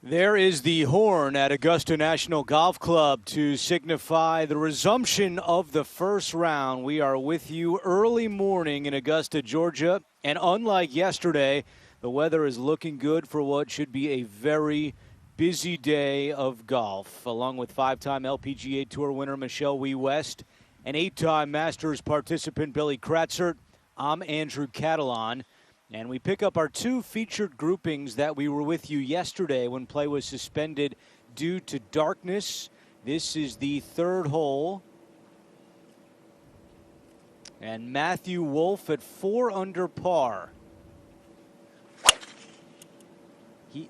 There is the horn at Augusta National Golf Club to signify the resumption of the first round. We are with you early morning in Augusta, Georgia. And unlike yesterday, the weather is looking good for what should be a very busy day of golf. Along with five-time LPGA Tour winner Michelle Wee West and eight-time Masters participant Billy Kratzert, I'm Andrew Catalon. And we pick up our two featured groupings that we were with you yesterday when play was suspended due to darkness. This is the third hole. And Matthew Wolff at 4 under par. He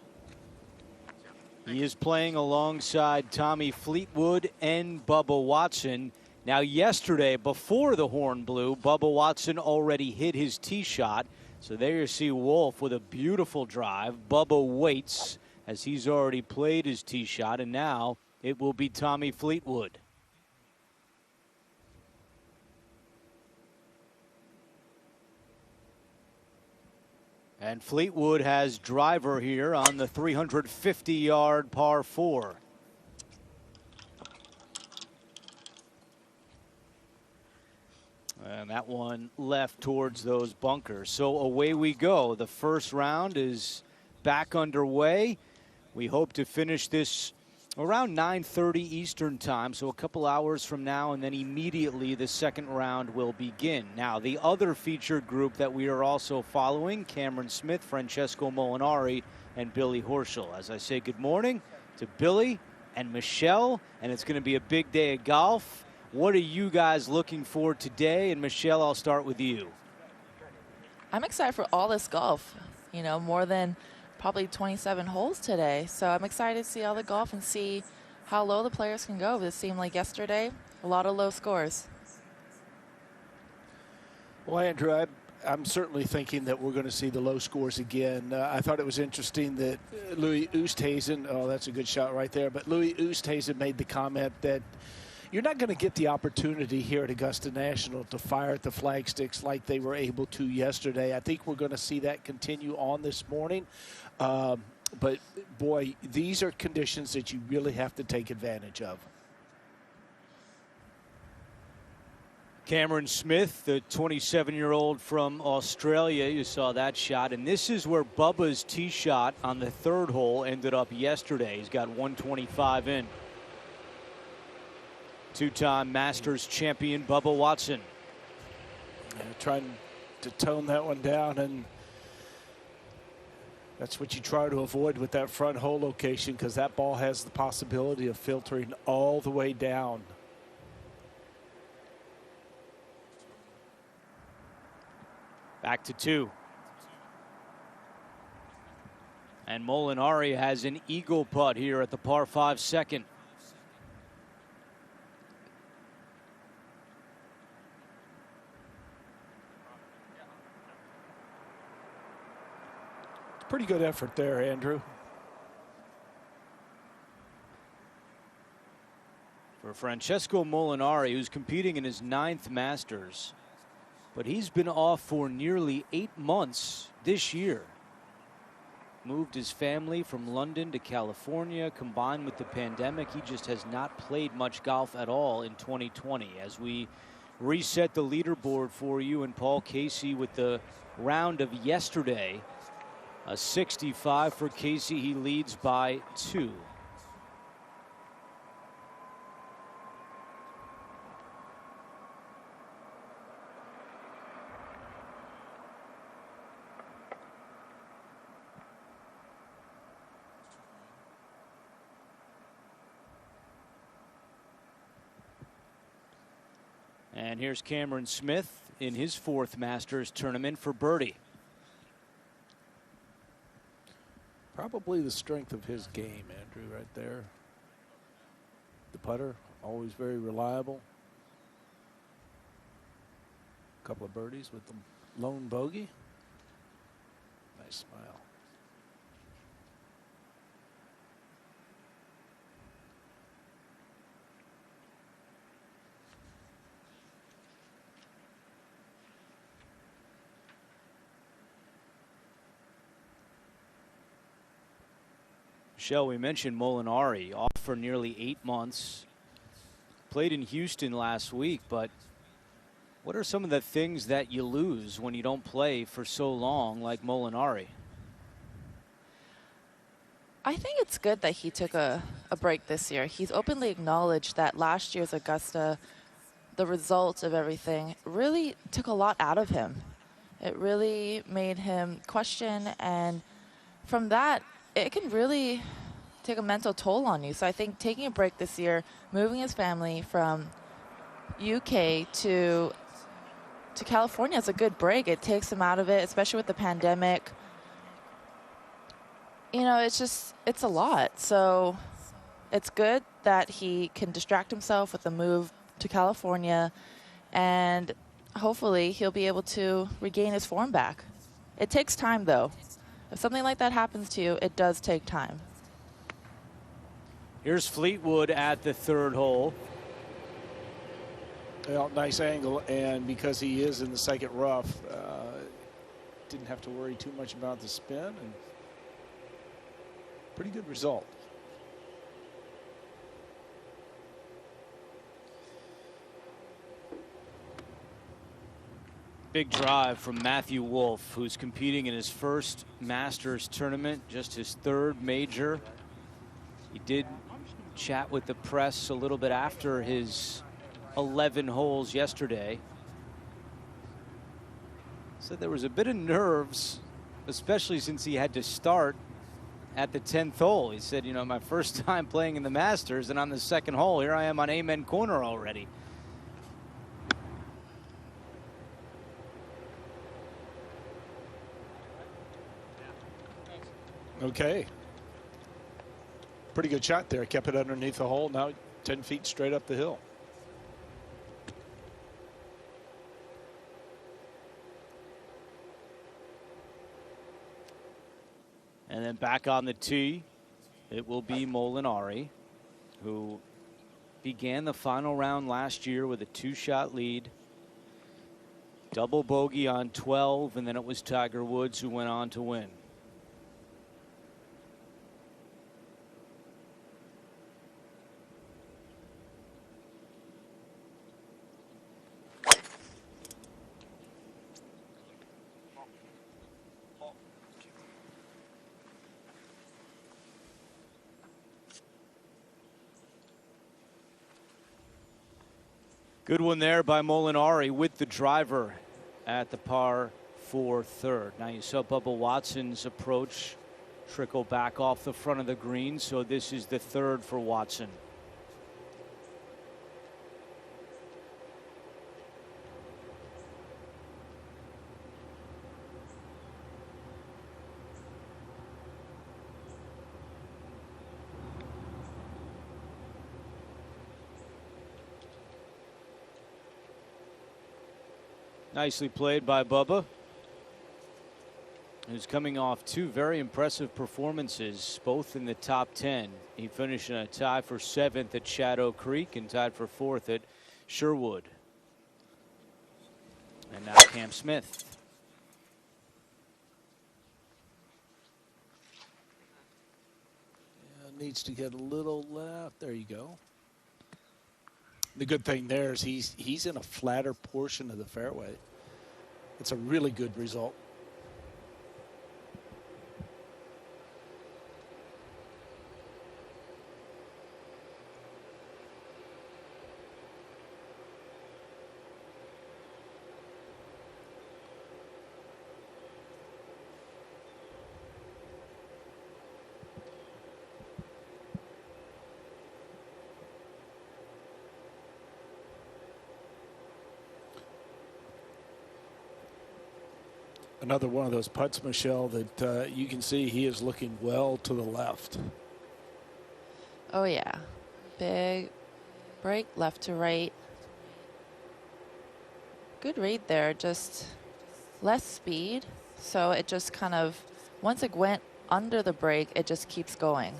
is playing alongside Tommy Fleetwood and Bubba Watson. Now yesterday, before the horn blew, Bubba Watson already hit his tee shot. So there you see Wolff with a beautiful drive. Bubba waits as he's already played his tee shot, and now it will be Tommy Fleetwood. And Fleetwood has driver here on the 350-yard par 4. And that one left towards those bunkers. So away we go. The first round is back underway. We hope to finish this around 9:30 Eastern time, so a couple hours from now, and then immediately the second round will begin. Now, the other featured group that we are also following, Cameron Smith, Francesco Molinari, and Billy Horschel. As I say good morning to Billy and Michelle, and it's going to be a big day of golf. What are you guys looking for today? And Michelle, I'll start with you. I'm excited for all this golf. You know, more than probably 27 holes today. So I'm excited to see all the golf and see how low the players can go. It seemed like yesterday, a lot of low scores. Well, Andrew, I'm certainly thinking that we're going to see the low scores again. I thought it was interesting that Louis Oosthuizen, oh, that's a good shot right there, but Louis Oosthuizen made the comment that you're not going to get the opportunity here at Augusta National to fire at the flag sticks like they were able to yesterday. I think we're going to see that continue on this morning. But, boy, these are conditions that you really have to take advantage of. Cameron Smith, the 27-year-old from Australia, you saw that shot. And this is where Bubba's tee shot on the third hole ended up yesterday. He's got 125 in. Two-time Masters champion Bubba Watson. Trying to tone that one down, and that's what you try to avoid with that front hole location, because that ball has the possibility of filtering all the way down. Back to 2. And Molinari has an eagle putt here at the par 5 second. Pretty good effort there, Andrew. For Francesco Molinari, who's competing in his 9th Masters, but he's been off for nearly 8 months this year. Moved his family from London to California. Combined with the pandemic, he just has not played much golf at all in 2020. As we reset the leaderboard for you, and Paul Casey with the round of yesterday. A 65 for Casey. He leads by 2. And here's Cameron Smith in his 4th Masters tournament for birdie. Probably the strength of his game, Andrew, right there. The putter, always very reliable. A couple of birdies with the lone bogey. Nice smile. Michelle, we mentioned Molinari off for nearly 8 months. Played in Houston last week, but what are some of the things that you lose when you don't play for so long like Molinari? I think it's good that he took a break this year. He's openly acknowledged that last year's Augusta, the result of everything, really took a lot out of him. It really made him question, and from that, it can really take a mental toll on you. So I think taking a break this year, moving his family from UK to California is a good break. It takes him out of it, especially with the pandemic. You know, it's a lot. So it's good that he can distract himself with the move to California, and hopefully he'll be able to regain his form back. It takes time, though. If something like that happens to you, it does take time. Here's Fleetwood at the 3rd hole. Well, nice angle, and because he is in the 2nd rough, didn't have to worry too much about the spin, and pretty good result. Big drive from Matthew Wolff, who's competing in his first Masters tournament, just his 3rd major. He did chat with the press a little bit after his 11 holes yesterday. Said there was a bit of nerves, especially since he had to start at the 10th hole. He said, you know, my first time playing in the Masters, and on the 2nd hole, here I am on Amen Corner already. Okay. Pretty good shot there. Kept it underneath the hole. Now 10 feet straight up the hill. And then back on the tee, it will be Molinari, who began the final round last year with a 2-shot lead. Double bogey on 12, and then it was Tiger Woods who went on to win. Good one there by Molinari with the driver at the par 4 3rd. Now you saw Bubba Watson's approach trickle back off the front of the green, so this is the 3rd for Watson. Nicely played by Bubba, who's coming off 2 very impressive performances, both in the top 10. He finished in a tie for 7th at Shadow Creek and tied for 4th at Sherwood. And now Cam Smith. Yeah, needs to get a little left. There you go. The good thing there is he's in a flatter portion of the fairway. It's a really good result. Another one of those putts, Michelle, that you can see he is looking well to the left. Oh, yeah. Big break left to right. Good read there, just less speed. So it just kind of, once it went under the break, it just keeps going.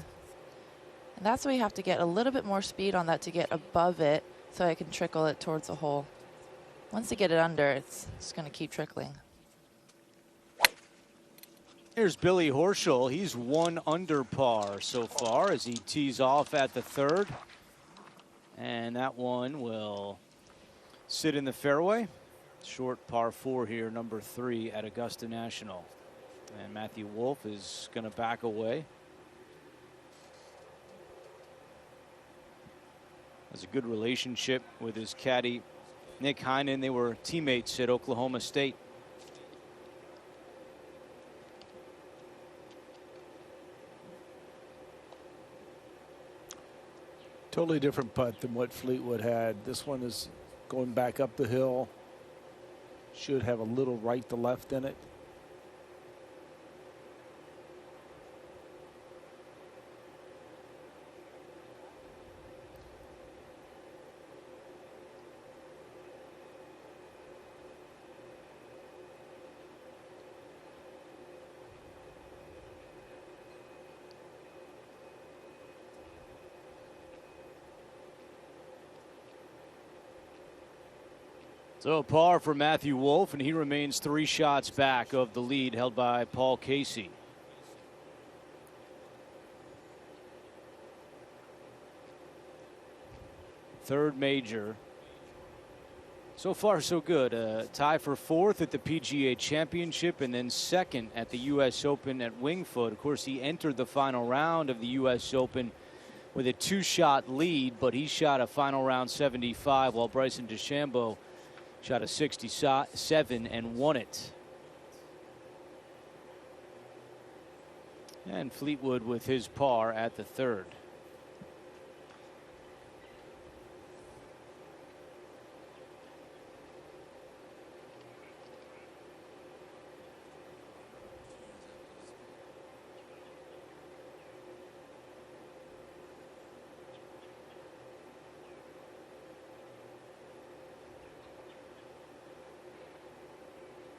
And that's why you have to get a little bit more speed on that to get above it so I can trickle it towards the hole. Once you get it under, it's just going to keep trickling. Here's Billy Horschel. He's 1 under par so far as he tees off at the 3rd. And that one will sit in the fairway. Short par 4 here, number 3 at Augusta National. And Matthew Wolff is going to back away. Has a good relationship with his caddy, Nick Heinen. They were teammates at Oklahoma State. Totally different putt than what Fleetwood had. This one is going back up the hill. Should have a little right to left in it. So par for Matthew Wolff, and he remains 3 shots back of the lead held by Paul Casey. Third major. So far, so good. Tie for 4th at the PGA Championship and then 2nd at the U.S. Open at Wingfoot. Of course, he entered the final round of the U.S. Open with a 2-shot lead, but he shot a final round 75 while Bryson DeChambeau shot a 67 and won it. And Fleetwood with his par at the 3rd.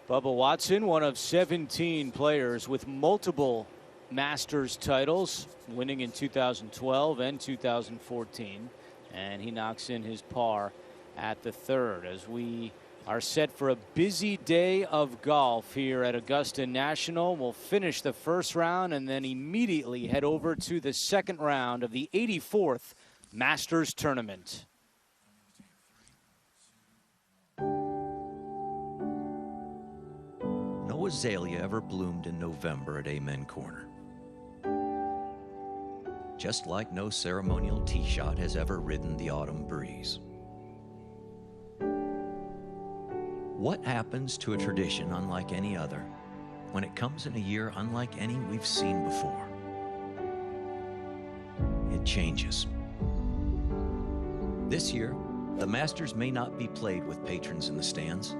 Bubba Watson, one of 17 players with multiple Masters titles, winning in 2012 and 2014. And he knocks in his par at the 3rd as we are set for a busy day of golf here at Augusta National. We'll finish the 1st round and then immediately head over to the 2nd round of the 84th Masters Tournament. No azalea ever bloomed in November at Amen Corner. Just like no ceremonial tee shot has ever ridden the autumn breeze. What happens to a tradition unlike any other when it comes in a year unlike any we've seen before? It changes. This year, the Masters may not be played with patrons in the stands,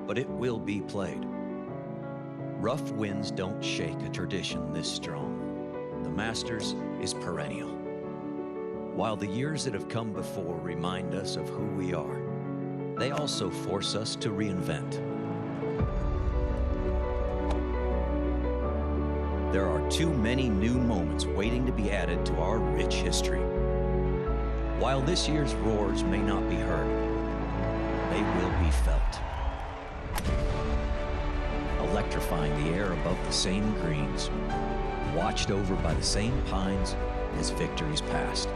but it will be played. Rough winds don't shake a tradition this strong. The Masters is perennial. While the years that have come before remind us of who we are, they also force us to reinvent. There are too many new moments waiting to be added to our rich history. While this year's roars may not be heard, they will be felt. Electrifying the air above the same greens, watched over by the same pines as victories past.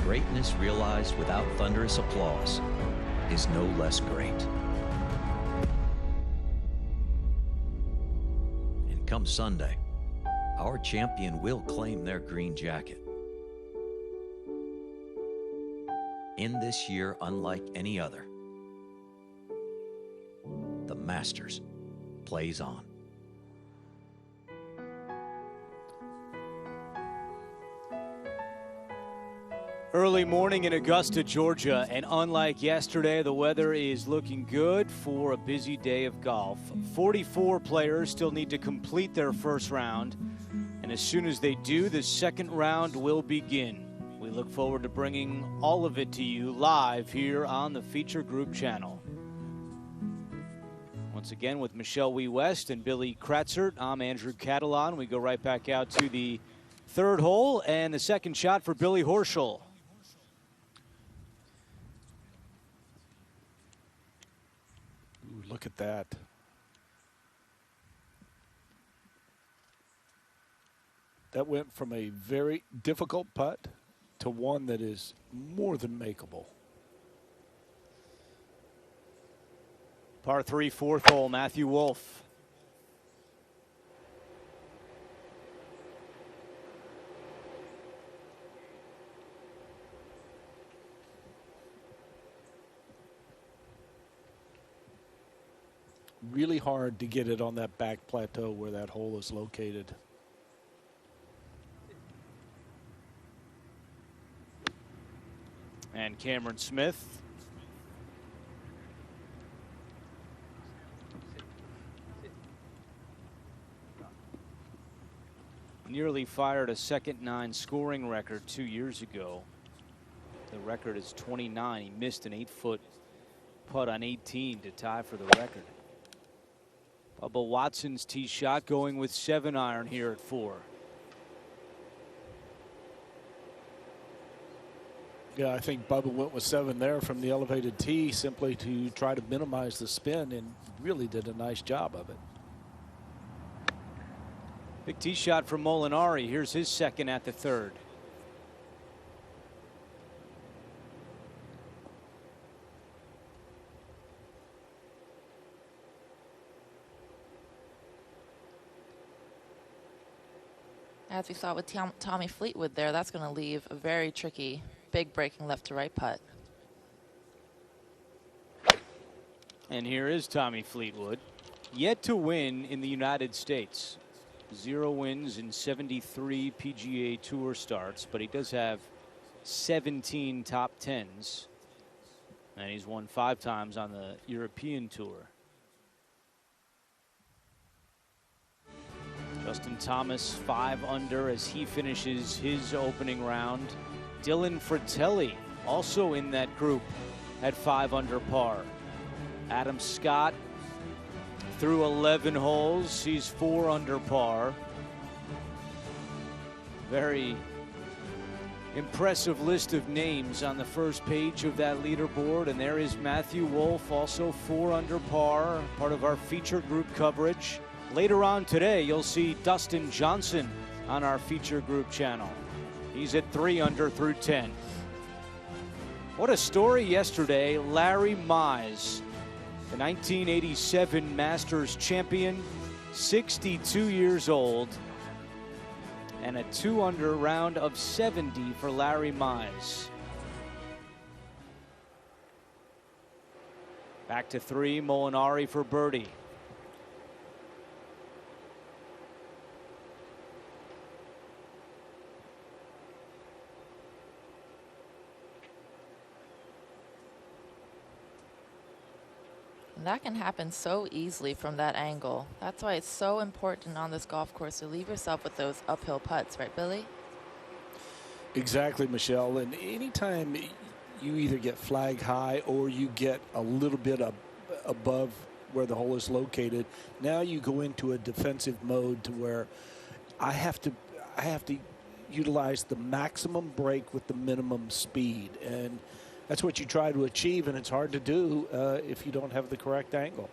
Greatness realized without thunderous applause is no less great. And come Sunday, our champion will claim their green jacket. In this year unlike any other, the Masters plays on. Early morning in Augusta, Georgia, and unlike yesterday, the weather is looking good for a busy day of golf. 44 players still need to complete their 1st round, and as soon as they do, the 2nd round will begin. We look forward to bringing all of it to you live here on the Feature Group channel. Once again, with Michelle Wee West and Billy Kratzert, I'm Andrew Catalan. We go right back out to the 3rd hole and the 2nd shot for Billy Horschel. Ooh, look at that. That went from a very difficult putt to one that is more than makeable. Par 3, fourth hole, Matthew Wolff. Really hard to get it on that back plateau where that hole is located. And Cameron Smith. Nearly fired a second 9 scoring record 2 years ago. The record is 29. He missed an 8-foot putt on 18 to tie for the record. Bubba Watson's tee shot going with 7-iron here at 4. Yeah, I think Bubba went with 7 there from the elevated tee simply to try to minimize the spin, and really did a nice job of it. Big tee shot from Molinari. Here's his second at the 3rd. As we saw with Tommy Fleetwood there, that's going to leave a very tricky, big breaking left to right putt. And here is Tommy Fleetwood, yet to win in the United States. 0 wins in 73 PGA Tour starts, but he does have 17 top 10s. And he's won 5 times on the European Tour. Justin Thomas 5 under as he finishes his opening round. Dylan Fratelli also in that group at 5 under par. Adam Scott through 11 holes, he's 4 under par. Very impressive list of names on the first page of that leaderboard, and there is Matthew Wolff, also 4 under par, part of our feature group coverage. Later on today, you'll see Dustin Johnson on our feature group channel. He's at 3 under through 10. What a story yesterday. Larry Mize, the 1987 Masters champion, 62 years old, and a 2 under round of 70 for Larry Mize. Back to 3, Molinari for birdie. That can happen so easily from that angle. That's why it's so important on this golf course to leave yourself with those uphill putts, right, Billy? Exactly, Michelle. And anytime you either get flag high or you get a little bit above where the hole is located, now you go into a defensive mode to where I have to utilize the maximum break with the minimum speed, and that's what you try to achieve, and it's hard to do if you don't have the correct angle.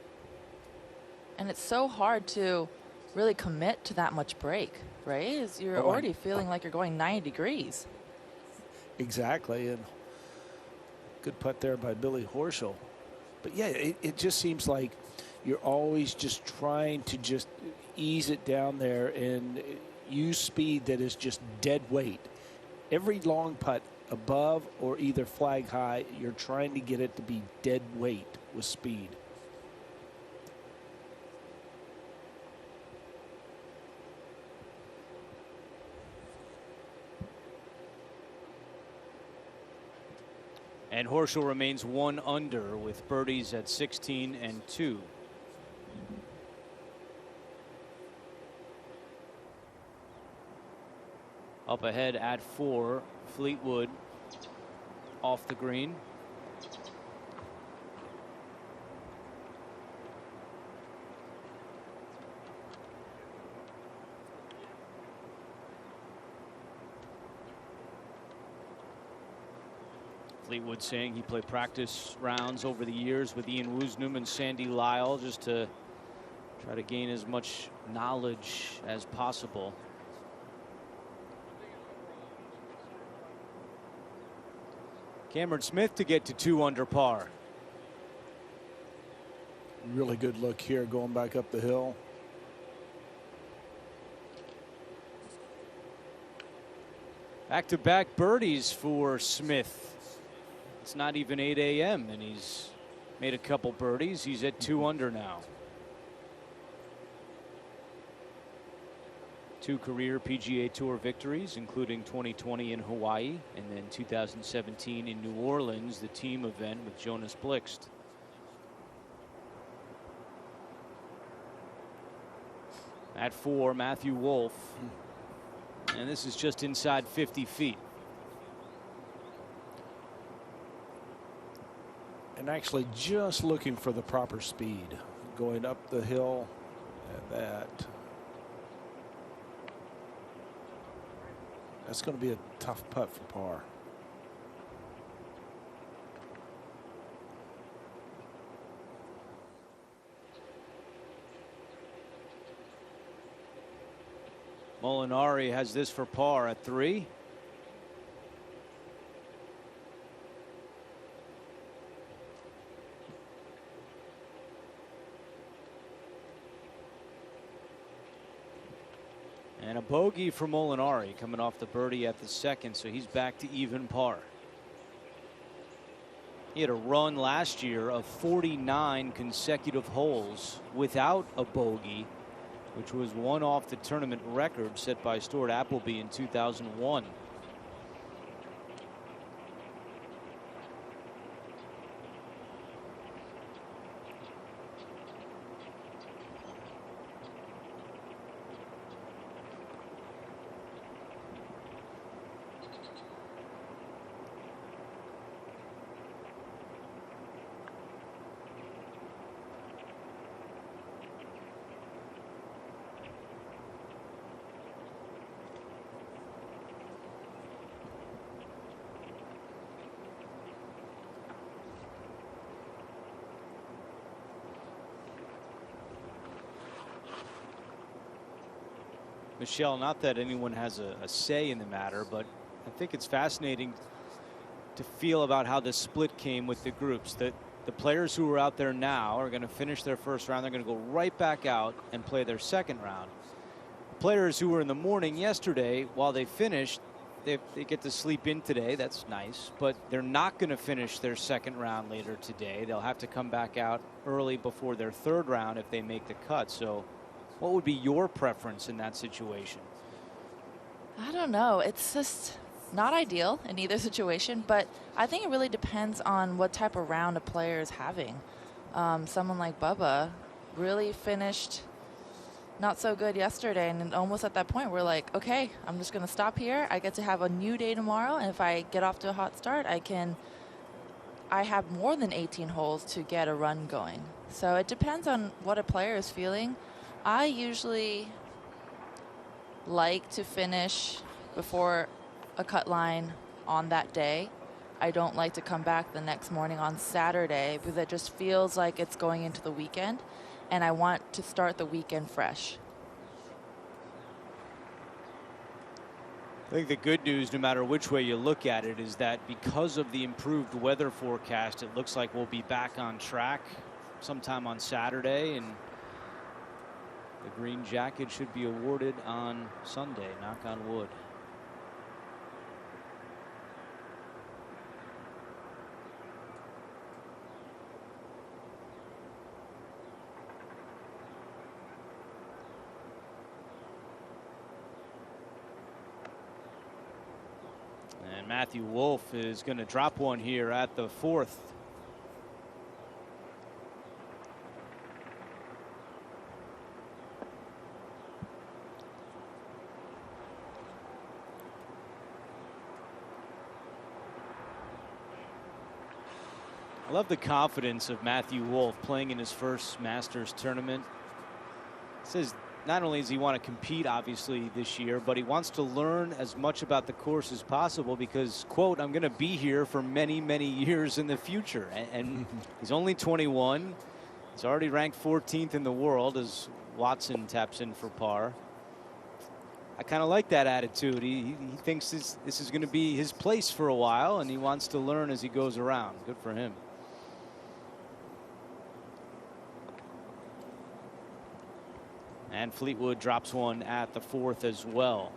And it's so hard to really commit to that much break, right? You're already feeling like you're going 90 degrees. Exactly, and good putt there by Billy Horschel. But yeah, it just seems like you're always just trying to just ease it down there and use speed that is just dead weight. Every long putt above or either flag high, you're trying to get it to be dead weight with speed. And Horschel remains 1 under with birdies at 16 and 2. Up ahead at 4, Fleetwood off the green. Fleetwood saying he played practice rounds over the years with Ian Woosnam and Sandy Lyle just to try to gain as much knowledge as possible. Cameron Smith to get to 2 under par. Really good look here going back up the hill. Back-to-back birdies for Smith. It's not even 8 a.m. and he's made a couple birdies. He's at 2 under now. 2 career PGA Tour victories, including 2020 in Hawaii and then 2017 in New Orleans, the team event with Jonas Blixt. At 4, Matthew Wolff. And this is just inside 50 feet. And actually just looking for the proper speed. Going up the hill and that's going to be a tough putt for par. Molinari has this for par at 3. And a bogey for Molinari coming off the birdie at the 2nd, so he's back to even par. He had a run last year of 49 consecutive holes without a bogey, which was one off the tournament record set by Stuart Appleby in 2001. Michelle, not that anyone has a say in the matter, but I think it's fascinating to feel about how the split came with the groups. That the players who are out there now are going to finish their first round. They're going to go right back out and play their second round. Players who were in the morning yesterday, while they finished, they get to sleep in today. That's nice, but they're not going to finish their second round later today. They'll have to come back out early before their third round if they make the cut. So what would be your preference in that situation? I don't know. It's just not ideal in either situation, but I think it really depends on what type of round a player is having. Someone like Bubba really finished not so good yesterday, and almost at that point we're like, okay, I'm just going to stop here. I get to have a new day tomorrow, and if I get off to a hot start, I have more than 18 holes to get a run going. So it depends on what a player is feeling. I usually like to finish before a cut line on that day. I don't like to come back the next morning on Saturday because it just feels like it's going into the weekend, and I want to start the weekend fresh. I think the good news, no matter which way you look at it, is that because of the improved weather forecast, it looks like we'll be back on track sometime on Saturday, and the green jacket should be awarded on Sunday, knock on wood. And Matthew Wolff is going to drop one here at the 4th. I love the confidence of Matthew Wolff playing in his first Masters tournament. It says not only does he want to compete, obviously, this year, but he wants to learn as much about the course as possible because, quote, I'm going to be here for many, many years in the future. And he's only 21. He's already ranked 14th in the world as Watson taps in for par. I kind of like that attitude. He thinks this is going to be his place for a while, and he wants to learn as he goes around. Good for him. And Fleetwood drops one at the 4th as well.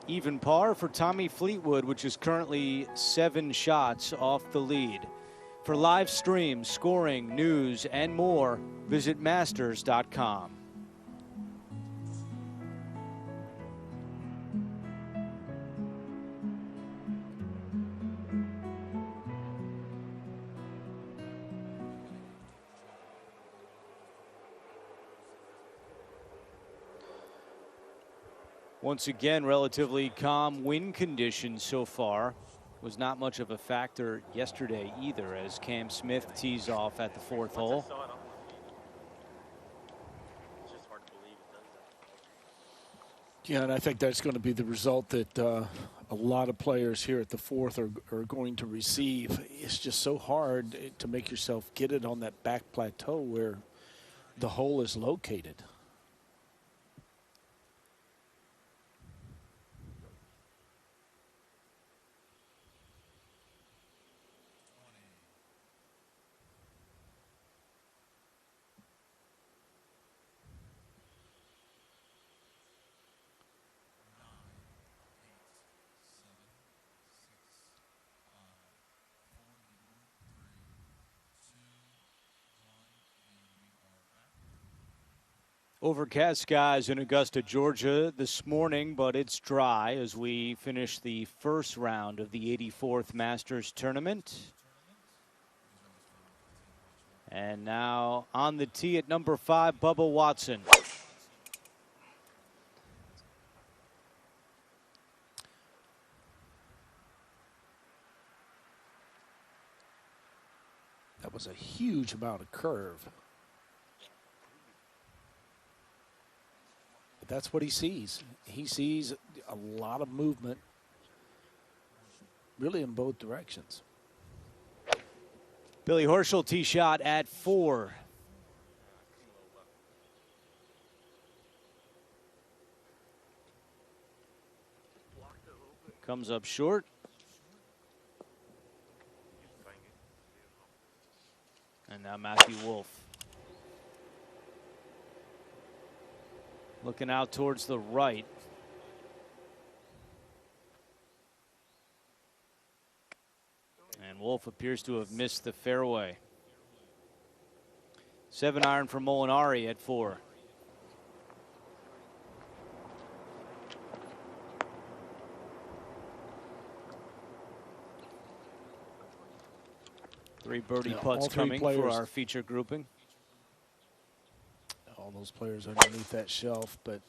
Even par for Tommy Fleetwood, which is currently 7 shots off the lead. For live streams, scoring, news, and more, visit masters.com. Once again, relatively calm wind conditions so far. Was not much of a factor yesterday either, as Cam Smith tees off at the 4th hole. Yeah, and I think that's going to be the result that a lot of players here at the 4th are going to receive. It's just so hard to make yourself get it on that back plateau where the hole is located. Overcast skies in Augusta, Georgia this morning, but it's dry as we finish the first round of the 84th Masters Tournament. And now on the tee at number 5, Bubba Watson. That was a huge amount of curve. But that's what he sees. He sees a lot of movement, really in both directions. Billy Horschel tee shot at 4. Comes up short. And now Matthew Wolff. Looking out towards the right. And Wolff appears to have missed the fairway. 7-iron for Molinari at 4. Three birdie putts coming for our feature grouping. All those players underneath that shelf, but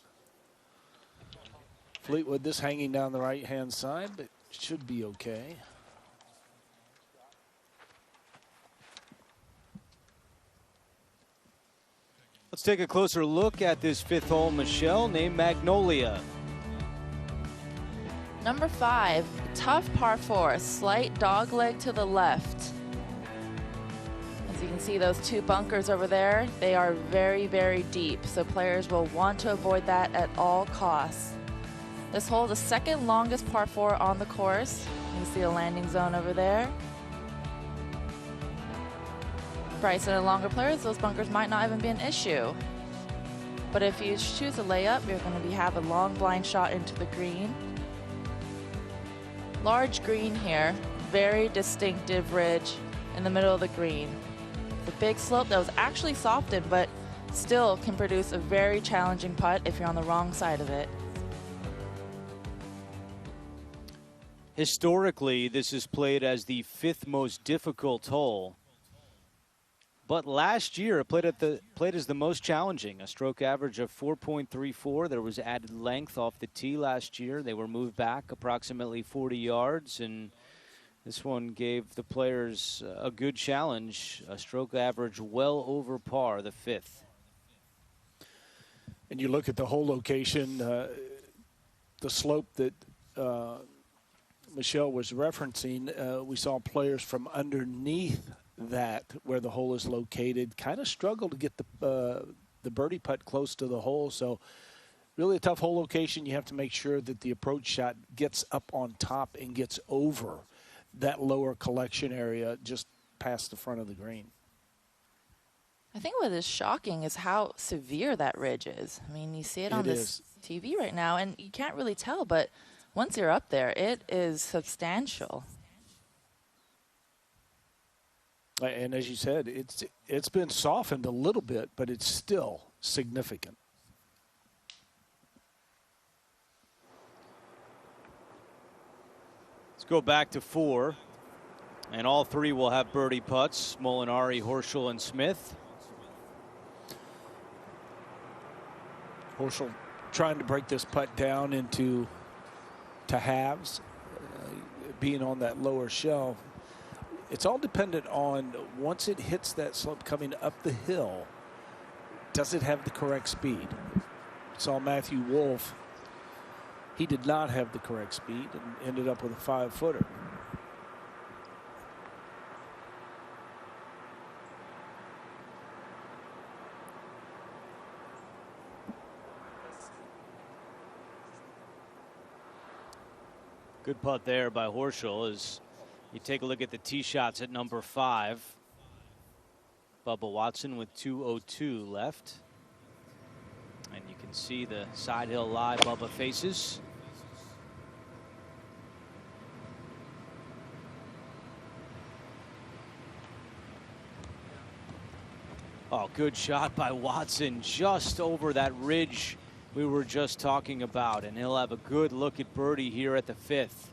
Fleetwood, this hanging down the right-hand side, but should be okay. Let's take a closer look at this 5th hole, Michelle, named Magnolia. Number 5, tough par 4, slight dog leg to the left. As you can see, those 2 bunkers over there, they are very, very deep, so players will want to avoid that at all costs. This hole is the second longest par 4 on the course. You can see a landing zone over there. Bryson and longer players, those bunkers might not even be an issue. But if you choose a layup, you're going to have a long blind shot into the green. Large green here, very distinctive ridge in the middle of the green. The big slope that was actually softened, but still can produce a very challenging putt if you're on the wrong side of it. Historically, this is played as the 5th most difficult hole. But last year, it played as the most challenging, a stroke average of 4.34. There was added length off the tee last year. They were moved back approximately 40 yards, and this one gave the players a good challenge, a stroke average well over par, the 5th. And you look at the hole location, the slope that Michelle was referencing, we saw players from underneath that, where the hole is located, kind of struggle to get the birdie putt close to the hole. So really a tough hole location. You have to make sure that the approach shot gets up on top and gets over that lower collection area just past the front of the green. I think what is shocking is how severe that ridge is. I mean, you see it on this TV right now, and you can't really tell, but once you're up there, it is substantial. And as you said, it's been softened a little bit, but it's still significant. Let's go back to 4. And all 3 will have birdie putts. Molinari, Horschel, and Smith. Horschel trying to break this putt down into halves, being on that lower shelf. It's all dependent on once it hits that slope coming up the hill, does it have the correct speed? Saw Matthew Wolff. He did not have the correct speed and ended up with a 5-footer. Good putt there by Horschel as you take a look at the tee shots at number 5. Bubba Watson with 2:02 left. And you can see the side hill lie Bubba faces. Oh, good shot by Watson just over that ridge we were just talking about, and he'll have a good look at birdie here at the 5th.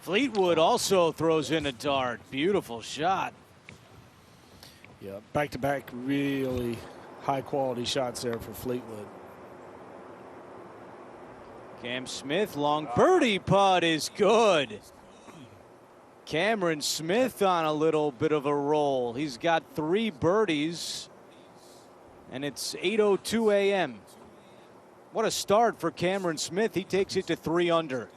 Fleetwood also throws in a dart. Beautiful shot. Yeah, back-to-back really high-quality shots there for Fleetwood. Cam Smith, long birdie putt is good. Cameron Smith on a little bit of a roll. He's got 3 birdies, and it's 8:02 a.m. What a start for Cameron Smith. He takes it to 3 under.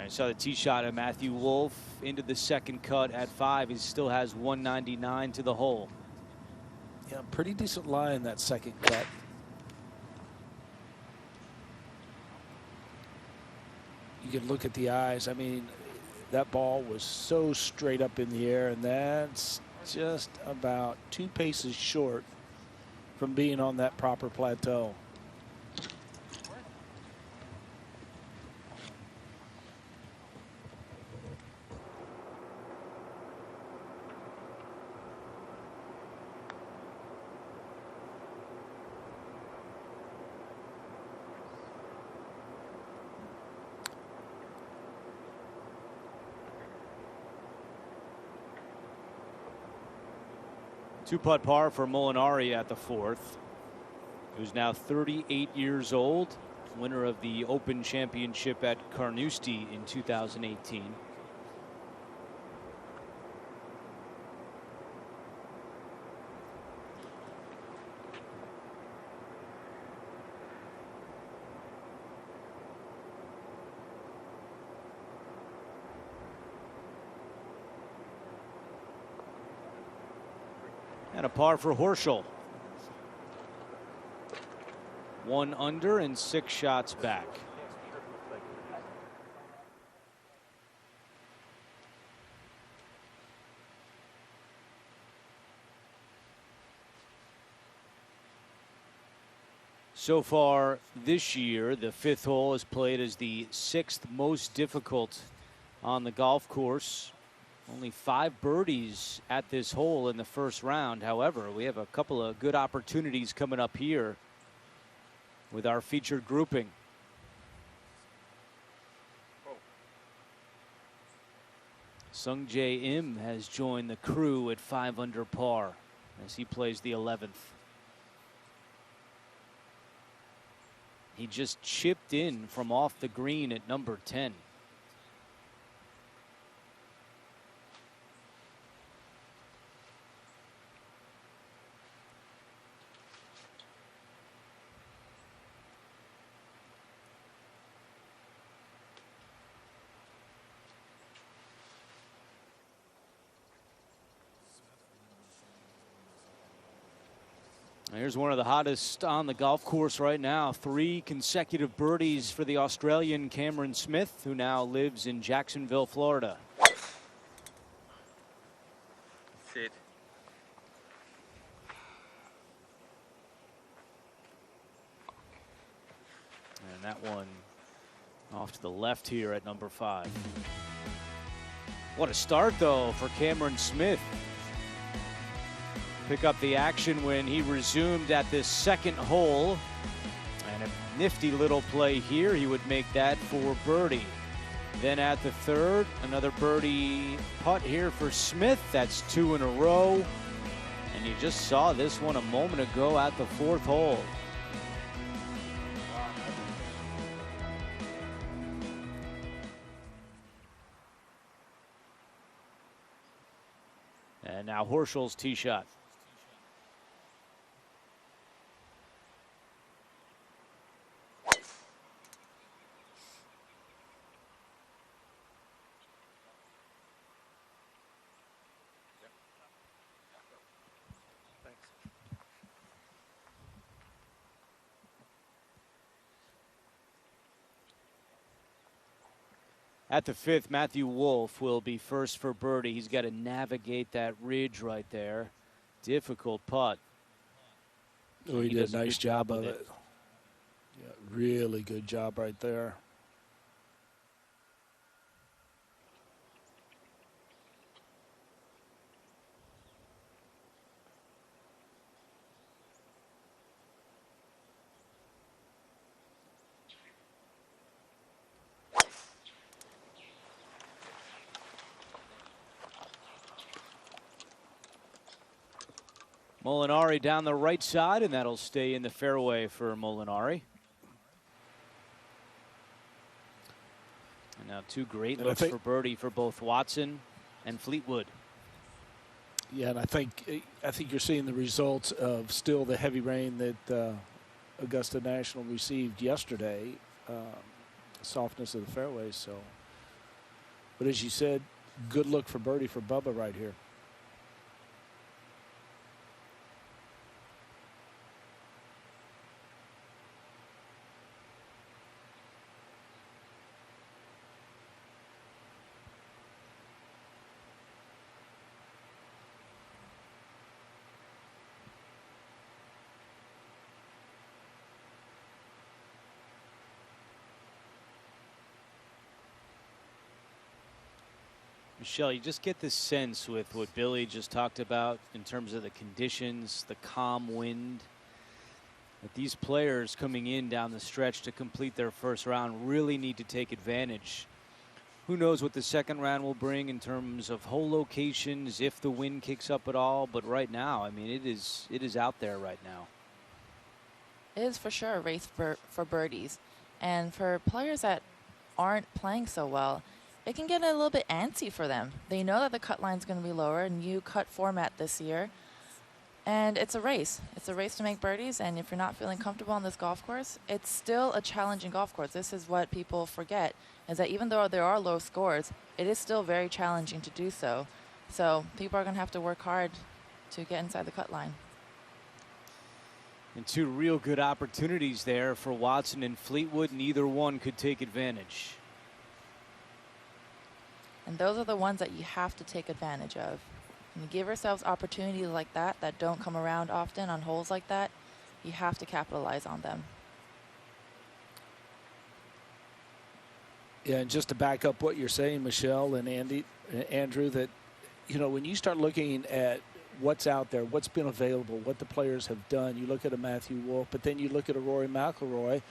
I saw the tee shot of Matthew Wolff into the second cut at 5. He still has 199 to the hole. Yeah, pretty decent lie in that second cut. You can look at the eyes. I mean, that ball was so straight up in the air, and that's just about 2 paces short from being on that proper plateau. Two-putt par for Molinari at the 4th, who's now 38 years old, winner of the Open Championship at Carnoustie in 2018. And a par for Horschel. 1 under and 6 shots back. So far this year, the 5th hole is played as the 6th most difficult on the golf course. Only 5 birdies at this hole in the first round. However, we have a couple of good opportunities coming up here with our featured grouping. Sung Jae Im has joined the crew at 5 under par as he plays the 11th. He just chipped in from off the green at number 10. Here's one of the hottest on the golf course right now. 3 consecutive birdies for the Australian Cameron Smith, who now lives in Jacksonville, Florida. Sit. And that one off to the left here at number 5. What a start, though, for Cameron Smith. Pick up the action when he resumed at this second hole. And a nifty little play here. He would make that for birdie. Then at the third, another birdie putt here for Smith. That's 2 in a row. And you just saw this one a moment ago at the 4th hole. And now Horschel's tee shot. At the 5th, Matthew Wolff will be first for birdie. He's got to navigate that ridge right there. Difficult putt. Oh, he did a nice job of it. Yeah, really good job right there. Molinari down the right side, and that'll stay in the fairway for Molinari. And now 2 great looks for birdie for both Watson and Fleetwood. Yeah, and I think you're seeing the results of still the heavy rain that Augusta National received yesterday. Softness of the fairways. So, but as you said, good look for birdie for Bubba right here. Michelle, you just get this sense with what Billy just talked about in terms of the conditions, the calm wind, that these players coming in down the stretch to complete their first round really need to take advantage. Who knows what the second round will bring in terms of hole locations, if the wind kicks up at all, but right now, I mean, it is out there right now. It is for sure a race for birdies. And for players that aren't playing so well, it can get a little bit antsy for them. They know that the cut line's going to be lower, new cut format this year. And it's a race. It's a race to make birdies, and if you're not feeling comfortable on this golf course, it's still a challenging golf course. This is what people forget, is that even though there are low scores, it is still very challenging to do so. So people are going to have to work hard to get inside the cut line. And 2 real good opportunities there for Watson and Fleetwood. Neither one could take advantage. And those are the ones that you have to take advantage of. When you give yourselves opportunities like that don't come around often on holes like that, you have to capitalize on them. Yeah, and just to back up what you're saying, Michelle and Andrew, that, you know, when you start looking at what's out there, what's been available, what the players have done, you look at a Matthew Wolff, but then you look at a Rory McIlroy,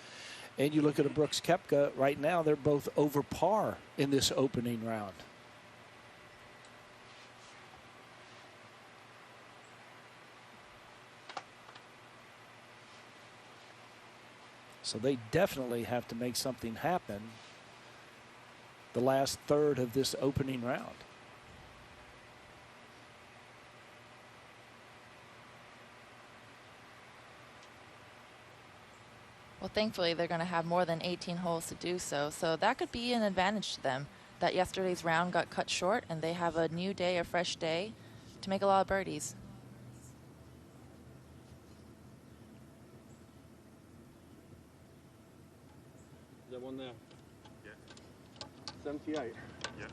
and you look at a Brooks Koepka. Right now, they're both over par in this opening round. So they definitely have to make something happen the last third of this opening round. Well, thankfully, they're going to have more than 18 holes to do so. So that could be an advantage to them, that yesterday's round got cut short and they have a new day, a fresh day, to make a lot of birdies. Is there one there? Yeah. 78? Yeah.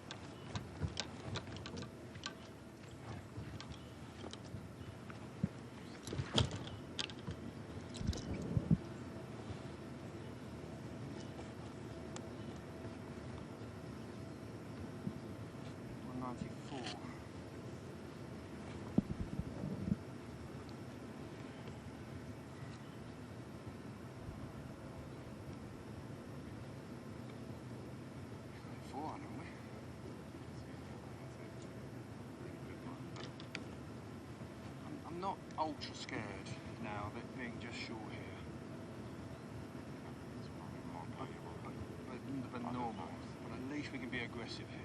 I'm not ultra scared now of it being just short here. It's probably more playable, but normal. But at least we can be aggressive here.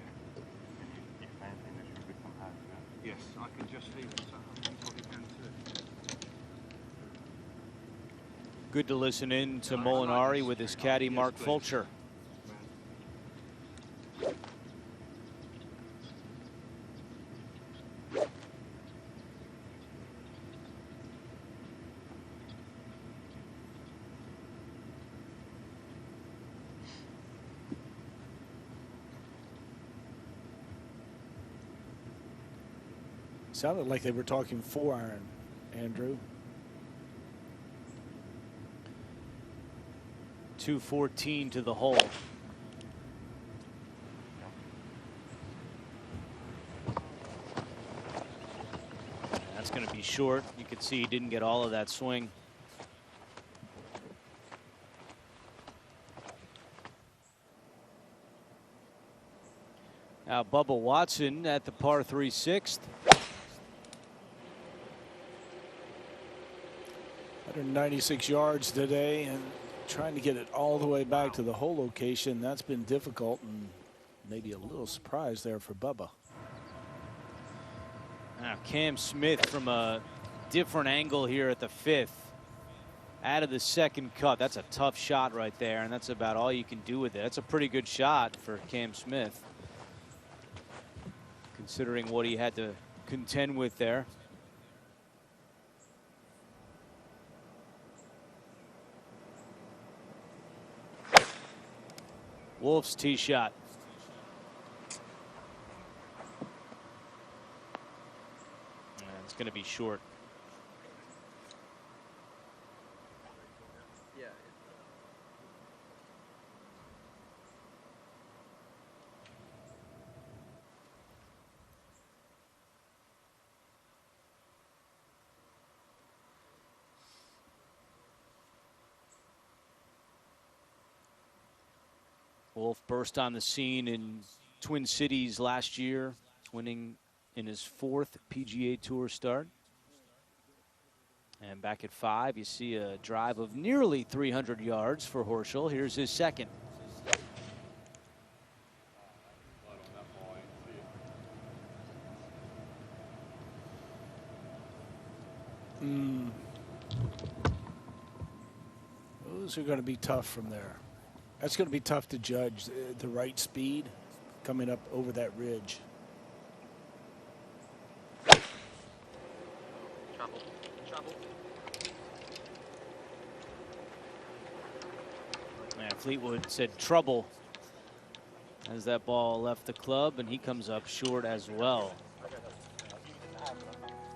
Yes, I can just feel it, so I think probably can too. Good to listen in to Molinari with his caddy, Mark Fulcher. Sounded like they were talking 4-iron, Andrew. 214 to the hole. That's going to be short. You could see he didn't get all of that swing. Now Bubba Watson at the par 3 sixth. 196 yards today, and trying to get it all the way back to the hole location, that's been difficult, and maybe a little surprise there for Bubba. Now Cam Smith from a different angle here at the 5th. Out of the second cut. That's a tough shot right there, and that's about all you can do with it. That's a pretty good shot for Cam Smith, considering what he had to contend with there. Wolf's tee shot. And it's going to be short. Wolf burst on the scene in Twin Cities last year, winning in his 4th PGA Tour start. And back at 5, you see a drive of nearly 300 yards for Horschel. Here's his second. Those are going to be tough from there. That's going to be tough to judge the right speed coming up over that ridge. Trouble. Man, Fleetwood said trouble as that ball left the club, and he comes up short as well.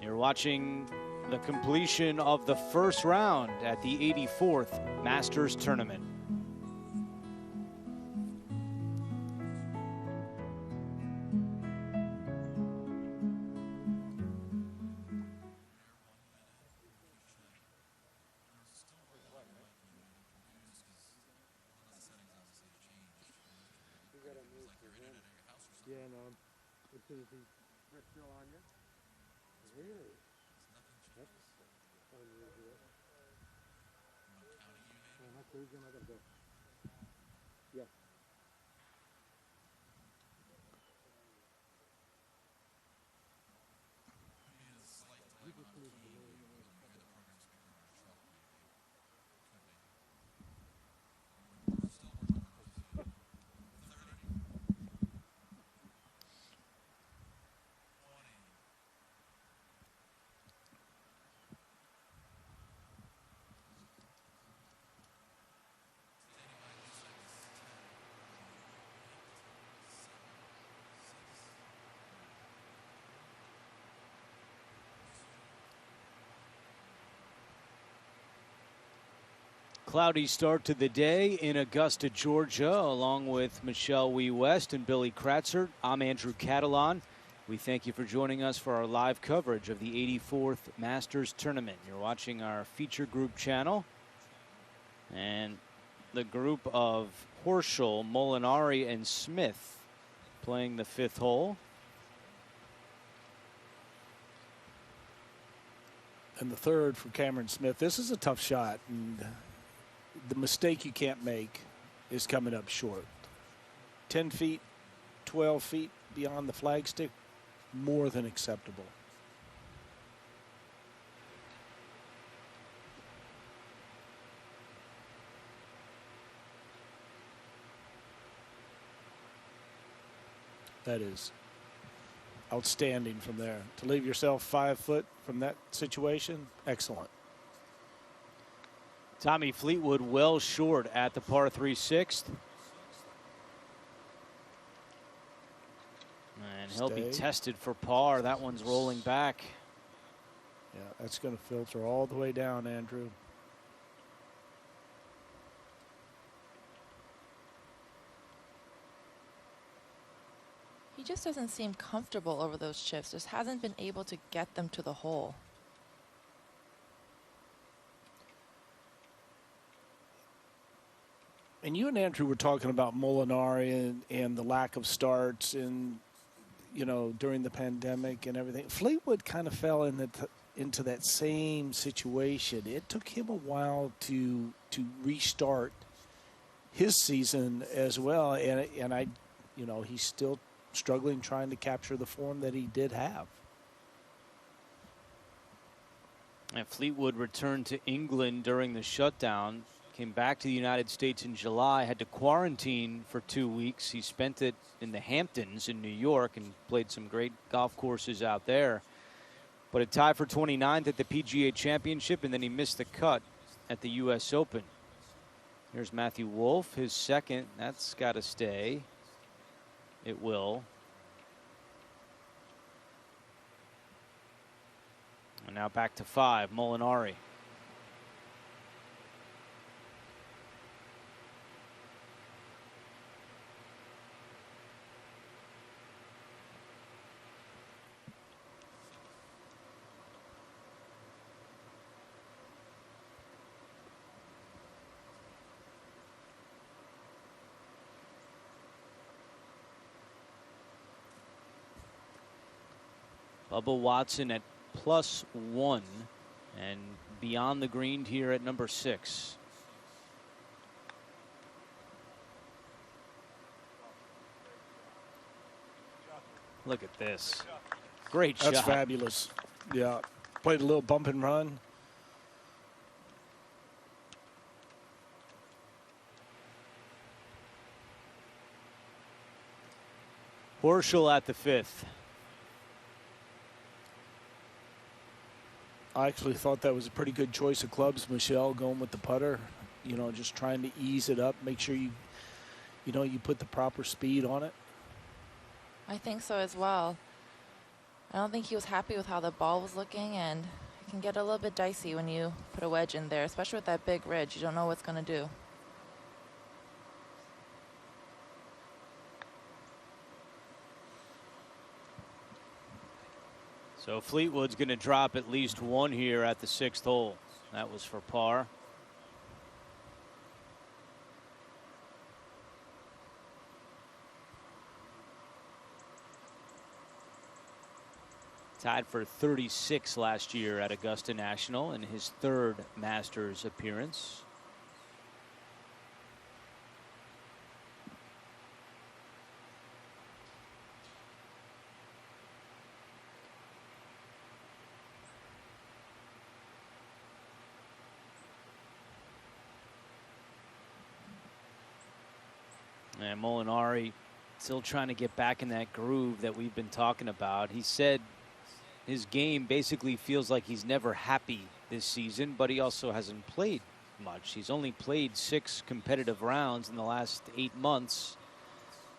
You're watching the completion of the first round at the 84th Masters Tournament. Yeah, no. It's going to be still on you. Really? That's unusual. Well, that's Cloudy start to the day in Augusta, Georgia, along with Michelle Wee West and Billy Kratzert. I'm Andrew Catalan. We thank you for joining us for our live coverage of the 84th Masters Tournament. You're watching our feature group channel. And the group of Horschel, Molinari, and Smith playing the fifth hole. And the third for Cameron Smith. This is a tough shot, and the mistake you can't make is coming up short. 10 feet, 12 feet beyond the flagstick, more than acceptable. That is outstanding from there. To leave yourself 5 foot from that situation, excellent. Tommy Fleetwood well short at the par 3 sixth. And he'll be tested for par. That one's rolling back. Yeah, that's going to filter all the way down, Andrew. He just doesn't seem comfortable over those chips. Just hasn't been able to get them to the hole. And you and Andrew were talking about Molinari and the lack of starts and, you know, during the pandemic and everything. Fleetwood kind of fell into that same situation. It took him a while to restart his season as well. And I, you know, he's still struggling trying to capture the form that he did have. And Fleetwood returned to England during the shutdown. Came back to the United States in July, had to quarantine for 2 weeks. He spent it in the Hamptons in New York and played some great golf courses out there. But a tie for 29th at the PGA Championship, and then he missed the cut at the U.S. Open. Here's Matthew Wolff, his second. That's got to stay. It will. And now back to 5, Molinari. Bubba Watson at +1 and beyond the green here at number 6. Look at this. Great shot. That's fabulous. Yeah. Played a little bump and run. Horschel at the 5th. I actually thought that was a pretty good choice of clubs, Michelle, going with the putter. You know, just trying to ease it up, make sure you put the proper speed on it. I think so as well. I don't think he was happy with how the ball was looking, and it can get a little bit dicey when you put a wedge in there, especially with that big ridge. You don't know what's going to do. So Fleetwood's going to drop at least 1 here at the 6th hole. That was for par. Tied for 36 last year at Augusta National in his 3rd Masters appearance. And Molinari still trying to get back in that groove that we've been talking about. He said his game basically feels like he's never happy this season, but he also hasn't played much. He's only played 6 competitive rounds in the last 8 months.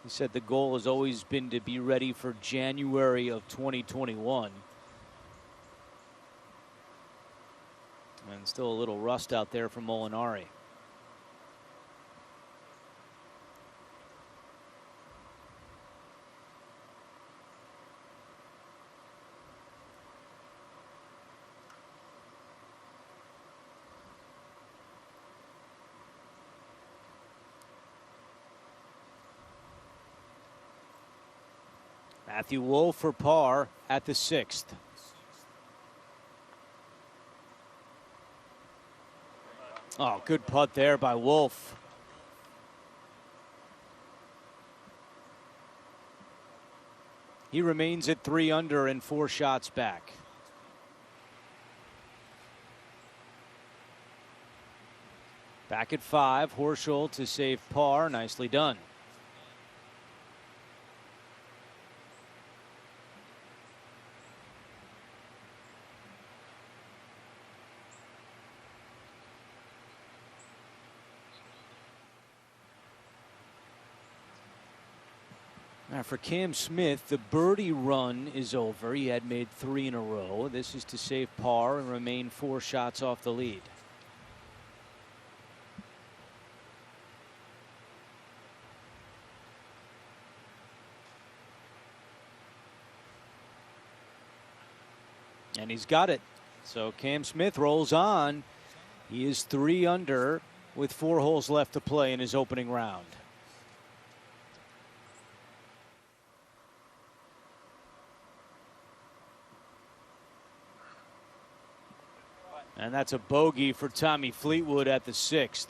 He said the goal has always been to be ready for January of 2021. And still a little rust out there from Molinari. Matthew Wolff for par at the 6th. Oh, good putt there by Wolff. He remains at 3 under and 4 shots back. Back at 5, Horschel to save par. Nicely done. Now for Cam Smith, the birdie run is over. He had made 3 in a row. This is to save par and remain 4 shots off the lead. And he's got it. So Cam Smith rolls on. He is 3 under with 4 holes left to play in his opening round. And that's a bogey for Tommy Fleetwood at the 6th.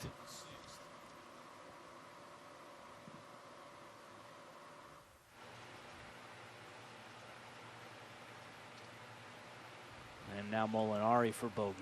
And now Molinari for bogey.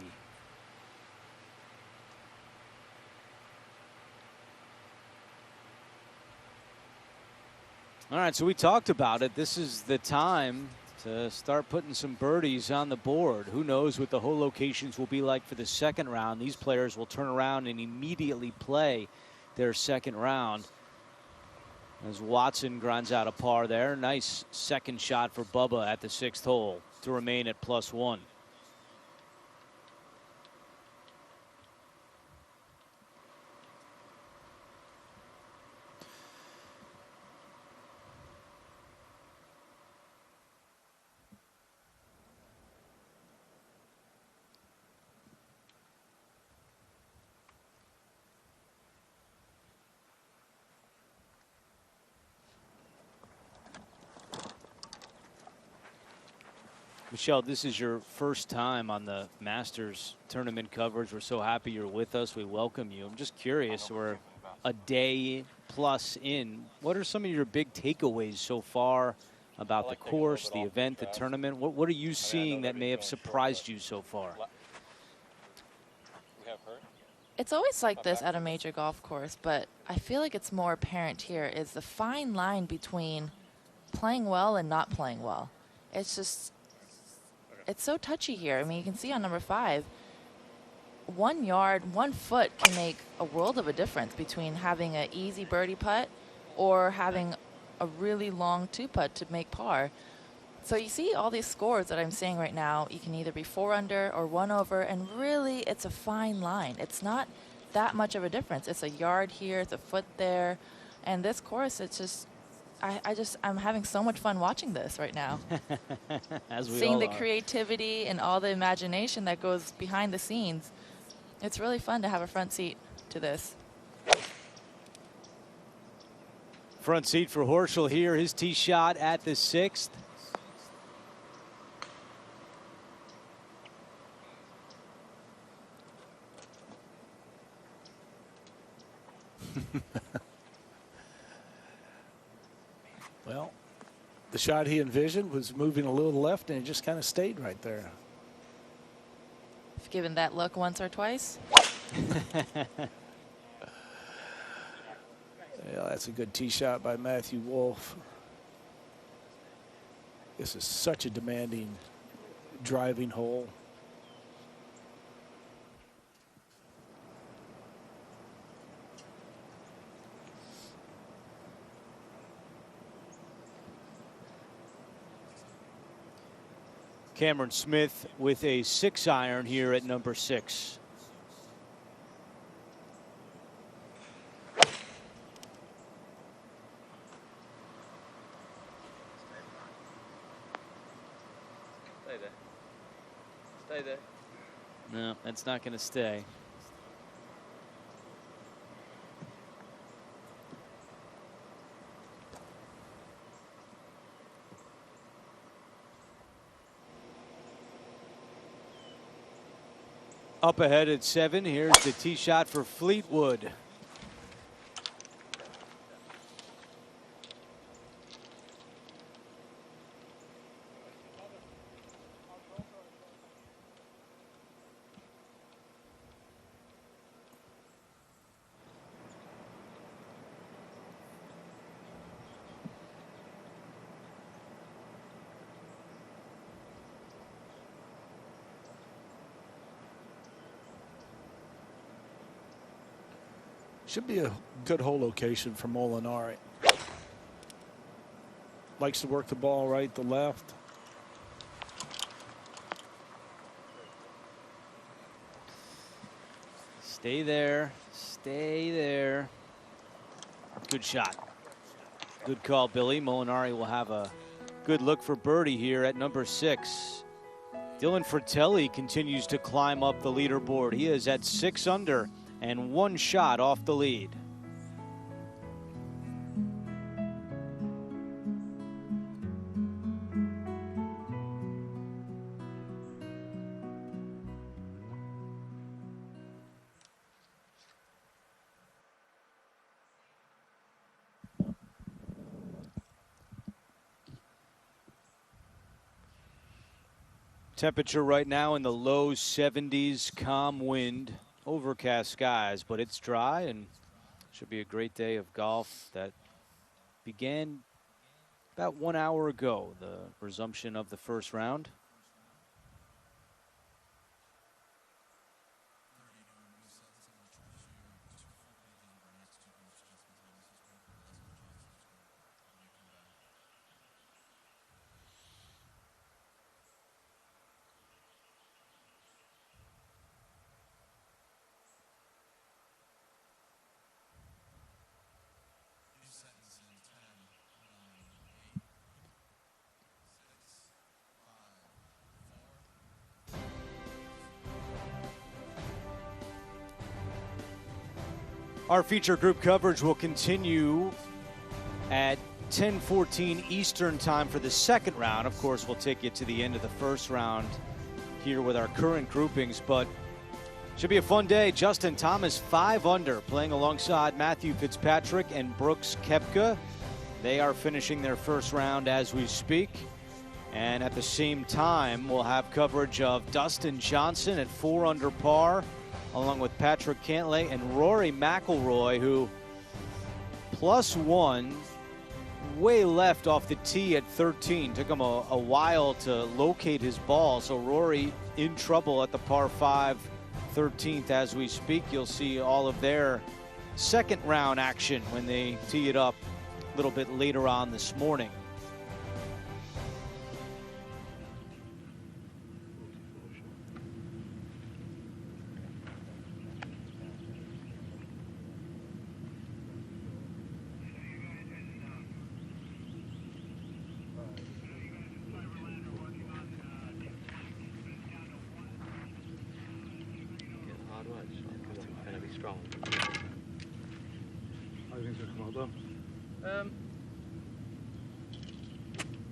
All right, so we talked about it. This is the time to start putting some birdies on the board. Who knows what the whole locations will be like for the second round. These players will turn around and immediately play their second round. As Watson grinds out a par there. Nice second shot for Bubba at the 6th hole to remain at +1. Michelle, this is your first time on the Masters tournament coverage. We're so happy you're with us. We welcome you. I'm just curious, we're a day plus in. What are some of your big takeaways so far about the course, the event, the tournament? What are you seeing that may have surprised you so far? It's always like this at a major golf course, but I feel like it's more apparent here is the fine line between playing well and not playing well. It's just, it's so touchy here. I mean, you can see on number 5, 1 yard, 1 foot can make a world of a difference between having an easy birdie putt or having a really long 2-putt to make par. So you see all these scores that I'm seeing right now. You can either be 4 under or 1 over, and really it's a fine line. It's not that much of a difference. It's a yard here, it's a foot there, and this course, it's just, I'm having so much fun watching this right now. As we Seeing all the are. creativity and all the imagination that goes behind the scenes. It's really fun to have a front seat to this. Front seat for Horschel here. His tee shot at the 6th. Well, the shot he envisioned was moving a little left, and it just kind of stayed right there. If given that look once or twice. Yeah, that's a good tee shot by Matthew Wolff. This is such a demanding driving hole. Cameron Smith with a 6-iron here at number 6. Stay there. Stay there. No, that's not going to stay. Up ahead at 7. Here's the tee shot for Fleetwood. Should be a good hole location for Molinari. Likes to work the ball right to left. Stay there. Stay there. Good shot. Good call, Billy. Molinari will have a good look for birdie here at number 6. Dylan Fratelli continues to climb up the leaderboard. He is at 6 under and 1 shot off the lead. Temperature right now in the low 70s, calm wind, overcast skies, but it's dry and should be a great day of golf that began about 1 hour ago, the resumption of the first round. Our feature group coverage will continue at 10:14 Eastern time for the second round. Of course, we'll take you to the end of the first round here with our current groupings, but should be a fun day. Justin Thomas 5 under, playing alongside Matthew Fitzpatrick and Brooks Koepka. They are finishing their first round as we speak. And at the same time, we'll have coverage of Dustin Johnson at 4 under par, along with Patrick Cantlay and Rory McIlroy, who +1, way left off the tee at 13. Took him a while to locate his ball, so Rory in trouble at the par 5 13th as we speak. You'll see all of their second round action when they tee it up a little bit later on this morning.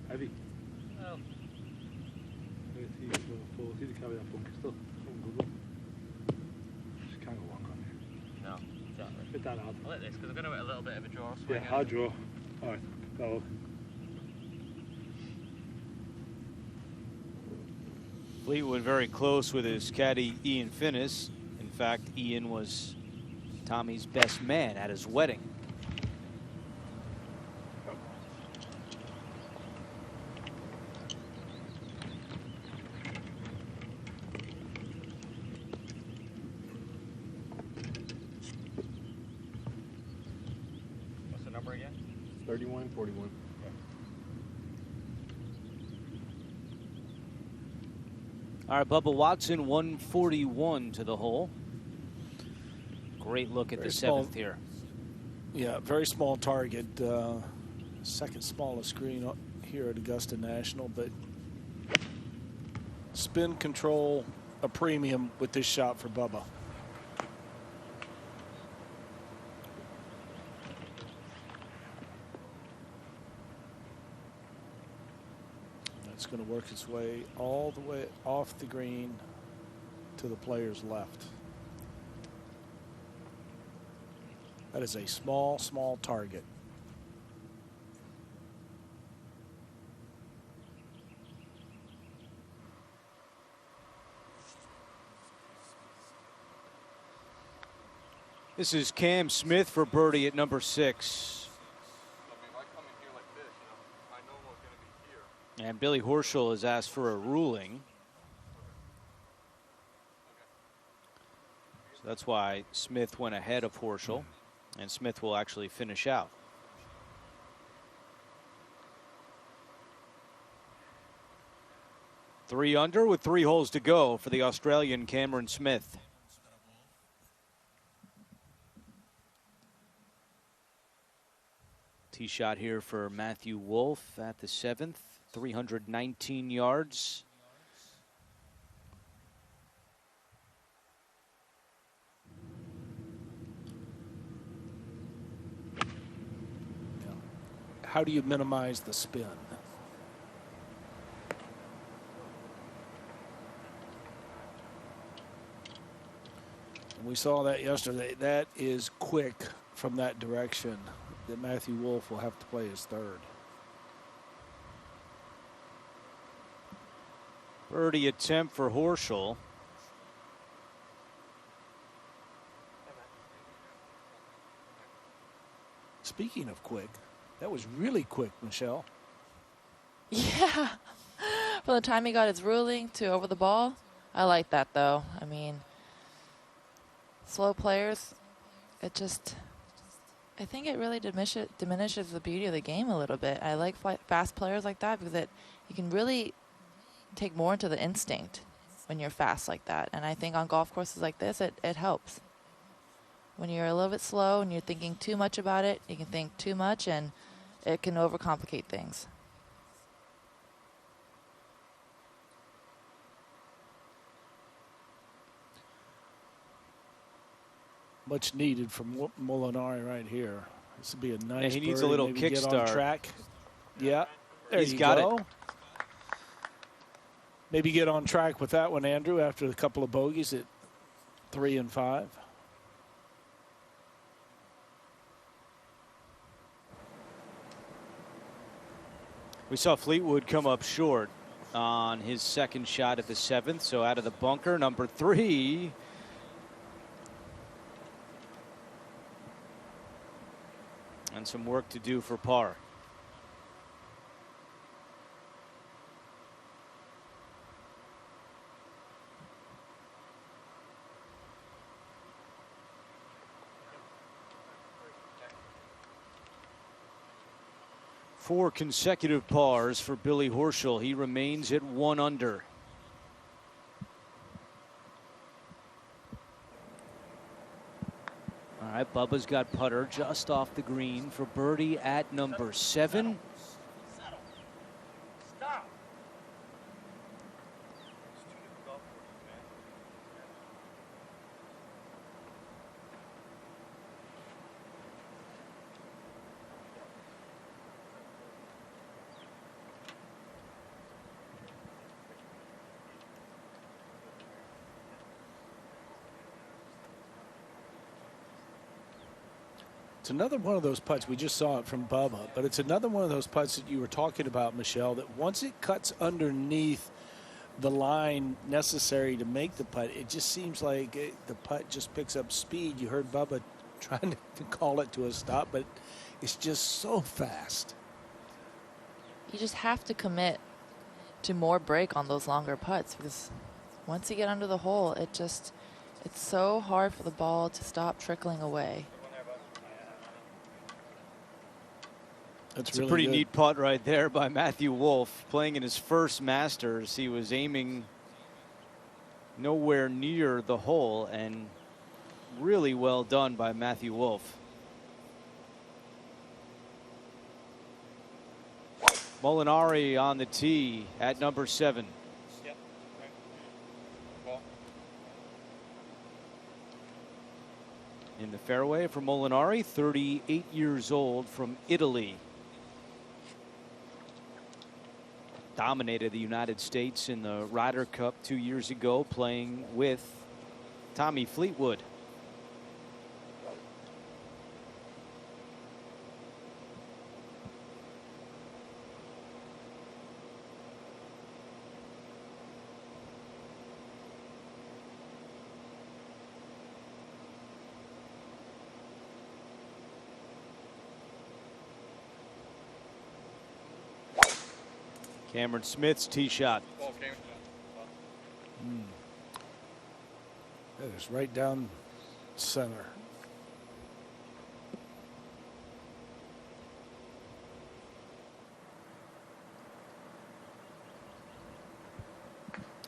Heavy. Well, 30 to 40 to carry that bunker stuff. Some good one. Just can't go long on it. No, exactly. Bit that hard. I like this because I'm going to hit a little bit of a draw swing. Yeah, hard draw. Alright, go. Fleetwood very close with his caddy Ian Finnis. In fact, Ian was Tommy's best man at his wedding. 31, 41. All right, Bubba Watson, 141 to the hole. Great look at Very the small. seventh here. Yeah, very small target. Second smallest green here at Augusta National, but spin control a premium with this shot for Bubba. That's going to work its way all the way off the green to the player's left. That is a small, small target. This is Cam Smith for birdie at number 6. And Billy Horschel has asked for a ruling. So that's why Smith went ahead of Horschel. And Smith will actually finish out. Three under with 3 holes to go for the Australian Cameron Smith. Tee shot here for Matthew Wolff at the 7th, 319 yards. How do you minimize the spin? And we saw that yesterday. That is quick from that direction that Matthew Wolff will have to play his third. Birdie attempt for Horschel. Speaking of quick, that was really quick, Michelle. Yeah. From the time he got his ruling to over the ball, I like that though. I mean, slow players, it just, I think it really diminishes the beauty of the game a little bit. I like fast players like that because you can really take more into the instinct when you're fast like that. And I think on golf courses like this, it helps. When you're a little bit slow and you're thinking too much about it, you can think too much and it can overcomplicate things. Much needed from Molinari right here. This would be a nice. He needs birdie, a little maybe kick get start. on track. Yeah, there He's you got go. it. Maybe get on track with that one, Andrew, after a couple of bogeys at 3 and 5. We saw Fleetwood come up short on his second shot at the 7th. So out of the bunker, number 3. And some work to do for par. Four consecutive pars for Billy Horschel. He remains at 1 under. All right, Bubba's got putter just off the green for birdie at number 7. It's another one of those putts. We just saw it from Bubba, but it's another one of those putts that you were talking about, Michelle, that once it cuts underneath the line necessary to make the putt, it just seems like the putt just picks up speed. You heard Bubba trying to call it to a stop, but it's just so fast. You just have to commit to more break on those longer putts because once you get under the hole, it's so hard for the ball to stop trickling away. That's really a pretty good. neat putt right there by Matthew Wolff. Playing in his first Masters, he was aiming nowhere near the hole, and really well done by Matthew Wolff. Molinari on the tee at number 7. Yep. Ball. In the fairway for Molinari, 38 years old, from Italy. Dominated the United States in the Ryder Cup 2 years ago, playing with Tommy Fleetwood. Cameron Smith's tee shot. Ball, Cameron. That is right down center.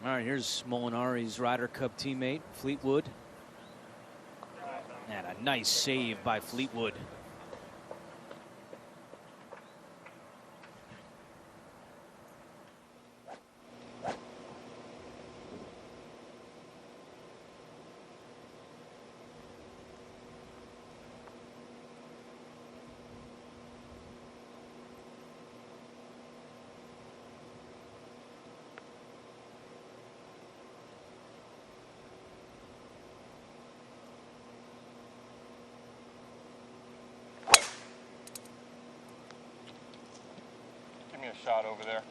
All right, here's Molinari's Ryder Cup teammate, Fleetwood. And a nice save by Fleetwood. Give me a shot over there.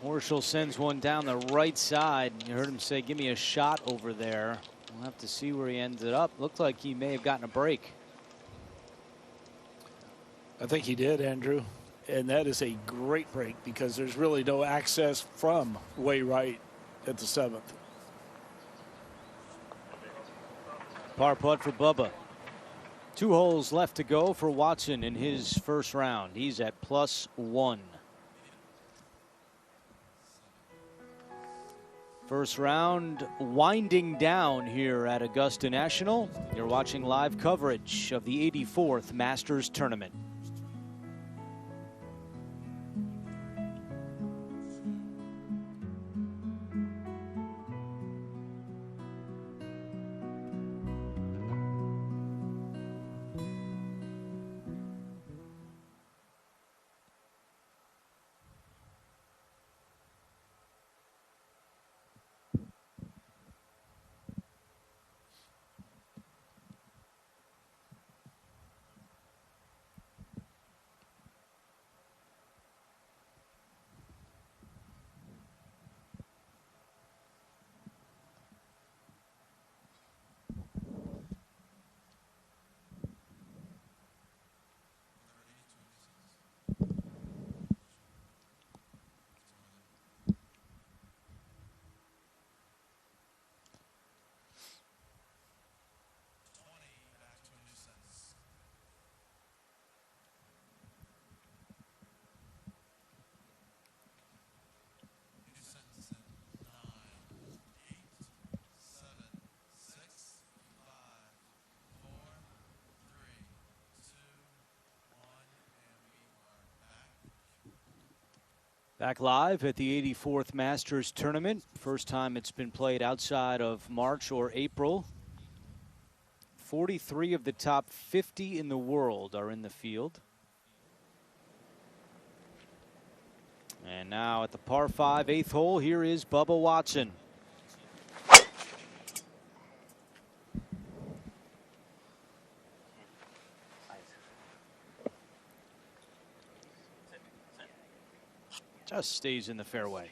Horschel sends one down the right side. You heard him say, give me a shot over there. We'll have to see where he ended up. Looked like he may have gotten a break. I think he did, Andrew. And that is a great break because there's really no access from way right at the 7th. Par putt for Bubba. 2 holes left to go for Watson in his first round. He's at +1. First round winding down here at Augusta National. You're watching live coverage of the 84th Masters Tournament. Back live at the 84th Masters Tournament. First time it's been played outside of March or April. 43 of the top 50 in the world are in the field. And now at the par 5 8th hole, here is Bubba Watson. Just stays in the fairway.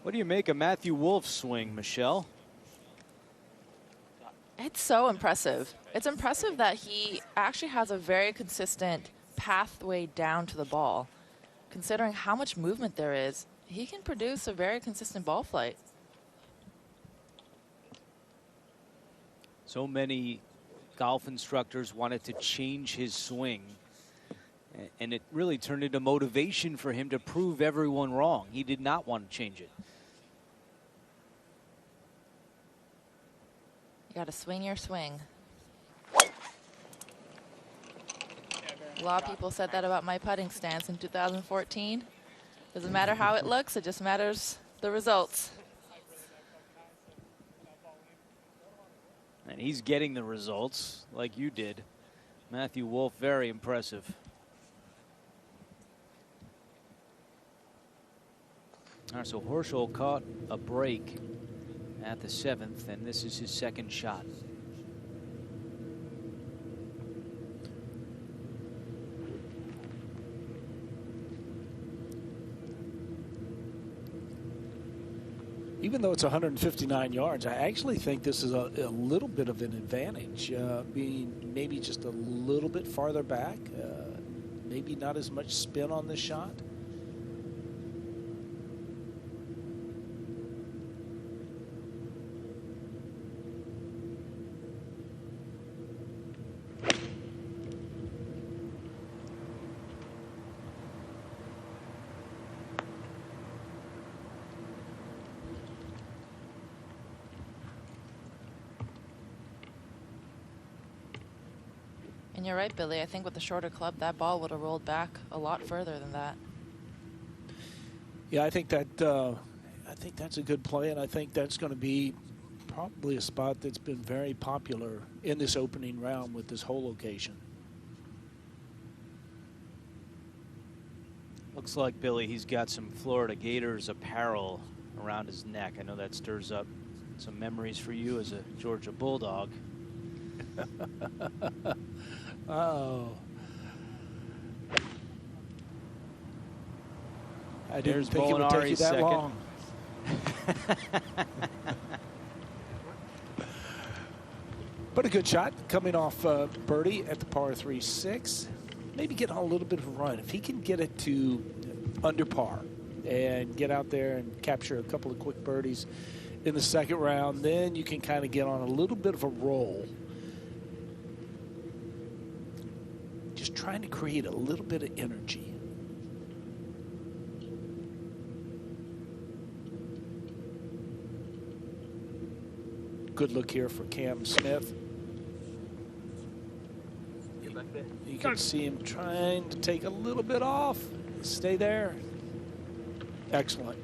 What do you make of Matthew Wolff's swing, Michelle? It's so impressive. It's impressive that he actually has a very consistent pathway down to the ball. Considering how much movement there is, he can produce a very consistent ball flight. So many golf instructors wanted to change his swing, and it really turned into motivation for him to prove everyone wrong. He did not want to change it. You got to swing your swing. A lot of people said that about my putting stance in 2014. Doesn't matter how it looks, it just matters the results. And he's getting the results like you did. Matthew Wolff, very impressive. All right, so Horschel caught a break at the 7th, and this is his second shot. Even though it's 159 yards, I actually think this is a little bit of an advantage, being maybe just a little bit farther back, maybe not as much spin on this shot. And you're right, Billy. I think with the shorter club, that ball would have rolled back a lot further than that. Yeah, I think that's a good play, and I think that's going to be probably a spot that's been very popular in this opening round with this hole location. Looks like, Billy, he's got some Florida Gators apparel around his neck. I know that stirs up some memories for you as a Georgia Bulldog. Oh. I didn't think it would take you that long. But a good shot coming off birdie at the par 3-6. Maybe get on a little bit of a run. If he can get it to under par and get out there and capture a couple of quick birdies in the second round, then you can kind of get on a little bit of a roll. Just trying to create a little bit of energy. Good look here for Cam Smith. You can see him trying to take a little bit off. Stay there. Excellent.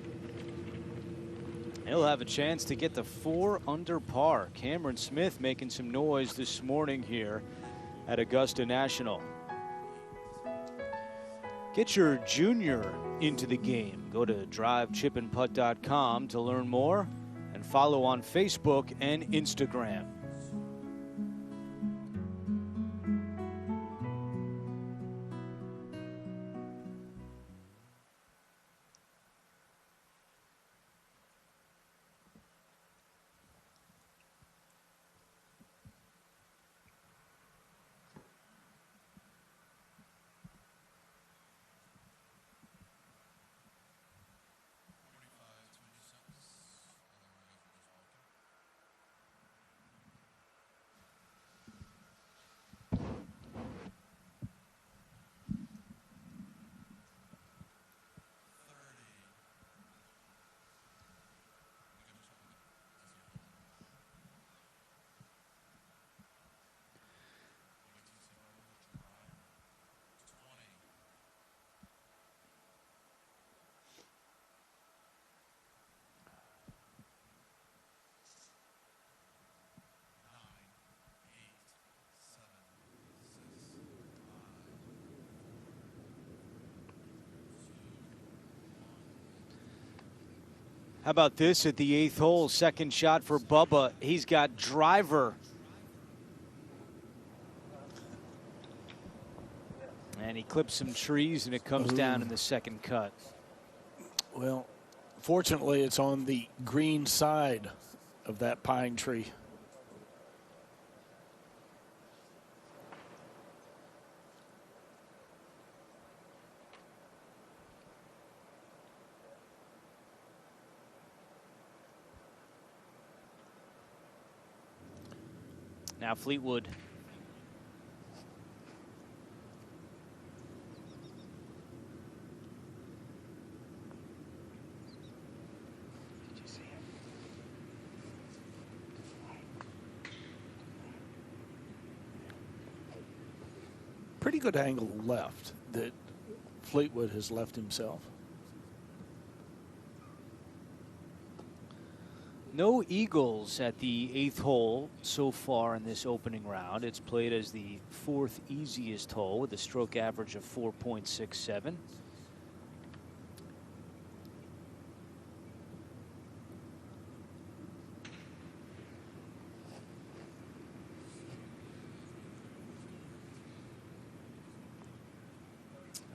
He'll have a chance to get the 4 under par. Cameron Smith making some noise this morning here at Augusta National. Get your junior into the game. Go to drivechipandputt.com to learn more and follow on Facebook and Instagram. How about this at the 8th hole? Second shot for Bubba. He's got driver. And he clips some trees, and it comes down in the second cut. Well, fortunately, it's on the green side of that pine tree. Now Fleetwood. Pretty good angle left that Fleetwood has left himself. No eagles at the 8th hole so far in this opening round. It's played as the 4th easiest hole with a stroke average of 4.67.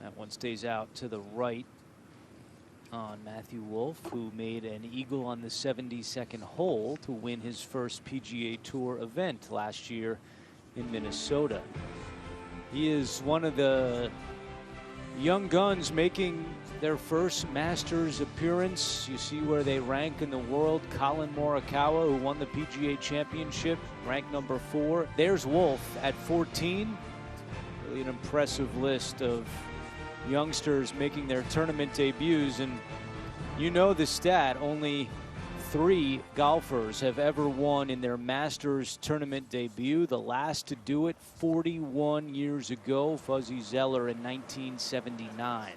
That one stays out to the right on Matthew Wolff, who made an eagle on the 72nd hole to win his first PGA Tour event last year in Minnesota. He is one of the young guns making their first Masters appearance. You see where they rank in the world. Colin Morikawa, who won the PGA Championship, ranked number 4. There's Wolff at 14. Really an impressive list of youngsters making their tournament debuts, and you know the stat, only 3 golfers have ever won in their Masters tournament debut. The last to do it 41 years ago, Fuzzy Zoeller in 1979.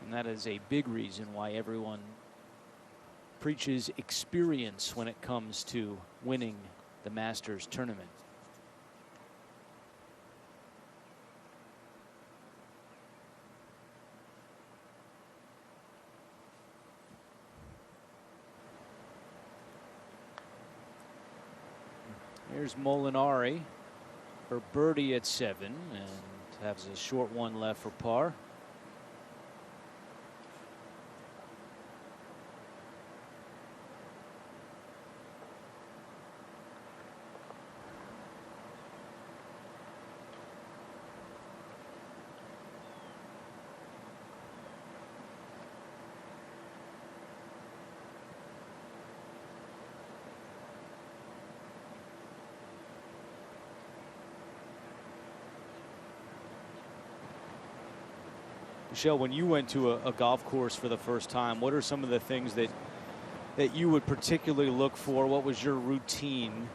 And that is a big reason why everyone preaches experience when it comes to winning the Masters tournament. Here's Molinari for birdie at 7 and has a short one left for par. Michelle, when you went to a golf course for the first time, what are some of the things that you would particularly look for? What was your routine?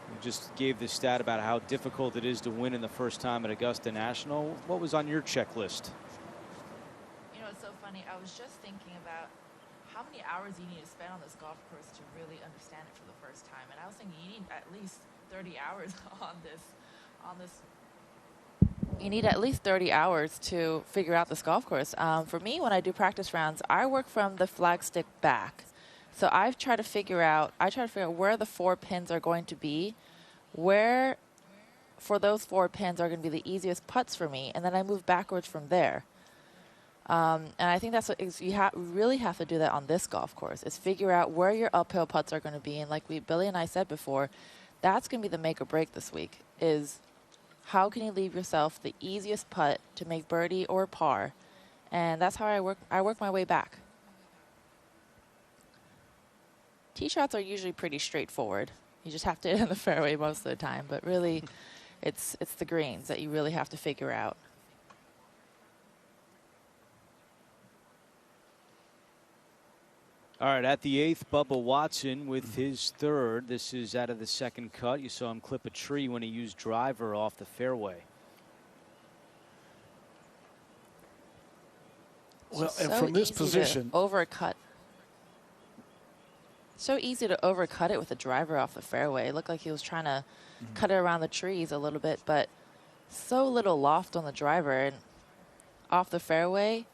You just gave the stat about how difficult it is to win in the first time at Augusta National. What was on your checklist? You know, it's so funny. I was just thinking about how many hours you need to spend on this golf course to really understand it for the first time. And I was thinking you need at least 30 hours on this. You need at least 30 hours to figure out this golf course. For me, when I do practice rounds, I work from the flagstick back. So I try to figure out where the 4 pins are going to be, where for those 4 pins are going to be the easiest putts for me, and then I move backwards from there. And I think that's what you really have to do that on this golf course, is figure out where your uphill putts are going to be. And like Billy and I said before, that's going to be the make or break this week, is how can you leave yourself the easiest putt to make birdie or par? And that's how I work my way back. Tee shots are usually pretty straightforward. You just have to hit in the fairway most of the time, but really it's the greens that you really have to figure out. All right, at the 8th, Bubba Watson with his 3rd. This is out of the 2nd cut. You saw him clip a tree when he used driver off the fairway. Well, so and from this position, overcut. So easy to overcut it with a driver off the fairway. It looked like he was trying to cut it around the trees a little bit, but so little loft on the driver and off the fairway.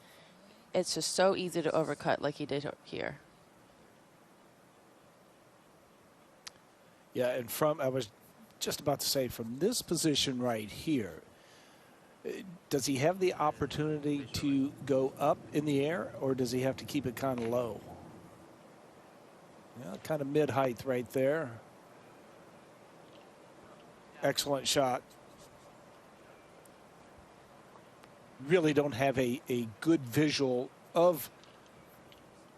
It's just so easy to overcut like he did here. yeah, and I was just about to say, from this position right here, does he have the opportunity to go up in the air, or does he have to keep it kind of low? Yeah, kind of mid-height right there. Excellent shot. Really don't have a good visual of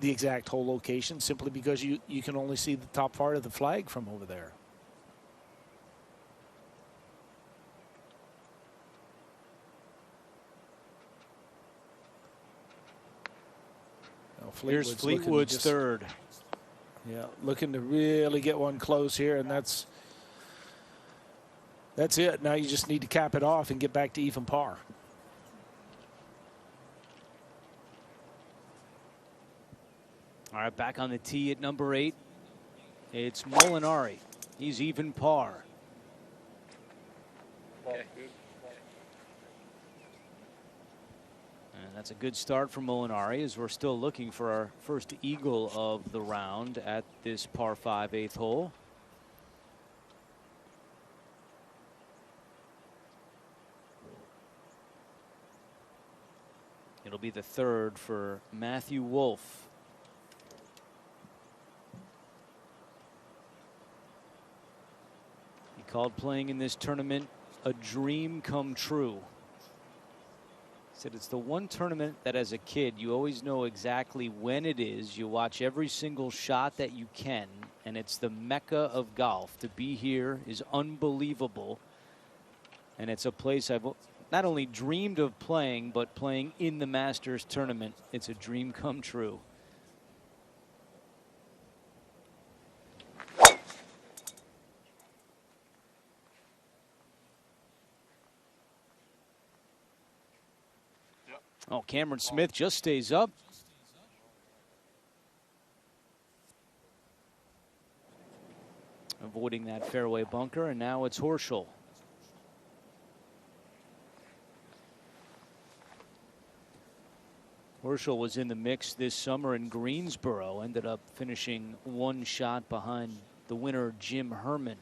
the exact hole location simply because you can only see the top part of the flag from over there. Here's Fleetwood's third. Yeah, looking to really get one close here, and that's it. Now you just need to cap it off and get back to even par. All right, back on the tee at number 8. It's Molinari. He's even par. Okay. And that's a good start for Molinari, as we're still looking for our first eagle of the round at this par 5 8th hole. It'll be the third for Matthew Wolff. He called playing in this tournament a dream come true. He said it's the one tournament that as a kid you always know exactly when it is. You watch every single shot that you can, and it's the mecca of golf. To be here is unbelievable, and it's a place I've not only dreamed of playing, but playing in the Masters tournament. It's a dream come true. Oh, Cameron Smith just stays up. Avoiding that fairway bunker, and now it's Horschel. Horschel was in the mix this summer in Greensboro, ended up finishing one shot behind the winner, Jim Herman.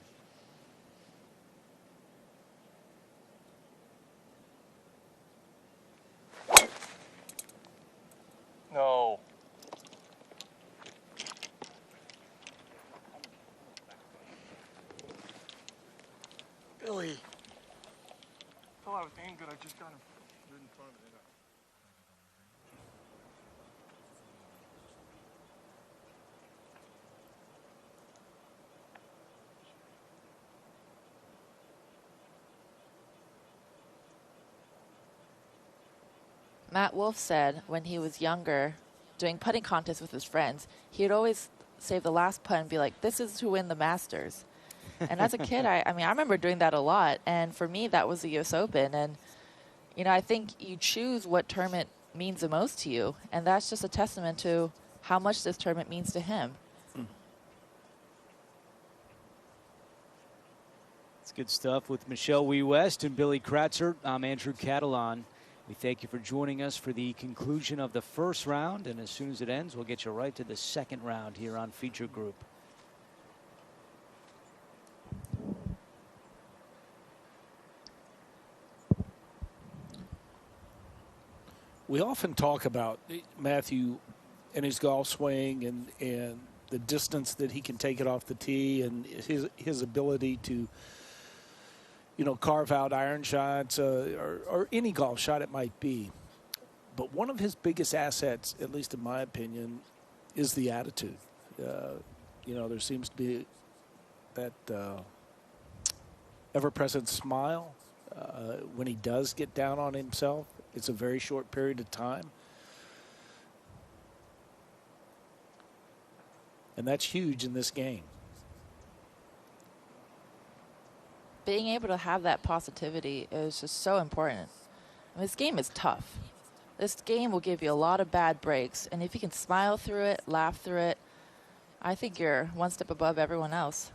No. Billy. I thought I was aimed good. I just got him in front of it. Matt Wolff said when he was younger, doing putting contests with his friends, he'd always save the last putt and be like, this is to win the Masters. And as a kid, I mean, I remember doing that a lot. And for me, that was the U.S. Open. And, you know, I think you choose what tournament means the most to you. And that's just a testament to how much this tournament means to him. It's good stuff with Michelle Wee West and Billy Kratzer. I'm Andrew Catalan. We thank you for joining us for the conclusion of the first round, and as soon as it ends, we'll get you right to the second round here on Feature Group. We often talk about Matthew and his golf swing and the distance that he can take it off the tee and his ability to, you know, carve out iron shots or any golf shot it might be. But one of his biggest assets, at least in my opinion, is the attitude. You know, there seems to be that ever-present smile when he does get down on himself. It's a very short period of time. And that's huge in this game. Being able to have that positivity is just so important. I mean, this game is tough. This game will give you a lot of bad breaks, and if you can smile through it, laugh through it, I think you're one step above everyone else.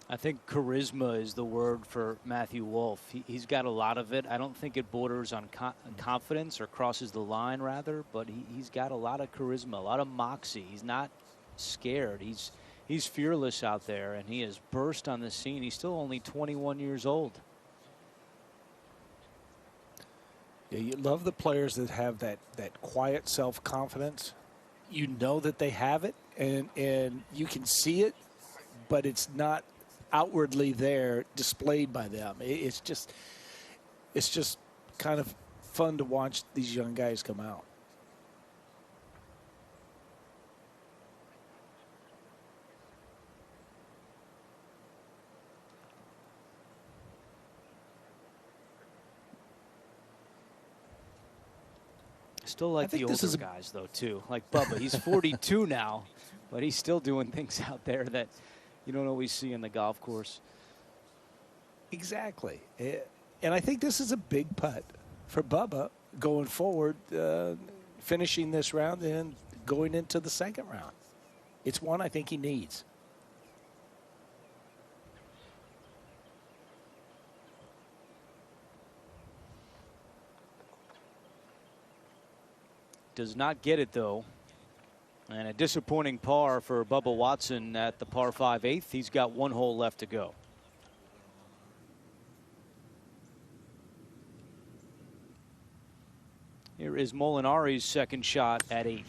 I think charisma is the word for Matthew Wolff. He's got a lot of it. I don't think it borders on confidence or crosses the line, rather, but he's got a lot of charisma, a lot of moxie. He's not scared. He's fearless out there, and he has burst on the scene. He's still only 21 years old. Yeah, you love the players that have that quiet self-confidence. You know that they have it, and you can see it, but it's not outwardly there displayed by them. It's just kind of fun to watch these young guys come out. Still like the older guys, though, too. Like Bubba, he's 42 now, but he's still doing things out there that you don't always see in the golf course. Exactly. And I think this is a big putt for Bubba going forward, finishing this round and going into the second round. It's one I think he needs. Does not get it, though. And a disappointing par for Bubba Watson at the par 5 8th. He's got one hole left to go. Here is Molinari's second shot at 8.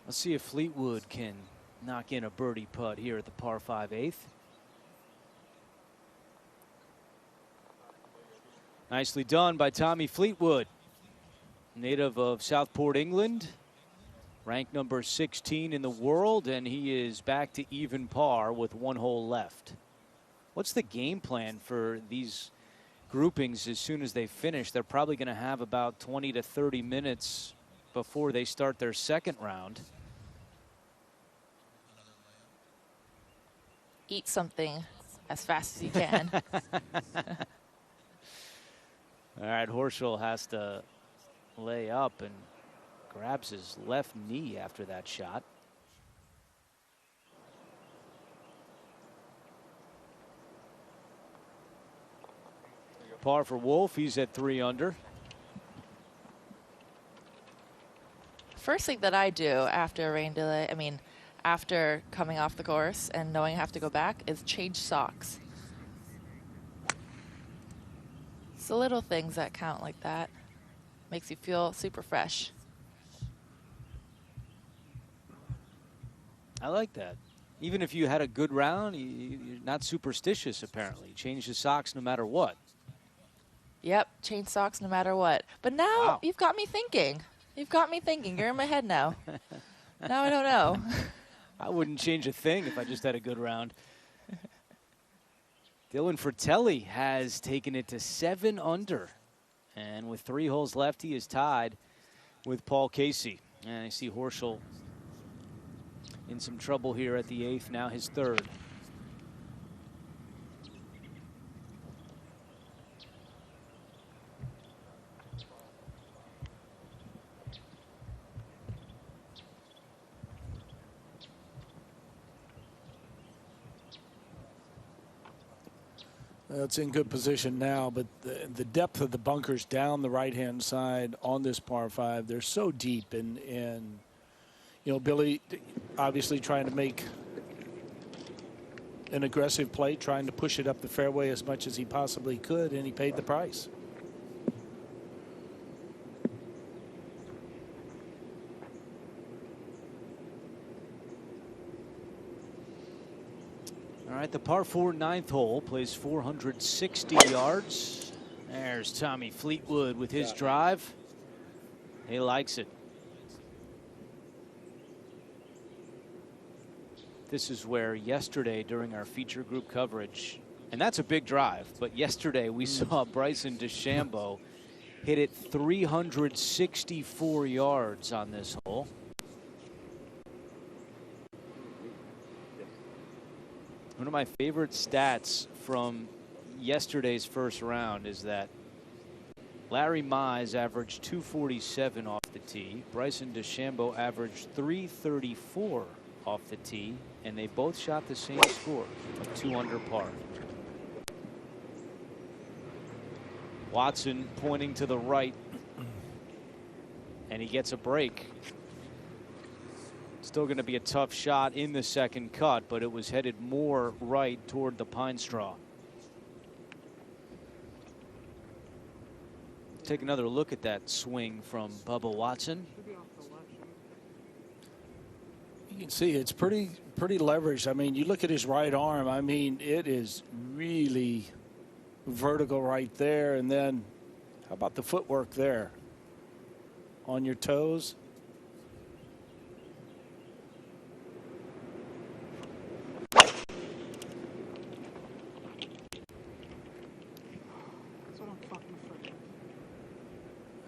Let's see if Fleetwood can knock in a birdie putt here at the par 5 8th. Nicely done by Tommy Fleetwood, native of Southport, England, ranked number 16 in the world, and he is back to even par with one hole left. What's the game plan for these groupings as soon as they finish? They're probably going to have about 20 to 30 minutes before they start their second round. Eat something as fast as you can. All right, Horschel has to lay up and grabs his left knee after that shot. Par for Wolf, he's at 3 under. First thing that I do after a rain delay, after coming off the course and knowing I have to go back, is change socks. It's the little things that count like that. Makes you feel super fresh. I like that. Even if you had a good round, you're not superstitious, apparently. Change the socks no matter what. Yep, change socks no matter what. But now You've got me thinking. You've got me thinking. You're in my head now. Now I don't know. I wouldn't change a thing if I just had a good round. Dylan Fratelli has taken it to 7 under. And with 3 holes left, he is tied with Paul Casey. And I see Horschel in some trouble here at the 8th, now his 3rd. It's in good position now, but the depth of the bunkers down the right-hand side on this par 5, they're so deep. And you know, Billy obviously trying to make an aggressive play, trying to push it up the fairway as much as he possibly could, and he paid the price. All right, the par 4 9th hole plays 460 yards. There's Tommy Fleetwood with his drive. He likes it. This is where yesterday during our feature group coverage, and that's a big drive, but yesterday we saw Bryson DeChambeau hit it 364 yards on this hole. One of my favorite stats from yesterday's first round is that Larry Mize averaged 247 off the tee. Bryson DeChambeau averaged 334 off the tee, and they both shot the same score of 2 under par. Watson pointing to the right, and he gets a break. Still going to be a tough shot in the second cut, but it was headed more right toward the pine straw. Take another look at that swing from Bubba Watson. You can see it's pretty leveraged. I mean, you look at his right arm. I mean, it is really vertical right there. And then how about the footwork there? On your toes.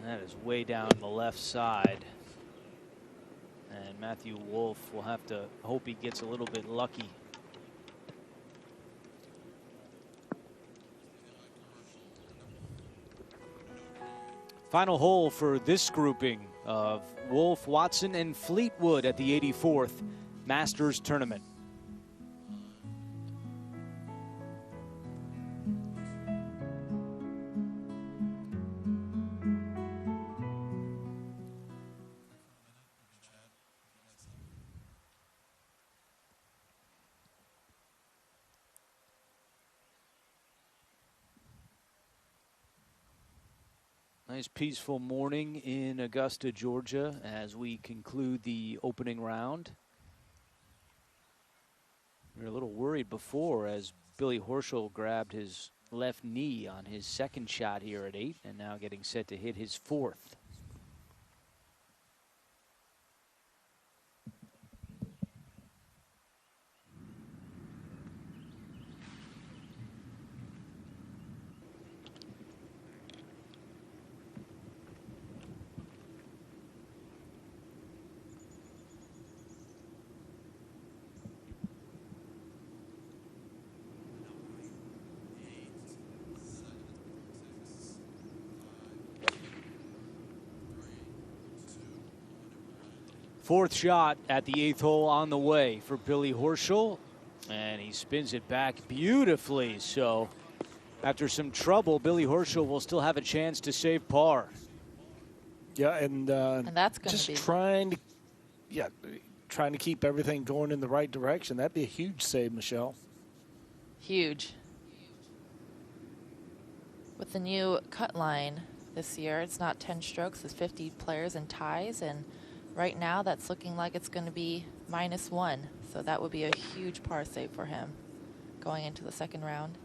That is way down the left side. And Matthew Wolff will have to hope he gets a little bit lucky. Final hole for this grouping of Wolff, Watson, and Fleetwood at the 84th Masters Tournament. Nice peaceful morning in Augusta, Georgia, as we conclude the opening round. We were a little worried before as Billy Horschel grabbed his left knee on his second shot here at 8, and now getting set to hit his fourth. Fourth shot at the 8th hole on the way for Billy Horschel, and he spins it back beautifully. So after some trouble, Billy Horschel will still have a chance to save par. Yeah, and that's going just to be trying to keep everything going in the right direction. That'd be a huge save, Michelle. Huge. With the new cut line this year, it's not 10 strokes, it's 50 players and ties, and right now that's looking like it's going to be -1. So that would be a huge par save for him going into the second round.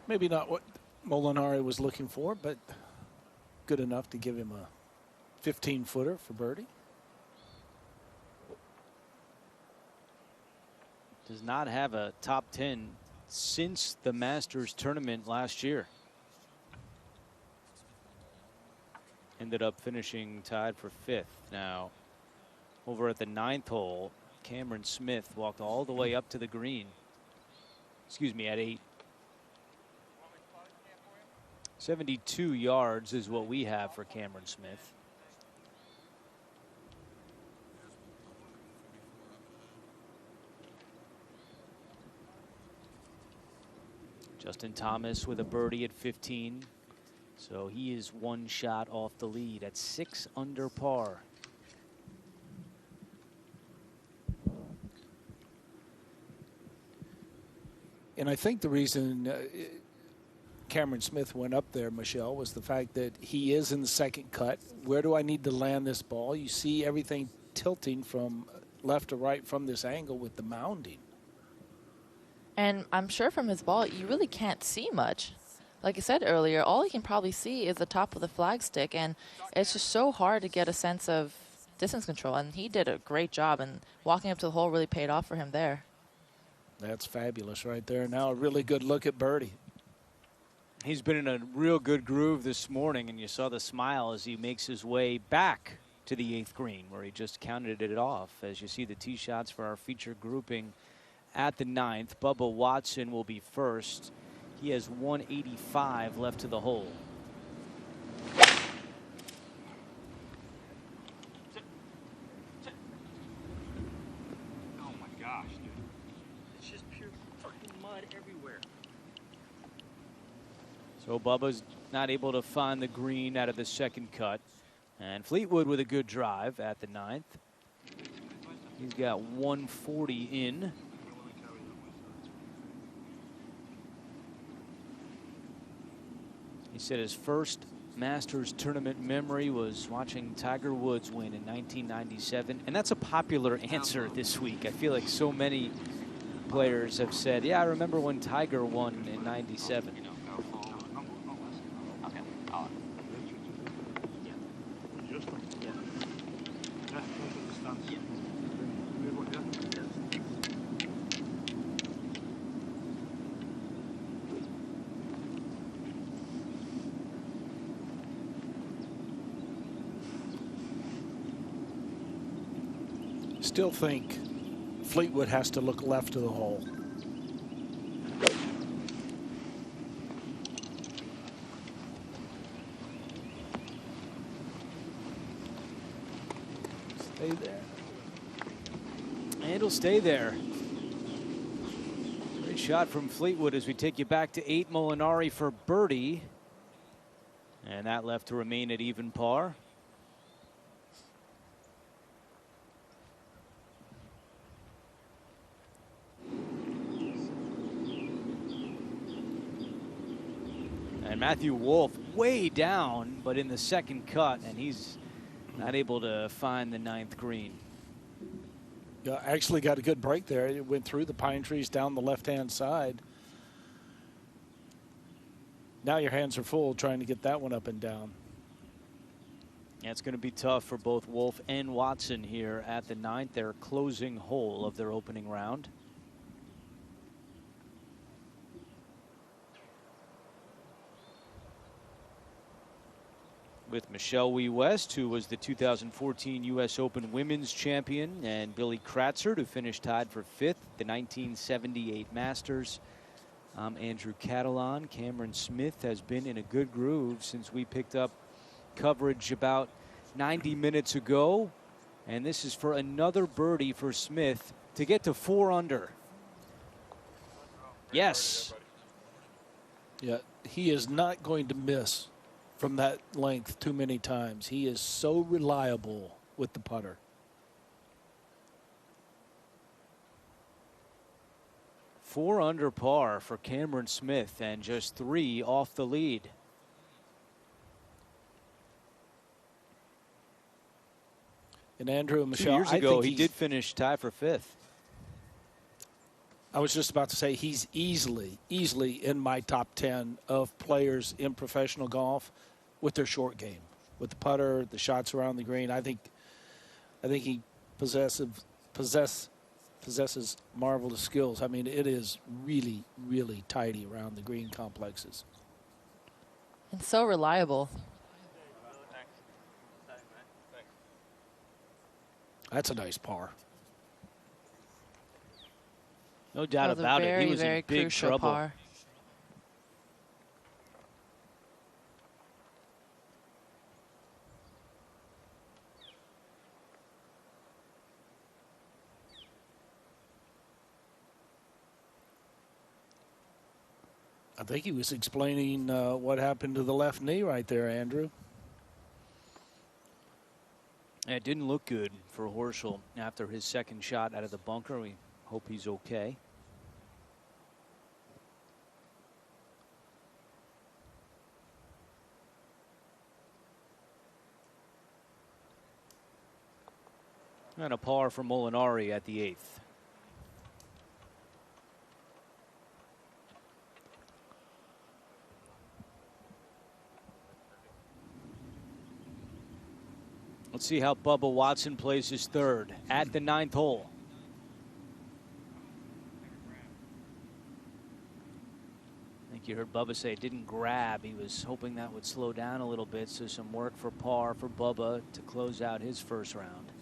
Maybe not what Molinari was looking for, but good enough to give him a 15-footer for birdie. Does not have a top 10 since the Masters tournament last year. Ended up finishing tied for 5th. Now, over at the 9th hole, Cameron Smith walked all the way up to the green. Excuse me, at 8. 72 yards is what we have for Cameron Smith. Justin Thomas with a birdie at 15. So he is one shot off the lead at 6 under par. And I think the reason Cameron Smith went up there, Michelle, was the fact that he is in the second cut. Where do I need to land this ball? You see everything tilting from left to right from this angle with the mounding. And I'm sure from his ball, you really can't see much. Like I said earlier, all you can probably see is the top of the flagstick, and it's just so hard to get a sense of distance control. And he did a great job, and walking up to the hole really paid off for him there. That's fabulous right there. Now a really good look at birdie. He's been in a real good groove this morning, and you saw the smile as he makes his way back to the 8th green, where he just counted it off. As you see the tee shots for our feature grouping at the 9th, Bubba Watson will be first. He has 185 left to the hole. Oh my gosh, dude. It's just pure fucking mud everywhere. So Bubba's not able to find the green out of the second cut. And Fleetwood with a good drive at the 9th. He's got 140 in. He said his first Masters tournament memory was watching Tiger Woods win in 1997. And that's a popular answer this week. I feel like so many players have said, yeah, I remember when Tiger won in 97. Still think Fleetwood has to look left of the hole. Stay there. And it'll stay there. Great shot from Fleetwood as we take you back to 8. Molinari for birdie. And that left to remain at even par. And Matthew Wolff way down, but in the second cut, and he's not able to find the 9th green. Yeah, actually got a good break there. It went through the pine trees down the left-hand side. Now your hands are full trying to get that one up and down. Yeah, it's going to be tough for both Wolff and Watson here at the 9th, their closing hole of their opening round. With Michelle Wie West, who was the 2014 U.S. Open Women's Champion, and Billy Kratzert, who finished tied for 5th, the 1978 Masters. Andrew Catalan. Cameron Smith has been in a good groove since we picked up coverage about 90 minutes ago. And this is for another birdie for Smith to get to 4 under. Yes. Yeah, he is not going to miss from that length too many times. He is so reliable with the putter. Four under par for Cameron Smith and just 3 off the lead. And Andrew and 2 Michelle, years ago, he did finish tied for 5th. I was just about to say he's easily in my top 10 of players in professional golf with their short game, with the putter, the shots around the green. I think he possesses marvelous skills. I mean, it is really, really tidy around the green complexes. And so reliable. That's a nice par. No doubt about it. He was in big trouble. Par. I think he was explaining what happened to the left knee right there, Andrew. It didn't look good for Horschel after his second shot out of the bunker. We hope he's okay. And a par for Molinari at the 8th. Let's see how Bubba Watson plays his 3rd at the 9th hole. I think you heard Bubba say it didn't grab. He was hoping that would slow down a little bit, so some work for par for Bubba to close out his first round.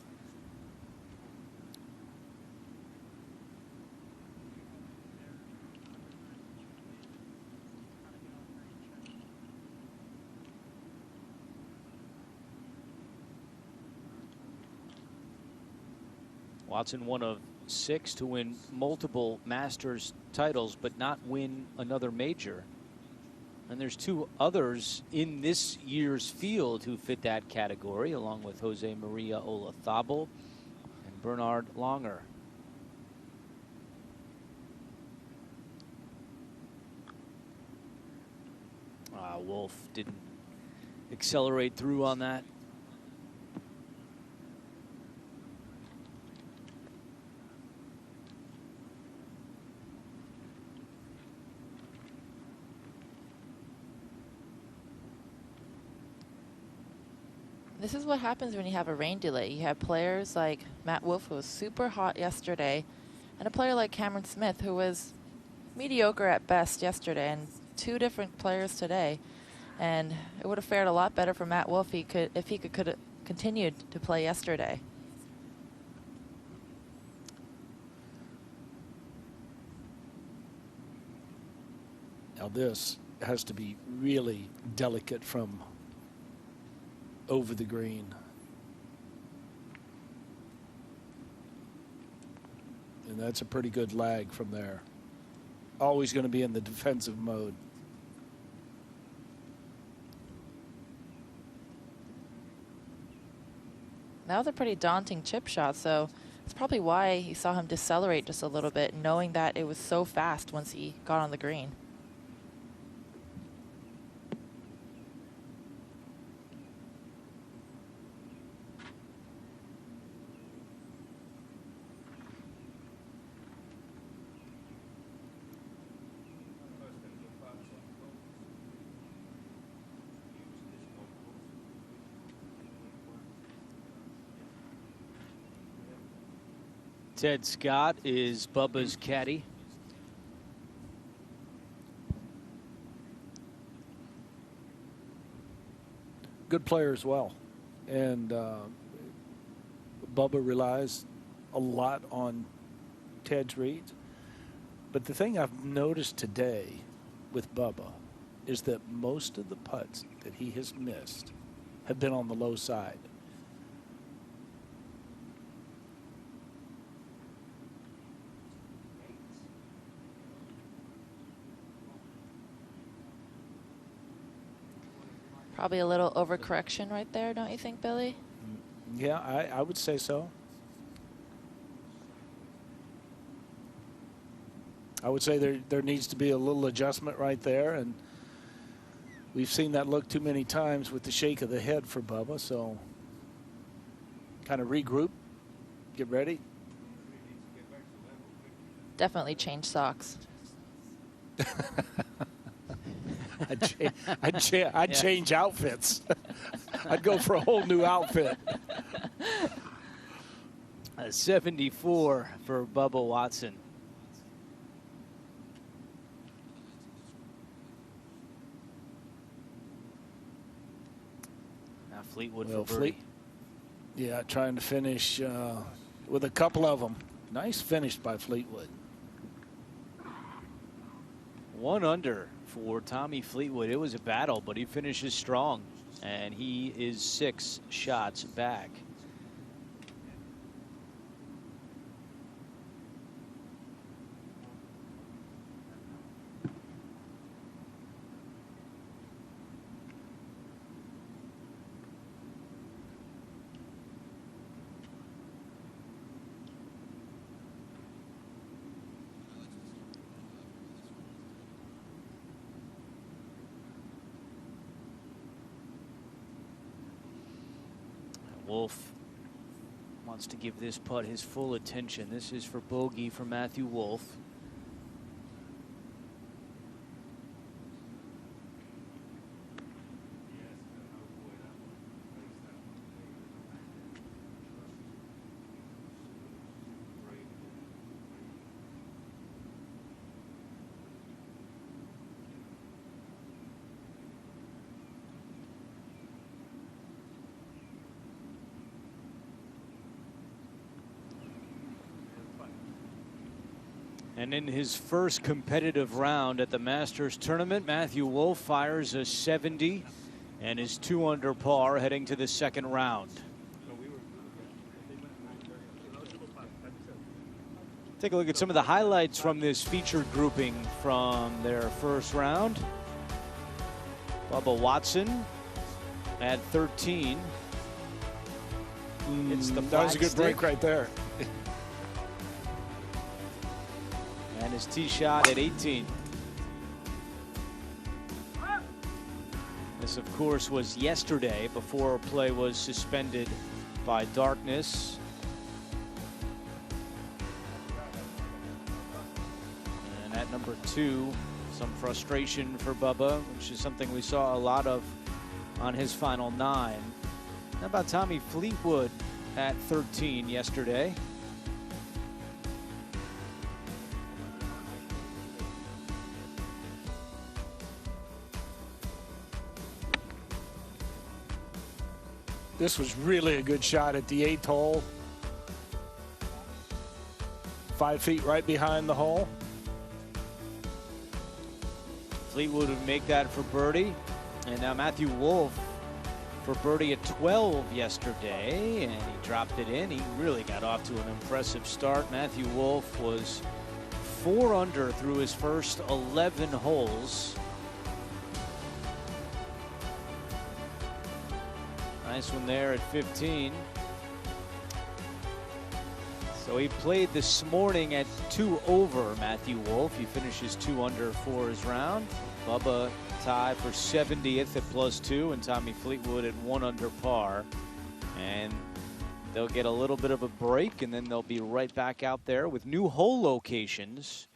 Watson, one of 6 to win multiple Masters titles, but not win another major. And there's 2 others in this year's field who fit that category, along with Jose Maria Olazabal and Bernard Longer. Wolf didn't accelerate through on that. This is what happens when you have a rain delay. You have players like Matt Wolff, who was super hot yesterday, and a player like Cameron Smith, who was mediocre at best yesterday, and two different players today. And it would have fared a lot better for Matt Wolff if he could have continued to play yesterday. Now this has to be really delicate from over the green. And that's a pretty good lag from there. Always going to be in the defensive mode. That was a pretty daunting chip shot, so it's probably why you saw him decelerate just a little bit, knowing that it was so fast once he got on the green. Ted Scott is Bubba's caddy. Good player as well. And Bubba relies a lot on Ted's reads. But the thing I've noticed today with Bubba is that most of the putts that he has missed have been on the low side. Probably a little overcorrection right there, don't you think, Billy? Yeah, I would say so. I would say there needs to be a little adjustment right there, and we've seen that look too many times with the shake of the head for Bubba, so kind of regroup, get ready. Definitely change socks. I'd change outfits. I'd go for a whole new outfit. A 74 for Bubba Watson. Now Fleetwood for birdie. Yeah, trying to finish with a couple of them. Nice finish by Fleetwood. 1 under for Tommy Fleetwood. It was a battle, but he finishes strong, and he is 6 shots back. Wolff wants to give this putt his full attention. This is for bogey for Matthew Wolff. And in his first competitive round at the Masters tournament, Matthew Wolff fires a 70 and is 2 under par heading to the second round. Take a look at some of the highlights from this featured grouping from their first round. Bubba Watson at 13. It's the that was a good break right there. And his tee shot at 18. This, of course, was yesterday before play was suspended by darkness. And at number 2, some frustration for Bubba, which is something we saw a lot of on his final 9. How about Tommy Fleetwood at 13 yesterday? This was really a good shot at the 8th hole. 5 feet right behind the hole. Fleetwood would make that for birdie. And now Matthew Wolff for birdie at 12 yesterday, and he dropped it in. He really got off to an impressive start. Matthew Wolff was 4 under through his first 11 holes. Nice one there at 15. So he played this morning at 2 over, Matthew Wolff. He finishes 2 under for his round. Bubba tie for 70th at +2, and Tommy Fleetwood at 1 under par. And they'll get a little bit of a break, and then they'll be right back out there with new hole locations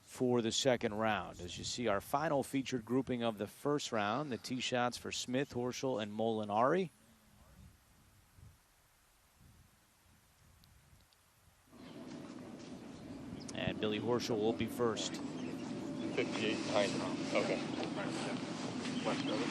for the second round. As you see, our final featured grouping of the first round, the tee shots for Smith, Horschel, and Molinari. And Billy Horschel will be first. 58 behind him. Okay. West of it.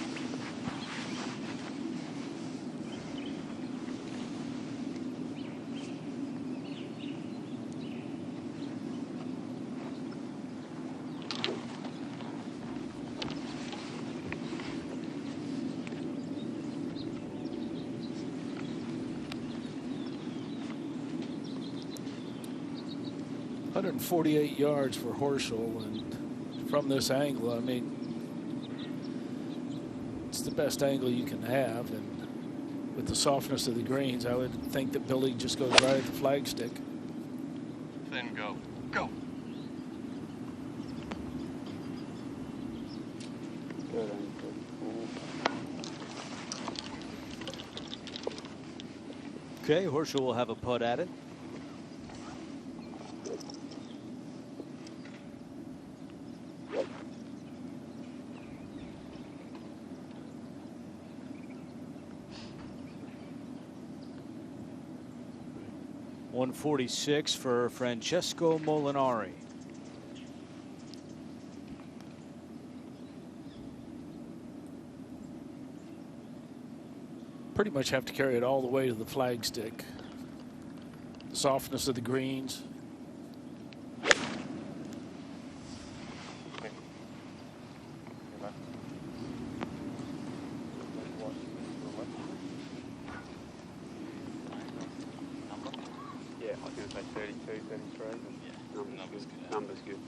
.148 yards for Horschel, and from this angle, I mean, it's the best angle you can have, and with the softness of the greens, I would think that Billy just goes right at the flagstick. Then go. Go. Okay, Horschel will have a putt at it. .146 for Francesco Molinari. Pretty much have to carry it all the way to the flagstick. The softness of the greens. Numbers good.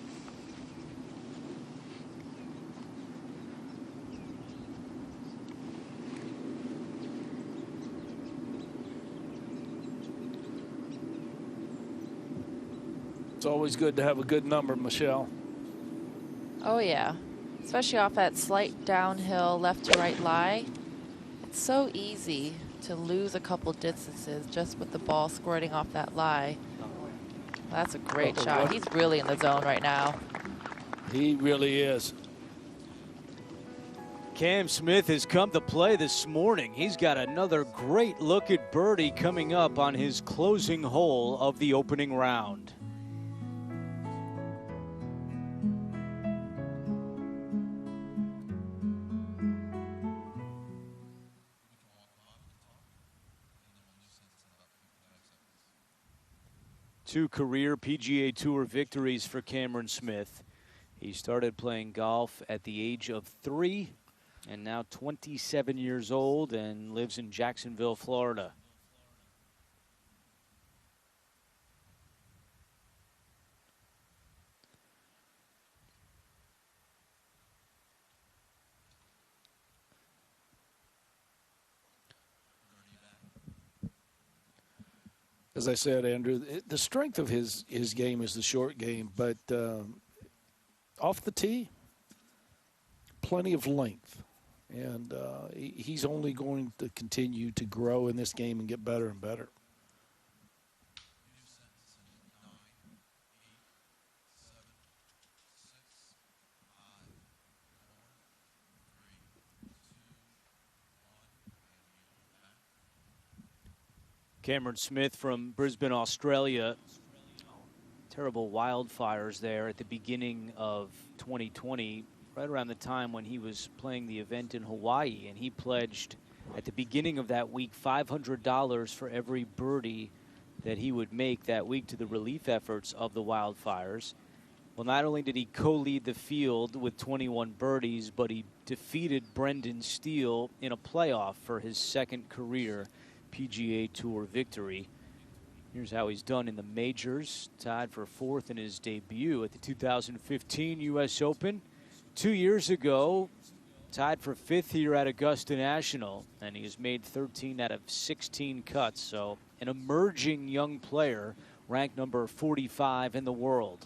It's always good to have a good number, Michelle. Oh yeah, especially off that slight downhill left to right lie. It's so easy to lose a couple distances just with the ball squirting off that lie. That's a great shot. He's really in the zone right now. He really is. Cam Smith has come to play this morning. He's got another great look at birdie coming up on his closing hole of the opening round. Two career PGA Tour victories for Cameron Smith. He started playing golf at the age of 3 and now 27 years old and lives in Jacksonville, Florida. As I said, Andrew, the strength of his game is the short game, but off the tee, plenty of length. And he's only going to continue to grow in this game and get better and better. Cameron Smith from Brisbane, Australia. Terrible wildfires there at the beginning of 2020, right around the time when he was playing the event in Hawaii, and he pledged at the beginning of that week $500 for every birdie that he would make that week to the relief efforts of the wildfires. Well, not only did he co-lead the field with 21 birdies, but he defeated Brendan Steele in a playoff for his second career PGA Tour victory. Here's how he's done in the majors. Tied for 4th in his debut at the 2015 U.S. Open. 2 years ago, tied for 5th here at Augusta National, and he has made 13 out of 16 cuts. So an emerging young player, ranked number 45 in the world.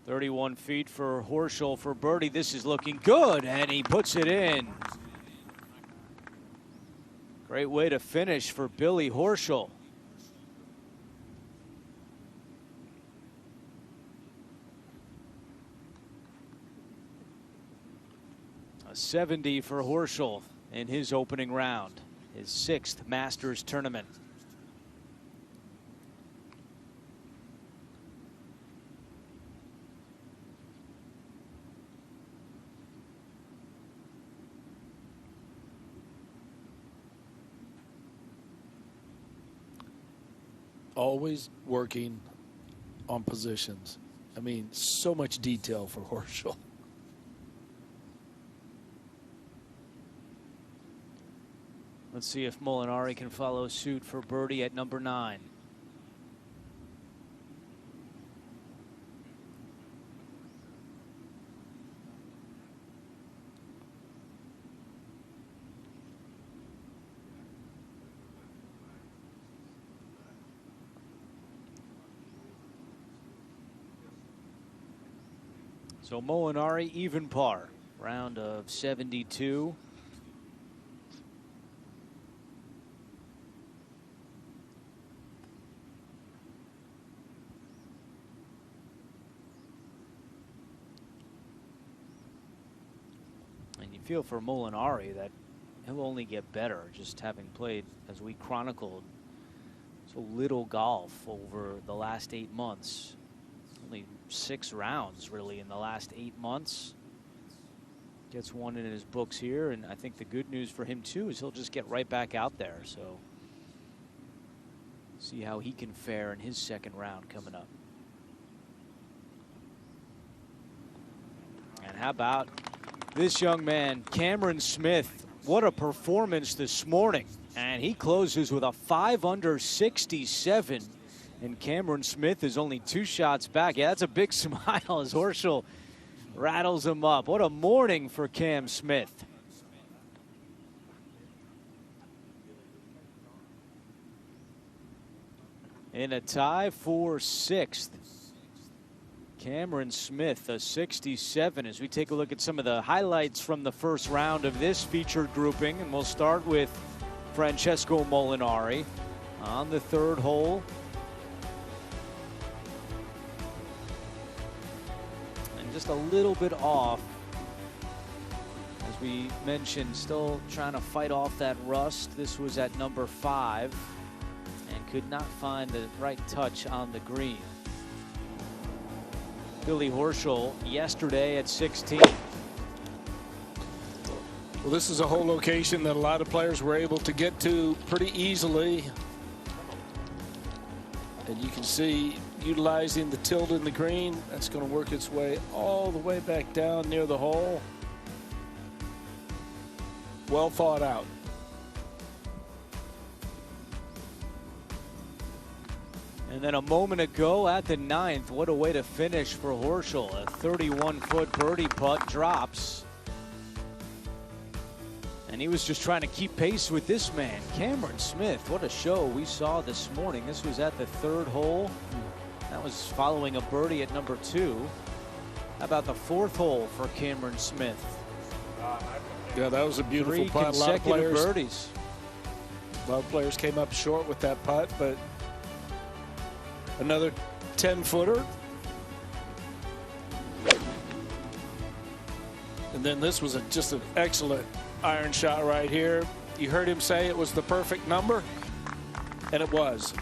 .31 feet for Horschel for birdie. This is looking good, and he puts it in. Great way to finish for Billy Horschel. A 70 for Horschel in his opening round, his 6th Masters tournament. Always working on positions. I mean, so much detail for Horschel. Let's see if Molinari can follow suit for birdie at number 9. So Molinari even par, round of 72. And you feel for Molinari that he'll only get better, just having played, as we chronicled, so little golf over the last 8 months. Only 6 rounds really in the last 8 months. Gets one in his books here, and I think the good news for him too is he'll just get right back out there. So see how he can fare in his second round coming up. And how about this young man, Cameron Smith? What a performance this morning. And he closes with a 5 under 67. And Cameron Smith is only 2 shots back. Yeah, that's a big smile as Horschel rattles him up. What a morning for Cam Smith. In a tie for 6th. Cameron Smith, a 67, as we take a look at some of the highlights from the first round of this featured grouping. And we'll start with Francesco Molinari on the 3rd hole. Just a little bit off. As we mentioned, still trying to fight off that rust. This was at number 5 and could not find the right touch on the green. Billy Horschel yesterday at 16. Well, this is a whole location that a lot of players were able to get to pretty easily. And you can see utilizing the tilt in the green. That's going to work its way all the way back down near the hole. Well thought out. And then a moment ago at the 9th, what a way to finish for Horschel. A 31-foot birdie putt drops. And he was just trying to keep pace with this man, Cameron Smith. What a show we saw this morning. This was at the 3rd hole. That was following a birdie at number 2. How about the 4th hole for Cameron Smith? Yeah, that was a beautiful 3 putt. A lot of consecutive players, birdies. a lot of players came up short with that putt, but another 10-footer. And then this was just an excellent iron shot right here. You heard him say it was the perfect number, and it was.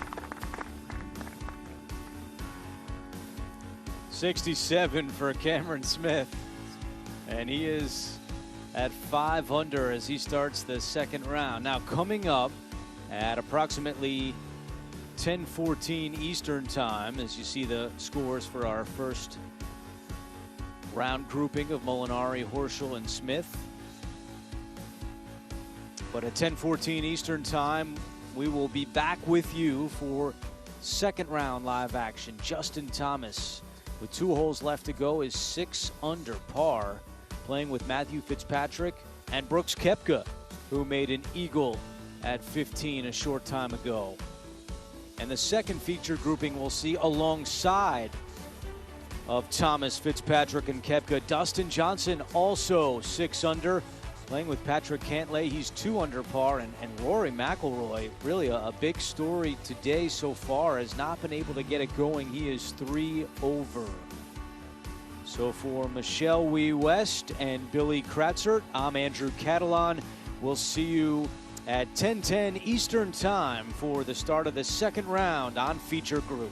67 for Cameron Smith. And he is at 5 under as he starts the 2nd round. Now coming up at approximately 10:14 Eastern time, as you see the scores for our first round grouping of Molinari, Horschel, and Smith. But at 10:14 Eastern time, we will be back with you for 2nd round live action. Justin Thomas, with 2 holes left to go, is 6 under par, playing with Matthew Fitzpatrick and Brooks Koepka, who made an eagle at 15 a short time ago. And the second feature grouping we'll see alongside of Thomas, Fitzpatrick, and Koepka, Dustin Johnson, also 6 under, playing with Patrick Cantlay. He's 2 under par, and Rory McIlroy, really a big story today so far, has not been able to get it going. He is 3 over. So for Michelle Wee West and Billy Kratzert, I'm Andrew Catalan. We'll see you at 10:10 Eastern time for the start of the 2nd round on Feature Group.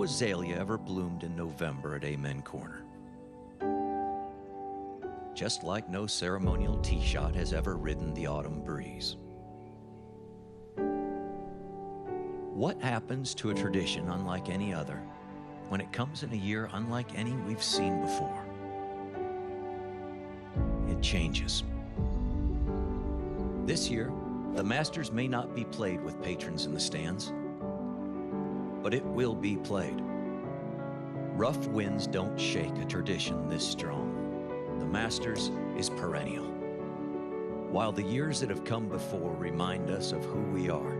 No azalea ever bloomed in November at Amen Corner. Just like no ceremonial tee shot has ever ridden the autumn breeze. What happens to a tradition unlike any other when it comes in a year unlike any we've seen before? It changes. This year, the Masters may not be played with patrons in the stands, but it will be played. Rough winds don't shake a tradition this strong. The Masters is perennial. While the years that have come before remind us of who we are,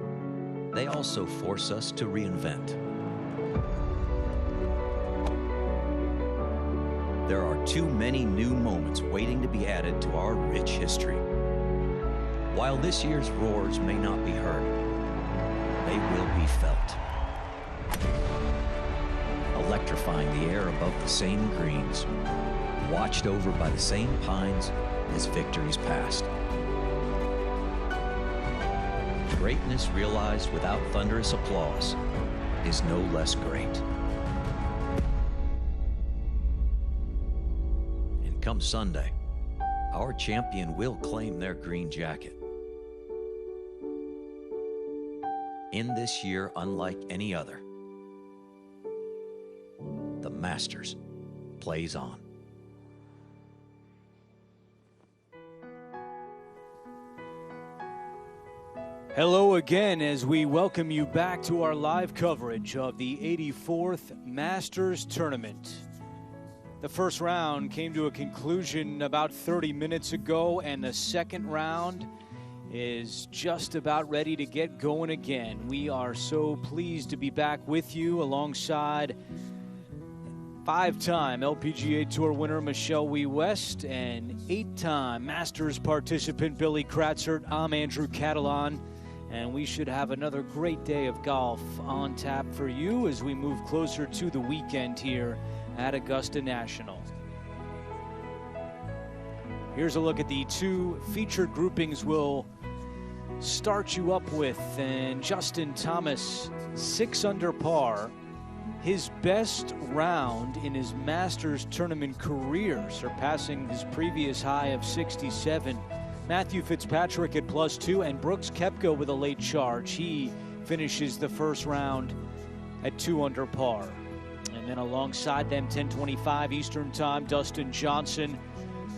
they also force us to reinvent. There are too many new moments waiting to be added to our rich history. While this year's roars may not be heard, they will be felt. Electrifying the air above the same greens, watched over by the same pines as victories past. Greatness realized without thunderous applause is no less great. And come Sunday, our champion will claim their green jacket. In this year unlike any other, the Masters plays on. Hello again as we welcome you back to our live coverage of the 84th Masters Tournament. The first round came to a conclusion about 30 minutes ago, and the second round is just about ready to get going again. We are so pleased to be back with you alongside five-time LPGA Tour winner Michelle Wie West and eight-time Masters participant Billy Kratzert. I'm Andrew Catalan, and we should have another great day of golf on tap for you as we move closer to the weekend here at Augusta National. Here's a look at the two featured groupings we'll start you up with. And Justin Thomas, 6 under par, his best round in his Masters tournament career, surpassing his previous high of 67. Matthew Fitzpatrick at +2, and Brooks Koepka with a late charge. He finishes the first round at 2 under par. And then alongside them, 10:25 Eastern Time, Dustin Johnson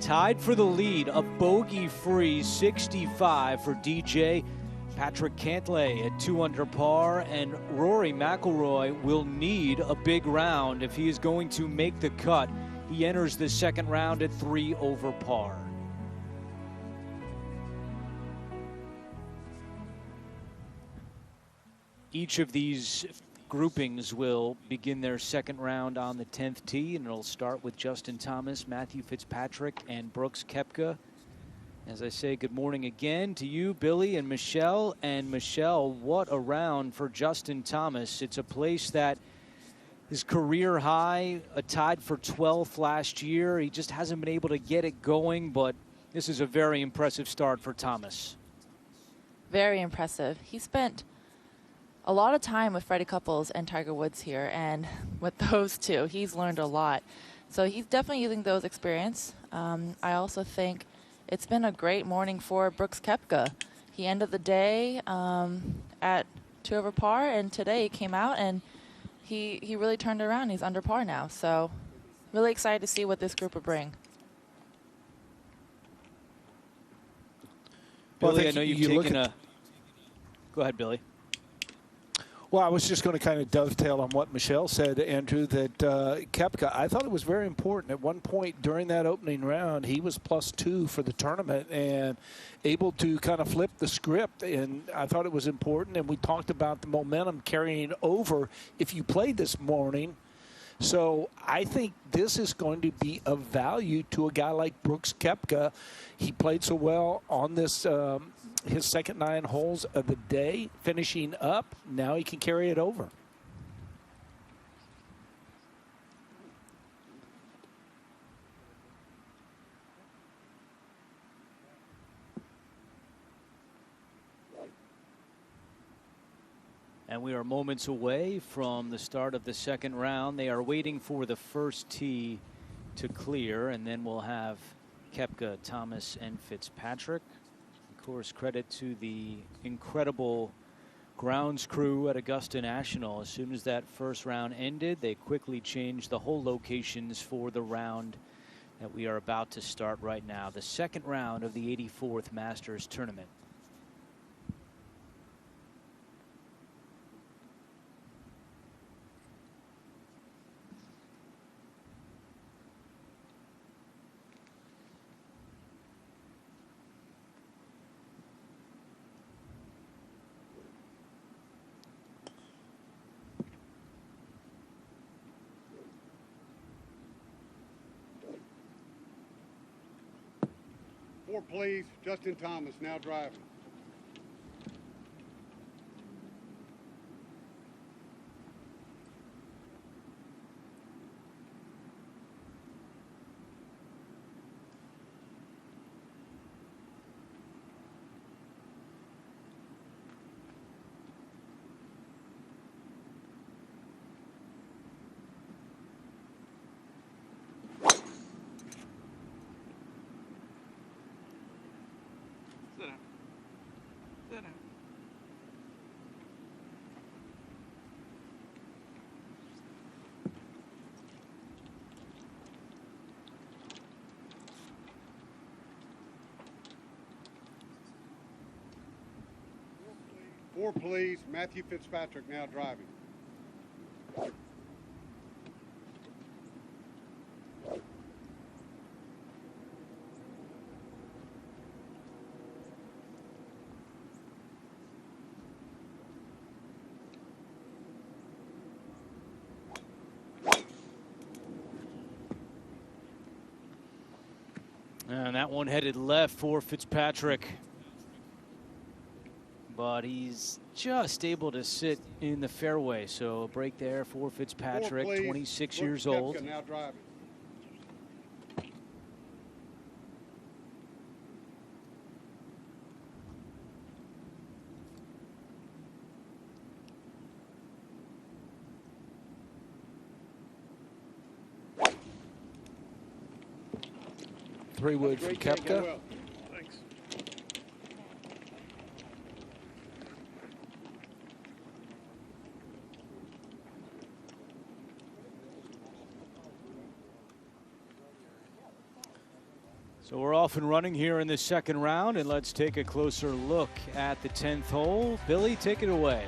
tied for the lead, a bogey-free 65 for DJ. Patrick Cantlay at 2 under par, and Rory McIlroy will need a big round if he is going to make the cut. He enters the second round at 3 over par. Each of these groupings will begin their second round on the 10th tee, and it'll start with Justin Thomas, Matthew Fitzpatrick, and Brooks Koepka. As I say, good morning again to you, Billy and Michelle. And Michelle, what a round for Justin Thomas. It's a place that his career high, tied for 12th last year. He just hasn't been able to get it going, but this is a very impressive start for Thomas. Very impressive. He spent a lot of time with Freddie Couples and Tiger Woods here, and with those two, he's learned a lot. So he's definitely using those experience. I also think it's been a great morning for Brooks Koepka. He ended the day at 2 over par, and today he came out and he really turned it around. He's under par now. So really excited to see what this group will bring. Billy, I know you've taken a... Go ahead, Billy. Well, I was just going to kind of dovetail on what Michelle said, Andrew, that Koepka, I thought it was very important. At one point during that opening round, he was +2 for the tournament and able to kind of flip the script. And I thought it was important. And we talked about the momentum carrying over if you played this morning. So I think this is going to be of value to a guy like Brooks Koepka. He played so well on this his second 9 holes of the day, finishing up. Now he can carry it over. And we are moments away from the start of the second round. They are waiting for the first tee to clear, and then we'll have Koepka, Thomas, and Fitzpatrick. Of course, credit to the incredible grounds crew at Augusta National. As soon as that first round ended, they quickly changed the whole locations for the round that we are about to start right now, the second round of the 84th Masters Tournament. Four, please. Justin Thomas now driving. Four, please. Matthew Fitzpatrick now driving. And that one headed left for Fitzpatrick. But he's just able to sit in the fairway. So a break there for Fitzpatrick, 26 years old. Now driving. Three-wood for Koepka. Well. So we're off and running here in the second round, and let's take a closer look at the 10th hole. Billy, take it away.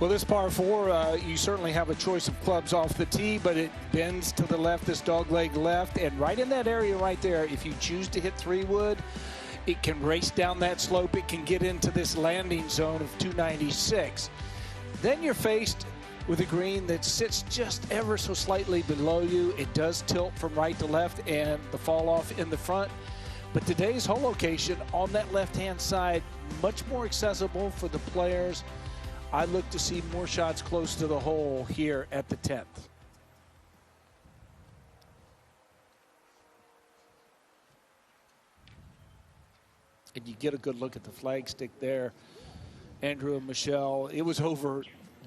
Well, this par four, you certainly have a choice of clubs off the tee, but it bends to the left, this dogleg left, and right in that area right there, if you choose to hit three-wood, it can race down that slope. It can get into this landing zone of 296. Then you're faced with a green that sits just ever so slightly below you. It does tilt from right to left and the fall off in the front. But today's hole location on that left-hand side, much more accessible for the players. I look to see more shots close to the hole here at the 10th. And you get a good look at the flagstick there. Andrew and Michelle, it was over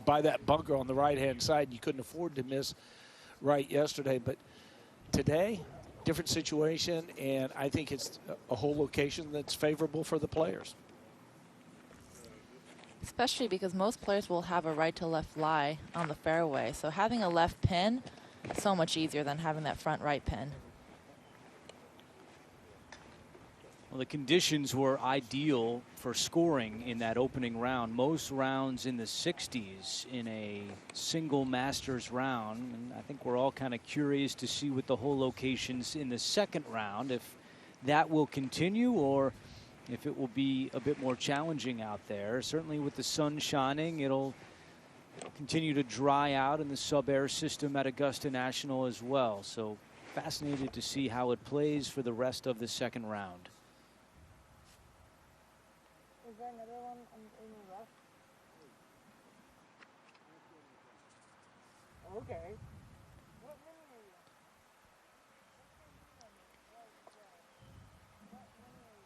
by that bunker on the right-hand side. You couldn't afford to miss right yesterday. But today, different situation, and I think it's a whole location that's favorable for the players. Especially because most players will have a right to left lie on the fairway. So having a left pin, so much easier than having that front right pin. Well, the conditions were ideal for scoring in that opening round. Most rounds in the 60s in a single Masters round. And I think we're all kind of curious to see what the whole locations in the second round, if that will continue or if it will be a bit more challenging out there. Certainly with the sun shining, it'll continue to dry out in the sub-air system at Augusta National as well. So fascinated to see how it plays for the rest of the second round. Is there another one in the rough? Okay.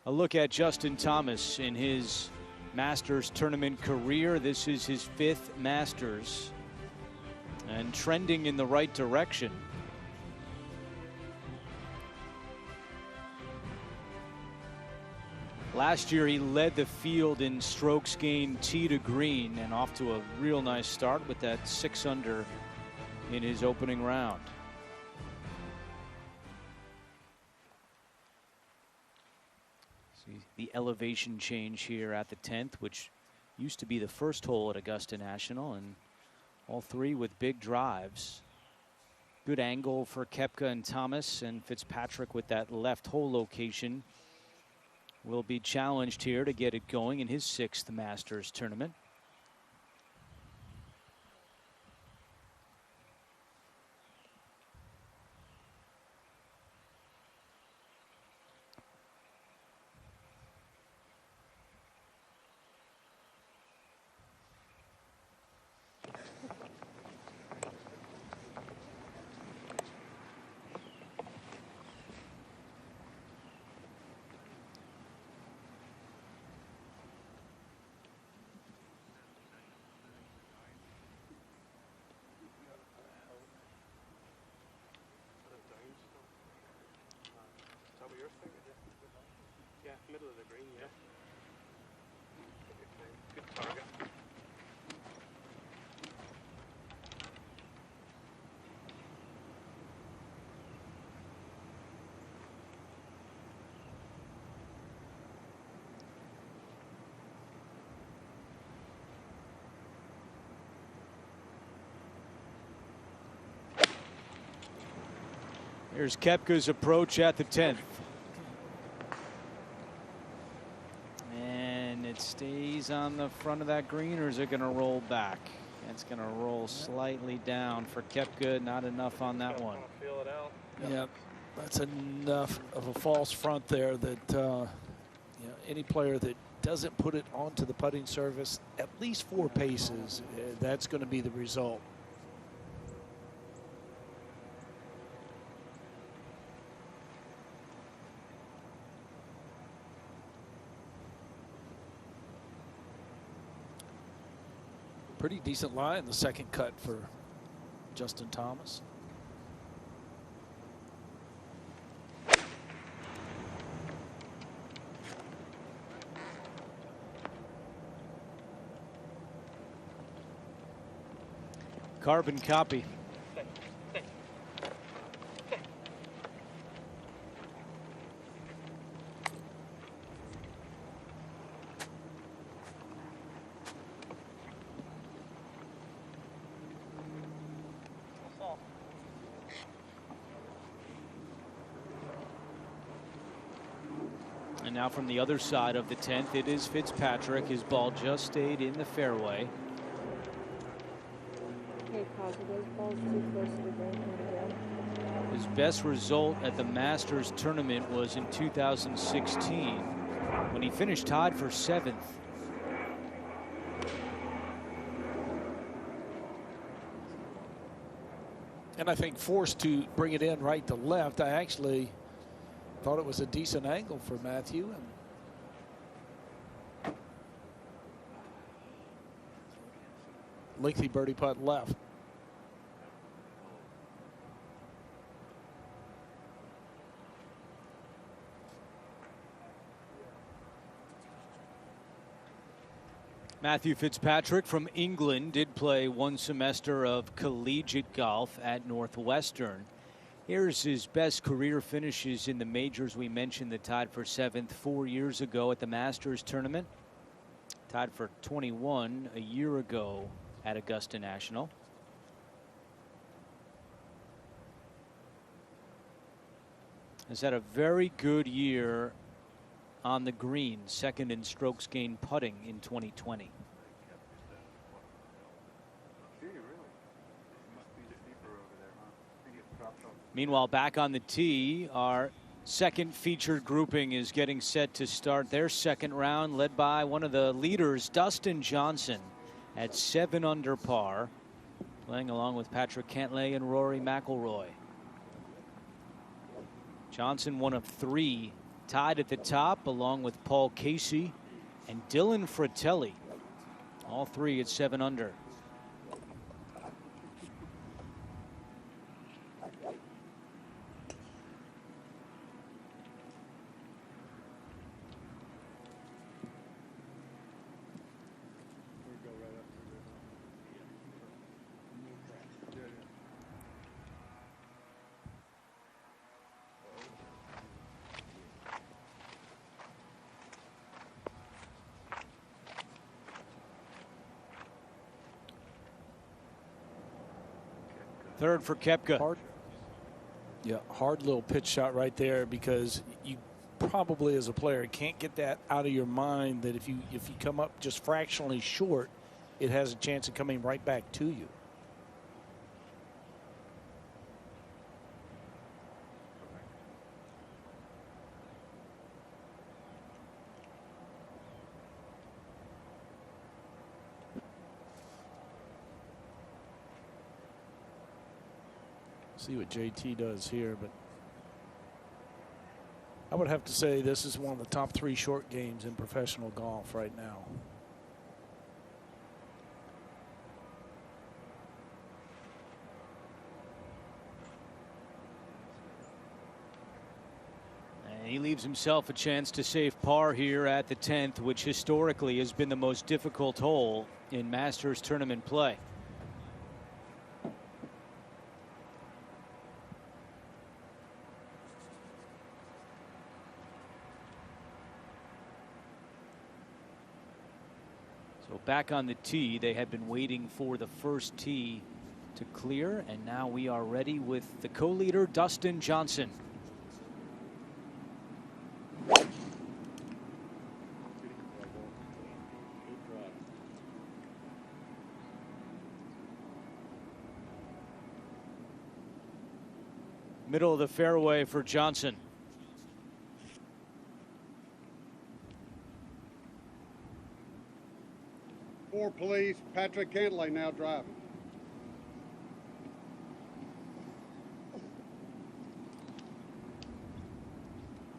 A look at Justin Thomas in his Masters tournament career. This is his 5th Masters and trending in the right direction. Last year, he led the field in strokes gained tee to green and off to a real nice start with that 6 under in his opening round. See the elevation change here at the 10th, which used to be the first hole at Augusta National, and all 3 with big drives. Good angle for Koepka and Thomas, and Fitzpatrick with that left hole location will be challenged here to get it going in his 6th Masters tournament. Middle of the green, yeah. Good target. Here's Koepka's approach at the 10th. It stays on the front of that green, or is it going to roll back? It's going to roll slightly down for Koepka. Not enough on that one. Feel it out. Yeah, that's enough of a false front there that you know, any player that doesn't put it onto the putting surface at least 4 paces, that's going to be the result. Pretty decent lie in the second cut for Justin Thomas. Carbon copy. And now from the other side of the 10th, it is Fitzpatrick. His ball just stayed in the fairway. His best result at the Masters tournament was in 2016 when he finished tied for 7th. And I think forced to bring it in right to left. I actually thought it was a decent angle for Matthew. And lengthy birdie putt left. Matthew Fitzpatrick from England did play 1 semester of collegiate golf at Northwestern. Here's his best career finishes in the majors. We mentioned the tied for 7th 4 years ago at the Masters tournament. Tied for 21 a year ago at Augusta National. Has had a very good year on the green, 2nd in strokes gained putting in 2020. Meanwhile, back on the tee, our second featured grouping is getting set to start their second round, led by one of the leaders, Dustin Johnson, at 7 under par, playing along with Patrick Cantlay and Rory McIlroy. Johnson, one of 3 tied at the top, along with Paul Casey and Dylan Fratelli. All three at 7 under. Third for Koepka. Hard little pitch shot right there, because you probably as a player can't get that out of your mind that if you come up just fractionally short, it has a chance of coming right back to you. See what JT does here, but I would have to say this is one of the top 3 short games in professional golf right now. And he leaves himself a chance to save par here at the 10th, which historically has been the most difficult hole in Masters tournament play. Back on the tee, they had been waiting for the first tee to clear, and now we are ready with the co-leader, Dustin Johnson. Middle of the fairway for Johnson. Four police, Patrick Cantlay now driving.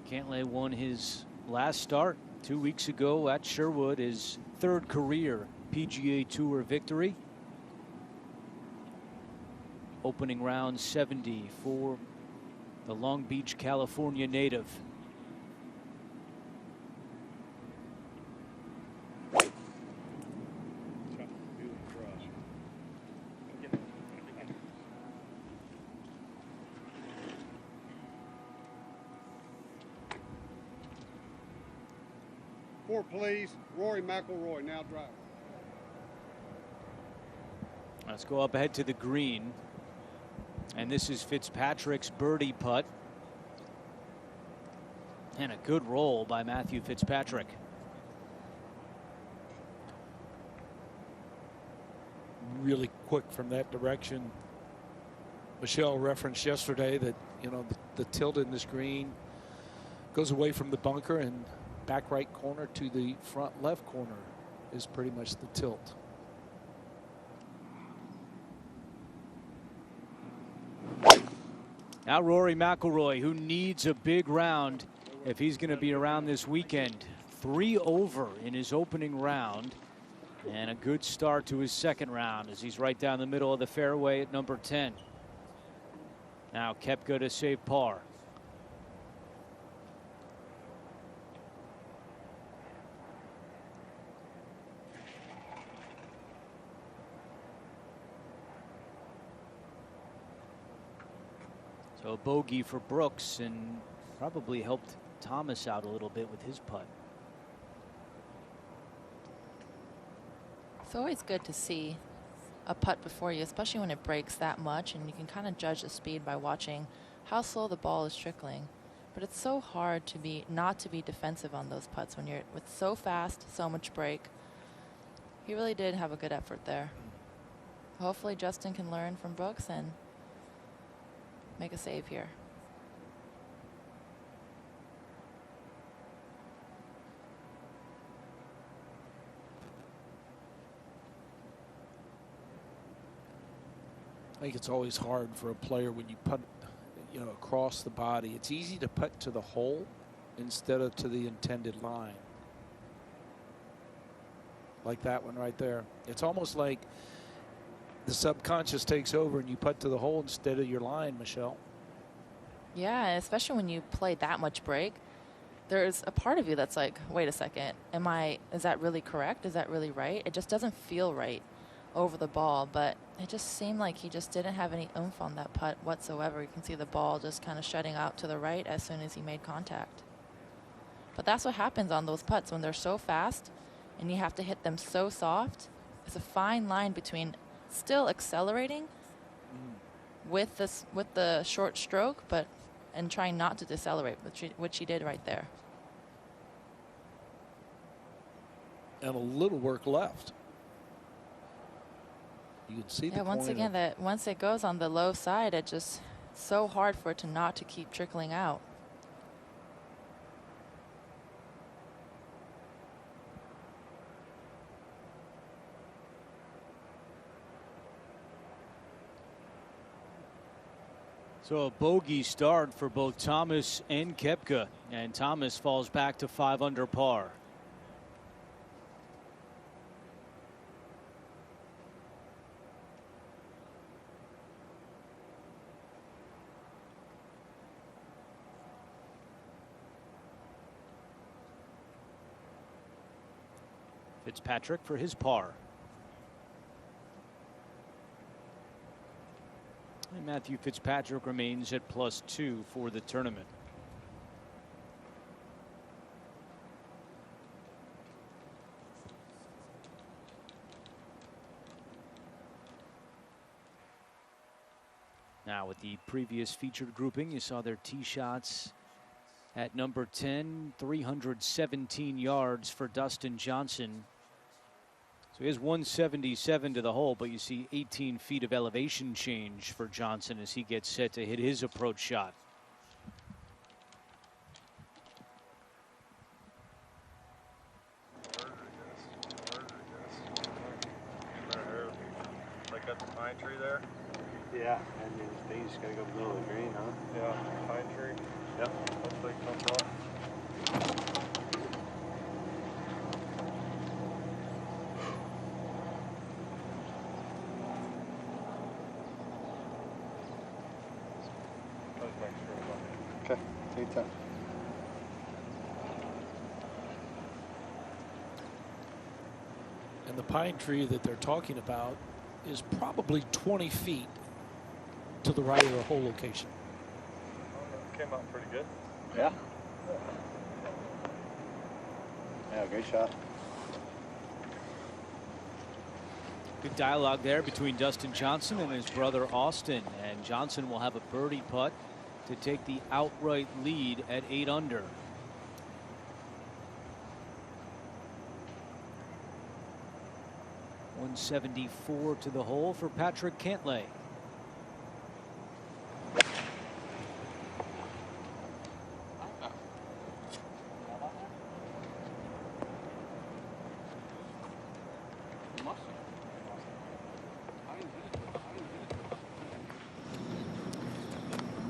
Cantlay won his last start 2 weeks ago at Sherwood, his 3rd career PGA Tour victory. Opening round 70 for the Long Beach, California native. Four police, Rory McIlroy now driving. Let's go up ahead to the green. And this is Fitzpatrick's birdie putt. And a good roll by Matthew Fitzpatrick. Really quick from that direction. Michelle referenced yesterday that, you know, the tilt in this green goes away from the bunker, and back right corner to the front left corner is pretty much the tilt. Now Rory McIlroy, who needs a big round if he's going to be around this weekend. 3 over in his opening round, and a good start to his second round as he's right down the middle of the fairway at number 10. Now Koepka to save par. So a bogey for Brooks, and probably helped Thomas out a little bit with his putt. It's always good to see a putt before you, especially when it breaks that much, and you can kind of judge the speed by watching how slow the ball is trickling. But it's so hard to be not to be defensive on those putts when you're with so fast, so much break. He really did have a good effort there. Hopefully Justin can learn from Brooks and make a save here. I think it's always hard for a player when you putt, you know, across the body. It's easy to putt to the hole instead of to the intended line. like that one right there. It's almost like the subconscious takes over and you putt to the hole instead of your line, Michelle. Yeah, especially when you play that much break. There's a part of you that's like, wait a second, is that really correct? Is that really right? It just doesn't feel right over the ball, but it just seemed like he just didn't have any oomph on that putt whatsoever. You can see the ball just kind of shutting out to the right as soon as he made contact. But that's what happens on those putts when they're so fast and you have to hit them so soft. It's a fine line between still accelerating with the short stroke, and trying not to decelerate, which he did right there. And a little work left. You can see the once again, that once it goes on the low side, it just so hard for it to not to keep trickling out. So a bogey start for both Thomas and Koepka, and Thomas falls back to 5 under par. Fitzpatrick for his par. And Matthew Fitzpatrick remains at +2 for the tournament. Now with the previous featured grouping, you saw their tee shots at number 10, 317 yards for Dustin Johnson. So he has 177 to the hole, but you see 18 feet of elevation change for Johnson as he gets set to hit his approach shot. Like at the pine tree there? Yeah, and then you just gotta go middle of the green, huh? Yeah, pine tree. Yep. Hopefully it comes off. Okay, take your time. And the pine tree that they're talking about is probably 20 feet to the right of the hole location. Came out pretty good. Yeah. Yeah, great shot. Good dialogue there between Dustin Johnson and his brother Austin, and Johnson will have a birdie putt to take the outright lead at 8 under. .174 to the hole for Patrick Cantlay.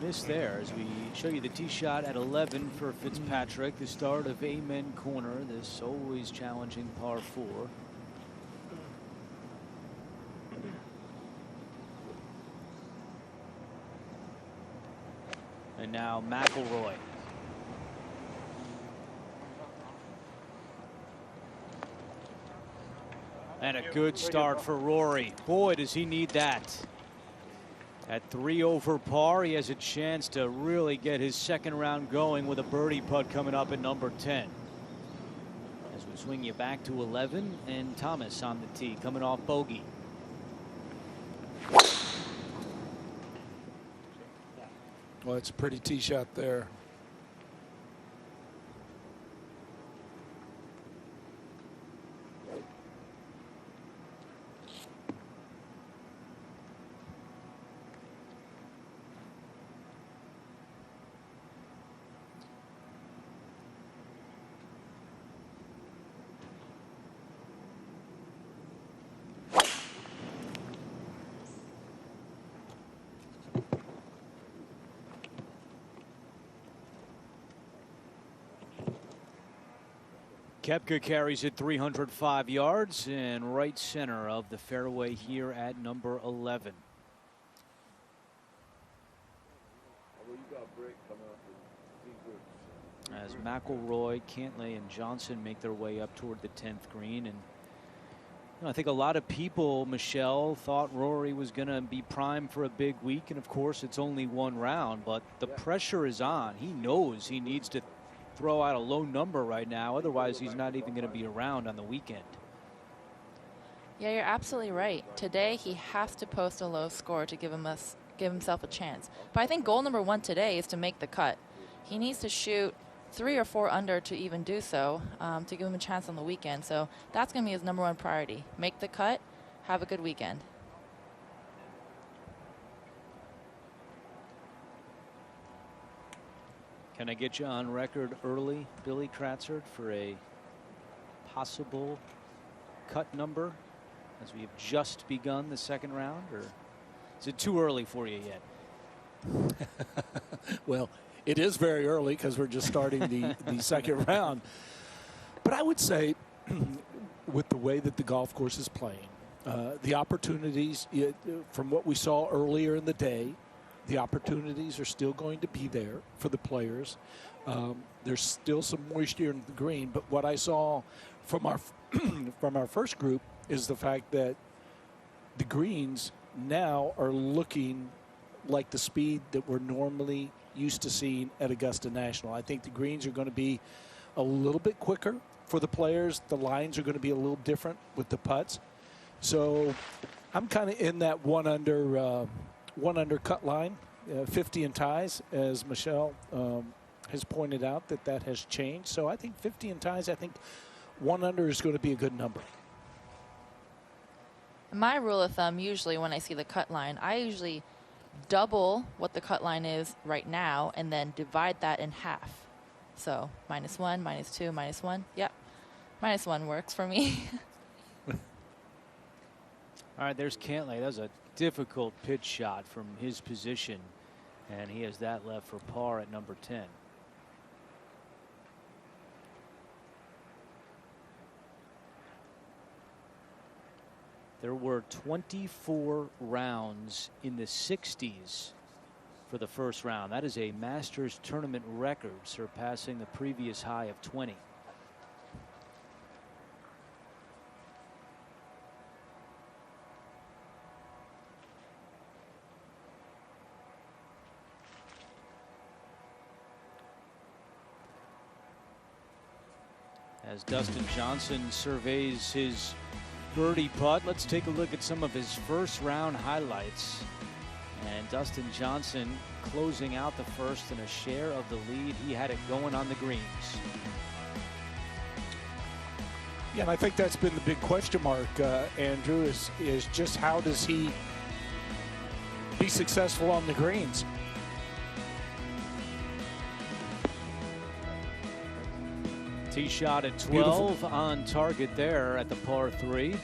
Miss there as we show you the tee shot at 11 for Fitzpatrick, the start of Amen Corner, this always challenging par 4. And now McIlroy. And a good start for Rory. Boy, does he need that. At 3 over par, he has a chance to really get his second round going with a birdie putt coming up at number 10. As we swing you back to 11, and Thomas on the tee coming off bogey. Well, it's a pretty tee shot there. Koepka carries it 305 yards and right center of the fairway here at number 11. As McIlroy, Cantlay, and Johnson make their way up toward the 10th green. And I think a lot of people, Michelle, thought Rory was going to be primed for a big week. And of course, it's only one round, but the pressure is on. He knows he needs to throw out a low number right now. Otherwise, he's not even going to be around on the weekend. Yeah, you're absolutely right. Today, he has to post a low score to give himself a chance. But I think goal number 1 today is to make the cut. He needs to shoot 3 or 4 under to even do so, to give him a chance on the weekend. So that's going to be his number 1 priority. Make the cut, have a good weekend. Can I get you on record early, Billy Kratzert, for a possible cut number as we have just begun the second round? Or is it too early for you yet? Well, it is very early because we're just starting the second round. But I would say with the way that the golf course is playing, the opportunities, from what we saw earlier in the day, the opportunities are still going to be there for the players. There's still some moisture in the green, but what I saw from our first group is the fact that the greens now are looking like the speed that we're normally used to seeing at Augusta National. I think the greens are going to be a little bit quicker for the players. The lines are going to be a little different with the putts. So I'm kind of in that one under cut line, 50 in ties, as Michelle has pointed out that has changed. So I think 50 in ties, I think 1 under is going to be a good number. My rule of thumb, usually when I see the cut line, I usually double what the cut line is right now and then divide that in half. So -1, -2, -1. Yep. -1 works for me. All right, there's Cantlay. That was a difficult pitch shot from his position, and he has that left for par at number 10. There were 24 rounds in the 60s for the first round. That is a Masters tournament record, surpassing the previous high of 20. As Dustin Johnson surveys his birdie putt, let's take a look at some of his first round highlights. And Dustin Johnson closing out the first in a share of the lead. He had it going on the greens. Yeah, and I think that's been the big question mark, Andrew, is just how does he be successful on the greens? Tee shot at 12. Beautiful. On target there at the par 3.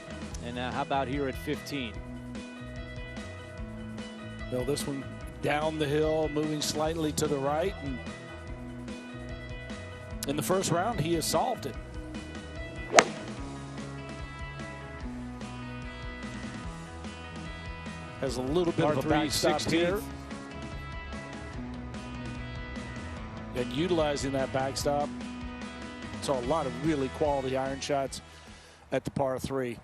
And how about here at 15? Well, this one down the hill, moving slightly to the right. And in the first round, he has solved it. Has a little bit of a backstop here. And utilizing that backstop. Saw a lot of really quality iron shots at the par 3.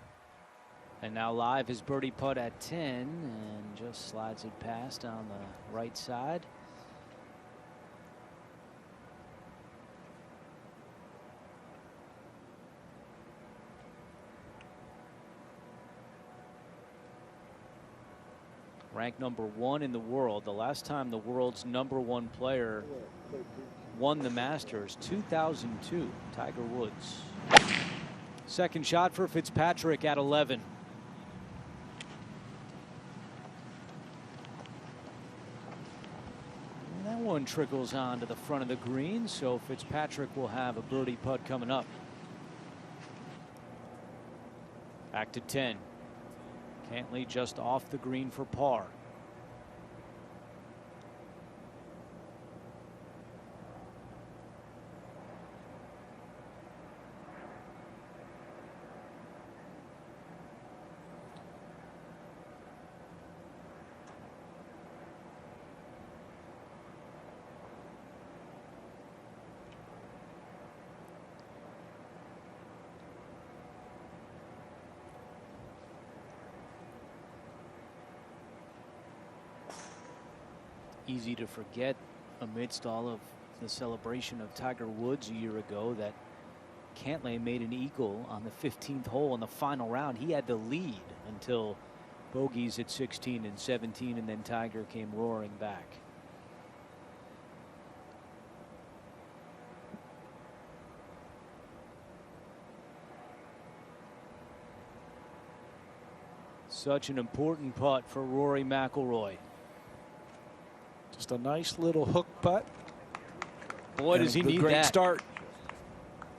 And now live his birdie putt at 10 and just slides it past on the right side. Ranked number 1 in the world. The last time the world's number 1 player won the Masters, 2002, Tiger Woods. Second shot for Fitzpatrick at 11. And that one trickles on to the front of the green, so Fitzpatrick will have a birdie putt coming up. Back to 10. Cantlay just off the green for par. easy to forget amidst all of the celebration of Tiger Woods a year ago that Cantlay made an eagle on the 15th hole in the final round. He had the lead until bogeys at 16 and 17, and then Tiger came roaring back. Such an important putt for Rory McIlroy. Just a nice little hook putt. Boy, does he need great that. Start.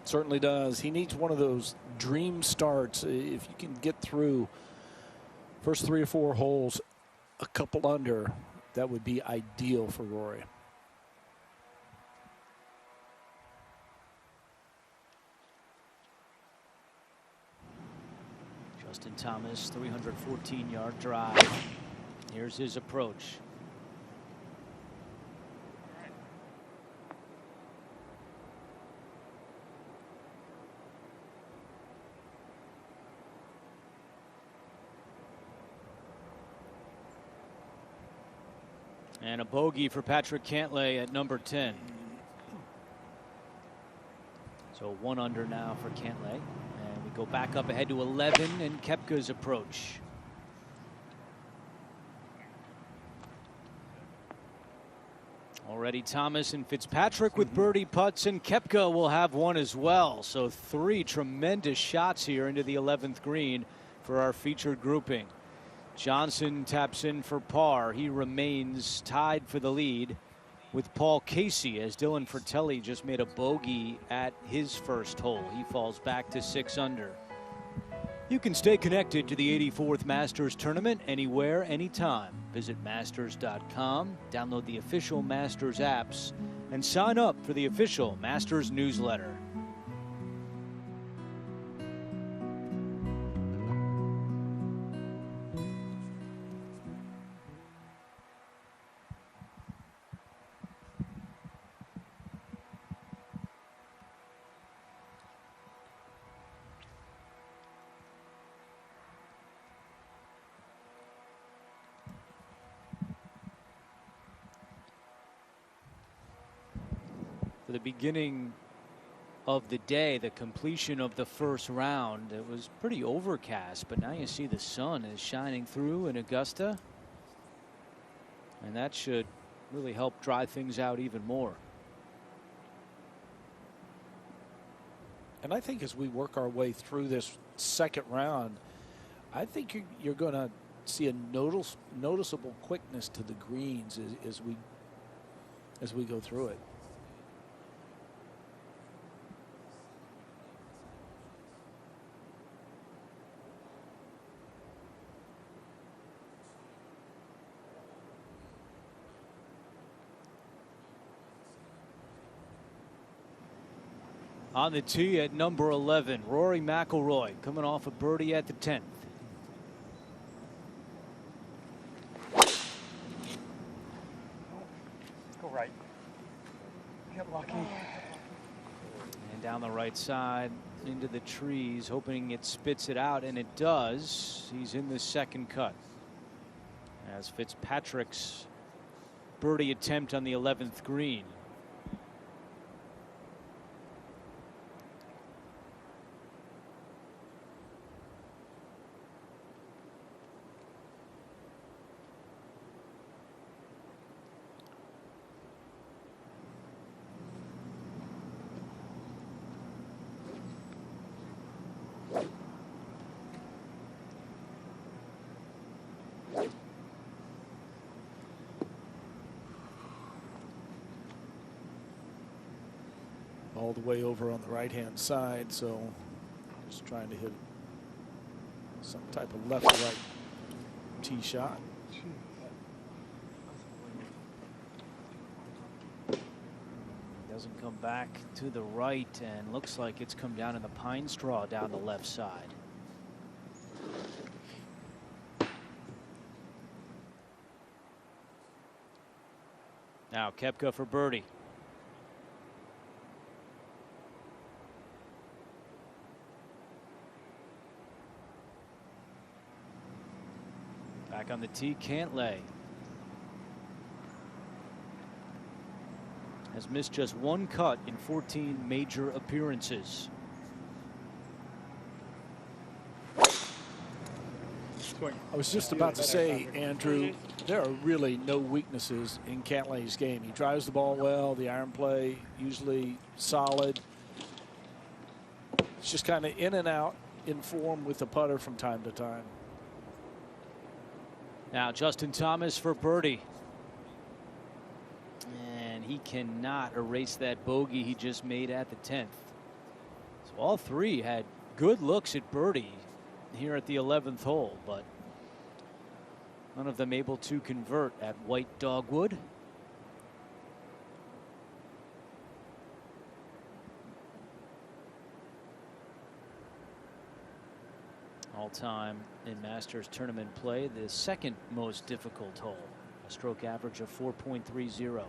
Certainly does. He needs one of those dream starts. If you can get through first 3 or 4 holes a couple under, that would be ideal for Rory. Justin Thomas, 314-yard drive. Here's his approach. And a bogey for Patrick Cantlay at number 10. So 1 under now for Cantlay. And we go back up ahead to 11 and Koepka's approach. Already Thomas and Fitzpatrick with birdie putts, and Koepka will have one as well. So 3 tremendous shots here into the 11th green for our featured grouping. Johnson taps in for par. He remains tied for the lead with Paul Casey as Dylan Fratelli just made a bogey at his first hole. He falls back to 6 under. You can stay connected to the 84th Masters Tournament anywhere, anytime. Visit Masters.com, download the official Masters apps, and sign up for the official Masters newsletter. For the beginning of the day, the completion of the first round, it was pretty overcast, but now you see the sun is shining through in Augusta, and that should really help dry things out even more. And I think as we work our way through this second round, I think you're going to see a noticeable quickness to the greens as we go through it. On the tee at number 11, Rory McIlroy coming off a birdie at the 10th. Go right. Get lucky. And down the right side into the trees, hoping it spits it out, and it does. He's in the second cut. As Fitzpatrick's birdie attempt on the 11th green. All the way over on the right-hand side, so just trying to hit some type of left-right tee shot. Doesn't come back to the right, and looks like it's come down in the pine straw down the left side. Now Koepka for birdie. Back on the tee, Cantlay. has missed just one cut in 14 major appearances. I was just about to say, Andrew, there are really no weaknesses in Cantlay's game. He drives the ball well, the iron play usually solid. It's just kind of in and out in form with the putter from time to time. Now Justin Thomas for birdie. And he cannot erase that bogey he just made at the 10th. So all three had good looks at birdie here at the 11th hole, but none of them able to convert at White Dogwood. All time in Masters tournament play, the second most difficult hole, a stroke average of 4.30.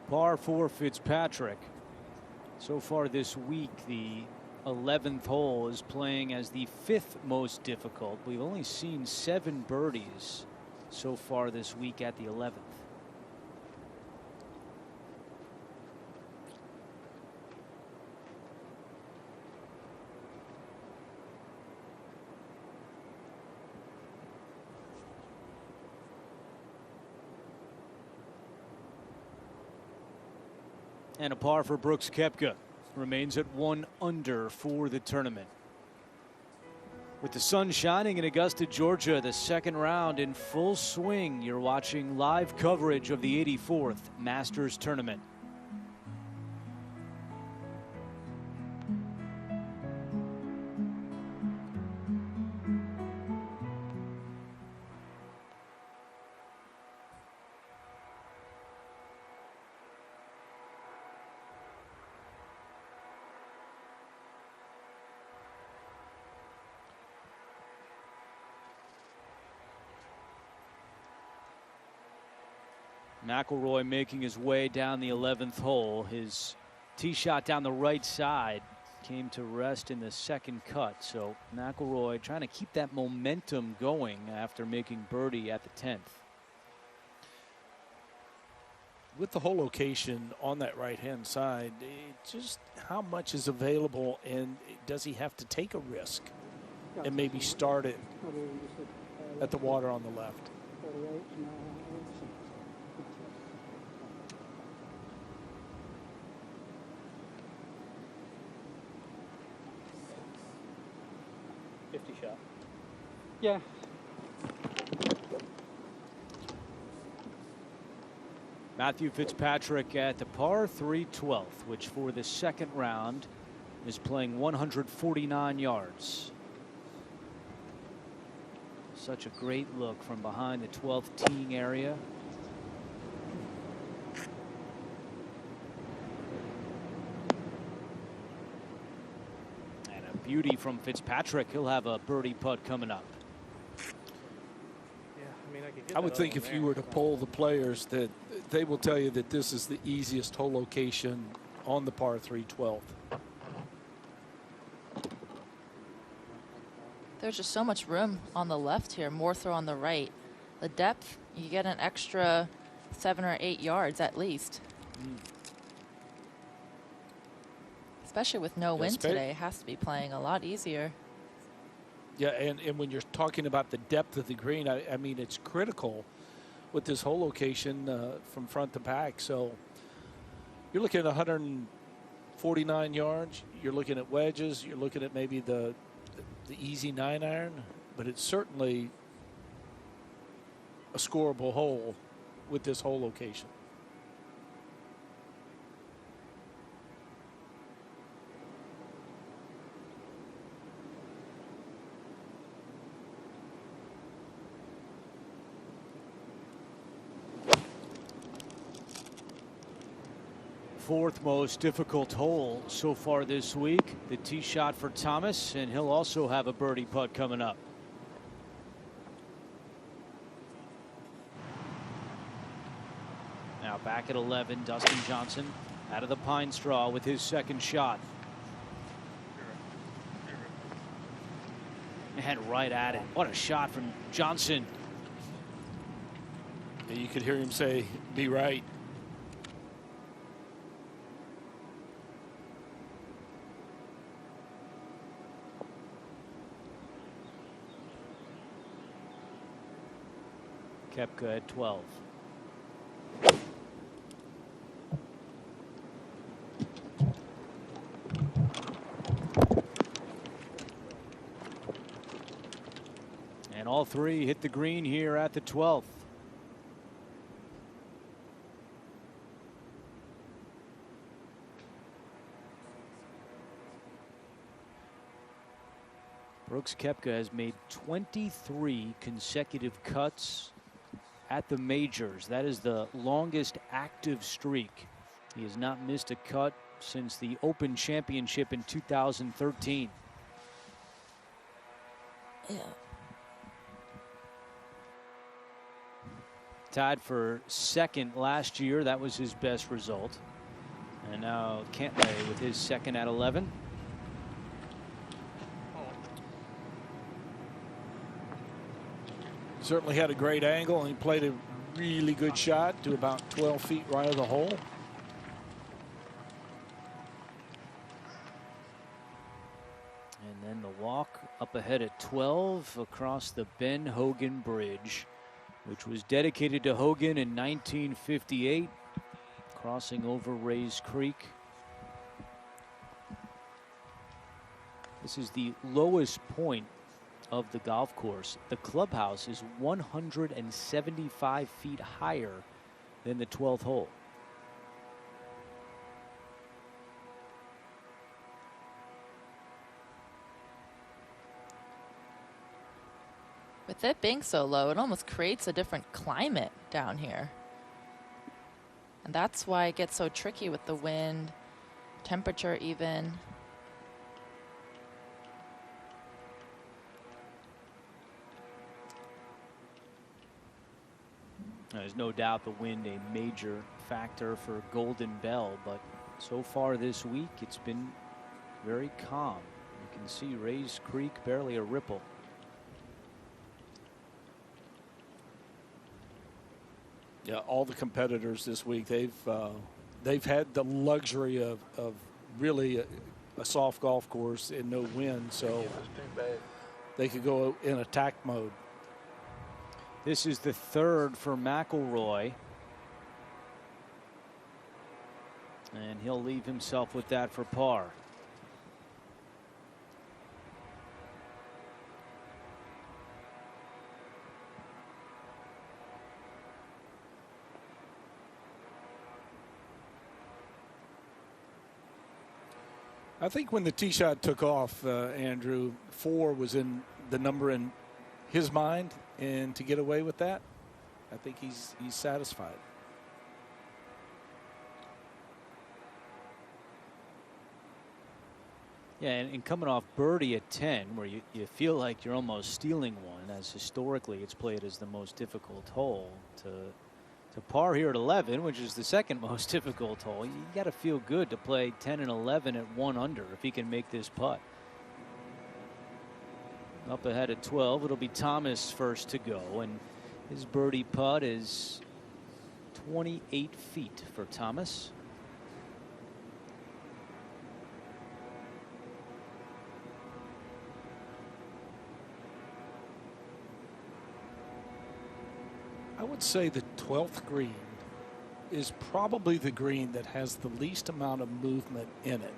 Par for Fitzpatrick. So far this week, the 11th hole is playing as the 5th most difficult. We've only seen 7 birdies so far this week at the 11th. And a par for Brooks Koepka. Remains at 1 under for the tournament. With the sun shining in Augusta, Georgia, the second round in full swing. You're watching live coverage of the 84th Masters Tournament. McIlroy making his way down the 11th hole. His tee shot down the right side came to rest in the second cut. So McIlroy trying to keep that momentum going after making birdie at the 10th. With the whole location on that right-hand side, just how much is available, and does he have to take a risk and maybe start it at the water on the left? Shot. Yeah. Matthew Fitzpatrick at the par 3 12th, which for the second round is playing 149 yards. Such a great look from behind the 12th teeing area. Beauty from Fitzpatrick. He'll have a birdie putt coming up. Yeah, I mean, I would think if you were to poll the players, that they will tell you that this is the easiest hole location on the par 3 12th. There's just so much room on the left here, more throw on the right. The depth, you get an extra 7 or 8 yards at least. Especially with no wind today, it has to be playing a lot easier. Yeah, and when you're talking about the depth of the green, I mean, it's critical with this hole location from front to back. So you're looking at 149 yards. You're looking at wedges. You're looking at maybe the easy 9-iron. But it's certainly a scoreable hole with this hole location. fourth most difficult hole so far this week. The tee shot for Thomas, and he'll also have a birdie putt coming up. Now back at 11, Dustin Johnson out of the pine straw with his second shot. And right at it. What a shot from Johnson. You could hear him say, "Be right." Koepka at 12. And all three hit the green here at the 12th. Brooks Koepka has made 23 consecutive cuts at the majors. That is the longest active streak. He has not missed a cut since the Open Championship in 2013. Yeah. Tied for second last year. That was his best result. And now Cantlay with his second at 11. Certainly had a great angle, and he played a really good shot to about 12 feet right of the hole. And then the walk up ahead at 12 across the Ben Hogan Bridge, which was dedicated to Hogan in 1958, crossing over Rays Creek. This is the lowest point of the golf course. The clubhouse is 175 feet higher than the 12th hole. With it being so low, it almost creates a different climate down here. And that's why it gets so tricky with the wind, temperature even. There's no doubt the wind a major factor for Golden Bell, but so far this week it's been very calm. You can see Rays Creek barely a ripple. Yeah, all the competitors this week, they've had the luxury of really a soft golf course and no wind, so they could go in attack mode. This is the third for McIlroy. And he'll leave himself with that for par. I think when the tee shot took off, Andrew, 4 was in the number in his mind, and to get away with that, I think he's satisfied. Yeah, and coming off birdie at 10, where you feel like you're almost stealing one, as historically it's played as the most difficult hole, to par here at 11, which is the second most difficult hole. You got to feel good to play 10 and 11 at 1 under if he can make this putt. Up ahead at 12, it'll be Thomas first to go, and his birdie putt is 28 feet for Thomas. I would say the 12th green is probably the green that has the least amount of movement in it.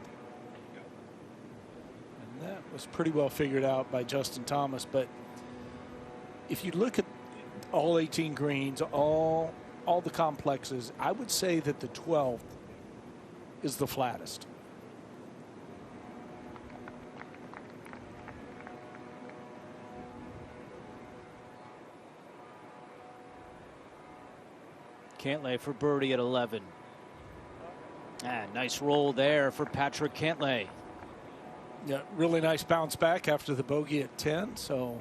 And that was pretty well figured out by Justin Thomas. But if you look at all 18 greens, all the complexes, I would say that the 12th is the flattest. Cantlay for birdie at 11. And Nice roll there for Patrick Cantlay. Yeah, really nice bounce back after the bogey at 10. So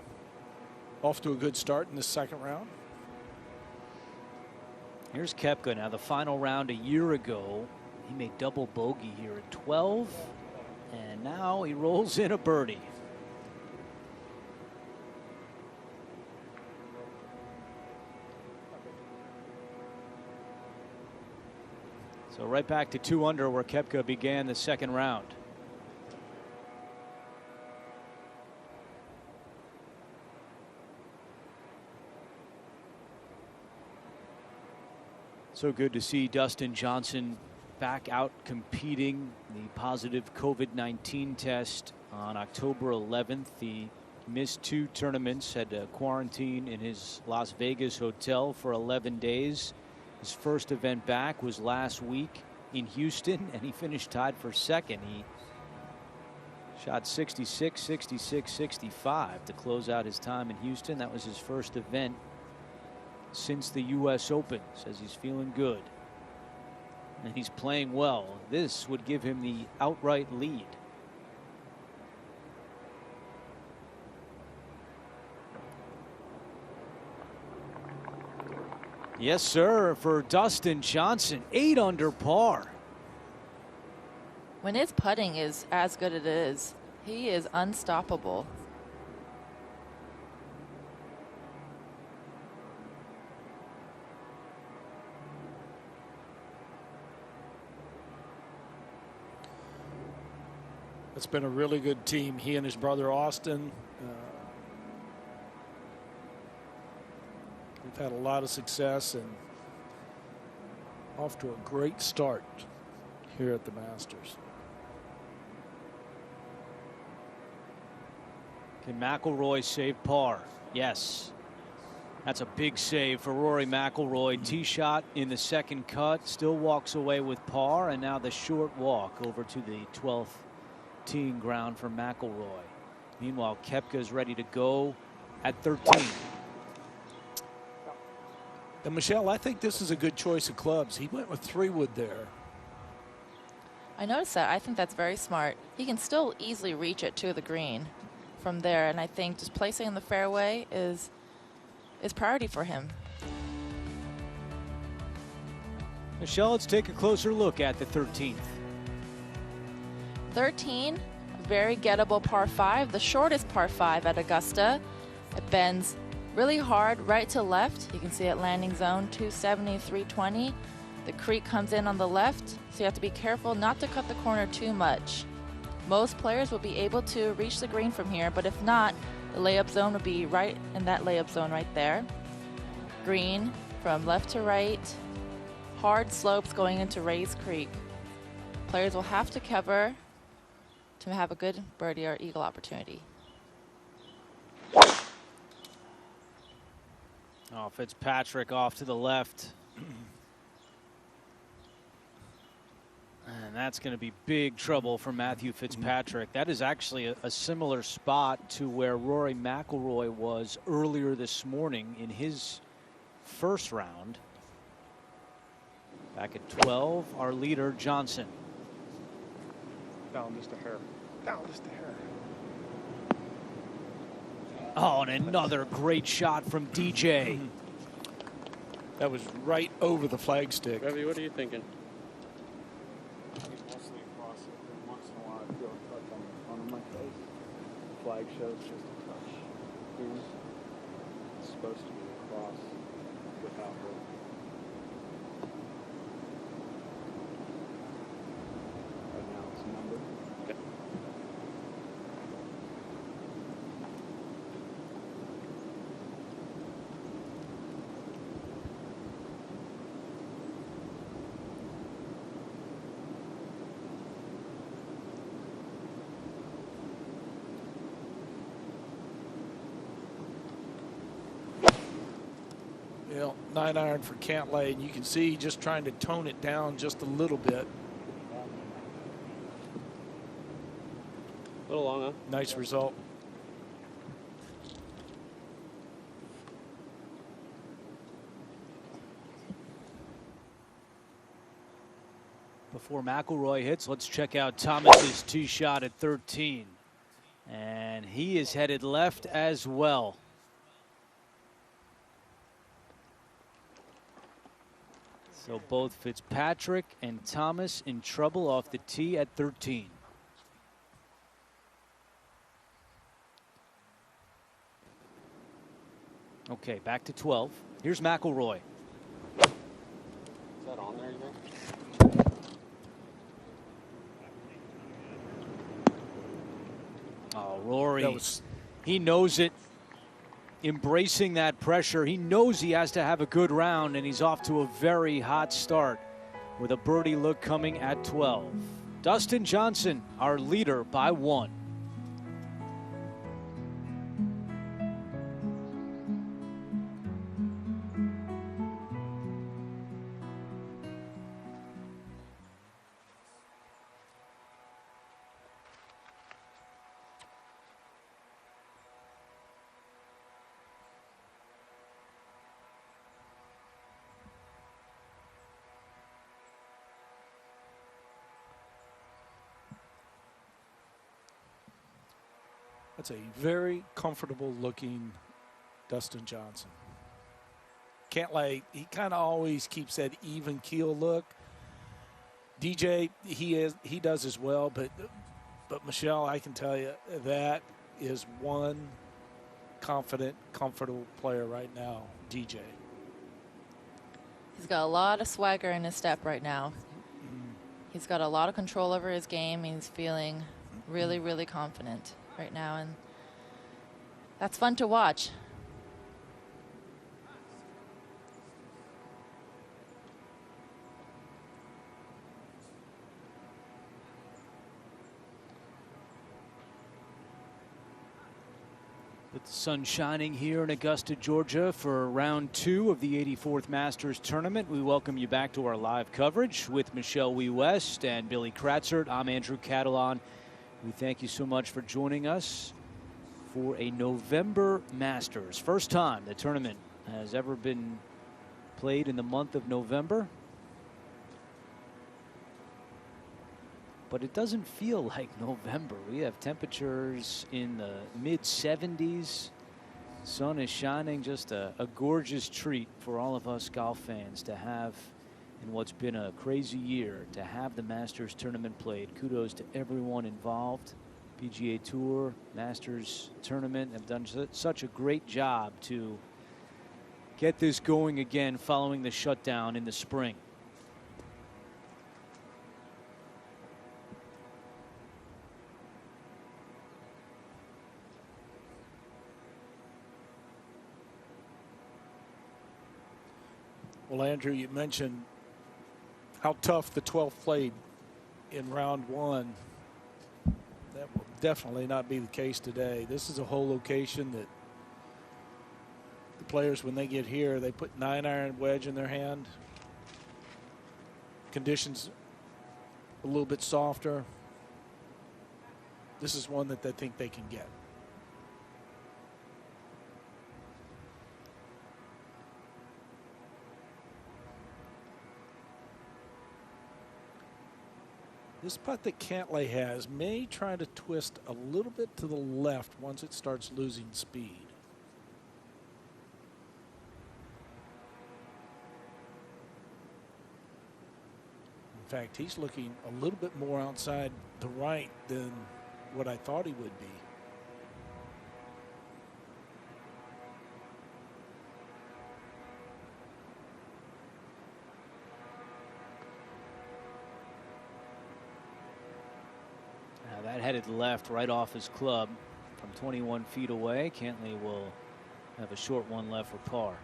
off to a good start in the second round. Here's Koepka. Now the final round a year ago, he made double bogey here at 12. And now he rolls in a birdie. So right back to 2 under where Koepka began the second round. So good to see Dustin Johnson back out competing. The positive COVID-19 test on October 11th. He missed 2 tournaments, had to quarantine in his Las Vegas hotel for 11 days. His first event back was last week in Houston, and he finished tied for second. He shot 66, 66, 65 to close out his time in Houston. That was his first event since the U.S. Open. Says he's feeling good. And he's playing well. This would give him the outright lead. Yes, sir, for Dustin Johnson, 8 under par. When his putting is as good as it is, he is unstoppable. It's been a really good team. He and his brother Austin. We've had a lot of success and off to a great start here at the Masters. Can McIlroy save par? Yes. That's a big save for Rory McIlroy. Tee shot in the second cut, still walks away with par, and now the short walk over to the 12th teeing ground for McIlroy. Meanwhile, Koepka is ready to go at 13. And Michelle, I think this is a good choice of clubs. He went with 3-wood there. I noticed that. I think that's very smart. He can still easily reach it to the green from there, and I think just placing in the fairway is priority for him. Michelle, let's take a closer look at the 13th. 13, very gettable par 5, the shortest par 5 at Augusta. It bends really hard right to left. You can see it landing zone 270, 320. The creek comes in on the left, so you have to be careful not to cut the corner too much. Most players will be able to reach the green from here, but if not, the layup zone would be right in that layup zone right there. Green from left to right, hard slopes going into Rays Creek. Players will have to cover to have a good birdie or eagle opportunity. Oh, Fitzpatrick off to the left. And that's going to be big trouble for Matthew Fitzpatrick. That is actually a similar spot to where Rory McIlroy was earlier this morning in his first round. Back at 12, our leader, Johnson. Down just a hair. Down just a hair. Oh, and another great shot from DJ. That was right over the flagstick. Revy, what are you thinking? Mostly across it, and once in a while I feel a touch on the front of my face. The flag shows just a touch. It's supposed to be across without hope. Right now it's numbered. Okay. You know, 9-iron for Cantlay, and you can see just trying to tone it down just a little bit. A little long, huh? Nice result. The before McIlroy hits. Let's check out Thomas's tee shot at 13. And he is headed left as well. So both Fitzpatrick and Thomas in trouble off the tee at 13. Okay, back to 12. Here's McIlroy. Is that on there, you think? Oh, Rory. He knows it. Embracing that pressure. He knows he has to have a good round, and he's off to a very hot start with a birdie look coming at 12. Dustin Johnson, our leader by 1. That's a very comfortable looking Dustin Johnson. Cantlay, he kind of always keeps that even keel look. DJ, he does as well, but Michelle, I can tell you that is one confident, comfortable player right now, DJ. He's got a lot of swagger in his step right now. He's got a lot of control over his game. He's feeling really, really confident right now, and that's fun to watch. With the sun shining here in Augusta, Georgia for round 2 of the 84th Masters Tournament, we welcome you back to our live coverage with Michelle Wee West and Billy Kratzert. I'm Andrew Catalan. We thank you so much for joining us for a November Masters. First time the tournament has ever been played in the month of November. But it doesn't feel like November. We have temperatures in the mid-70s. Sun is shining. Just a gorgeous treat for all of us golf fans to have in what's been a crazy year, to have the Masters tournament played. Kudos to everyone involved. PGA Tour, Masters tournament have done such a great job to get this going again following the shutdown in the spring. Well, Andrew, you mentioned how tough the 12th played in round 1. That will definitely not be the case today. This is a whole location that the players, when they get here, they put 9-iron wedge in their hand. Conditions a little bit softer. This is one that they think they can get. This putt that Cantlay has may try to twist a little bit to the left once it starts losing speed. In fact, he's looking a little bit more outside the right than what I thought he would be. That headed left right off his club from 21 feet away. Cantlay will have a short one left for par.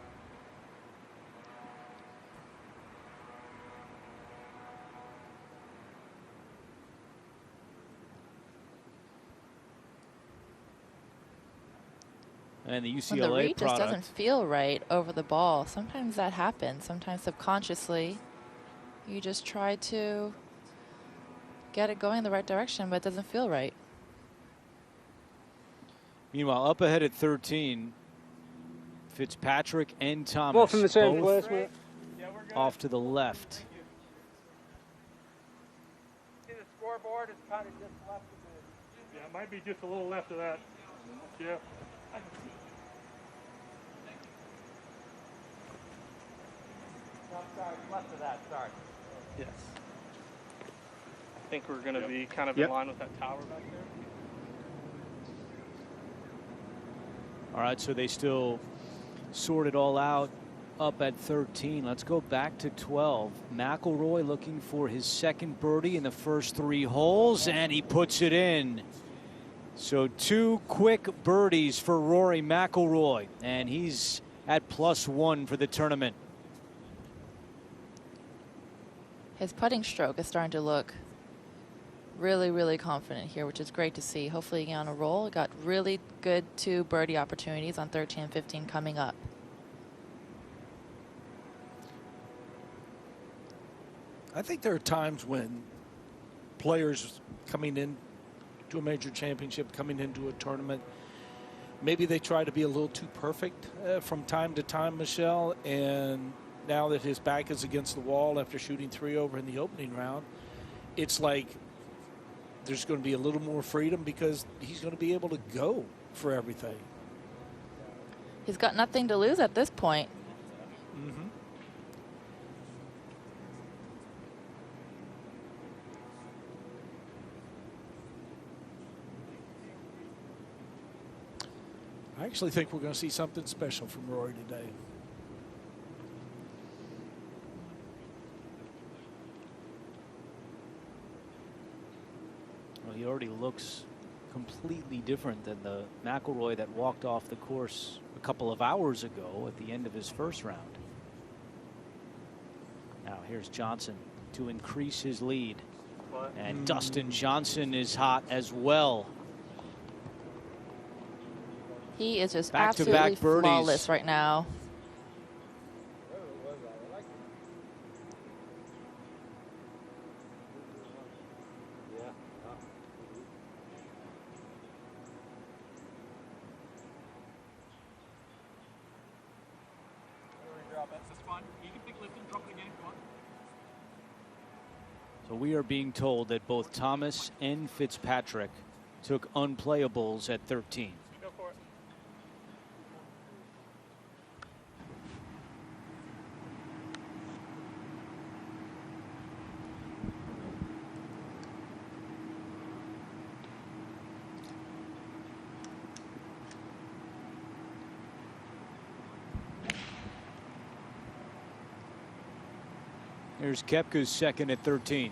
And the UCLA when the read product just doesn't feel right over the ball. Sometimes that happens. Sometimes subconsciously you just try to get it going in the right direction, but it doesn't feel right. Meanwhile, up ahead at 13, Fitzpatrick and Thomas Both in the same both place, man. off to the left. scoreboard, it's kind of just left of the... Yeah, it might be just a little left of that. Yeah. No, sorry, left of that, sorry. Yes. I think we're going to be kind of in line with that tower back there. All right, so they still sort it all out up at 13. Let's go back to 12. McIlroy looking for his second birdie in the first 3 holes, and he puts it in. So 2 quick birdies for Rory McIlroy, and he's at +1 for the tournament. His putting stroke is starting to look really, really confident here, which is great to see. Hopefully he get on a roll. Got really good 2 birdie opportunities on 13 and 15 coming up. I think there are times when players coming in to a major championship, coming into a tournament, maybe they try to be a little too perfect from time to time, Michelle, and now that his back is against the wall after shooting 3 over in the opening round, it's like there's going to be a little more freedom because he's going to be able to go for everything. He's got nothing to lose at this point. Mm-hmm. I actually think we're going to see something special from Rory today. Well, he already looks completely different than the McIlroy that walked off the course a couple of hours ago at the end of his first round. Now here's Johnson to increase his lead. And Dustin Johnson is hot as well. He is just Back-to-back absolutely birdies. flawless right now. So we are being told that both Thomas and Fitzpatrick took unplayables at 13. Go for it. Here's Koepka's second at 13.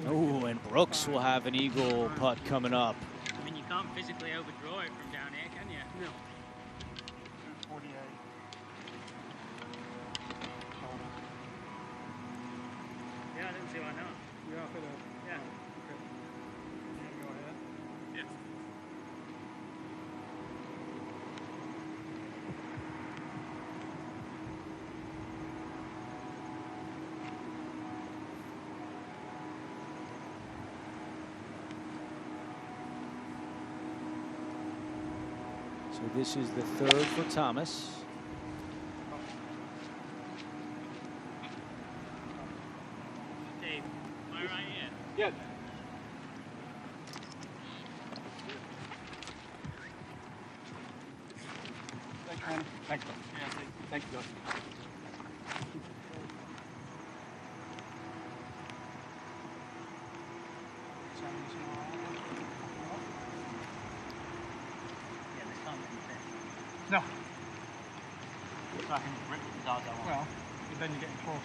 Oh, and Brooks will have an eagle putt coming up. I mean, you can't physically overdraw it from down here, can you? No. 248. Yeah, I didn't see why not. You're off it up. Yeah. Okay. Yeah, go ahead. Yeah. So this is the third for Thomas. Dave, am I right here? Yeah. Thanks, man. Thanks, bud. Yeah, thank you, Dustin. Yeah, this can't be fair. No. So I can rip the yards I want. Well, but then you're getting closer.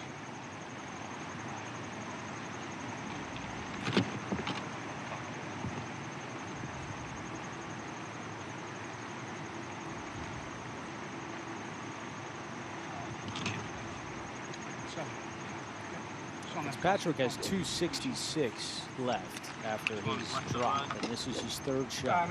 Fitzpatrick has 266 left after his drop, and this is his third shot.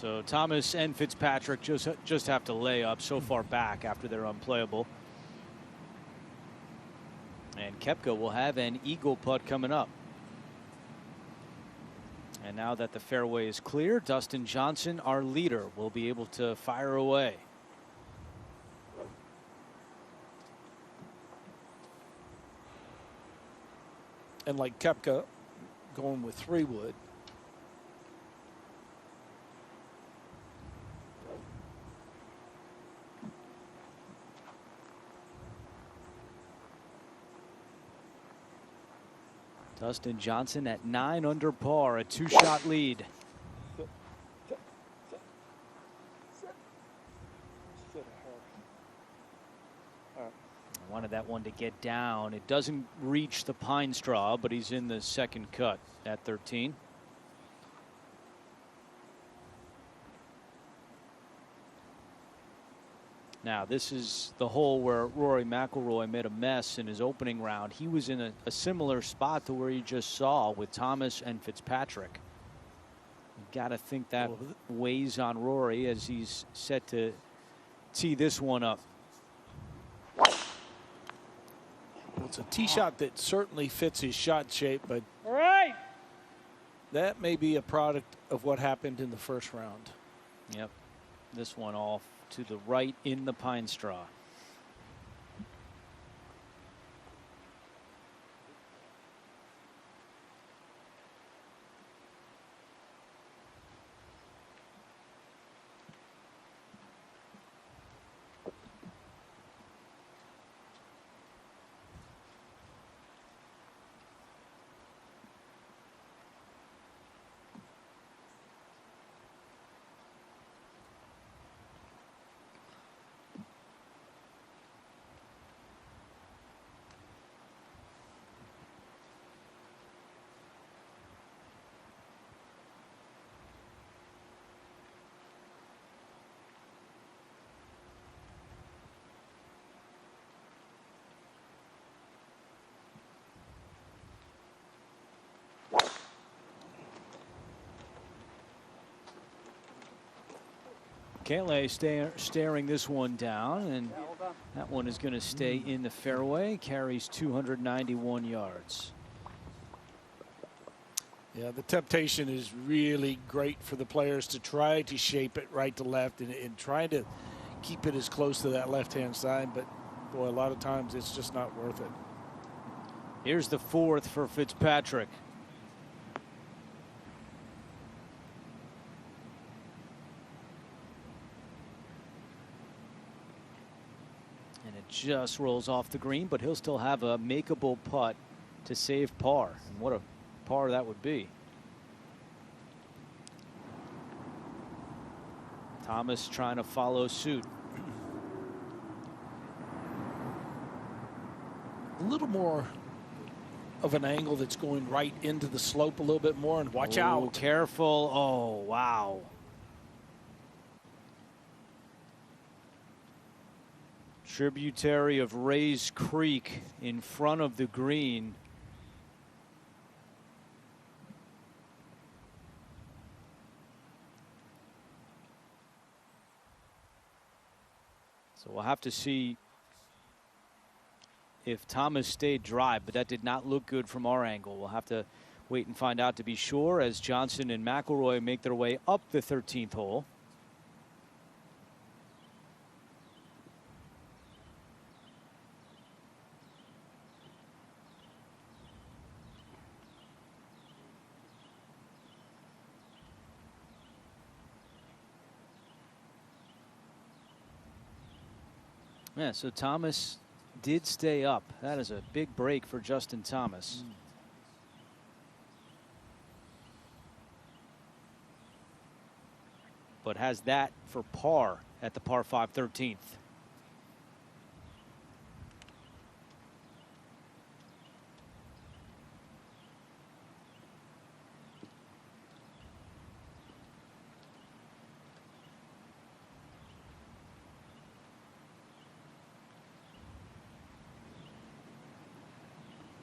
So Thomas and Fitzpatrick just have to lay up so far back after they're unplayable. And Koepka will have an eagle putt coming up. And now that the fairway is clear, Dustin Johnson, our leader, will be able to fire away. And like Koepka, going with 3-wood. Dustin Johnson at 9 under par, a 2-shot lead. I wanted that one to get down. It doesn't reach the pine straw, but he's in the second cut at 13. Now, this is the hole where Rory McIlroy made a mess in his opening round. He was in a similar spot to where you just saw with Thomas and Fitzpatrick. You got to think that weighs on Rory as he's set to tee this one up. Well, it's a tee shot that certainly fits his shot shape, but that may be a product of what happened in the first round. Yep. This one off to the right in the pine straw. Cantlay staring this one down, and that one is going to stay in the fairway. Carries 291 yards. Yeah, the temptation is really great for the players to try to shape it right to left and try to keep it as close to that left-hand side, but boy, a lot of times it's just not worth it. Here's the fourth for Fitzpatrick. Just rolls off the green, but he'll still have a makeable putt to save par. And what a par that would be. Thomas trying to follow suit. A little more of an angle that's going right into the slope a little bit more, and watch out. Careful. Oh, wow. Tributary of Rays Creek in front of the green. So we'll have to see if Thomas stayed dry, but that did not look good from our angle. We'll have to wait and find out to be sure as Johnson and McIlroy make their way up the 13th hole. Yeah, so Thomas did stay up. That is a big break for Justin Thomas. But has that for par at the par 5 13th.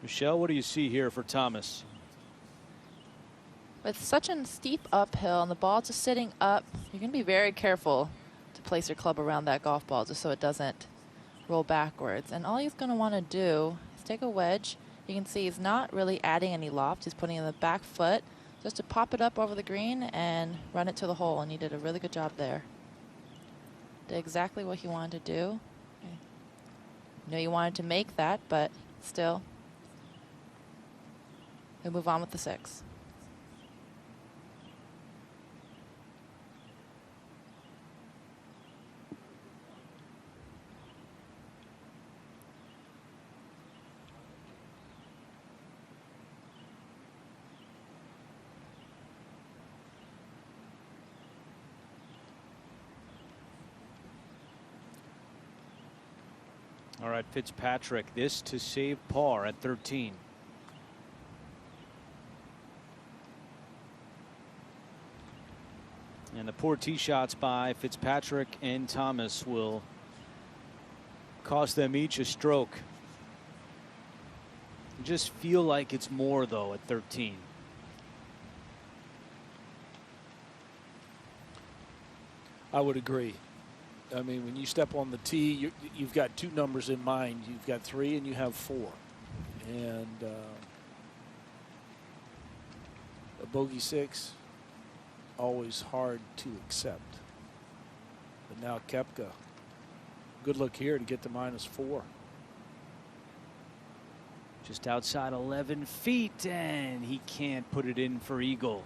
Michelle, what do you see here for Thomas? With such a steep uphill and the ball just sitting up, you're going to be very careful to place your club around that golf ball just so it doesn't roll backwards. And all he's going to want to do is take a wedge. You can see he's not really adding any loft. He's putting in the back foot just to pop it up over the green and run it to the hole. And he did a really good job there. Did exactly what he wanted to do. I know you wanted to make that, but still. He'll move on with the 6. All right, Fitzpatrick, this to save par at 13. And the poor tee shots by Fitzpatrick and Thomas will cost them each a stroke. You just feel like it's more, though, at 13. I would agree. I mean, when you step on the tee, you've got 2 numbers in mind. You've got 3 and you have 4. And a bogey 6, always hard to accept. But now Koepka, good look here to get to -4. Just outside 11 feet, and he can't put it in for eagle.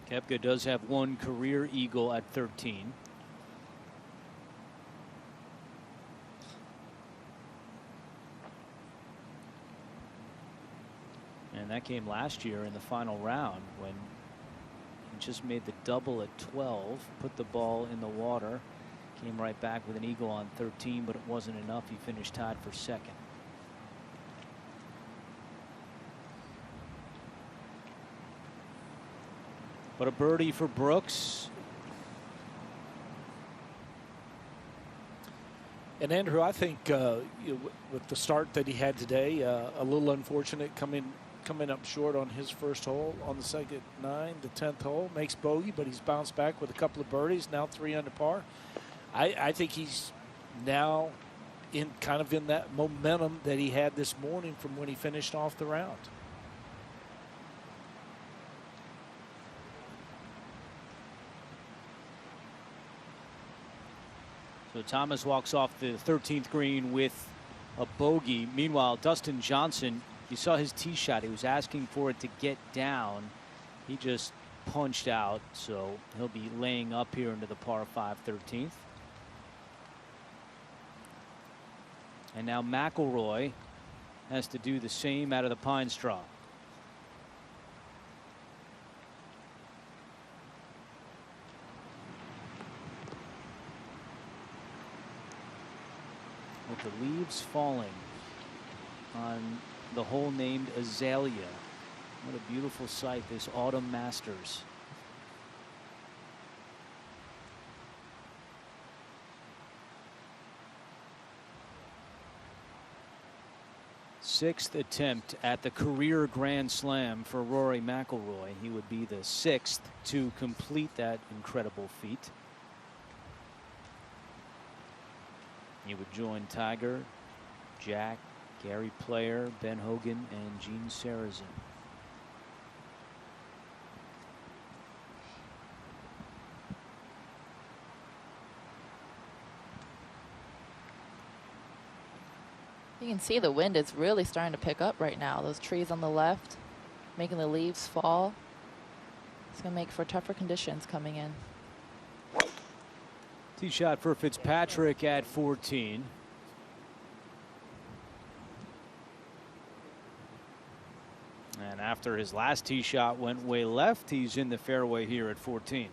Koepka does have 1 career eagle at 13. And that came last year in the final round when he just made the double at 12, put the ball in the water, came right back with an eagle on 13, but it wasn't enough. He finished tied for 2nd. But a birdie for Brooks. And Andrew, I think with the start that he had today, a little unfortunate coming up short on his first hole on the second 9, the 10th hole, makes bogey, but he's bounced back with a couple of birdies, now 3 under par. I think he's now in that momentum that he had this morning from when he finished off the round. So Thomas walks off the 13th green with a bogey. Meanwhile, Dustin Johnson, you saw his tee shot. He was asking for it to get down. He just punched out, so he'll be laying up here into the par 5 13th. And now McIlroy has to do the same out of the pine straw. With the leaves falling on the hole named Azalea. What a beautiful sight, this autumn Masters. Sixth attempt at the career Grand Slam for Rory McIlroy. He would be the 6th to complete that incredible feat. He would join Tiger, Jack, Gary Player, Ben Hogan, and Gene Sarazen. You can see the wind is really starting to pick up right now. Those trees on the left making the leaves fall. It's going to make for tougher conditions coming in. Tee shot for Fitzpatrick at 14. And after his last tee shot went way left, he's in the fairway here at 14.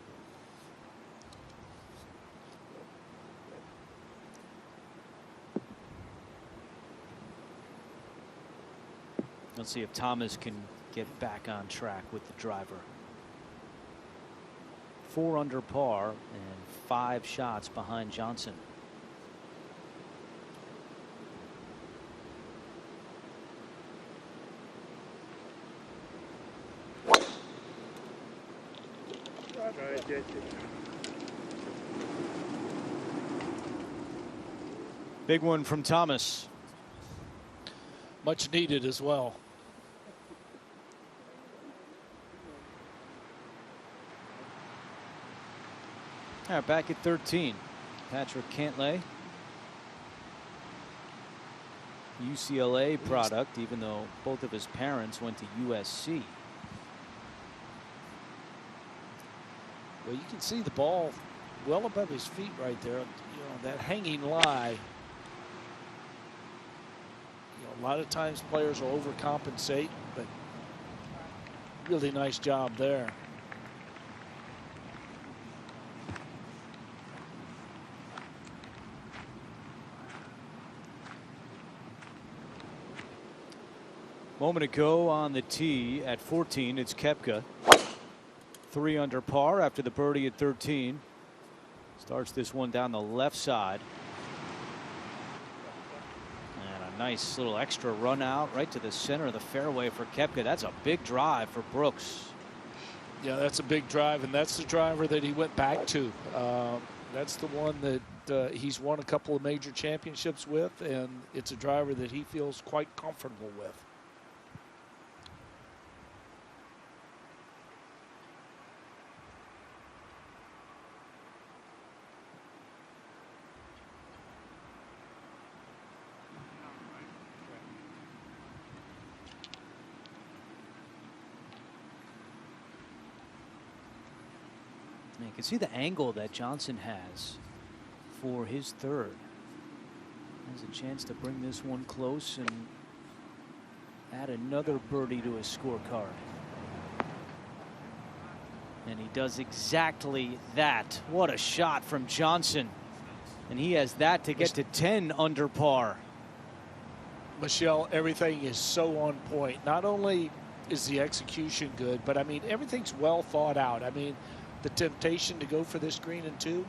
Let's see if Thomas can get back on track with the driver. 4 under par and 5 shots behind Johnson. Big one from Thomas. Much needed as well. All right, back at 13. Patrick Cantlay. UCLA product, even though both of his parents went to USC. Well, you can see the ball well above his feet right there. You know, that hanging lie. You know, a lot of times players will overcompensate, but really nice job there. Moment ago on the tee at 14, it's Koepka. 3 under par after the birdie at 13. Starts this one down the left side. And a nice little extra run out right to the center of the fairway for Koepka. That's a big drive for Brooks. Yeah, that's a big drive, and that's the driver that he went back to. That's the one that he's won a couple of major championships with, and it's a driver that he feels quite comfortable with. You can see the angle that Johnson has for his third. Has a chance to bring this one close and add another birdie to his scorecard. And he does exactly that. What a shot from Johnson. And he has that to get to 10 under par. Michelle, everything is so on point. Not only is the execution good, but I mean, everything's well thought out. I mean, the temptation to go for this green and 2,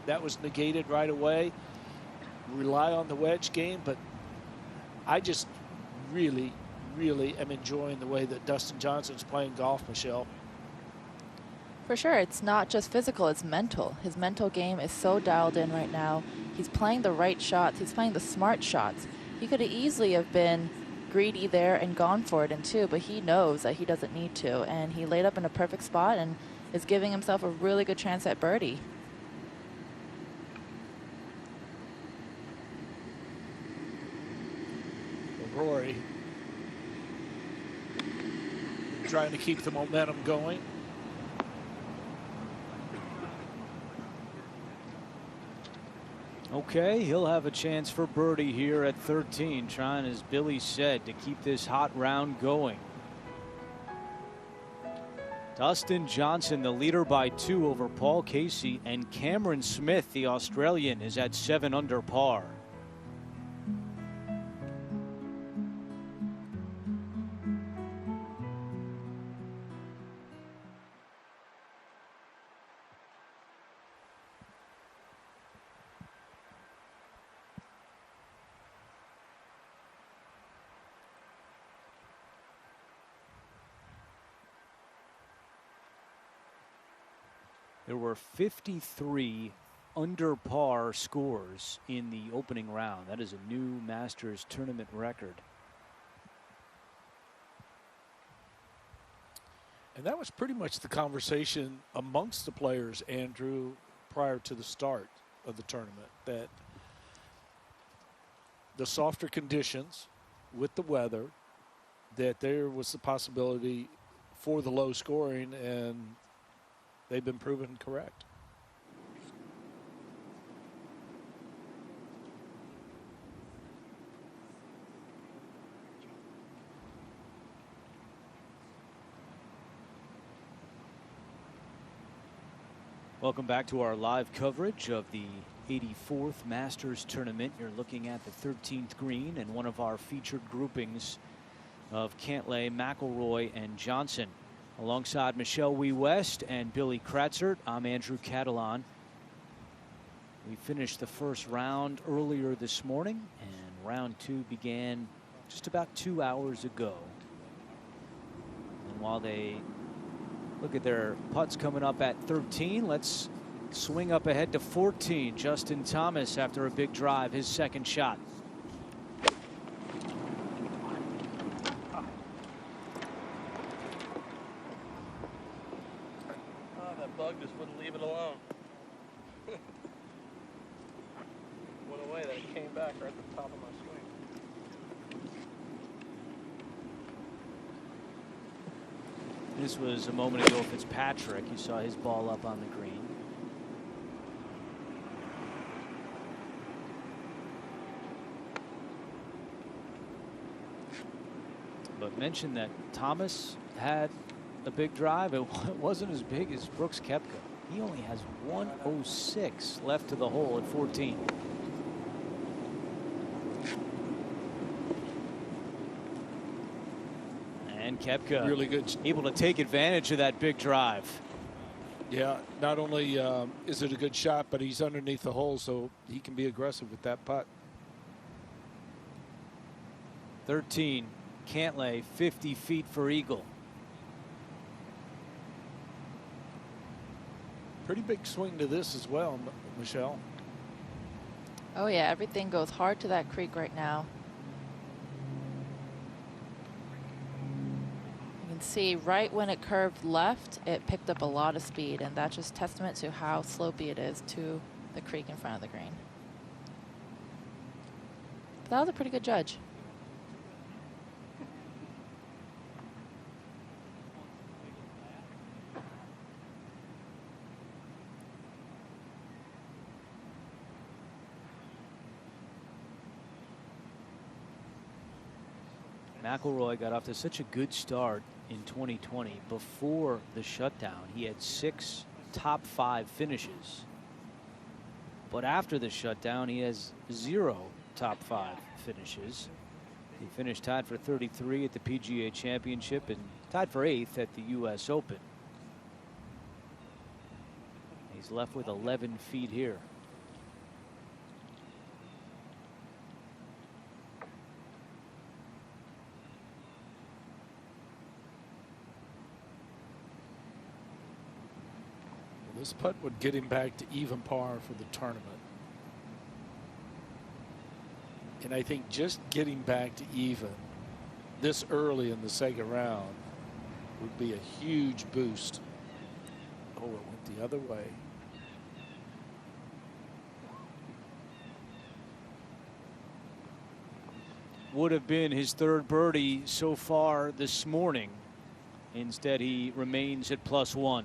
that was negated right away. Rely on the wedge game, but I just really, really am enjoying the way that Dustin Johnson's playing golf, Michelle. For sure, it's not just physical, it's mental. His mental game is so dialed in right now. He's playing the right shots. He's playing the smart shots. He could have easily have been greedy there and gone for it in 2, but he knows that he doesn't need to, and he laid up in a perfect spot and is giving himself a really good chance at birdie. Rory trying to keep the momentum going. Okay, he'll have a chance for birdie here at 13, trying, as Billy said, to keep this hot round going. Dustin Johnson, the leader by 2 over Paul Casey, and Cameron Smith, the Australian, is at 7 under par. There were 53 under par scores in the opening round. That is a new Masters tournament record. And that was pretty much the conversation amongst the players, Andrew, prior to the start of the tournament, that the softer conditions with the weather, that there was the possibility for the low scoring, and they've been proven correct. Welcome back to our live coverage of the 84th Masters Tournament. You're looking at the 13th green and one of our featured groupings of Cantlay, McIlroy, and Johnson. Alongside Michelle Wee West and Billy Kratzert, I'm Andrew Catalan. We finished the first round earlier this morning, and round 2 began just about 2 hours ago. And while they look at their putts coming up at 13, let's swing up ahead to 14. Justin Thomas after a big drive, his second shot. That bug just wouldn't leave it alone. Went away, then it came back right at the top of my swing. This was a moment ago. Fitzpatrick, you saw his ball up on the green. But mentioned that Thomas had a big drive. It wasn't as big as Brooks Koepka. He only has 106 left to the hole at 14. And Koepka really good, able to take advantage of that big drive. Yeah, not only is it a good shot, but he's underneath the hole, so he can be aggressive with that putt. 13, Cantlay, 50 feet for eagle. Pretty big swing to this as well, Michelle. Oh yeah, everything goes hard to that creek right now. You can see right when it curved left, it picked up a lot of speed, and that's just testament to how slopey it is to the creek in front of the green. But that was a pretty good judge. McIlroy got off to such a good start in 2020. Before the shutdown, he had 6 top 5 finishes. But after the shutdown, he has 0 top 5 finishes. He finished tied for 33 at the PGA Championship and tied for 8th at the U.S. Open. He's left with 11 feet here. This putt would get him back to even par for the tournament. And I think just getting back to even this early in the second round would be a huge boost. Oh, it went the other way. Would have been his 3rd birdie so far this morning. Instead, he remains at +1.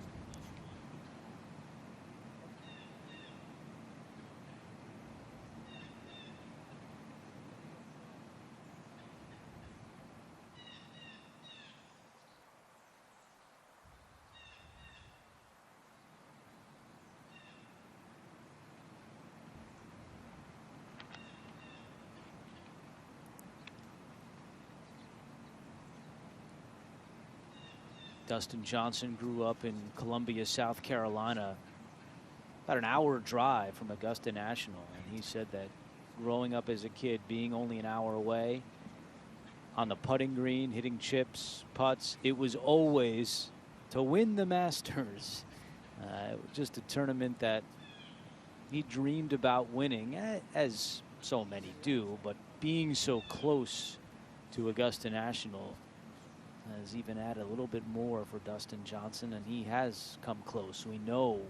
Dustin Johnson grew up in Columbia, South Carolina, about an hour drive from Augusta National. And he said that growing up as a kid, being only an hour away on the putting green, hitting chips, putts, it was always to win the Masters. Just a tournament that he dreamed about winning, as so many do, but being so close to Augusta National has even added a little bit more for Dustin Johnson, and he has come close. We know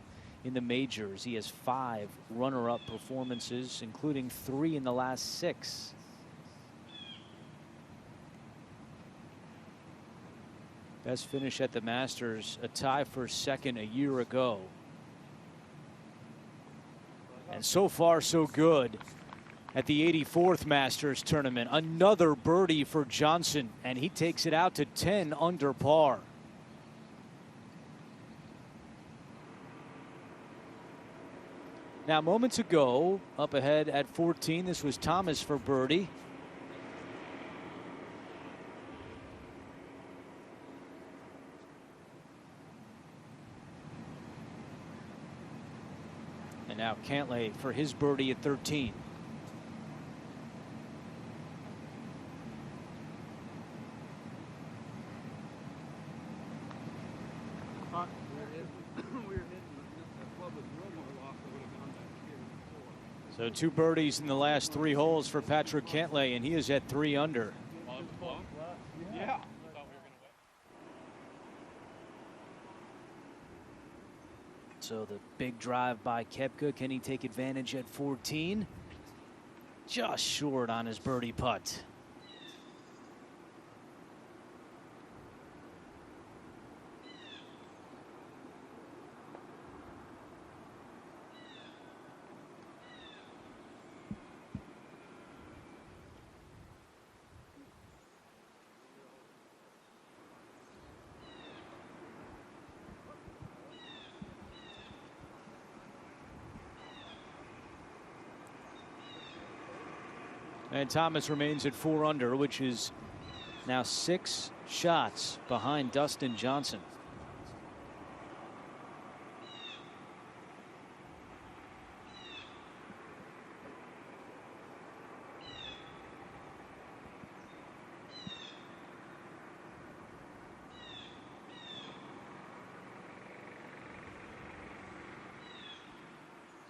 in the majors he has 5 runner-up performances, including 3 in the last 6. Best finish at the Masters, a tie for 2nd a year ago. And so far so good at the 84th Masters tournament. Another birdie for Johnson, and he takes it out to 10 under par. Now, moments ago, up ahead at 14, this was Thomas for birdie. And now Cantlay for his birdie at 13. So 2 birdies in the last 3 holes for Patrick Cantlay, and he is at 3 under. Yeah. So the big drive by Koepka, can he take advantage at 14? Just short on his birdie putt. And Thomas remains at 4 under, which is now 6 shots behind Dustin Johnson.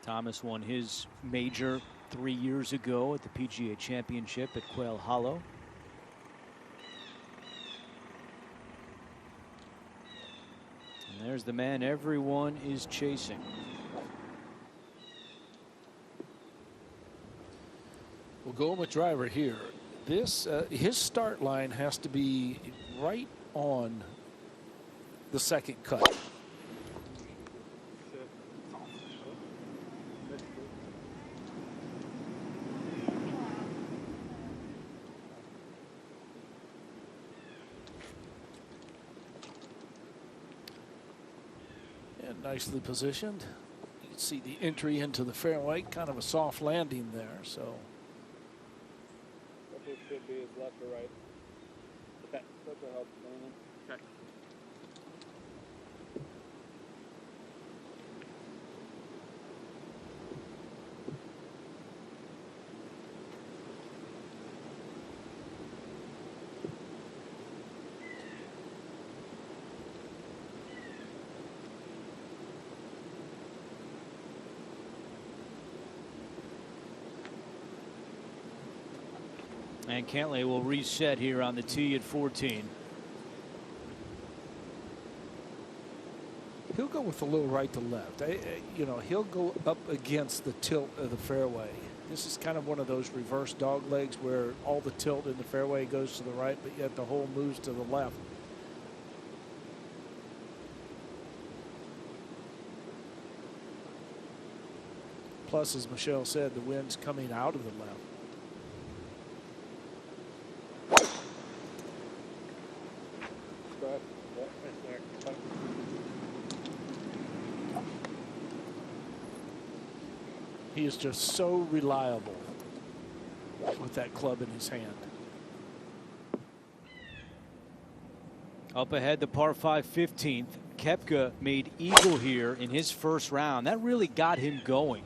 Thomas won his major 3 years ago at the PGA Championship at Quail Hollow. And there's the man everyone is chasing. We'll go with driver here. This his start line has to be right on the second cut. Nicely positioned. You can see the entry into the fairway, kind of a soft landing there. So What it should be is left or right. Okay. That will help. Okay. And Cantlay will reset here on the tee at 14. he'll go with a little right to left. You know, he'll go up against the tilt of the fairway. This is kind of one of those reverse dog legs where all the tilt in the fairway goes to the right, but yet the hole moves to the left. Plus, as Michelle said, the wind's coming out of the left. He is just so reliable with that club in his hand. Up ahead, the par 5 15th. Koepka made eagle here in his first round. That really got him going.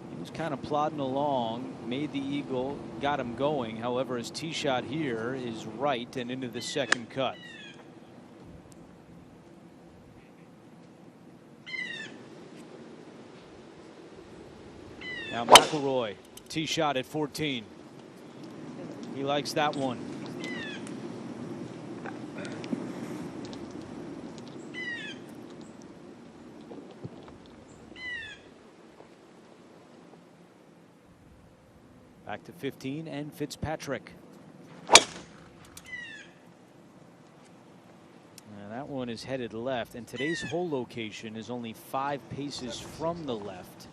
He was kind of plodding along, made the eagle, got him going. However, his tee shot here is right and into the second cut. Now McIlroy, tee shot at 14. He likes that one. Back to 15 and Fitzpatrick. And that one is headed left, and today's hole location is only 5 paces from the left.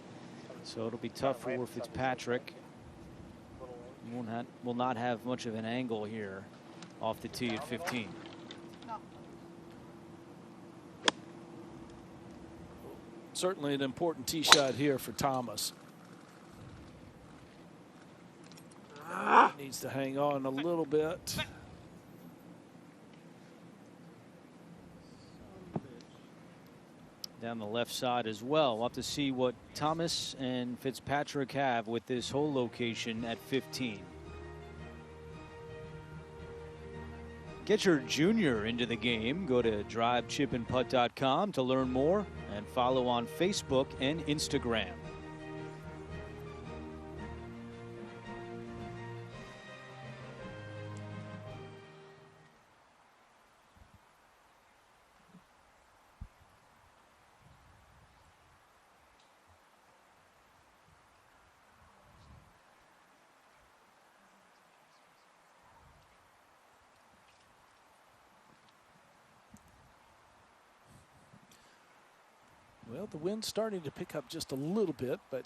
So it'll be tough for Fitzpatrick. Will not have much of an angle here off the tee at 15. Certainly an important tee shot here for Thomas. Needs to hang on a little bit. down the left side as well. We'll have to see what Thomas and Fitzpatrick have with this hole location at 15. Get your junior into the game. Go to drivechipandputt.com to learn more and follow on Facebook and Instagram. Well, the wind's starting to pick up just a little bit, but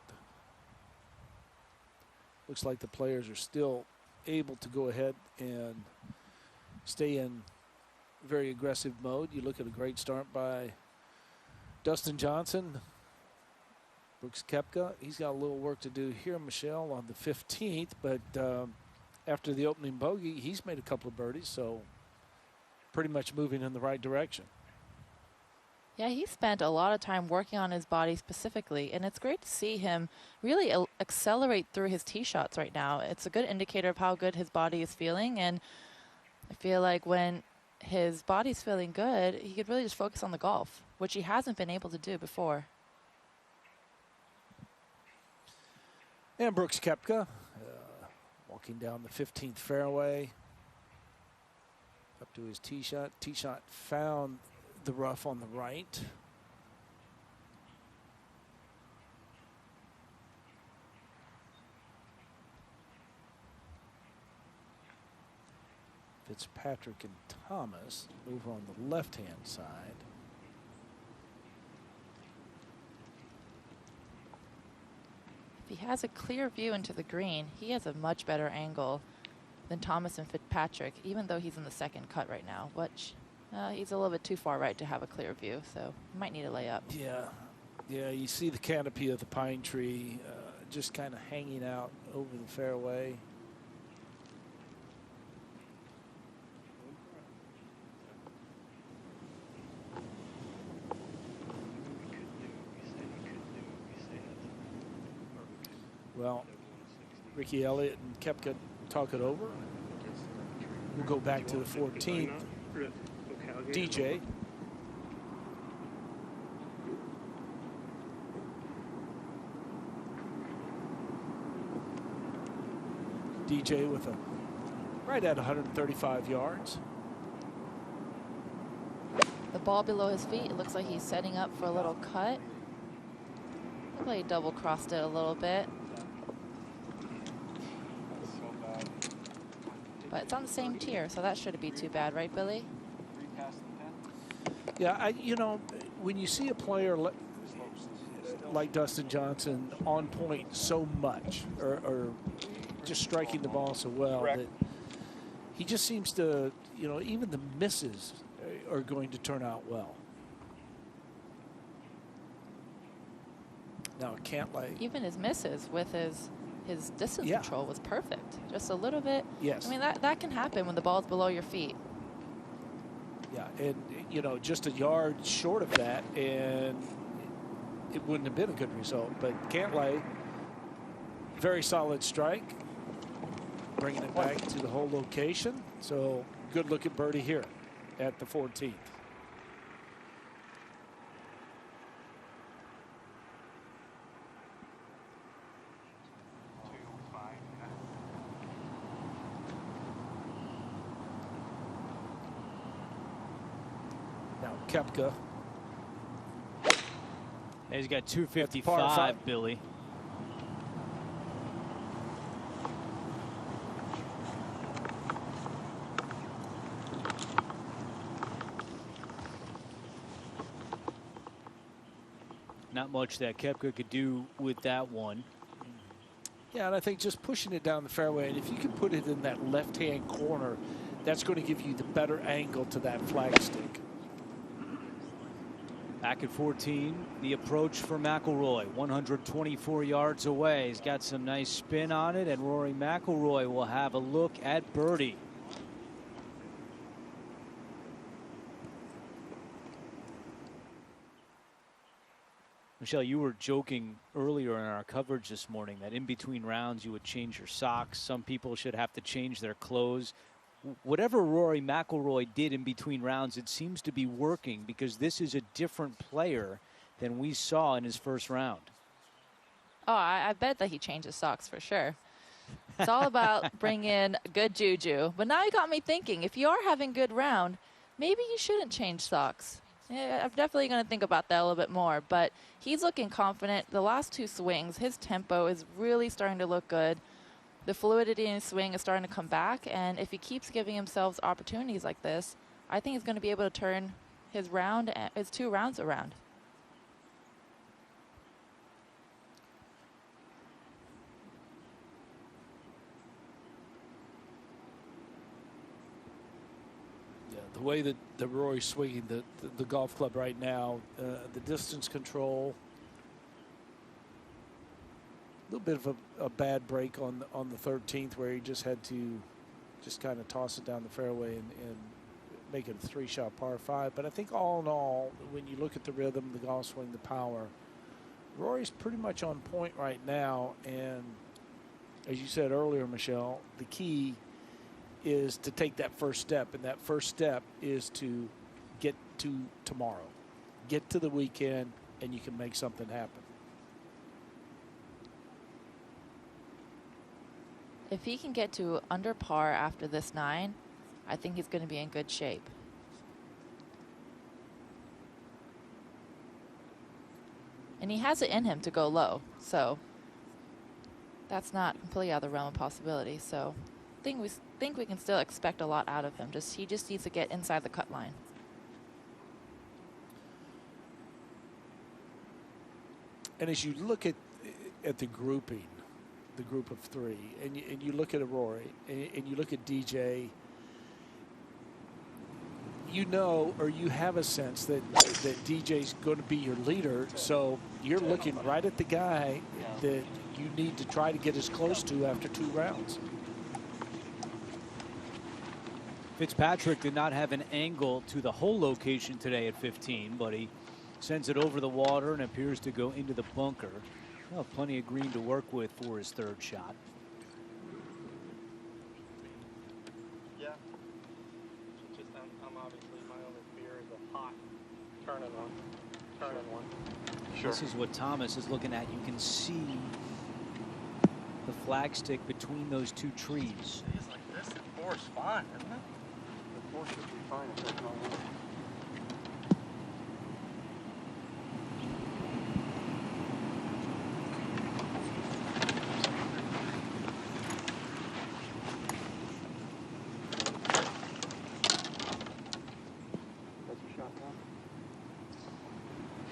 looks like the players are still able to go ahead and stay in very aggressive mode. You look at a great start by Dustin Johnson. Brooks Koepka, he's got a little work to do here, Michelle, on the 15th, but after the opening bogey, he's made a couple of birdies, so pretty much moving in the right direction. Yeah, he spent a lot of time working on his body specifically, and it's great to see him really accelerate through his tee shots right now. It's a good indicator of how good his body is feeling, and I feel like when his body's feeling good, he could really just focus on the golf, which he hasn't been able to do before. And Brooks Koepka walking down the 15th fairway up to his tee shot. Tee shot found the rough on the right. Fitzpatrick and Thomas over on the left-hand side. If he has a clear view into the green, he has a much better angle than Thomas and Fitzpatrick, even though he's in the second cut right now, which he's a little bit too far right to have a clear view, so he might need a layup. Yeah, you see the canopy of the pine tree just kind of hanging out over the fairway. Well, Ricky Elliott and Koepka talk it over. We'll go back to the 14th. DJ. DJ with a right at 135 yards. The ball below his feet, it looks like he's setting up for a little cut. Looks like he double crossed it a little bit. But it's on the same tier, so that shouldn't be too bad, right, Billy? Yeah, you know, when you see a player like Dustin Johnson on point so much, or just striking the ball so well, that he just seems to, you know, even the misses are going to turn out well. Now, Cantlay. Even his misses with his distance control was perfect. Just a little bit. Yes. I mean, that can happen when the ball's below your feet. Yeah, and, you know, just a yard short of that, and it wouldn't have been a good result. But Cantlay, very solid strike, bringing it back to the whole location. So good looking birdie here at the 14th. Now Koepka. He's got 255, Billy. Not much that Koepka could do with that one. Yeah, and I think just pushing it down the fairway, and if you can put it in that left-hand corner, that's going to give you the better angle to that flagstick. Back at 14, the approach for McIlroy, 124 yards away. He's got some nice spin on it, and Rory McIlroy will have a look at birdie. Michelle, you were joking earlier in our coverage this morning that in between rounds you would change your socks. Some people should have to change their clothes. Whatever Rory McIlroy did in between rounds, it seems to be working because this is a different player than we saw in his first round. Oh, I bet that he changed his socks for sure. It's all about bringing in good juju. But now you got me thinking, if you are having a good round, maybe you shouldn't change socks. Yeah, I'm definitely going to think about that a little bit more. But he's looking confident. The last 2 swings, his tempo is really starting to look good. The fluidity in his swing is starting to come back. And if he keeps giving himself opportunities like this, I think he's going to be able to turn his 2 rounds around. The way that Rory's swinging the golf club right now, the distance control, a little bit of a bad break on the 13th where he just had to just kind of toss it down the fairway and make it a 3-shot par 5. But I think all in all, when you look at the rhythm, the golf swing, the power, Rory's pretty much on point right now. And as you said earlier, Michelle, the key is to take that first step, and that first step is to get to tomorrow, get to the weekend, and you can make something happen. If he can get to under par after this 9, I think he's going to be in good shape. And he has it in him to go low, so that's not completely out of the realm of possibility. So I think we can still expect a lot out of him. He just needs to get inside the cut line. And as you look at the grouping, the group of 3, and you look at a Rory and you look at DJ, you know, or you have a sense that DJ's going to be your leader. So you're looking right at the guy that you need to try to get as close to after 2 rounds. Fitzpatrick did not have an angle to the hole location today at 15, but he sends it over the water and appears to go into the bunker. Well, plenty of green to work with for his 3rd shot. Yeah. Just I'm obviously, my only fear is a hot turning one. Sure. This is what Thomas is looking at. You can see the flagstick between those 2 trees. It's like this. The 4's fine, isn't it? The 4 should be fine if there's no wind.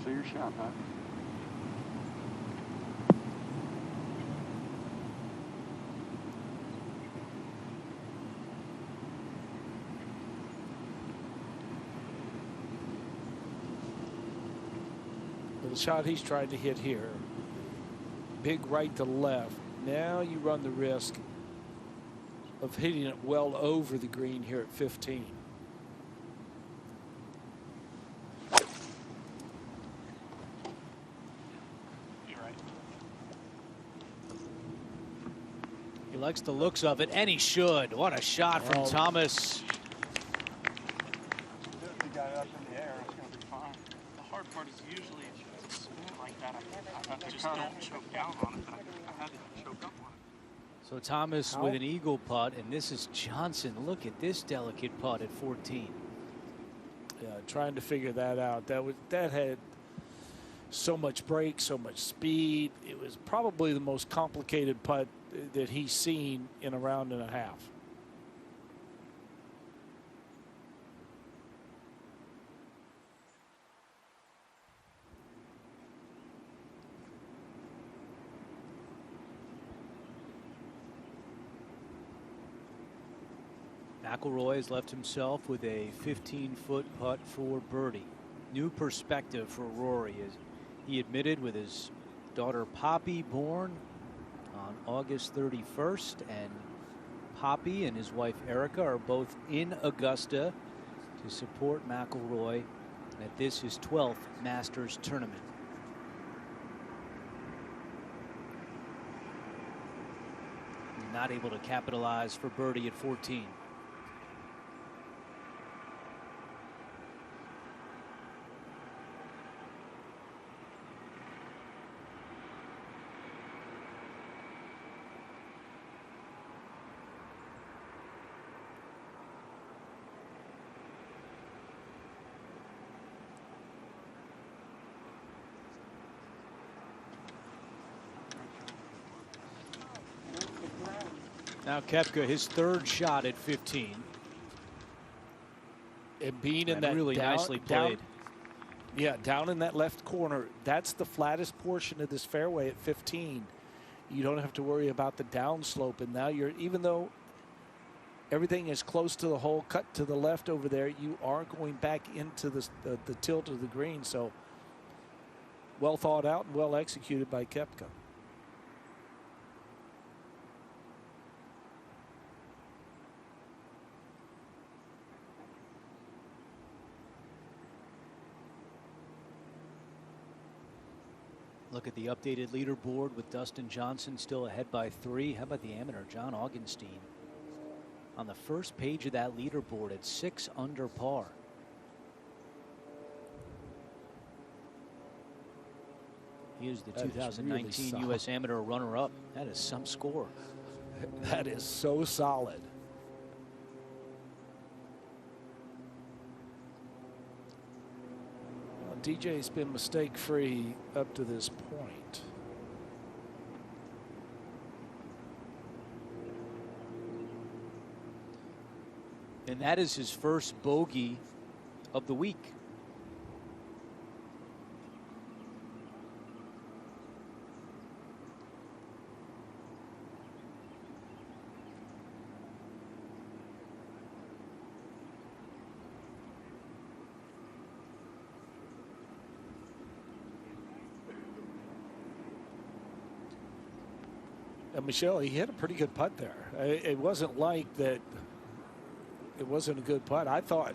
Your shot, huh? The shot he's trying to hit here, big right to left. Now you run the risk of hitting it well over the green here at 15. Likes the looks of it, and he should. What a shot from Thomas. The guy up in the air, it's going to be fine. The hard part is usually it's a swing like that. I just don't choke down on it, but I had to choke up on it. So Thomas with an eagle putt, and this is Johnson. Look at this delicate putt at 14. Yeah, trying to figure that out. That had so much break, so much speed. It was probably the most complicated putt that he's seen in a round and a half. McIlroy has left himself with a 15-foot putt for birdie. New perspective for Rory, as he admitted with his daughter Poppy born on August 31st, and Poppy and his wife Erica are both in Augusta to support McIlroy at this his 12th Masters tournament. not able to capitalize for birdie at 14. Now Koepka, his third shot at 15. And being in that really nicely played. Down in that left corner, that's the flattest portion of this fairway at 15. You don't have to worry about the downslope. And now you're, even though everything is close to the hole, cut to the left over there, you are going back into the tilt of the green. So well thought out and well executed by Koepka. Look at the updated leaderboard with Dustin Johnson still ahead by 3. How about the amateur John Augenstein on the first page of that leaderboard at 6 under par. He is the 2019 really U.S. Amateur runner-up. That is some score. That is so solid. DJ's been mistake-free up to this point. And that is his first bogey of the week. Michelle, he hit a pretty good putt there. It wasn't like that. It wasn't a good putt. I thought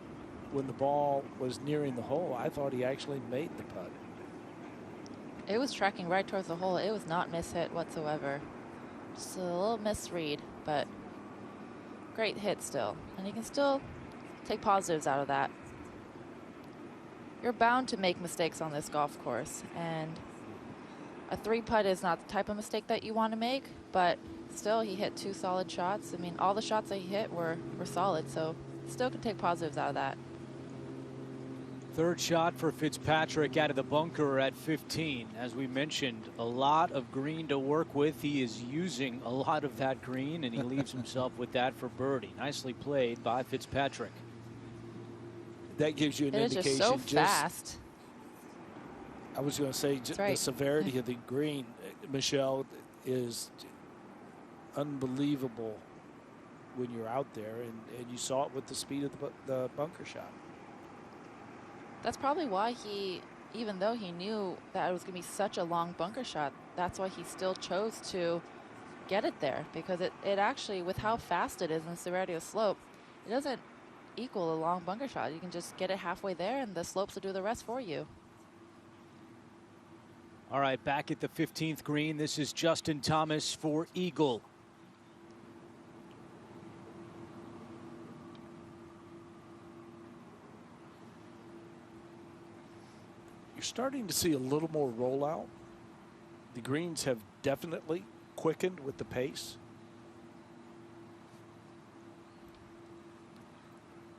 when the ball was nearing the hole, I thought he actually made the putt. It was tracking right towards the hole. It was not mishit whatsoever. Just a little misread, but great hit still. And you can still take positives out of that. You're bound to make mistakes on this golf course, and a 3-putt is not the type of mistake that you want to make, but still he hit 2 solid shots. I mean, all the shots that he hit were solid, so still can take positives out of that. Third shot for Fitzpatrick out of the bunker at 15. As we mentioned, a lot of green to work with. He is using a lot of that green, and he leaves himself with that for birdie. Nicely played by Fitzpatrick. That gives you an indication. It is just so fast. I was going to say, the severity of the green, Michelle, is unbelievable when you're out there, and you saw it with the speed of the bunker shot. That's probably why he, even though he knew that it was going to be such a long bunker shot, that's why he still chose to get it there, because it actually, with how fast it is and the severity of slope, it doesn't equal a long bunker shot. You can just get it halfway there, and the slopes will do the rest for you. All right, back at the 15th green, this is Justin Thomas for Eagle. You're starting to see a little more rollout. The greens have definitely quickened with the pace.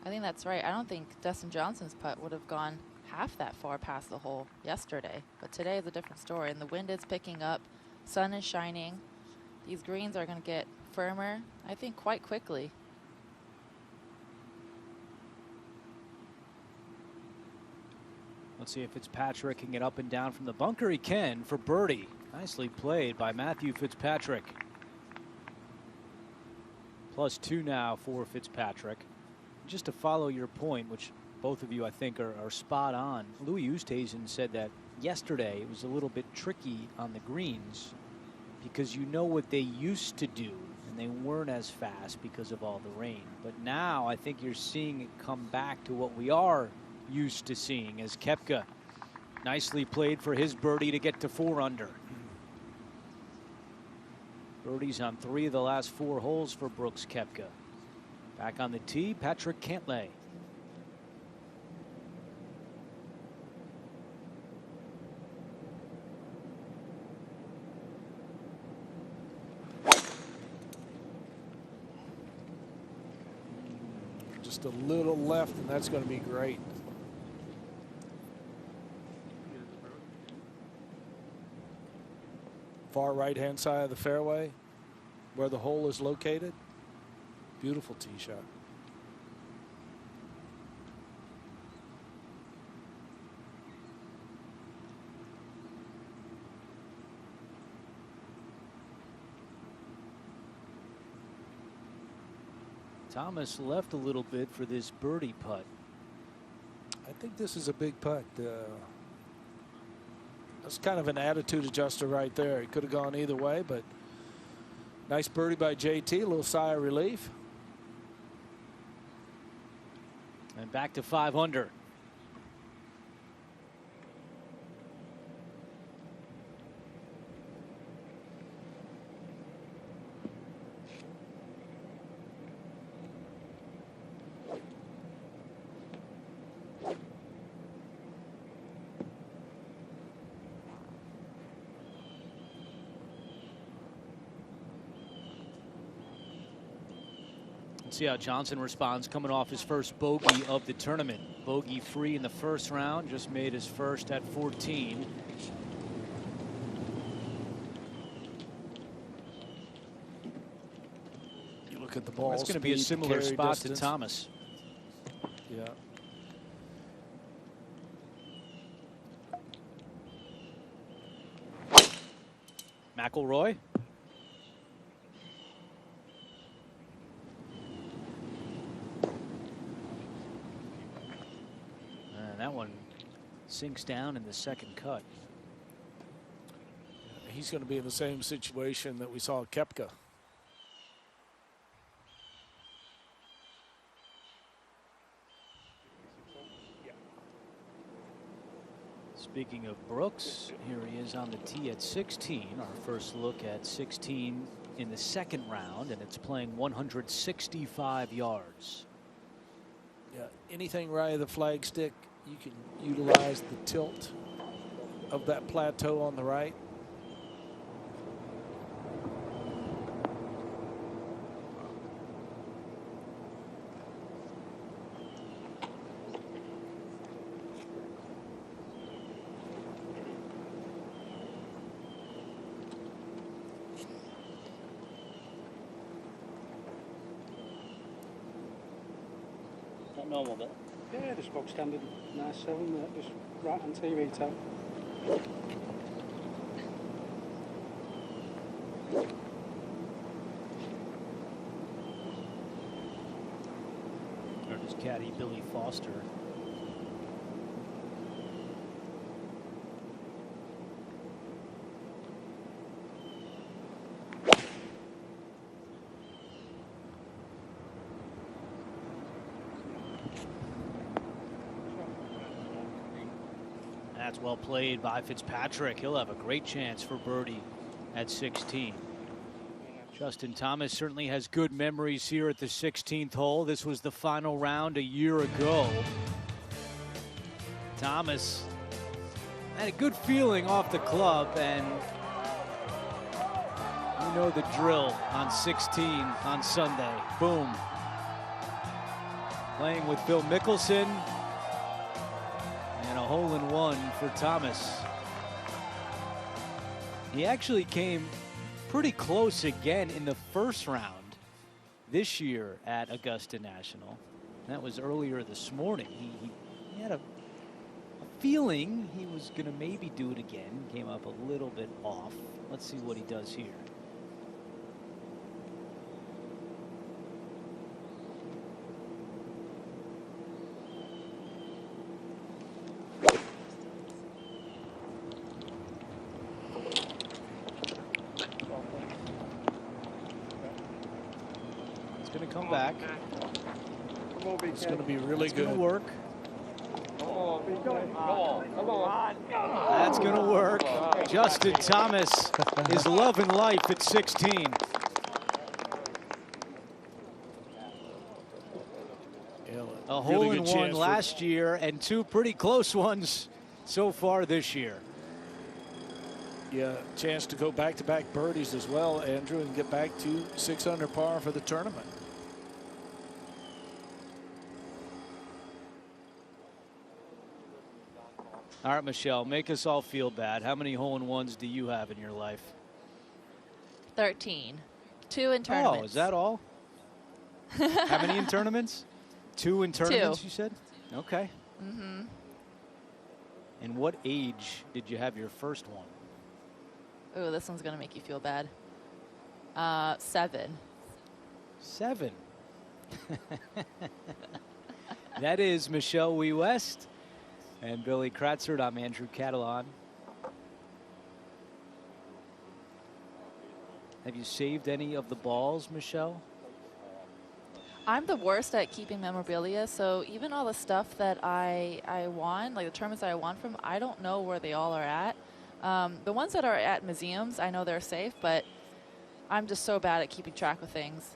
I think that's right. I don't think Dustin Johnson's putt would have gone half that far past the hole yesterday, but today is a different story, and the wind is picking up, sun is shining. These greens are going to get firmer, I think, quite quickly. Let's see if Fitzpatrick can get up and down from the bunker. He can for birdie. Nicely played by Matthew Fitzpatrick. +2 now for Fitzpatrick. Just to follow your point, which both of you, I think, are spot on. Louis Oosthuizen said that yesterday it was a little bit tricky on the greens because you know what they used to do, and they weren't as fast because of all the rain. But now I think you're seeing it come back to what we are used to seeing, as Koepka nicely played for his birdie to get to 4 under. Birdies on 3 of the last 4 holes for Brooks Koepka. Back on the tee, Patrick Cantlay. Just a little left, and that's going to be great. Far right-hand side of the fairway, where the hole is located. Beautiful tee shot. Thomas left a little bit for this birdie putt. I think this is a big putt. That's kind of an attitude adjuster right there. It could have gone either way, but nice birdie by JT. A little sigh of relief. And back to 5 under. See how Johnson responds coming off his first bogey of the tournament. Bogey free in the first round, just made his first at 14. You look at the ball. That's going to be a similar spot to Thomas. Yeah. McIlroy. That one sinks down in the second cut. He's going to be in the same situation that we saw Koepka. Speaking of Brooks, here he is on the tee at 16. Our first look at 16 in the second round, and it's playing 165 yards. Yeah, anything right of the flagstick, you can utilize the tilt of that plateau on the right. Not normal, but Yeah, just bog standard, nice 7, just right on TV top. There's his caddy, Billy Foster. That's well played by Fitzpatrick. He'll have a great chance for birdie at 16. Justin Thomas certainly has good memories here at the 16th hole. This was the final round a year ago. Thomas had a good feeling off the club, and you know the drill on 16 on Sunday. Boom. Playing with Phil Mickelson. And a hole-in-one for Thomas. He actually came pretty close again in the first round this year at Augusta National. That was earlier this morning. He had a feeling he was going to maybe do it again. Came up a little bit off. Let's see what he does here. Come back. It's going to be really good. It's going to work. oh, That's going to work. Justin Thomas is loving life at 16. A hole-in-one last year and 2 pretty close ones so far this year. Yeah, chance to go back-to-back birdies as well, Andrew, and get back to 6 under par for the tournament. All right, Michelle, make us all feel bad. How many hole-in-ones do you have in your life? 13. 2 in tournaments. Oh, is that all? How many in tournaments? 2 in tournaments, 2. you said? Okay. Mm-hmm. And what age did you have your first one? Ooh, this one's going to make you feel bad. 7. 7. That is Michelle Wee West and Billy Kratzert. I'm Andrew Catalan. Have you saved any of the balls, Michelle? I'm the worst at keeping memorabilia, so even all the stuff that I won, like the tournaments that I won from, I don't know where they all are at. The ones that are at museums, I know they're safe, but I'm just so bad at keeping track of things.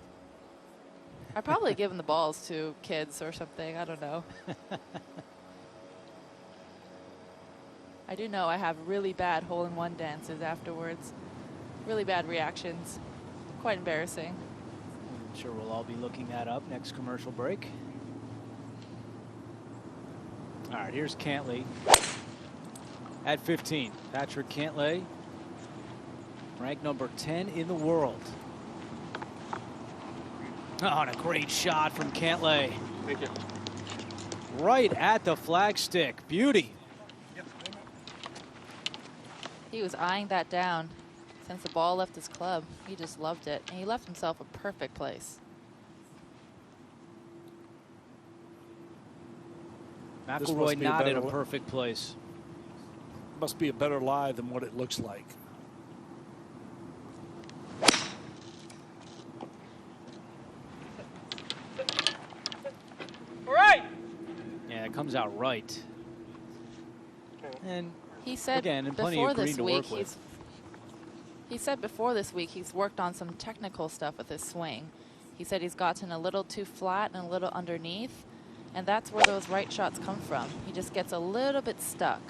I'd probably given the balls to kids or something. I don't know. I do know I have really bad hole-in-one dances afterwards. Really bad reactions. Quite embarrassing. I'm sure we'll all be looking that up next commercial break. All right, here's Cantlay at 15. Patrick Cantlay, ranked number 10 in the world. Oh, and a great shot from Cantlay. Thank you. Right at the flagstick. Beauty. He was eyeing that down since the ball left his club. He just loved it, and he left himself a perfect place. McIlroy not in a perfect place. Must be a better lie than what it looks like. Right. Yeah, it comes out right. And he said again, and plenty before of green this to week, work with. he said before this week he's worked on some technical stuff with his swing. He said he's gotten a little too flat and a little underneath, and that's where those right shots come from. He just gets a little bit stuck.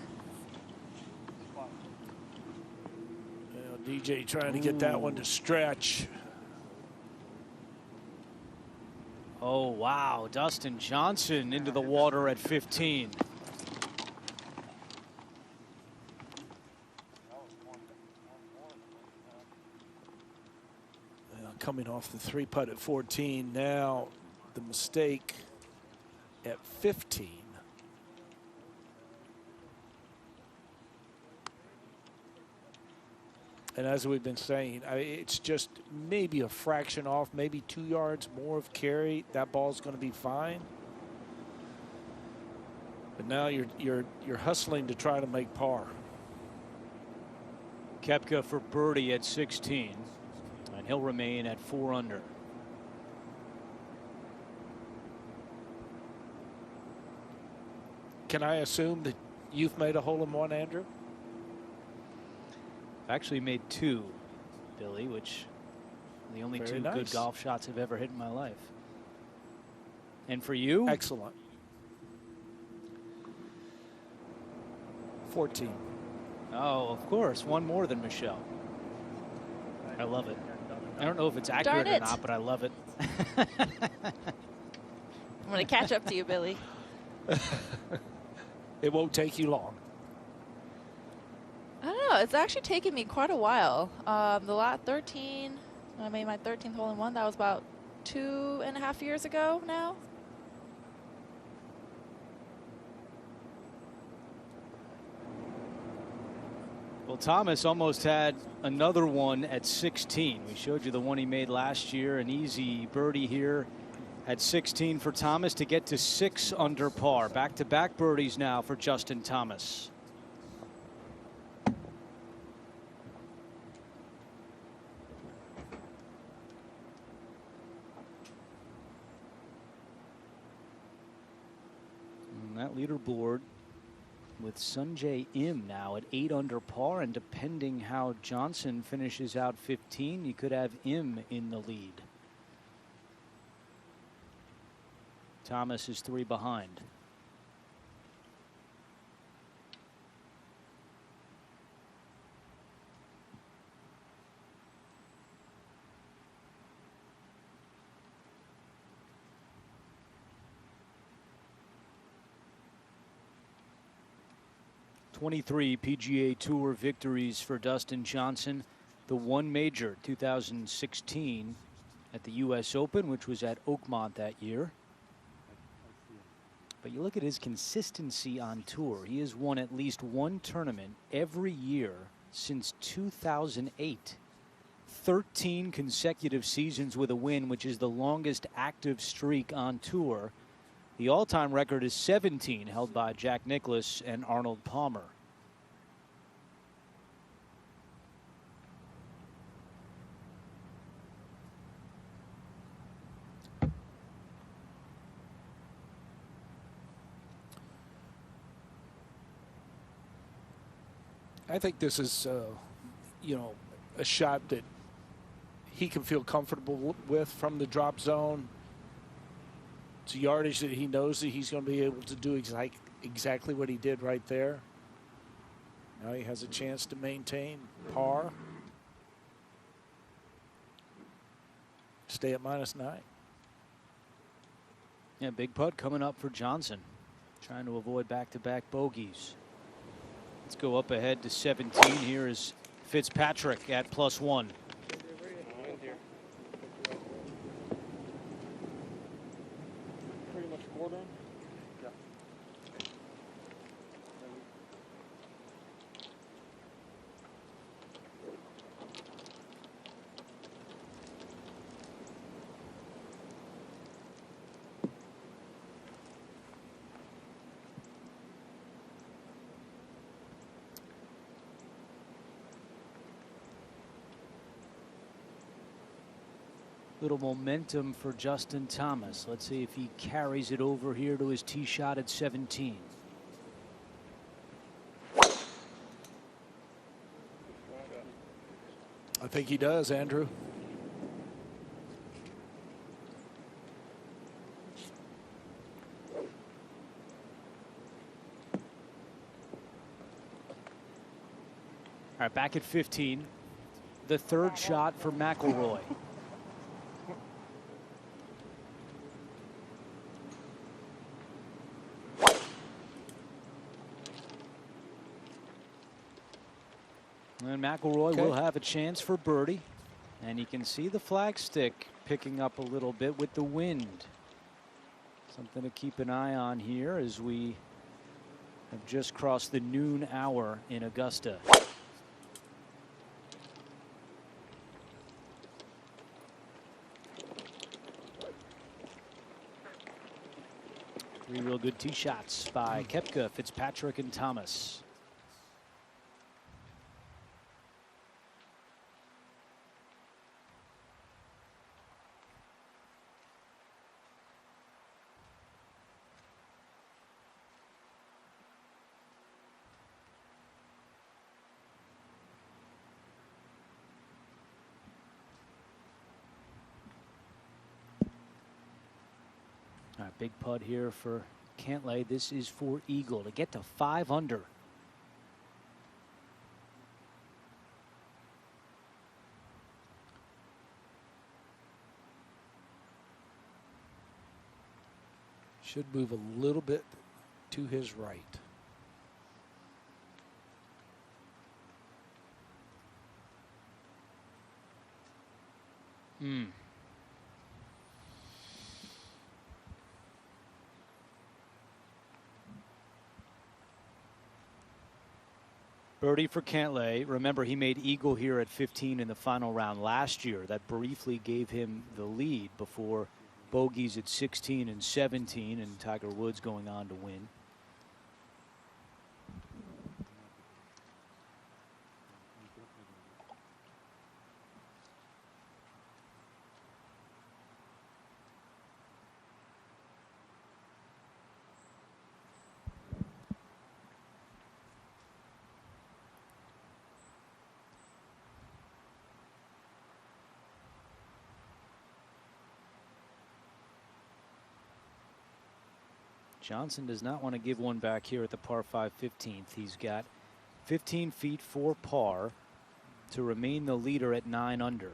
DJ trying to get that one to stretch. Oh, wow. Dustin Johnson into the water at 15. Coming off the 3-putt at 14. Now the mistake at 15. And as we've been saying, it's just maybe a fraction off, maybe 2 yards more of carry. That ball's going to be fine. But now you're hustling to try to make par. Koepka for birdie at 16, and he'll remain at 4 under. Can I assume that you've made a hole-in-one, Andrew? I've actually made 2, Billy, which are the only Very 2 nice. good golf shots I've ever hit in my life. And for you? Excellent. 14. Oh, of course. 1 more than Michelle. I love it. I don't know if it's accurate or not, but I love it. I'm going to catch up to you, Billy. It won't take you long. I don't know. It's actually taken me quite a while. The last 13, when I made my 13th hole-in-one, that was about 2.5 years ago now. Well, Thomas almost had another one at 16. We showed you the one he made last year, an easy birdie here at 16 for Thomas to get to 6 under par. Back-to-back birdies now for Justin Thomas. And that leaderboard with Sungjae Im now at 8 under par, and depending how Johnson finishes out 15, you could have Im in the lead. Thomas is 3 behind. '23 PGA Tour victories for Dustin Johnson. The one major, 2016 at the U.S. Open, which was at Oakmont that year. But you look at his consistency on tour. He has won at least one tournament every year since 2008. 13 consecutive seasons with a win, which is the longest active streak on tour. The all-time record is 17, held by Jack Nicklaus and Arnold Palmer. I think this is, you know, a shot that he can feel comfortable with from the drop zone. It's a yardage that he knows that he's going to be able to do exactly what he did right there. Now he has a chance to maintain par. Stay at -9. Yeah, big putt coming up for Johnson. Trying to avoid back-to-back bogeys. Let's go up ahead to 17. Here is Fitzpatrick at +1. Pretty much border. Yeah. Little momentum for Justin Thomas. Let's see if he carries it over here to his tee shot at 17. I think he does, Andrew. All right, back at 15. The third shot for McIlroy. And McIlroy will have a chance for birdie. And you can see the flagstick picking up a little bit with the wind. Something to keep an eye on here as we have just crossed the noon hour in Augusta. Three real good tee shots by Koepka, Fitzpatrick, and Thomas. All right, big putt here for Cantlay. This is for eagle to get to 5 under. Should move a little bit to his right. Birdie for Cantlay. Remember, he made eagle here at 15 in the final round last year. That briefly gave him the lead before bogeys at 16 and 17, and Tiger Woods going on to win. Johnson does not want to give one back here at the par 5 15th. He's got 15 feet for par to remain the leader at 9 under.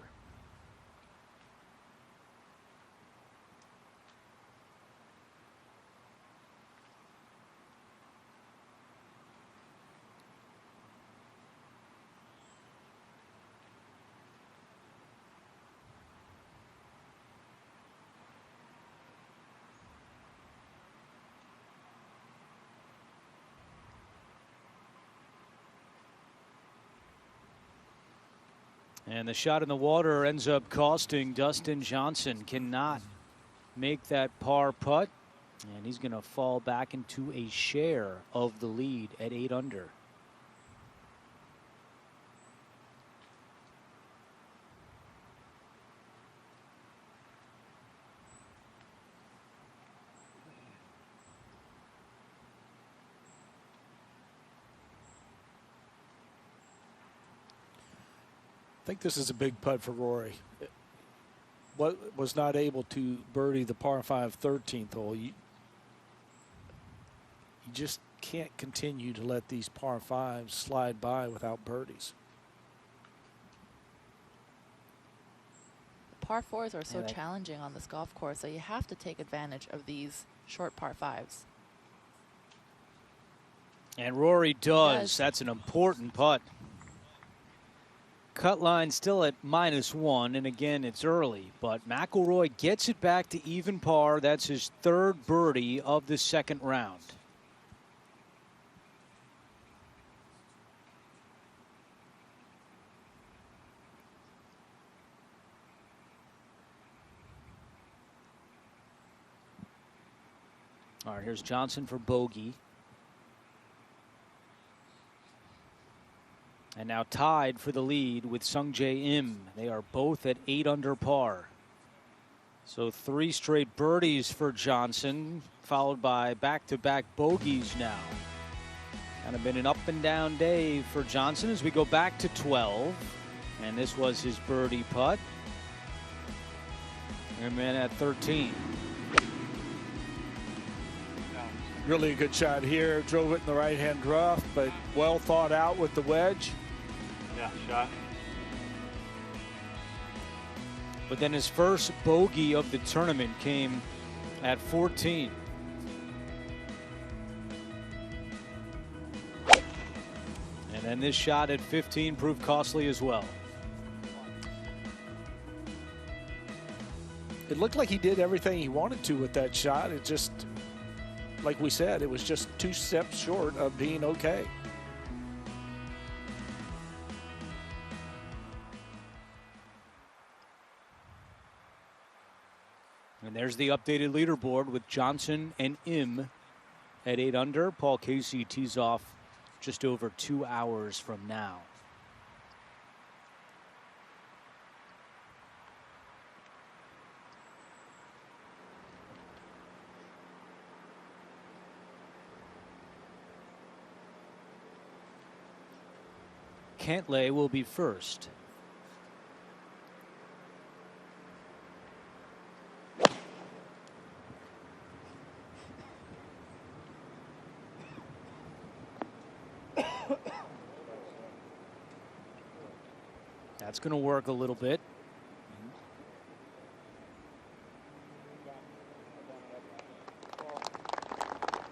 And the shot in the water ends up costing Dustin Johnson. Cannot make that par putt. And he's going to fall back into a share of the lead at 8 under. I think this is a big putt for Rory. Was not able to birdie the par 5 13th hole. You just can't continue to let these par 5s slide by without birdies. Par 4s are so challenging on this golf course, so you have to take advantage of these short par 5s. And Rory does. That's an important putt. Cut line still at -1, and again, it's early, but McIlroy gets it back to even par. That's his 3rd birdie of the 2nd round. All right, here's Johnson for bogey. And now tied for the lead with Sungjae Im. They are both at 8 under par. So 3 straight birdies for Johnson, followed by back-to-back bogeys now. Kind of been an up and down day for Johnson as we go back to 12. And this was his birdie putt. And then at 13. Really a good shot here. Drove it in the right-hand rough, but well thought out with the wedge. Yeah, shot. But then his first bogey of the tournament came at 14. And then this shot at 15 proved costly as well. It looked like he did everything he wanted to with that shot. It just, like we said, it was just 2 steps short of being okay. And there's the updated leaderboard with Johnson and Im at 8 under. Paul Casey tees off just over 2 hours from now. Cantlay will be first. That's going to work a little bit.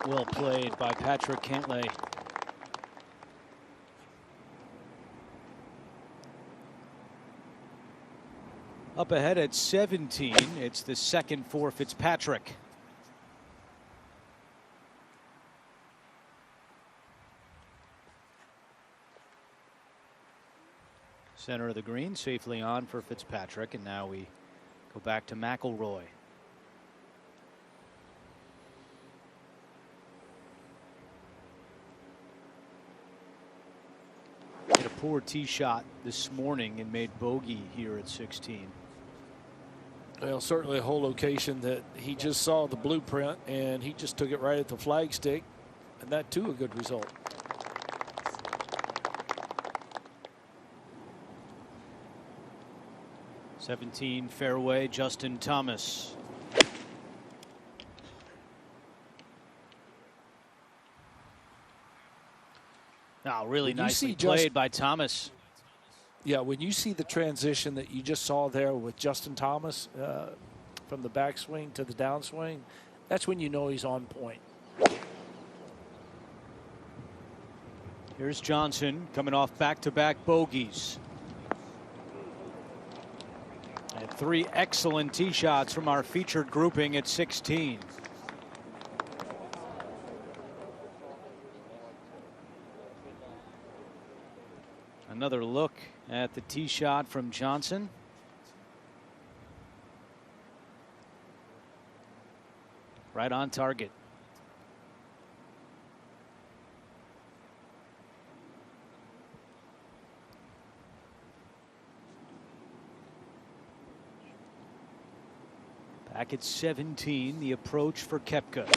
Well played by Patrick Cantlay. Up ahead at 17, it's the 2nd for Fitzpatrick. Center of the green, safely on for Fitzpatrick, and now we go back to McIlroy. Hit a poor tee shot this morning and made bogey here at 16. Well, certainly a whole location that he just saw the blueprint and he just took it right at the flagstick, and that too a good result. '17 fairway, Justin Thomas. Oh, really When you nicely see played by Thomas. Yeah, when you see the transition that you just saw there with Justin Thomas from the backswing to the downswing, that's when you know he's on point. Here's Johnson coming off back-to-back bogeys. And 3 excellent tee shots from our featured grouping at 16. Another look at the tee shot from Johnson. Right on target. Back at 17, the approach for Koepka.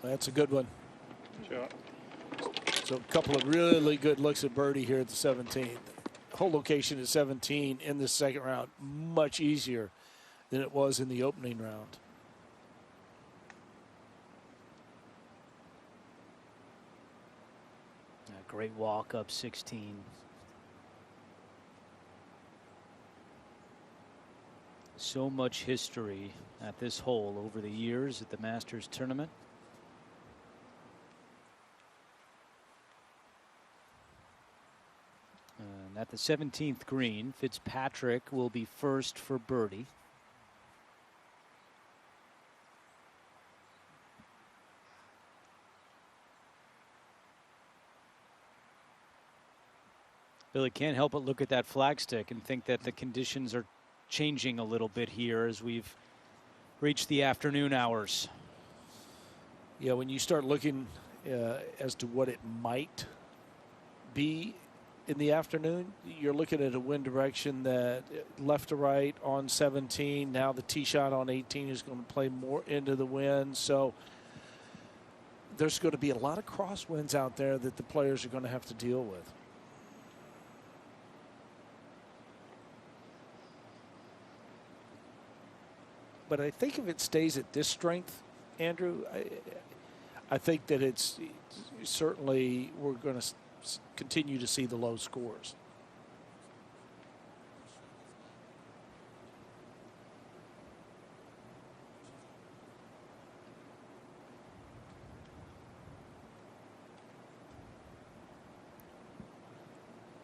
That's a good one. Sure. So a couple of really good looks at birdie here at the 17th. Hole location at 17 in the second round, much easier than it was in the opening round. A great walk up 16. So much history at this hole over the years at the Masters tournament. And at the 17th green, Fitzpatrick will be first for birdie. Billy, can't help but look at that flagstick and think that the conditions are changing a little bit here as we've reached the afternoon hours. Yeah, when you start looking as to what it might be in the afternoon, you're looking at a wind direction that left to right on 17. Now the tee shot on 18 is going to play more into the wind. So there's going to be a lot of crosswinds out there that the players are going to have to deal with. But I think if it stays at this strength, Andrew, I think that it's certainly we're going to continue to see the low scores.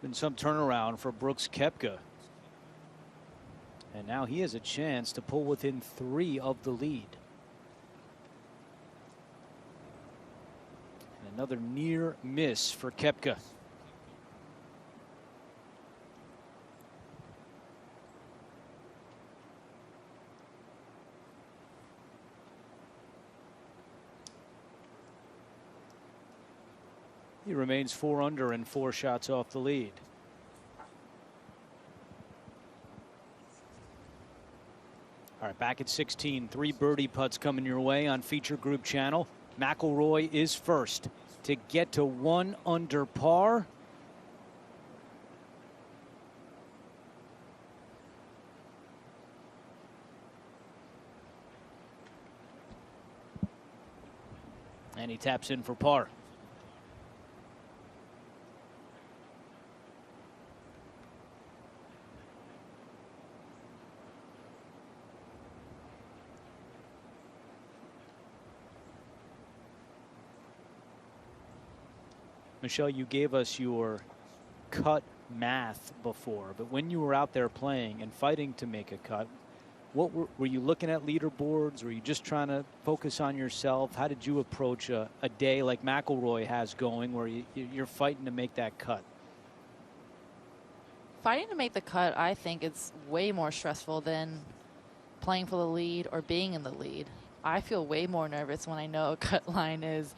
Been some turnaround for Brooks Koepka. And now he has a chance to pull within 3 of the lead. And another near miss for Koepka. He remains 4 under and 4 shots off the lead. All right, back at 16, 3 birdie putts coming your way on feature group channel. McIlroy is first to get to 1 under par. And he taps in for par. Michelle, you gave us your cut math before, but when you were out there playing and fighting to make a cut, what were you looking at leaderboards? Were you just trying to focus on yourself? How did you approach a day like McIlroy has going where you're fighting to make that cut? Fighting to make the cut, I think it's way more stressful than playing for the lead or being in the lead. I feel way more nervous when I know a cut line is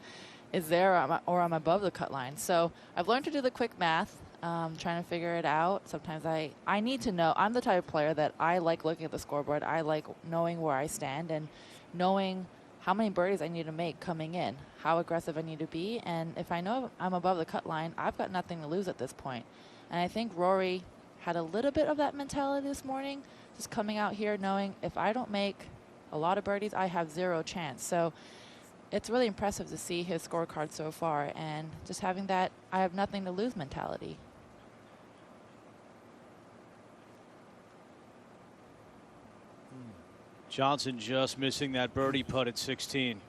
there or I'm above the cut line. So I've learned to do the quick math, trying to figure it out. Sometimes I need to know. I'm the type of player that I like looking at the scoreboard. I like knowing where I stand and knowing how many birdies I need to make coming in, how aggressive I need to be. And if I know I'm above the cut line, I've got nothing to lose at this point. And I think Rory had a little bit of that mentality this morning, just coming out here knowing if I don't make a lot of birdies. I have 0 chance. So it's really impressive to see his scorecard so far, and just having that I have nothing to lose mentality. Johnson just missing that birdie putt at 16.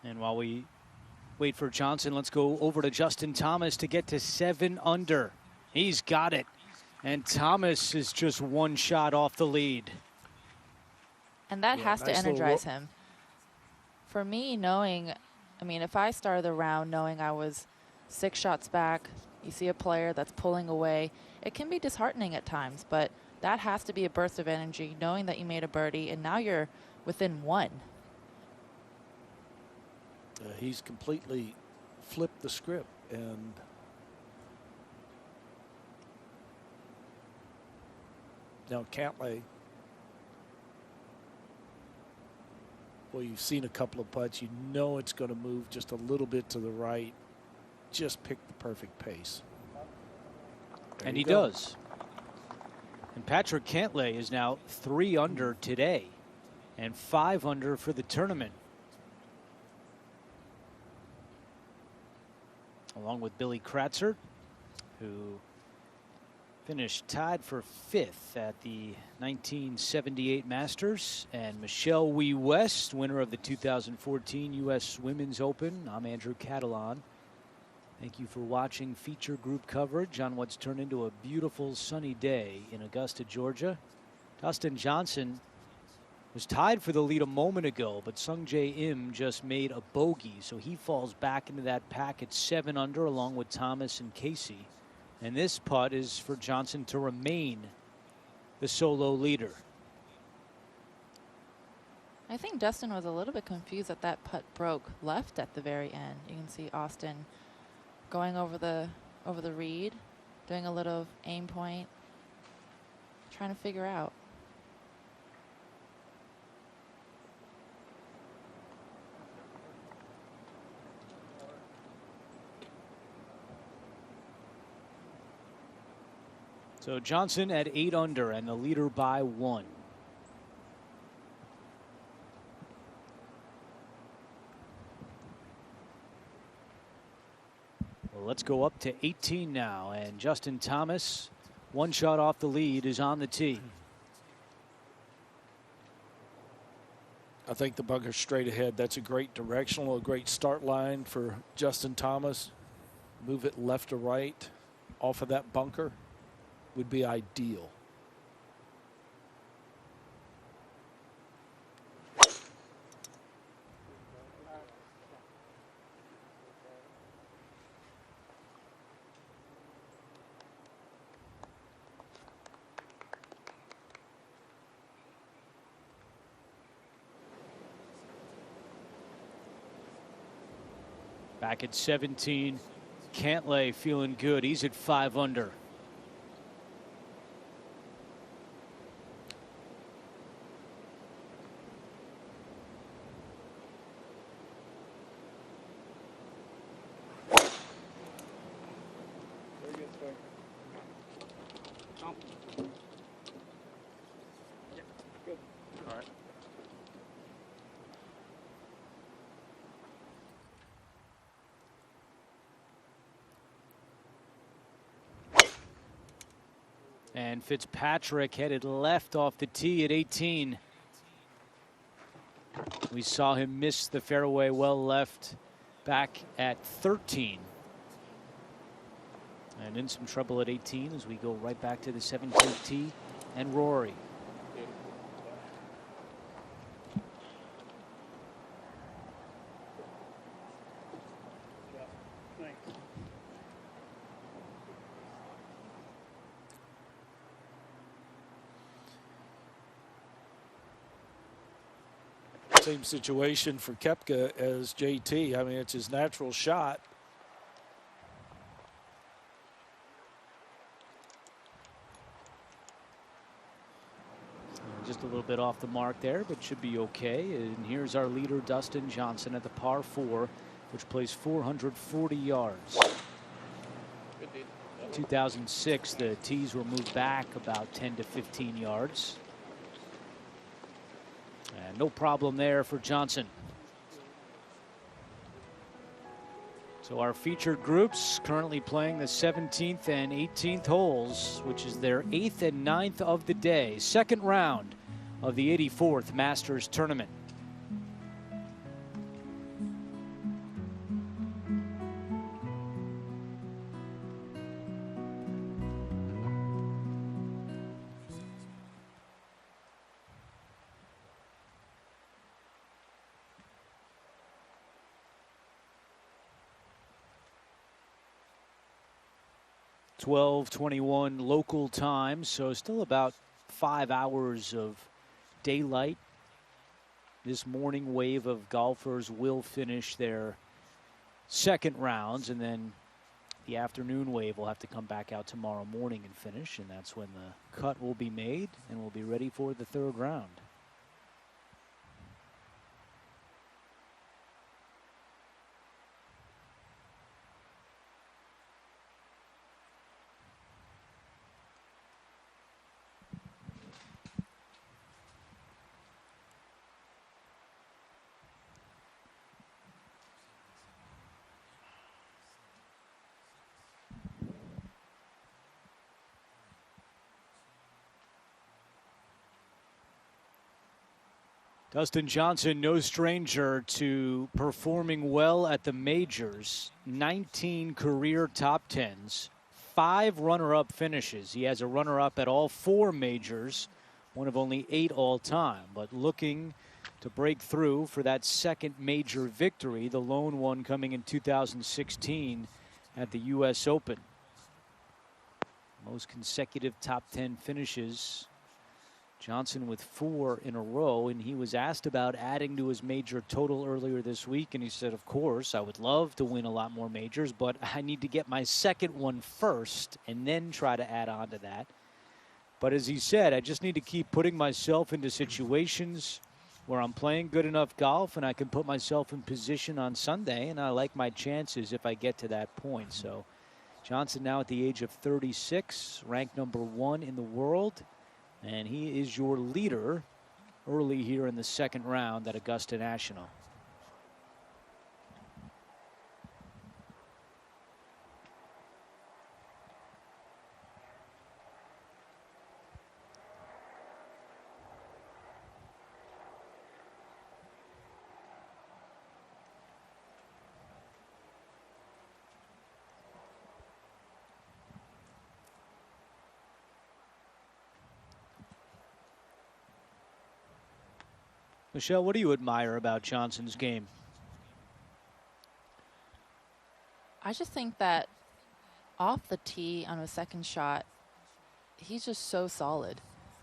And while we wait for Johnson, let's go over to Justin Thomas to get to 7 under. He's got it. And Thomas is just 1 shot off the lead. And that has to energize him. For me, knowing, I mean, if I started the round knowing I was 6 shots back, you see a player that's pulling away, it can be disheartening at times, but that has to be a burst of energy, knowing that you made a birdie and now you're within 1. He's completely flipped the script, and now Cantlay, well, you've seen a couple of putts, you know it's going to move just a little bit to the right, just pick the perfect pace. And he does. And Patrick Cantlay is now 3 under today and 5 under for the tournament. Along with Billy Kratzer, who finished tied for 5th at the 1978 Masters, and Michelle Wee West, winner of the 2014 U.S. Women's Open. I'm Andrew Catalan. Thank you for watching feature group coverage on what's turned into a beautiful sunny day in Augusta, Georgia. Dustin Johnson was tied for the lead a moment ago, but Sung Jae Im just made a bogey, so he falls back into that pack at 7 under along with Thomas and Casey. And this putt is for Johnson to remain the solo leader. I think Dustin was a little bit confused that that putt broke left at the very end. You can see Austin going over the reed, doing a little aim point, trying to figure out. So Johnson at 8 under and the leader by 1. Well, let's go up to 18 now, and Justin Thomas, 1 shot off the lead, is on the tee. I think the bunker's straight ahead. That's a great directional, a great start line for Justin Thomas. Move it left to right off of that bunker would be ideal. Back at 17, Cantlay feeling good. He's at 5 under. And Fitzpatrick headed left off the tee at 18. We saw him miss the fairway well left back at 13. And in some trouble at 18 as we go right back to the 17th tee and Rory. Same situation for Koepka as JT. I mean, it's his natural shot. Just a little bit off the mark there, but should be okay. And here's our leader, Dustin Johnson, at the par 4, which plays 440 yards. 2006, the tees were moved back about 10 to 15 yards. And no problem there for Johnson. So our featured groups currently playing the 17th and 18th holes, which is their 8th and 9th of the day. Second round of the 84th Masters Tournament. (12:21) local time, so still about 5 hours of daylight. This morning wave of golfers will finish their second rounds, and then the afternoon wave will have to come back out tomorrow morning and finish, and that's when the cut will be made and we'll be ready for the third round. Dustin Johnson, no stranger to performing well at the majors. 19 career top 10s, 5 runner-up finishes. He has a runner-up at all 4 majors, one of only 8 all-time, but looking to break through for that second major victory, the lone one coming in 2016 at the U.S. Open. Most consecutive top 10 finishes. Johnson with 4 in a row, and he was asked about adding to his major total earlier this week, and he said, of course, I would love to win a lot more majors, but I need to get my second one first and then try to add on to that. But as he said, I just need to keep putting myself into situations where I'm playing good enough golf and I can put myself in position on Sunday, and I like my chances if I get to that point. So Johnson now at the age of 36, ranked number 1 in the world. And he is your leader early here in the second round at Augusta National. Michelle, what do you admire about Johnson's game? I just think that off the tee on a second shot, he's just so solid.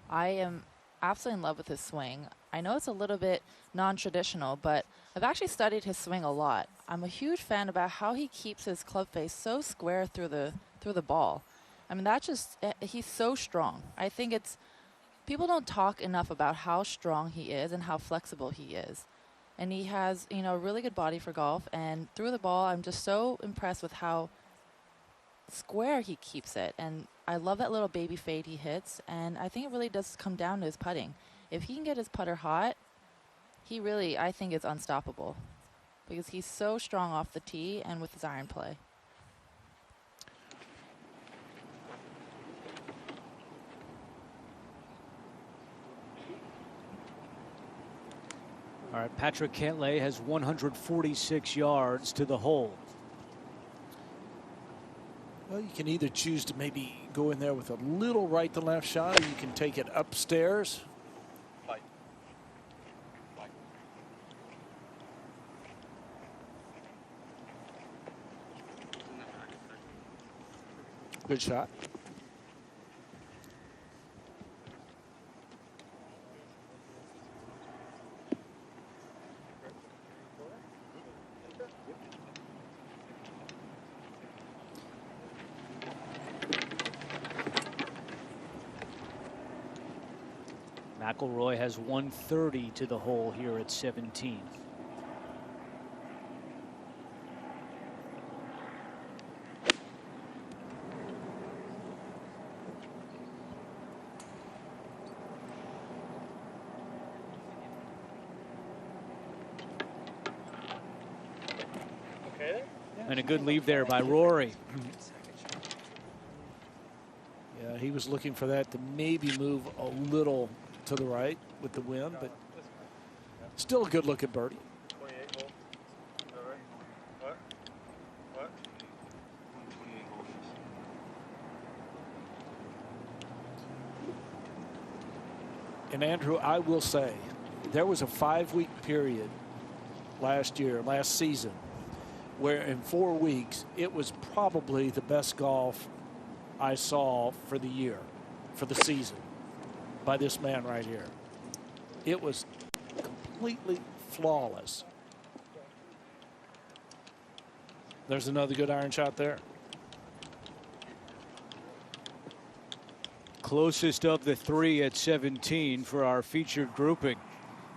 I am absolutely in love with his swing. I know it's a little bit non-traditional, but I've actually studied his swing a lot. I'm a huge fan about how he keeps his club face so square through the ball. I mean, he's so strong. I think people don't talk enough about how strong he is and how flexible he is. And he has, a really good body for golf. And through the ball, I'm just so impressed with how square he keeps it. And I love that little baby fade he hits. And I think it really does come down to his putting. If he can get his putter hot, he really, I think, is unstoppable. Because he's so strong off the tee and with his iron play. All right, Patrick Cantlay has 146 yards to the hole. Well, you can either choose to maybe go in there with a little right to left shot, or you can take it upstairs. Good shot. McIlroy has 130 to the hole here at 17. And a good leave there by Rory. Yeah, he was looking for that to maybe move a little to the right with the wind, but still a good looking birdie. 28 hole. Is that right? What? What? 28 holes. And Andrew, I will say, there was a 5-week period last season, where in 4 weeks, it was probably the best golf I saw for the year, for the season, by this man right here. It was completely flawless. There's another good iron shot there. Closest of the 3 at 17 for our featured grouping.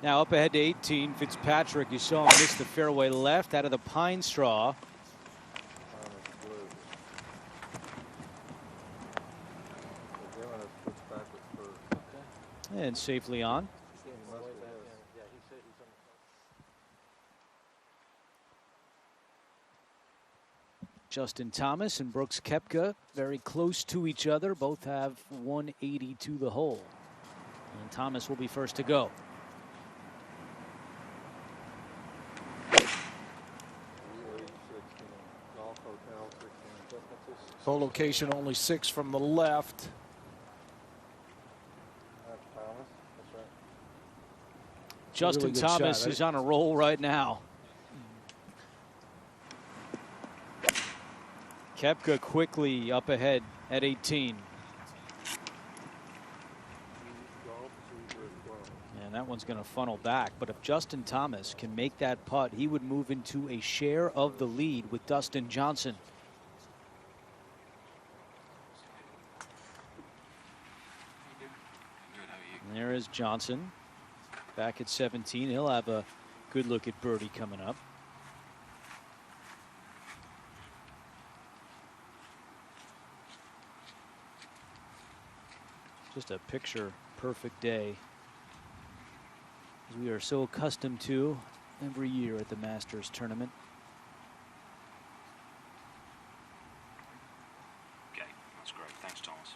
Now up ahead to 18, Fitzpatrick. You saw him miss the fairway left out of the pine straw. And safely on. Justin Thomas and Brooks Koepka very close to each other. Both have 180 to the hole. And Thomas will be first to go. Hole location only 6 from the left. Justin really Thomas shot. is on a roll right now. Koepka quickly up ahead at 18. And that one's going to funnel back. But if Justin Thomas can make that putt, he would move into a share of the lead with Dustin Johnson. And there is Johnson back at 17. He'll have a good look at birdie coming up. Just a picture perfect day, as we are so accustomed to every year at the Masters tournament. Okay, that's great. Thanks, Thomas.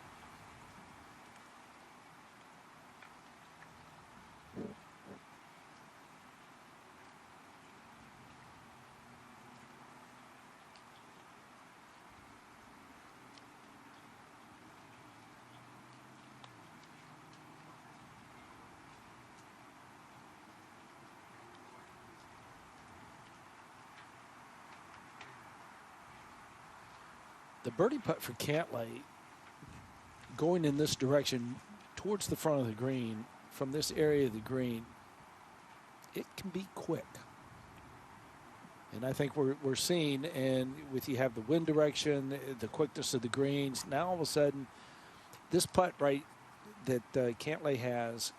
The birdie putt for Cantlay going in this direction towards the front of the green from this area of the green, it can be quick. And I think we're seeing, and with you have the wind direction, the quickness of the greens, now all of a sudden this putt right that Cantlay has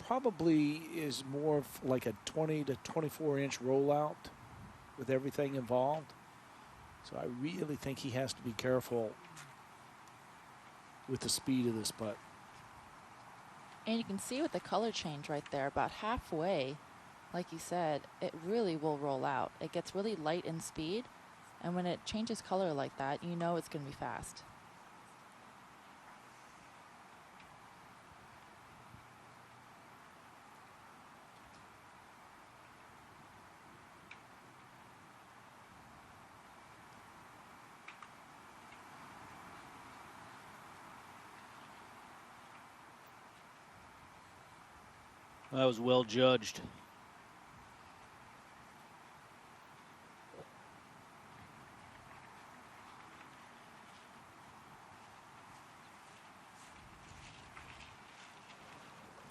probably is more of like a 20 to 24 inch rollout with everything involved. So I really think he has to be careful with the speed of this putt. And you can see with the color change right there, about halfway, like you said, it really will roll out. It gets really light in speed, and when it changes color like that, you know it's going to be fast. That was well judged.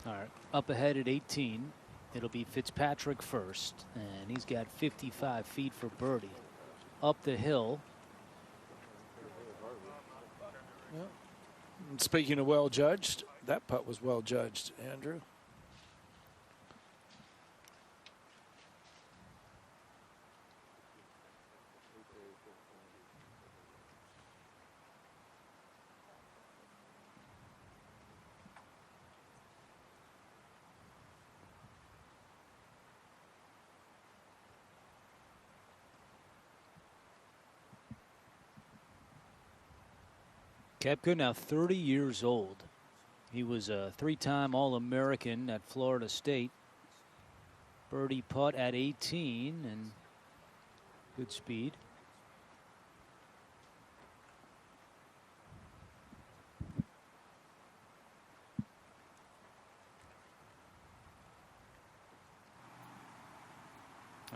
All right, up ahead at 18, it'll be Fitzpatrick first, and he's got 55 feet for birdie. Up the hill. And speaking of well judged, That putt was well judged, Andrew. Koepka now 30 years old. He was a 3-time All-American at Florida State. Birdie putt at 18 and good speed.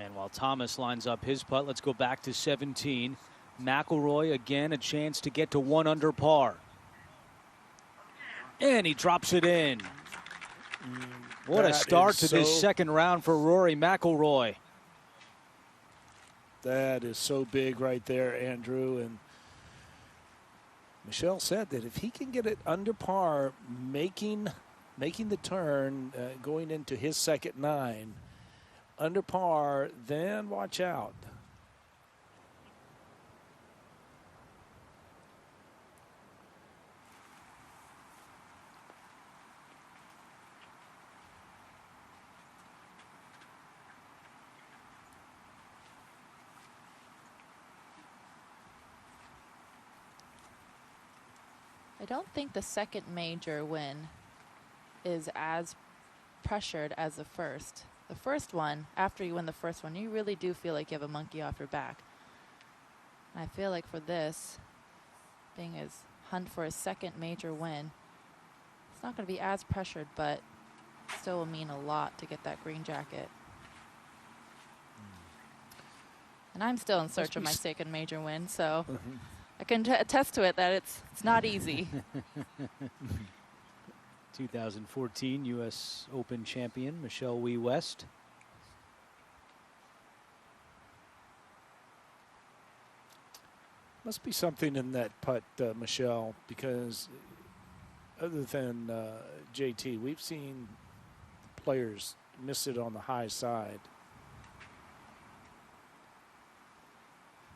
And while Thomas lines up his putt, let's go back to 17. McIlroy again a chance to get to 1 under par. And he drops it in. What a start to this second round for Rory McIlroy. That is so big right there, Andrew. And Michelle said that if he can get it under par, making the turn, going into his second 9, under par, then watch out. I don't think the second major win is as pressured as the first. The first one, after you win the first one, you really do feel like you have a monkey off your back. And I feel like for this, being his hunt for his second major win, it's not going to be as pressured, but still will mean a lot to get that green jacket. And I'm still in search of my second major win, so I can attest to it that it's not easy. 2014 U.S. Open champion Michelle Wie West. Must be something in that putt, Michelle, because other than JT, we've seen players miss it on the high side.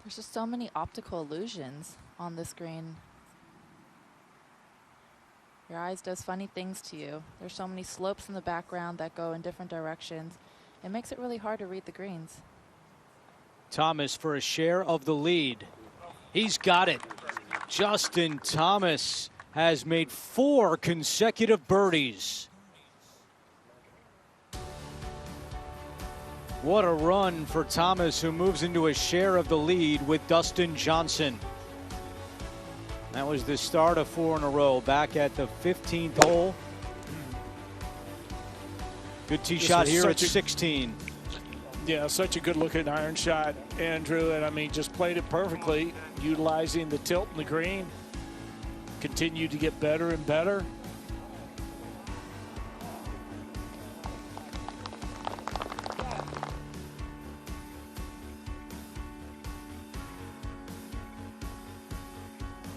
There's just so many optical illusions on this green. Your eyes does funny things to you. There's so many slopes in the background that go in different directions. It makes it really hard to read the greens. Thomas for a share of the lead. He's got it. Justin Thomas has made 4 consecutive birdies. What a run for Thomas, who moves into a share of the lead with Dustin Johnson. That was the start of 4 in a row, back at the 15th hole. Good tee shot here at 16. Yeah, such a good looking iron shot, Andrew. And I mean, just played it perfectly, utilizing the tilt in the green. Continued to get better and better.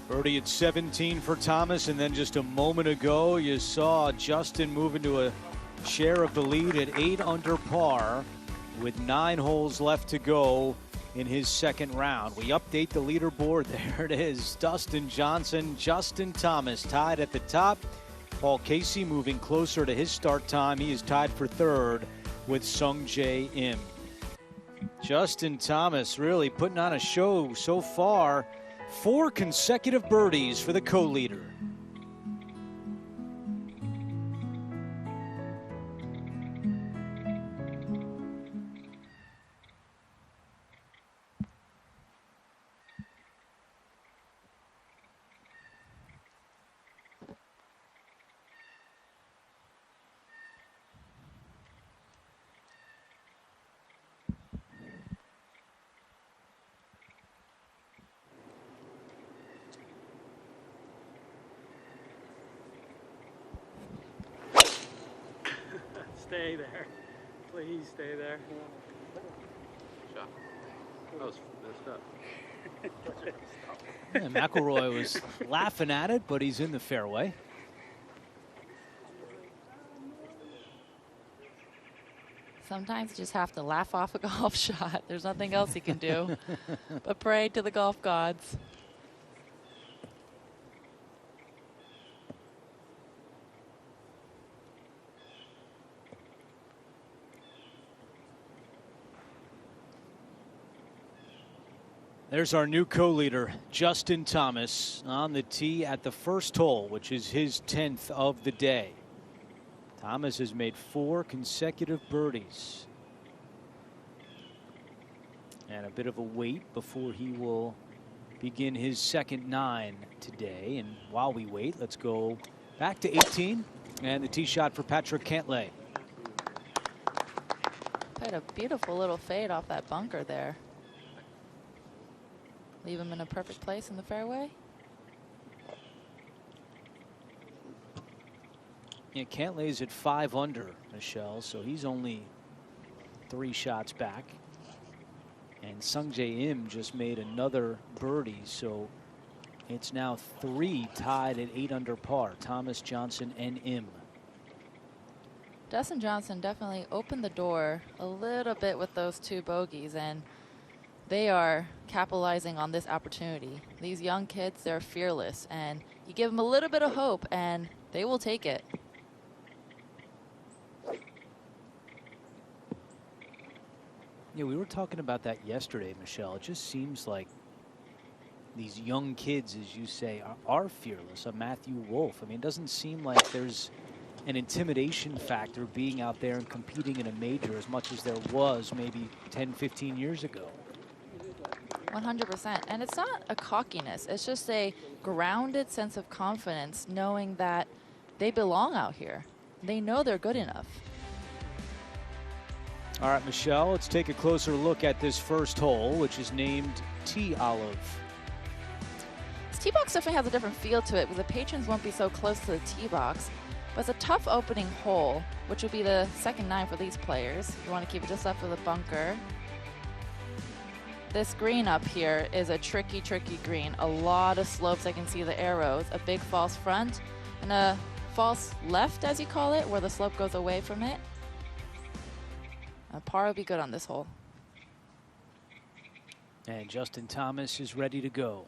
Birdie at 17 for Thomas, and then just a moment ago you saw Justin move into a share of the lead at 8 under par with 9 holes left to go in his second round. We update the leaderboard. There it is. Dustin Johnson, Justin Thomas tied at the top. Paul Casey moving closer to his start time. He is tied for 3rd with Sung Jae Im. Justin Thomas really putting on a show so far. 4 consecutive birdies for the co-leader. Stay there. Please stay there. Shot. That was messed up. Yeah, McIlroy was laughing at it, but he's in the fairway. Sometimes you just have to laugh off a golf shot. There's nothing else he can do but pray to the golf gods. There's our new co-leader, Justin Thomas, on the tee at the first hole, which is his 10th of the day. Thomas has made 4 consecutive birdies. And a bit of a wait before he will begin his second 9 today. And while we wait, let's go back to 18 and the tee shot for Patrick Cantlay. Played a beautiful little fade off that bunker there. Leave him in a perfect place in the fairway. Yeah, Cantlay's at 5 under, Michelle, so he's only 3 shots back. And Sungjae Im just made another birdie, so it's now 3 tied at 8 under par. Thomas, Johnson, and Im. Dustin Johnson definitely opened the door a little bit with those 2 bogeys, and they are capitalizing on this opportunity. These young kids, they're fearless, and you give them a little bit of hope, and they will take it. Yeah, we were talking about that yesterday, Michelle. It just seems like these young kids, as you say, are fearless. Matthew Wolff. I mean, it doesn't seem like there's an intimidation factor being out there and competing in a major as much as there was maybe 10, 15 years ago. 100%. And it's not a cockiness. It's just a grounded sense of confidence, knowing that they belong out here. They know they're good enough. All right, Michelle, let's take a closer look at this first hole, which is named Tee Olive. This tee box definitely has a different feel to it because the patrons won't be so close to the tee box. But it's a tough opening hole, which will be the second 9 for these players. You want to keep it just up for the bunker. This green up here is a tricky, tricky green. A lot of slopes. I can see the arrows. A big false front and a false left, as you call it, where the slope goes away from it. A par will be good on this hole. And Justin Thomas is ready to go.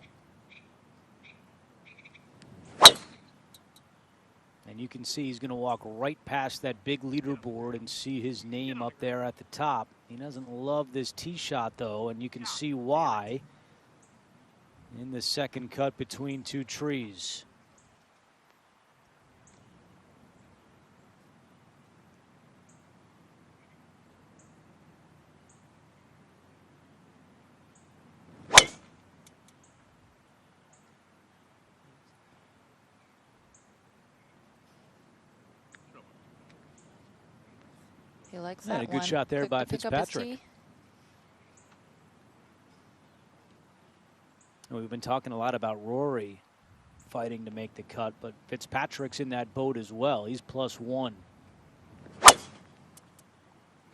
And you can see he's going to walk right past that big leaderboard and see his name up there at the top. He doesn't love this tee shot, though, and you can see why in the second cut between 2 trees. He likes that a good one. shot there Quick by to pick up his Fitzpatrick. tee. We've been talking a lot about Rory fighting to make the cut, but Fitzpatrick's in that boat as well. He's +1.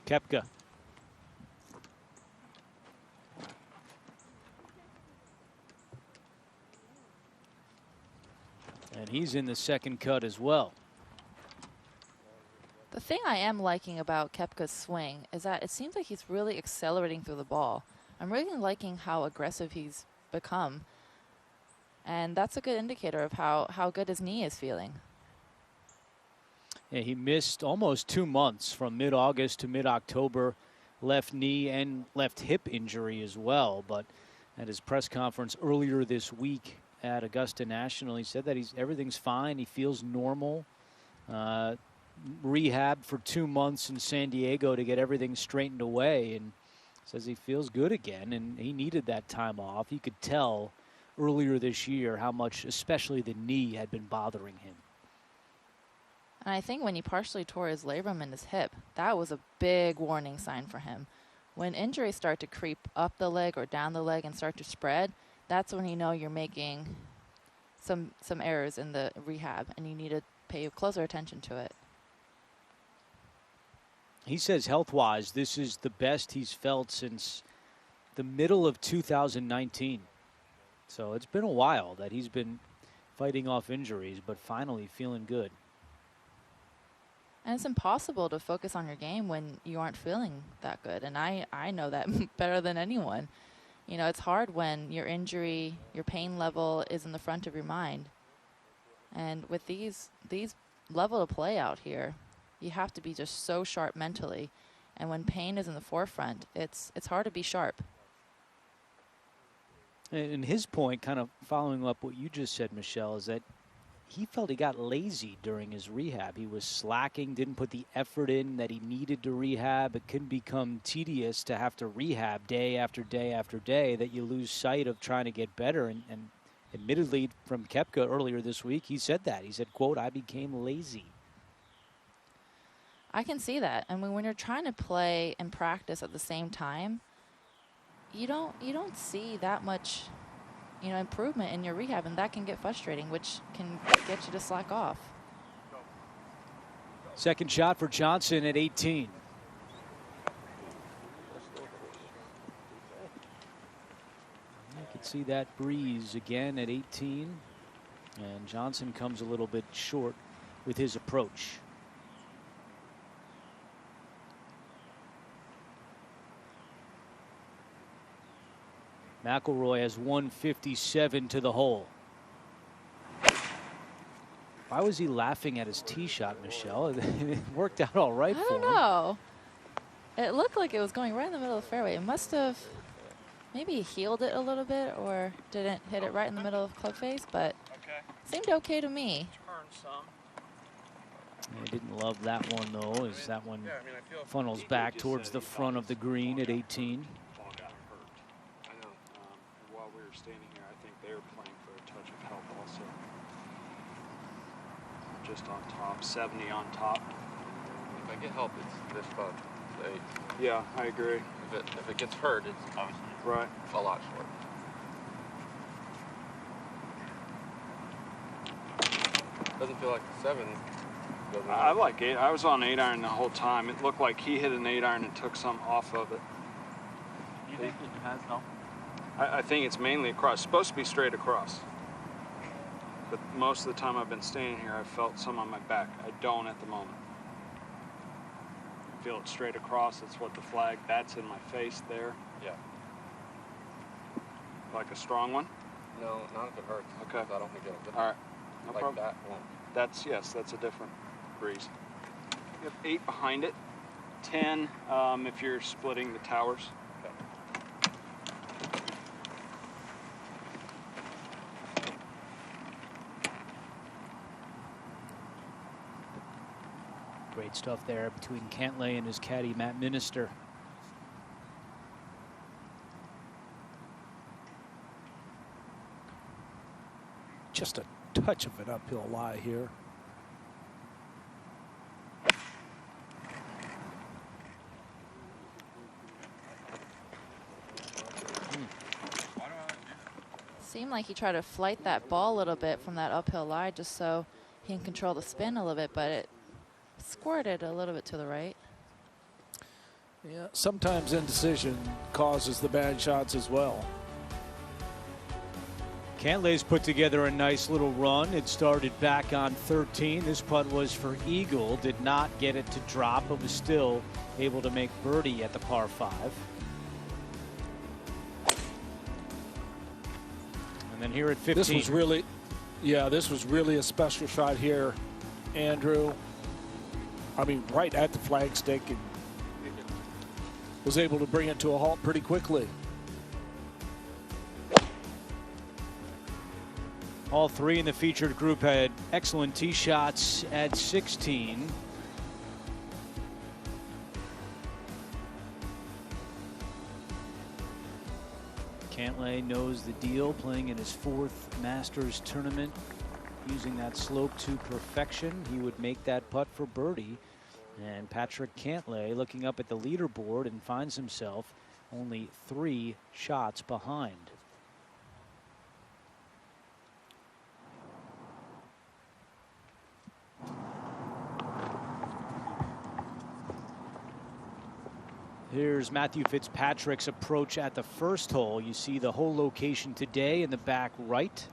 Koepka. And he's in the second cut as well. The thing I am liking about Koepka's swing is that it seems like he's really accelerating through the ball. I'm really liking how aggressive he's become. And that's a good indicator of how good his knee is feeling. Yeah, he missed almost 2 months from mid-August to mid-October. Left knee and left hip injury as well. But at his press conference earlier this week at Augusta National, he said that everything's fine. He feels normal. Rehab for 2 months in San Diego to get everything straightened away, and says he feels good again, and he needed that time off. He could tell earlier this year how much, especially the knee, had been bothering him. And I think when he partially tore his labrum in his hip, that was a big warning sign for him. When injuries start to creep up the leg or down the leg and start to spread, that's when you know you're making some errors in the rehab, and you need to pay closer attention to it. He says health-wise, this is the best he's felt since the middle of 2019. So it's been a while that he's been fighting off injuries, but finally feeling good. And it's impossible to focus on your game when you aren't feeling that good. And I know that better than anyone. You know, it's hard when your injury, your pain level is in the front of your mind. And with these level of play out here, you have to be just so sharp mentally. And when pain is in the forefront, it's hard to be sharp. And his point, kind of following up what you just said, Michelle, is that he felt he got lazy during his rehab. He was slacking, didn't put the effort in that he needed to rehab. It can become tedious to have to rehab day after day after day, that you lose sight of trying to get better. And admittedly, from Koepka earlier this week, he said that. He said, quote, "I became lazy." I can see that. I mean, when you're trying to play and practice at the same time, you don't see that much, you know, improvement in your rehab, and that can get frustrating, which can get you to slack off. Second shot for Johnson at 18. You can see that breeze again at 18, and Johnson comes a little bit short with his approach. McIlroy has 157 to the hole. Why was he laughing at his tee shot, Michelle? It worked out all right for him. I don't know. It looked like it was going right in the middle of the fairway. It must have maybe heeled it a little bit or didn't hit it right in the middle of club face, but seemed okay to me. I didn't love that one, though, as that one funnels back towards the front of the green at 18. Standing here, I think they're playing for a touch of help also. Just on top, 70 on top. If I get help, it's this putt. Yeah, I agree. If it gets hurt, it's obviously right a lot short. Doesn't feel like the 7. I like 8. I was on 8-iron the whole time. It looked like he hit an 8-iron and took some off of it. You think it has help? I think it's mainly across. It's supposed to be straight across. But most of the time I've been standing here, I've felt some on my back. I don't at the moment. I feel it straight across. That's what the flag, that's in my face there. Yeah. Like a strong one? No, not if it hurts. Okay. I don't think it'll get all right. No like problem. That won't. Yes, that's a different breeze. You have 8 behind it. 10 if you're splitting the towers. Great stuff there between Cantlay and his caddy, Matt Minister. Just a touch of an uphill lie here. Seemed like he tried to flight that ball a little bit from that uphill lie just so he can control the spin a little bit, but it squirted a little bit to the right. Yeah, sometimes indecision causes the bad shots as well. Cantlay's put together a nice little run. It started back on 13. This putt was for eagle. Did not get it to drop, but was still able to make birdie at the par 5. And then here at 15. This was really a special shot here, Andrew. I mean, right at the flagstick, and was able to bring it to a halt pretty quickly. All 3 in the featured group had excellent tee shots at 16. Cantlay knows the deal, playing in his 4th Masters tournament, using that slope to perfection. He would make that putt for birdie. And Patrick Cantlay looking up at the leaderboard and finds himself only 3 shots behind. Here's Matthew Fitzpatrick's approach at the first hole. You see the hole location today in the back right.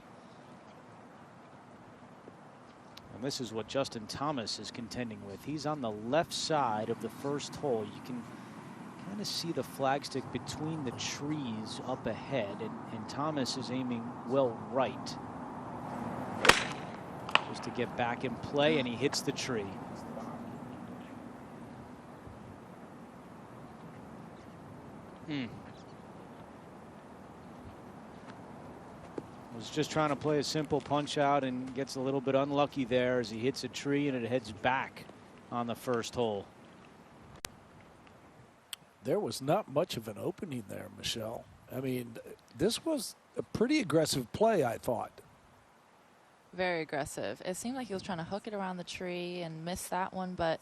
And this is what Justin Thomas is contending with. He's on the left side of the first hole. You can kind of see the flagstick between the trees up ahead, and Thomas is aiming well right. Just to get back in play, and he hits the tree. Was just trying to play a simple punch out and gets a little bit unlucky there as he hits a tree and it heads back on the first hole. There was not much of an opening there, Michelle. I mean, this was a pretty aggressive play, I thought. Very aggressive. It seemed like he was trying to hook it around the tree and miss that one, but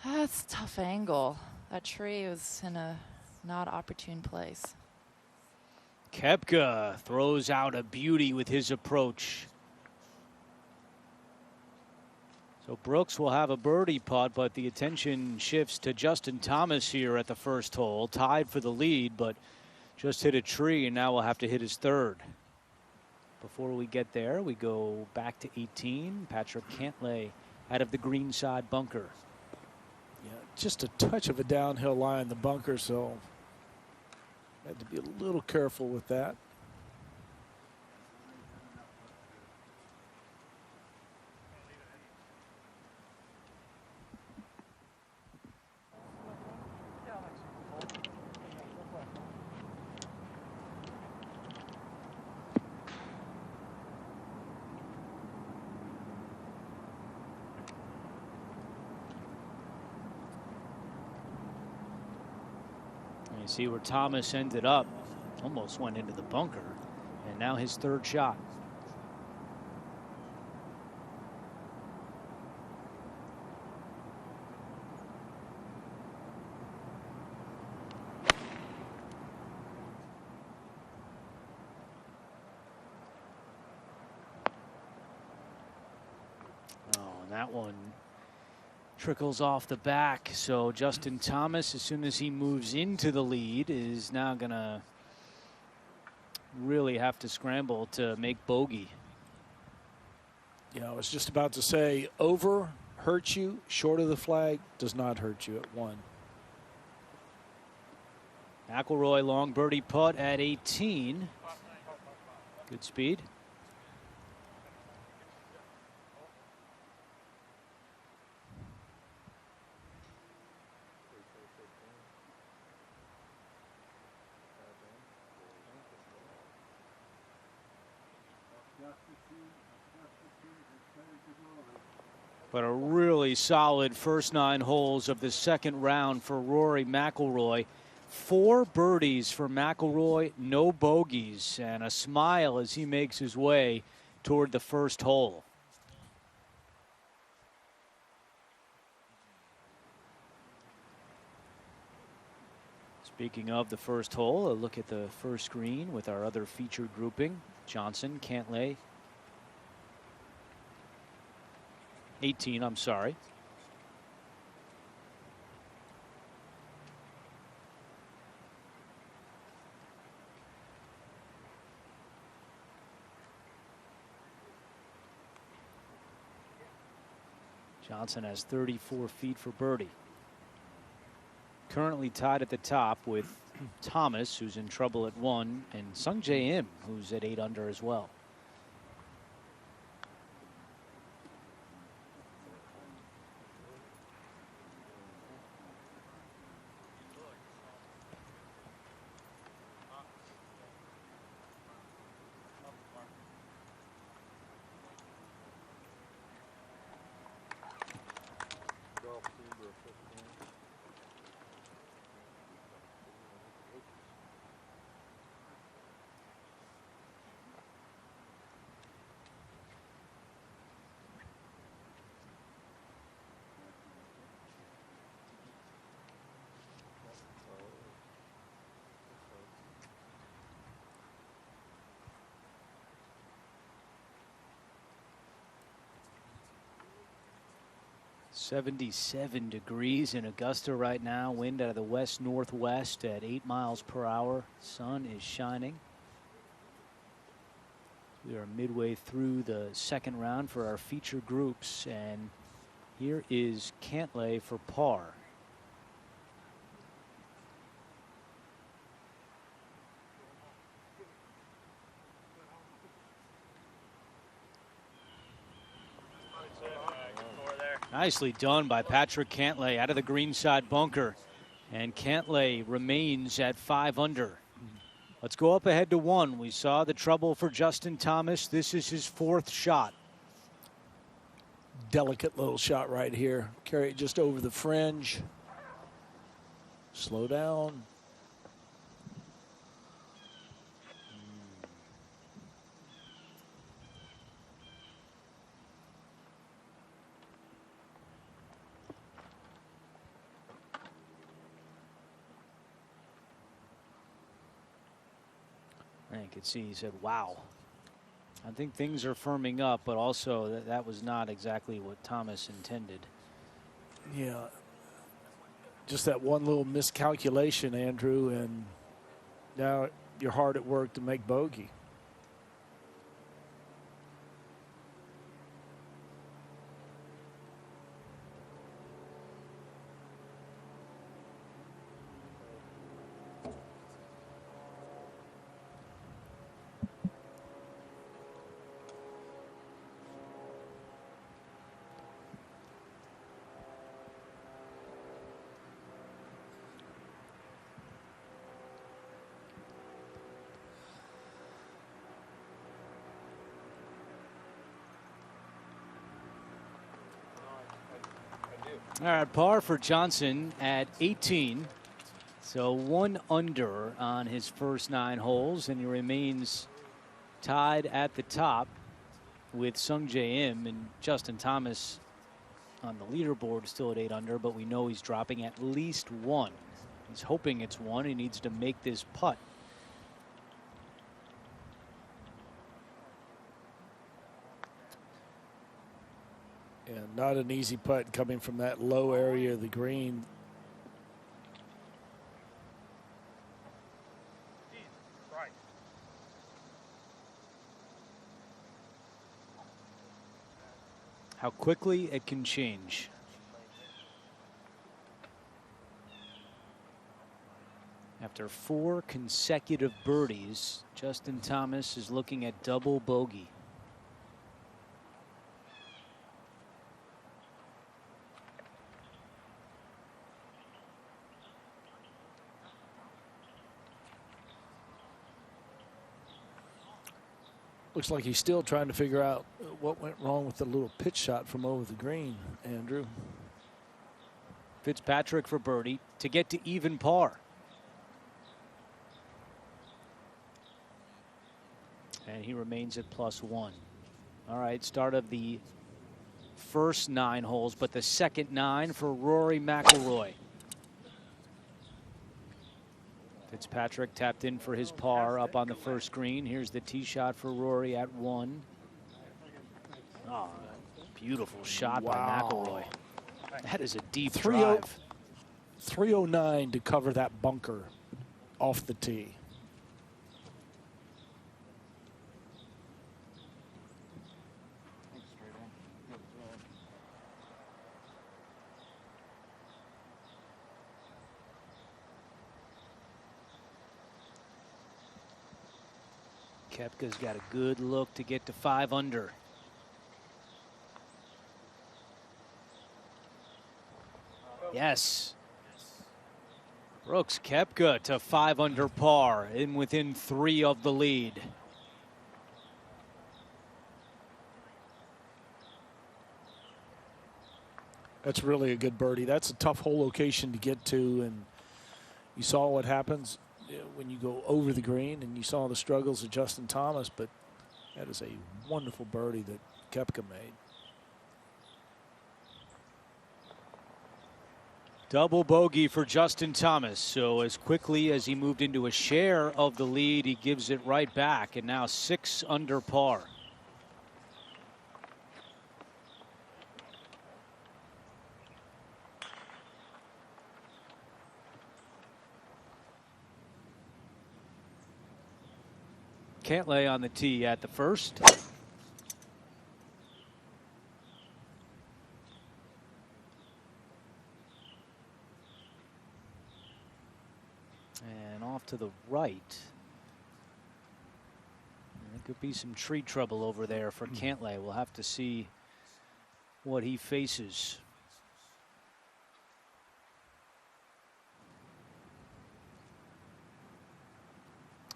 that's a tough angle. That tree was in a not opportune place. Koepka throws out a beauty with his approach. So Brooks will have a birdie putt, but the attention shifts to Justin Thomas here at the first hole. Tied for the lead, but just hit a tree, and now will have to hit his third. Before we get there, we go back to 18. Patrick Cantlay out of the green side bunker. Yeah, just a touch of a downhill lie in the bunker, so had to be a little careful with that. You see where Thomas ended up, almost went into the bunker, and now his third shot. Oh, and that one trickles off the back. So Justin Thomas, as soon as he moves into the lead, is now going to really have to scramble to make bogey. Yeah, I was just about to say, over hurts you, short of the flag does not hurt you at one. McIlroy long birdie putt at 18. Good speed. But a really solid first 9 holes of the second round for Rory McIlroy. 4 birdies for McIlroy, no bogeys, and a smile as he makes his way toward the first hole. Speaking of the first hole, a look at the first green with our other featured grouping. Johnson, Cantlay. 18, I'm sorry. Johnson has 34 feet for birdie. Currently tied at the top with Thomas, who's in trouble at 1, and Sung Jae Im, who's at 8 under as well. .77 degrees in Augusta right now. Wind out of the west-northwest at 8 miles per hour. Sun is shining. We are midway through the second round for our feature groups, and here is Cantlay for par. Nicely done by Patrick Cantlay out of the greenside bunker. And Cantlay remains at 5 under. Let's go up ahead to 1. We saw the trouble for Justin Thomas. This is his 4th shot. Delicate little shot right here. Carry it just over the fringe. Slow down. I could see he said, wow. I think things are firming up, but also that was not exactly what Thomas intended. Yeah. Just that one little miscalculation, Andrew, and now you're hard at work to make bogey. All right, par for Johnson at 18. So 1 under on his first 9 holes, and he remains tied at the top with Sung Jae Im, and Justin Thomas on the leaderboard still at 8 under, but we know he's dropping at least 1. He's hoping it's 1. He needs to make this putt. And not an easy putt coming from that low area of the green. How quickly it can change. After 4 consecutive birdies, Justin Thomas is looking at double bogey. Looks like he's still trying to figure out what went wrong with the little pitch shot from over the green, Andrew. Fitzpatrick for birdie to get to even par. And he remains at +1. All right, start of the first 9 holes, but the second 9 for Rory McIlroy. Fitzpatrick tapped in for his par up on the first green. Here's the tee shot for Rory at 1. Oh, beautiful shot by McIlroy. That is a deep drive. 309 to cover that bunker off the tee. Koepka's got a good look to get to 5 under. Yes. Brooks Koepka to 5 under par, in within 3 of the lead. That's really a good birdie. That's a tough hole location to get to, and you saw what happens when you go over the green, and you saw the struggles of Justin Thomas, but that is a wonderful birdie that Koepka made. Double bogey for Justin Thomas. So as quickly as he moved into a share of the lead, he gives it right back, and now 6 under par. Cantlay on the tee at the first. And off to the right. There could be some tree trouble over there for Cantlay. We'll have to see what he faces.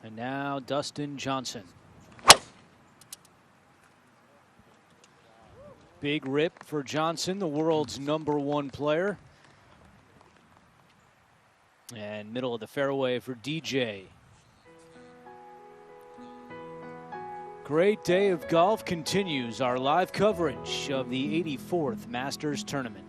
And now Dustin Johnson. Big rip for Johnson, the world's #1 player. And middle of the fairway for DJ. Great day of golf continues our live coverage of the 84th Masters Tournament.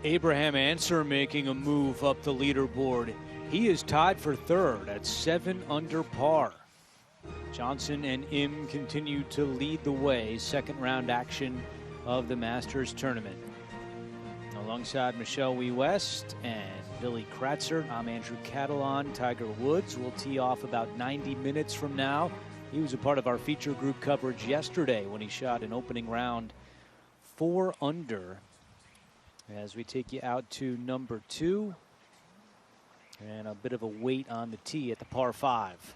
Abraham Answer making a move up the leaderboard. He is tied for third at 7 under par. Johnson and Im continue to lead the way. Second round action of the Masters Tournament. Alongside Michelle Wee West and Billy Kratzer, I'm Andrew Catalan. Tiger Woods will tee off about 90 minutes from now. He was a part of our feature group coverage yesterday when he shot an opening round 4 under. As we take you out to number 2. And a bit of a wait on the tee at the par 5.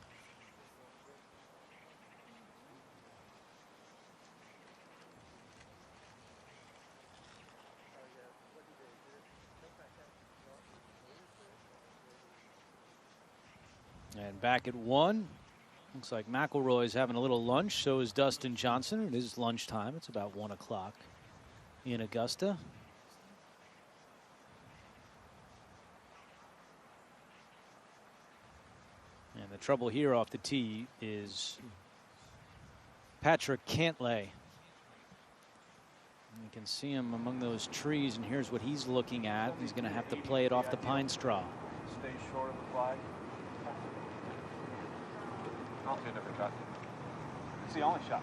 And back at 1. Looks like McIlroy's having a little lunch. So is Dustin Johnson. It is lunchtime. It's about 1 o'clock in Augusta. And the trouble here off the tee is Patrick Cantlay. You can see him among those trees, and here's what he's looking at. He's going to have to play it off the pine straw. Stay short of the flag. I'll do a different shot. It's the only shot.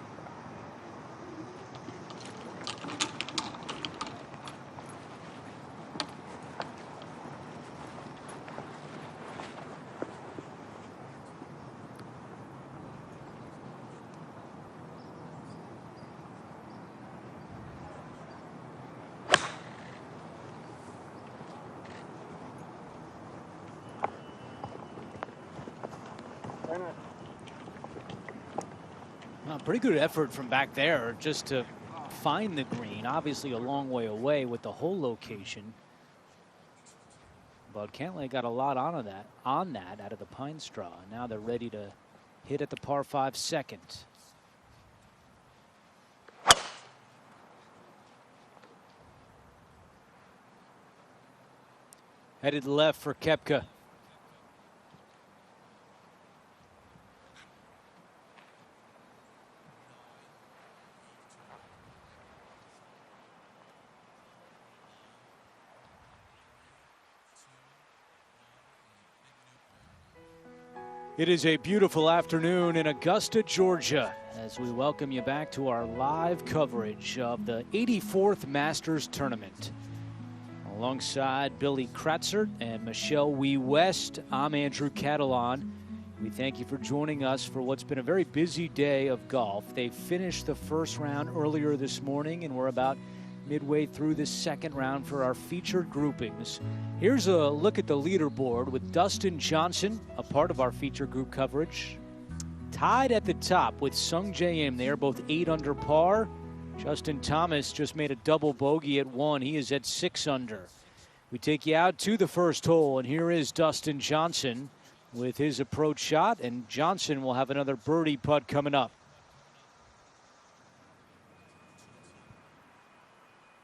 Pretty good effort from back there just to find the green. Obviously a long way away with the hole location. But Cantlay got a lot on that out of the pine straw. Now they're ready to hit at the par 5 second. Headed left for Koepka. It is a beautiful afternoon in Augusta, Georgia, as we welcome you back to our live coverage of the 84th Masters Tournament. Alongside Billy Kratzer and Michelle Wee West, I'm Andrew Catalan. We thank you for joining us for what's been a very busy day of golf. They finished the first round earlier this morning, and we're about midway through the second round for our featured groupings. Here's a look at the leaderboard with Dustin Johnson, a part of our featured group coverage, tied at the top with Sung Jae Im. They are both 8 under par. Justin Thomas just made a double bogey at 1. He is at 6 under. We take you out to the first hole, and here is Dustin Johnson with his approach shot, and Johnson will have another birdie putt coming up.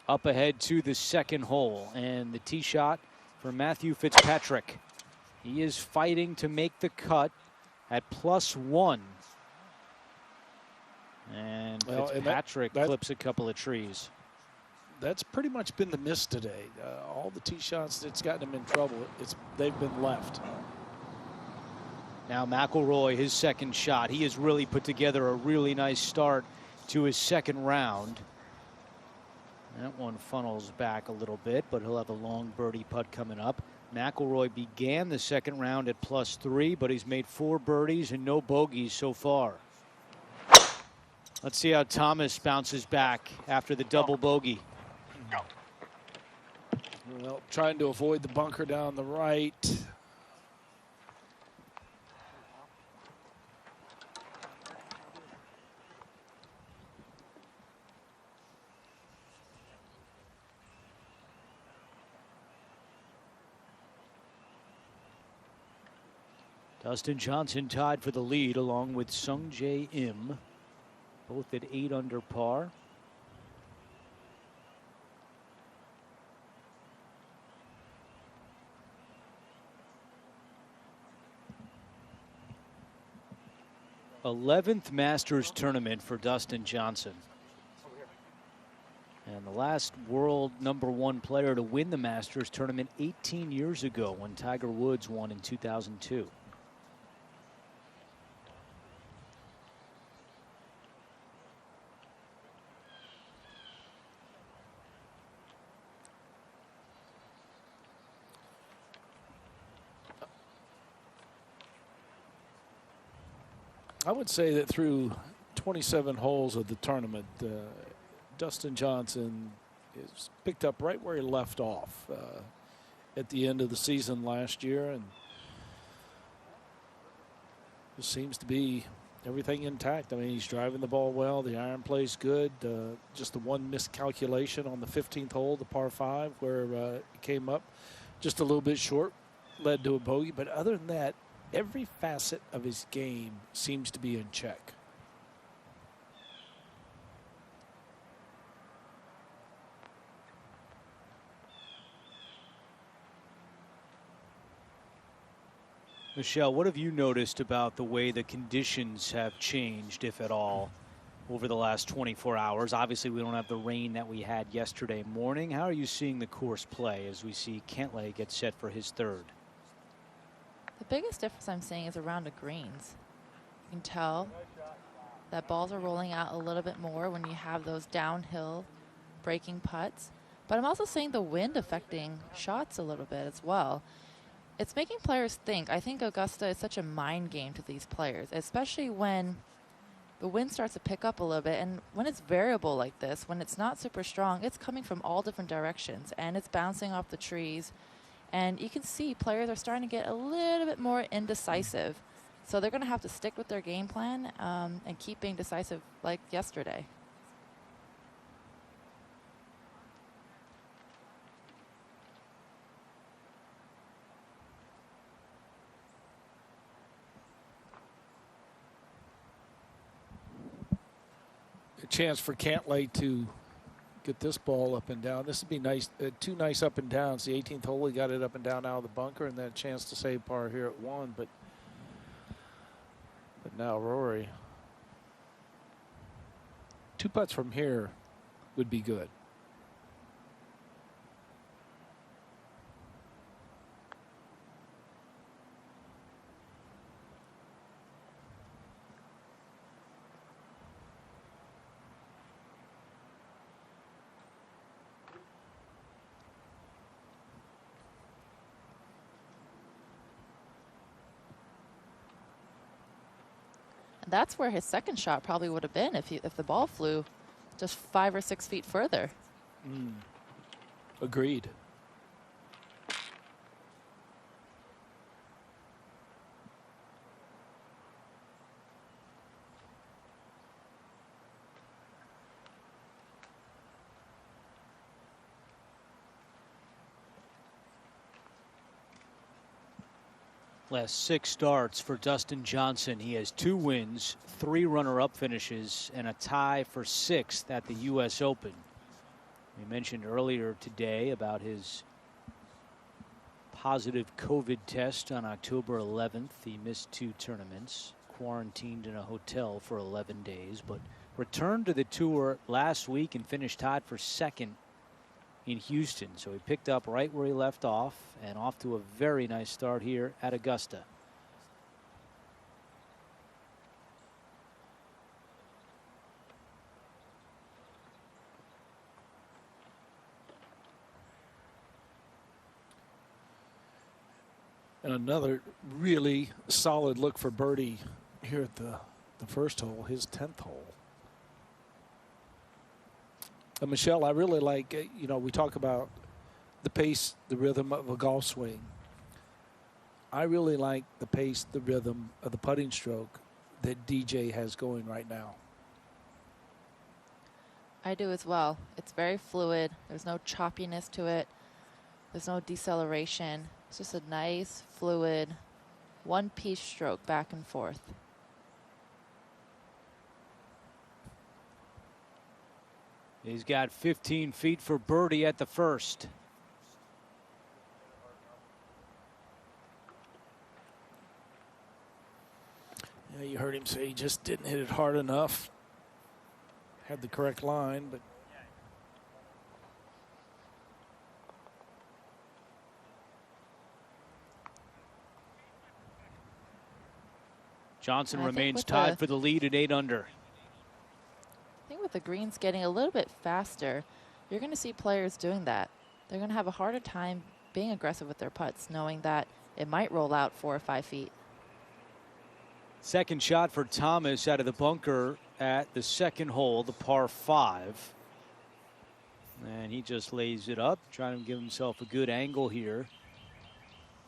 Up ahead to the second hole, and the tee shot for Matthew Fitzpatrick. He is fighting to make the cut at +1. And Fitzpatrick clips a couple of trees. That's pretty much been the miss today. All the tee shots that's gotten him in trouble, they've been left. Now McIlroy, his second shot. He has really put together a really nice start to his second round. That one funnels back a little bit, but he'll have a long birdie putt coming up. McIlroy began the second round at +3, but he's made 4 birdies and no bogeys so far. Let's see how Thomas bounces back after the double bogey. Well, trying to avoid the bunker down the right. Dustin Johnson tied for the lead along with Sung Jae Im, both at 8 under par. '11th Masters tournament for Dustin Johnson. And the last world #1 player to win the Masters tournament 18 years ago when Tiger Woods won in 2002. I would say that through 27 holes of the tournament, Dustin Johnson is picked up right where he left off at the end of the season last year, and just seems to be everything intact. I mean, he's driving the ball well. The iron play's good. Just the one miscalculation on the 15th hole, the par 5, where it came up just a little bit short, led to a bogey. But other than that, every facet of his game seems to be in check. Michelle, what have you noticed about the way the conditions have changed, if at all, over the last 24 hours? Obviously, we don't have the rain that we had yesterday morning. How are you seeing the course play as we see Cantlay get set for his third? The biggest difference I'm seeing is around the greens. You can tell that balls are rolling out a little bit more when you have those downhill breaking putts. But I'm also seeing the wind affecting shots a little bit as well. It's making players think. I think Augusta is such a mind game to these players, especially when the wind starts to pick up a little bit. And when it's variable like this, when it's not super strong, it's coming from all different directions and it's bouncing off the trees. And you can see players are starting to get a little bit more indecisive. So they're going to have to stick with their game plan and keep being decisive like yesterday. A chance for Cantlay to get this ball up and down. This would be nice. 2 nice up and downs. The 18th hole, he got it up and down out of the bunker, and then a chance to save par here at 1. But now Rory, 2 putts from here would be good. that's where his second shot probably would have been if the ball flew just 5 or 6 feet further. Agreed. Last 6 starts for Dustin Johnson. He has 2 wins, 3 runner-up finishes, and a tie for 6th at the U.S. Open. We mentioned earlier today about his positive COVID test on October 11th. He missed 2 tournaments, quarantined in a hotel for 11 days, but returned to the tour last week and finished tied for 2nd in Houston. So he picked up right where he left off and off to a very nice start here at Augusta. And another really solid look for birdie here at the first hole, his 10th hole. Michelle, I really like, you know, we talk about the pace, the rhythm of a golf swing. I really like the pace, the rhythm of the putting stroke that DJ has going right now. I do as well. It's very fluid. There's no choppiness to it. There's no deceleration. It's just a nice, fluid, one-piece stroke back and forth. He's got 15 feet for birdie at the first. Yeah, you heard him say he just didn't hit it hard enough. Had the correct line, but Johnson remains tied for the lead at 8 under. I think with the greens getting a little bit faster, you're going to see players doing that. They're going to have a harder time being aggressive with their putts, knowing that it might roll out 4 or 5 feet. Second shot for Thomas out of the bunker at the second hole, the par 5. And he just lays it up, trying to give himself a good angle here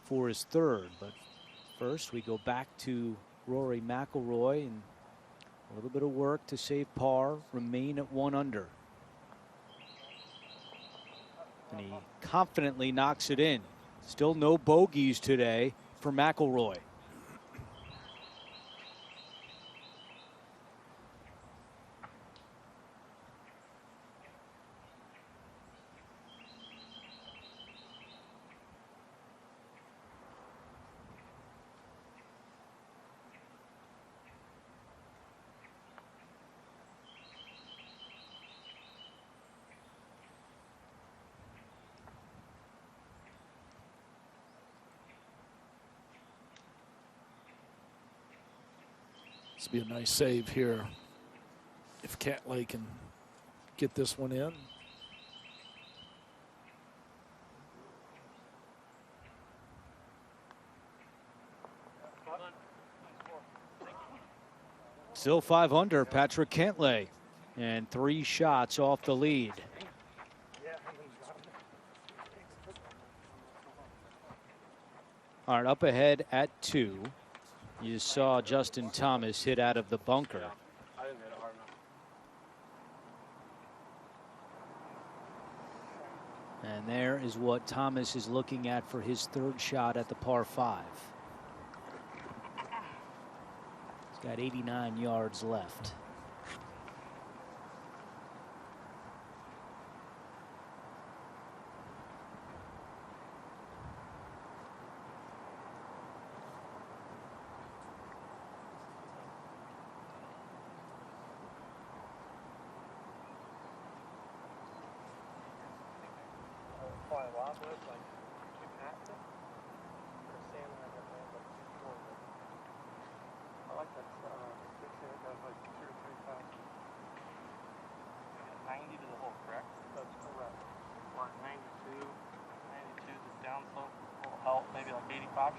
for his third. But first, we go back to Rory McIlroy and a little bit of work to save par, remain at 1 under. And he confidently knocks it in. Still no bogeys today for McIlroy. this will be a nice save here if Cantlay can get this one in. Still 5 under, Patrick Cantlay, and 3 shots off the lead. All right, up ahead at 2. You saw Justin Thomas hit out of the bunker. And there is what Thomas is looking at for his third shot at the par 5. He's got 89 yards left.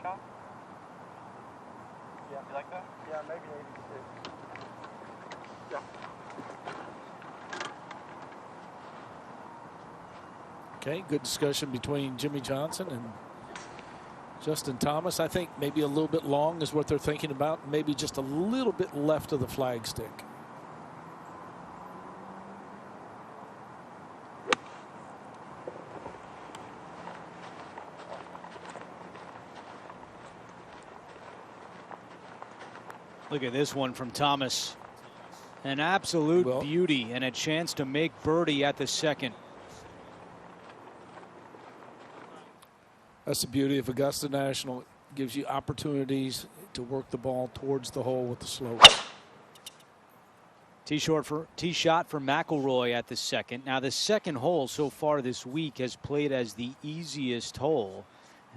Shot? Yeah. You like that? Yeah, maybe 86. Okay, good discussion between Jimmy Johnson and Justin Thomas. I think maybe a little bit long is what they're thinking about. Maybe just a little bit left of the flag stick. Look at this one from Thomas. An absolute beauty and a chance to make birdie at the second. That's the beauty of Augusta National. It gives you opportunities to work the ball towards the hole with the slope. Tee shot for McIlroy at the second. Now the second hole so far this week has played as the easiest hole,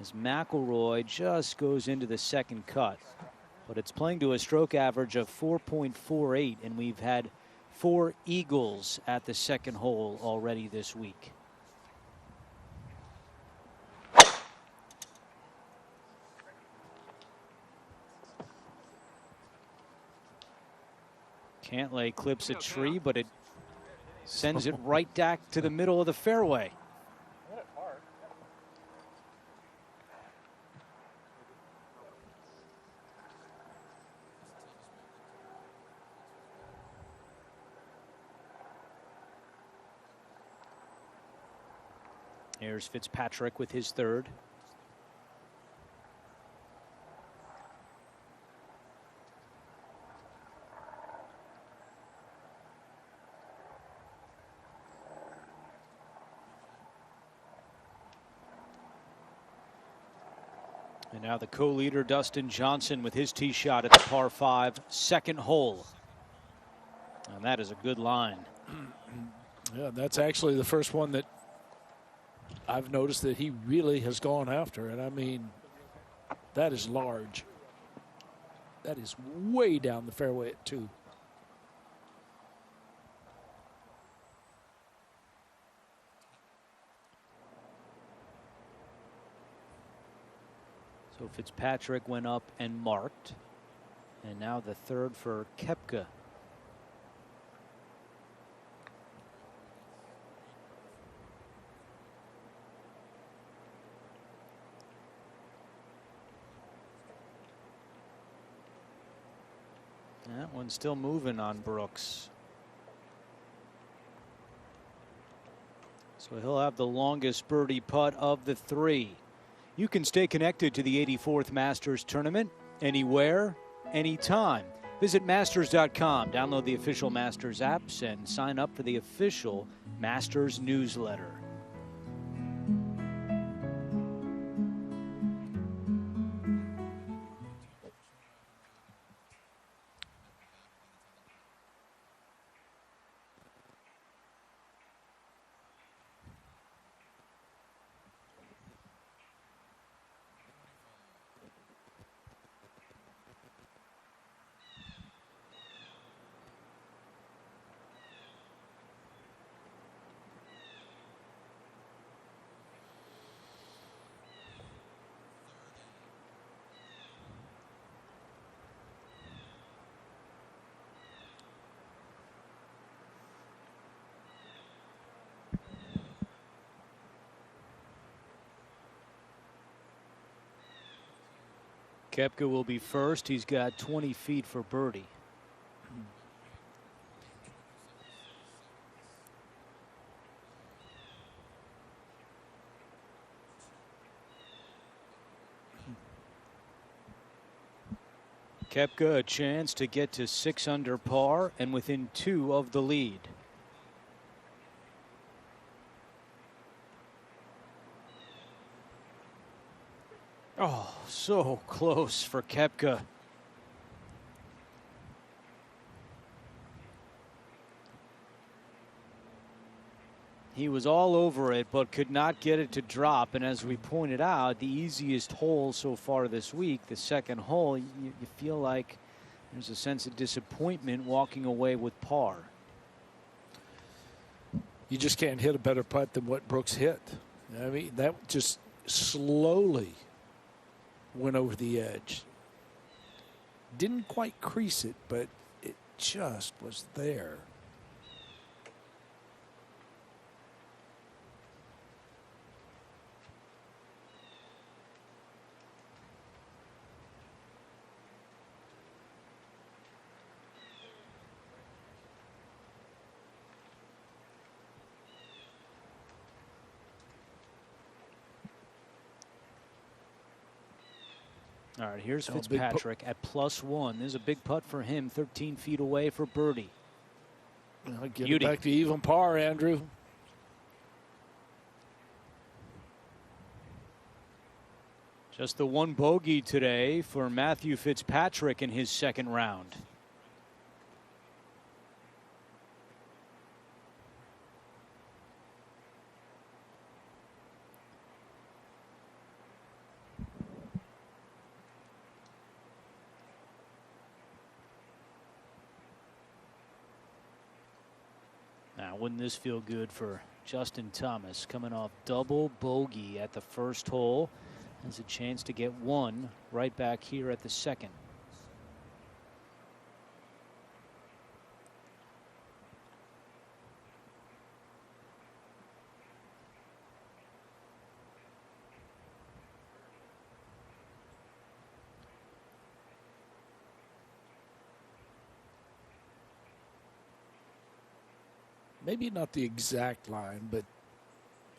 as McIlroy just goes into the second cut. But it's playing to a stroke average of 4.48, and we've had 4 eagles at the second hole already this week. Cantlay clips a tree, but it sends it right back to the middle of the fairway. Here's Fitzpatrick with his third. And now the co-leader Dustin Johnson with his tee shot at the par 5 second hole. And that is a good line. Yeah, that's actually the first one that I've noticed that he really has gone after. And I mean, that is large. That is way down the fairway at 2. So Fitzpatrick went up and marked. And now the third for Koepka. That one's still moving on Brooks. So he'll have the longest birdie putt of the 3. You can stay connected to the 84th Masters Tournament anywhere, anytime. Visit Masters.com, download the official Masters apps, and sign up for the official Masters newsletter. Koepka will be first. He's got 20 feet for birdie. Koepka a chance to get to 6 under par and within 2 of the lead. Oh, so close for Koepka. He was all over it, but could not get it to drop. And as we pointed out, the easiest hole so far this week, the second hole, you feel like there's a sense of disappointment walking away with par. You just can't hit a better putt than what Brooks hit. I mean, that just slowly went over the edge. Didn't quite crease it, but it just was there. All right, here's Fitzpatrick at +1. There's a big putt for him, 13 feet away for birdie. Get it back to even par, Andrew. Just the one bogey today for Matthew Fitzpatrick in his second round. Now, wouldn't this feel good for Justin Thomas, coming off double bogey at the first hole? Has a chance to get one right back here at the second. Maybe not the exact line, but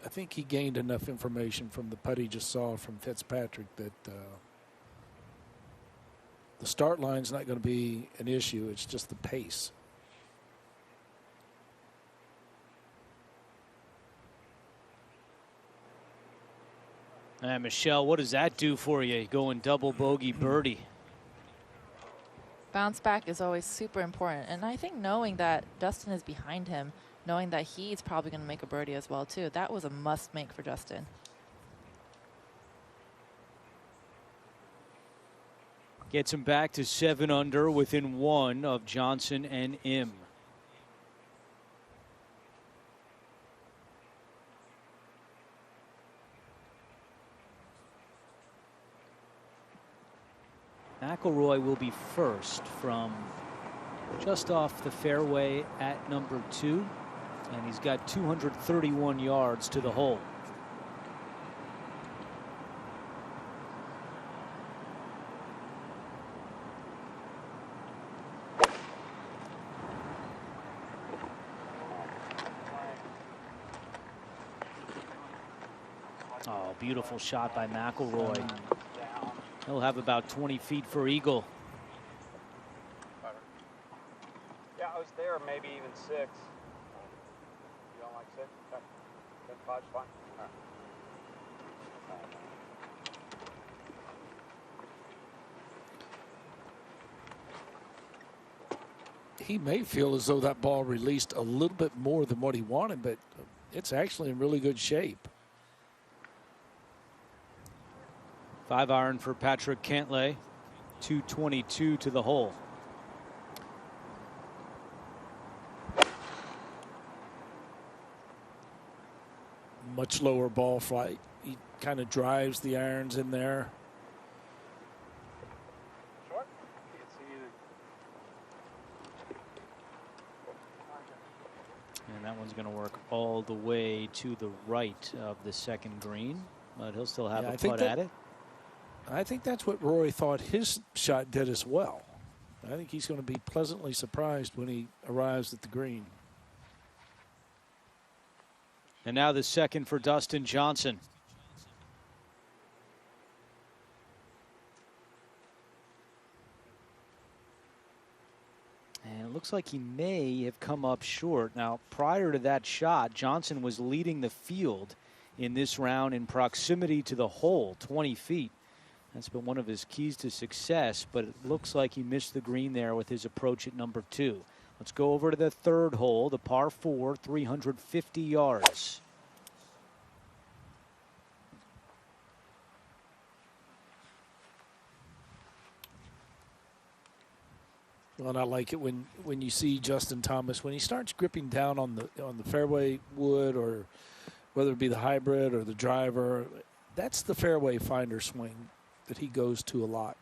I think he gained enough information from the putt he just saw from Fitzpatrick that the start line's not going to be an issue. It's just the pace. And Michelle, what does that do for you, going double bogey birdie? Bounce back is always super important. And I think knowing that Justin is behind him, knowing that he's probably going to make a birdie as well, too, that was a must make for Justin. Gets him back to 7 under, within 1 of Johnson and Im. McIlroy will be first from just off the fairway at number 2. And he's got 231 yards to the hole. Oh, beautiful shot by McIlroy. He'll have about 20 feet for eagle. Yeah, I was there, maybe even 6. You don't like 6? Okay. 5's fine. All right. He may feel as though that ball released a little bit more than what he wanted, but it's actually in really good shape. 5-iron for Patrick Cantlay. 222 to the hole. Much lower ball flight. He kind of drives the irons in there. Short? Can't see either. And that one's going to work all the way to the right of the second green, but he'll still have a putt at it. I think that's what Rory thought his shot did as well. I think he's going to be pleasantly surprised when he arrives at the green. And now the second for Dustin Johnson. And it looks like he may have come up short. Now, prior to that shot, Johnson was leading the field in this round in proximity to the hole, 20 feet. That's been one of his keys to success, but it looks like he missed the green there with his approach at number 2. Let's go over to the third hole, the par 4, 350 yards. Well, and I like it when you see Justin Thomas, when he starts gripping down on the fairway wood, or whether it be the hybrid or the driver, that's the fairway finder swing that he goes to a lot.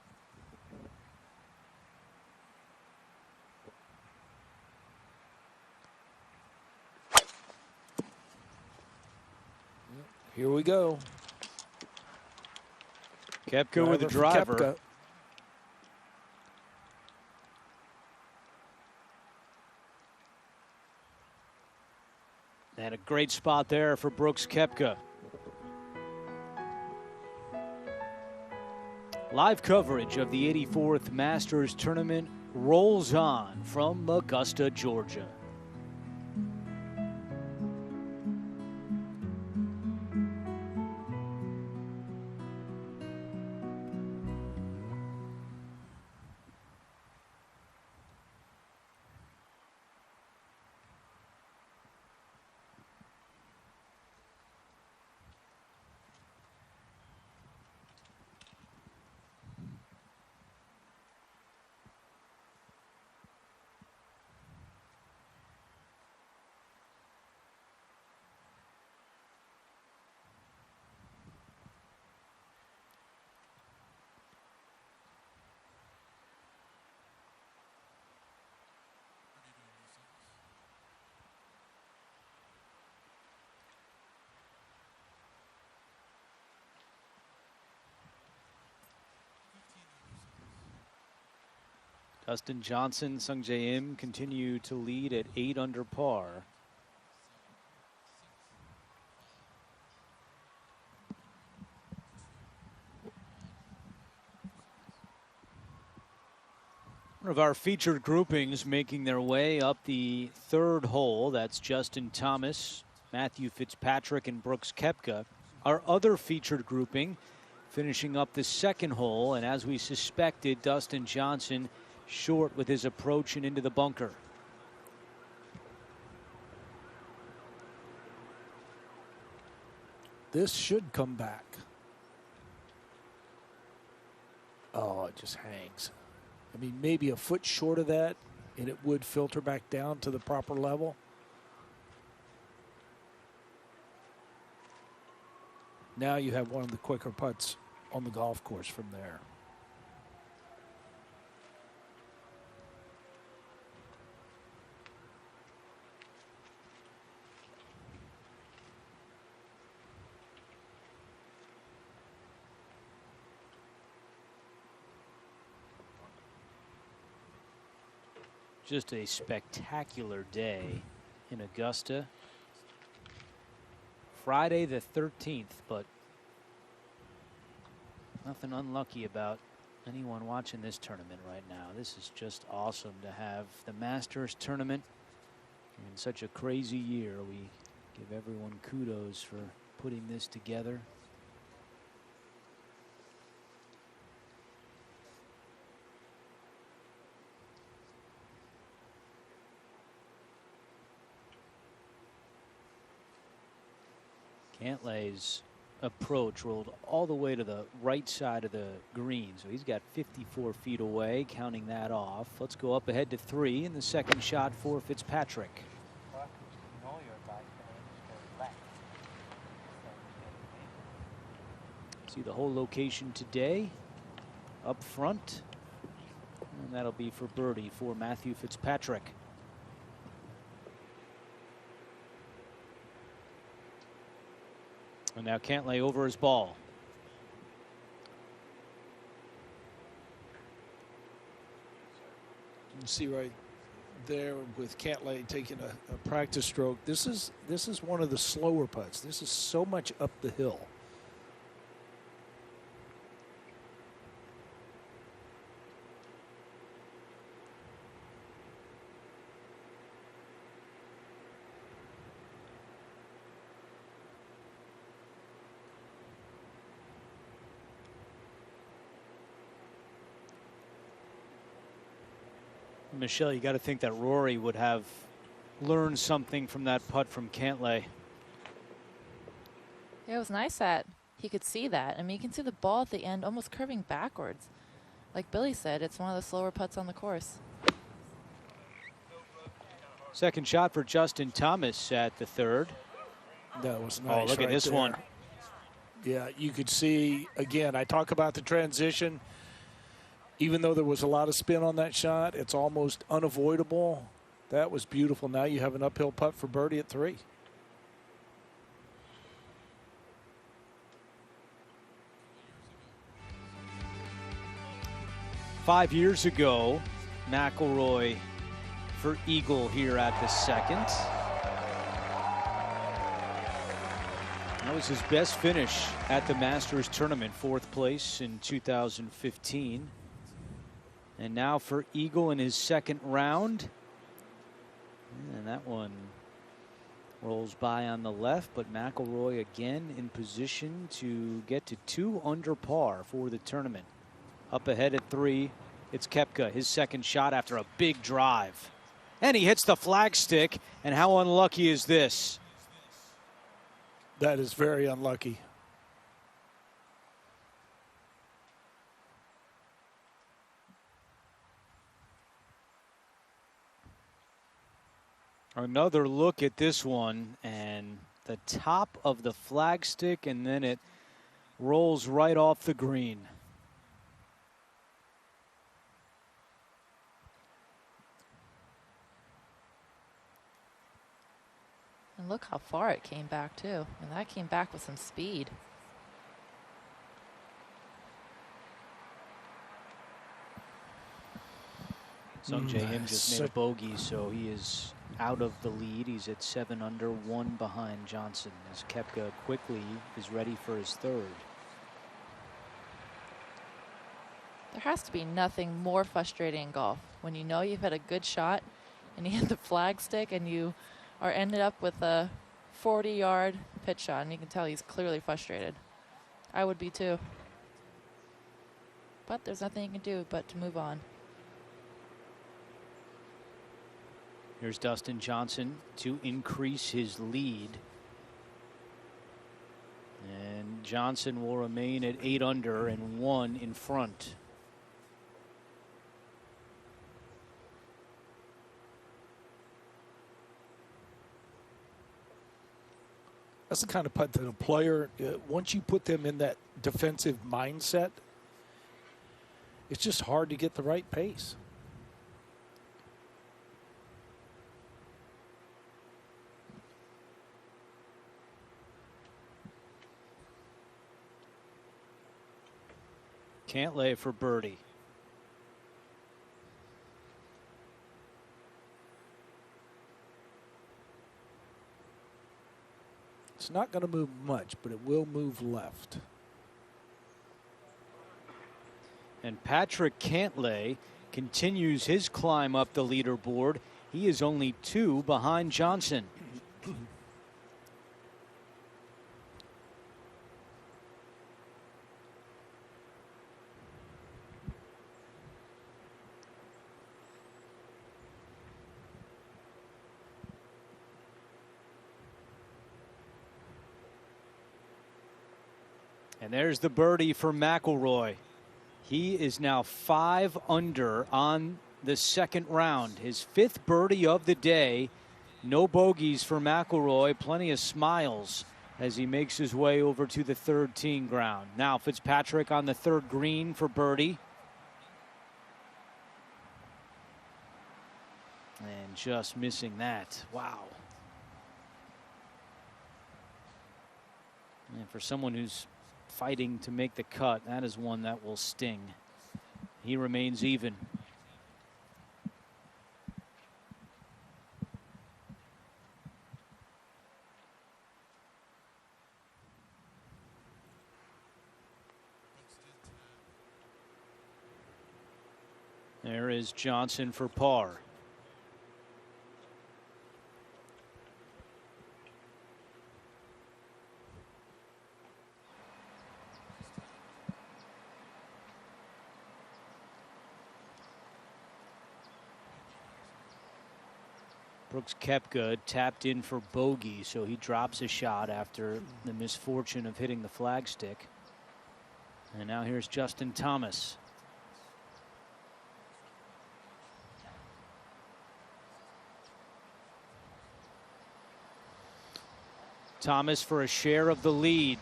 Here we go. Koepka with the driver. Koepka. And a great spot there for Brooks Koepka. Live coverage of the 84th Masters Tournament rolls on from Augusta, Georgia. Dustin Johnson, Sung Jae Im continue to lead at 8 under par. One of our featured groupings making their way up the third hole. That's Justin Thomas, Matthew Fitzpatrick, and Brooks Koepka. Our other featured grouping finishing up the second hole, and as we suspected, Dustin Johnson short with his approach and into the bunker. This should come back. Oh, it just hangs. I mean, maybe a foot short of that, and it would filter back down to the proper level. Now you have one of the quicker putts on the golf course from there. Just a spectacular day in Augusta. Friday the 13th, but nothing unlucky about anyone watching this tournament right now. This is just awesome to have the Masters tournament in such a crazy year. We give everyone kudos for putting this together. Cantlay's approach rolled all the way to the right side of the green, so he's got 54 feet away, counting that off. Let's go up ahead to 3 in the second shot for Fitzpatrick. See the whole location today up front, and that'll be for birdie for Matthew Fitzpatrick. And now Cantlay over his ball. You see right there with Cantlay taking a practice stroke. This is one of the slower putts. This is so much up the hill. Michelle, you got to think that Rory would have learned something from that putt from Cantlay. Yeah, it was nice that he could see that. I mean, you can see the ball at the end almost curving backwards. Like Billy said, it's one of the slower putts on the course. Second shot for Justin Thomas at the third. That was nice. Oh, look at this there. one. Yeah, you could see, again, I talk about the transition. Even though there was a lot of spin on that shot, it's almost unavoidable. That was beautiful. Now you have an uphill putt for birdie at 3. 5 years ago, McIlroy for eagle here at the second. That was his best finish at the Masters tournament, 4th place in 2015. And now for eagle in his second round. And that one rolls by on the left, but McIlroy again in position to get to 2 under par for the tournament. Up ahead at 3, it's Koepka, his second shot after a big drive. And he hits the flagstick, and how unlucky is this? That is very unlucky. Another look at this one, and the top of the flagstick, and then it rolls right off the green. And look how far it came back too. And that came back with some speed. Sungjae Im just made a bogey, so he is out of the lead. He's at 7 under, 1 behind Johnson, as Koepka quickly is ready for his third. There has to be nothing more frustrating in golf when you know you've had a good shot and you hit the flagstick and you are ended up with a 40-yard pitch shot, and you can tell he's clearly frustrated. I would be too. But there's nothing you can do but to move on. Here's Dustin Johnson to increase his lead. And Johnson will remain at 8 under and 1 in front. That's the kind of putt that a player, once you put them in that defensive mindset, it's just hard to get the right pace. Cantlay for birdie. It's not going to move much, but it will move left. And Patrick Cantlay continues his climb up the leaderboard. He is only 2 behind Johnson. And there's the birdie for McIlroy. He is now 5 under on the second round. His 5th birdie of the day. No bogeys for McIlroy. Plenty of smiles as he makes his way over to the 3rd teeing ground. Now Fitzpatrick on the 3rd green for birdie. And just missing that. Wow. And for someone who's fighting to make the cut, that is one that will sting. He remains even. There is Johnson for par. Brooks Koepka tapped in for bogey, so he drops a shot after the misfortune of hitting the flagstick. And now here's Justin Thomas. Thomas for a share of the lead.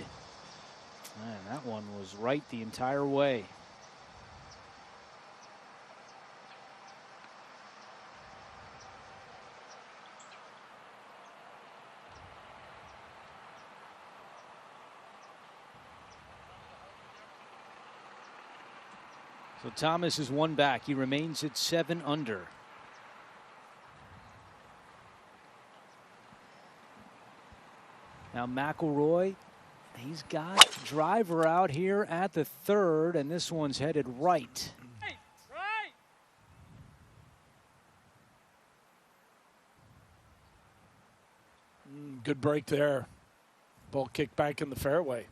Man, that one was right the entire way. So Thomas is one back. He remains at 7 under. Now McIlroy, he's got driver out here at the 3rd, and this one's headed right. Good break there. Ball kicked back in the fairway.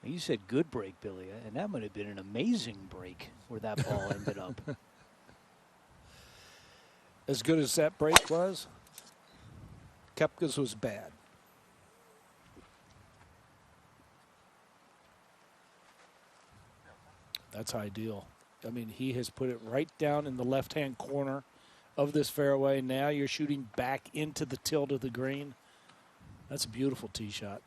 You said good break, Billy, and that might have been an amazing break where that ball ended up. As good as that break was, Koepka's was bad. That's ideal. I mean, he has put it right down in the left-hand corner of this fairway. Now you're shooting back into the tilt of the green. That's a beautiful tee shot.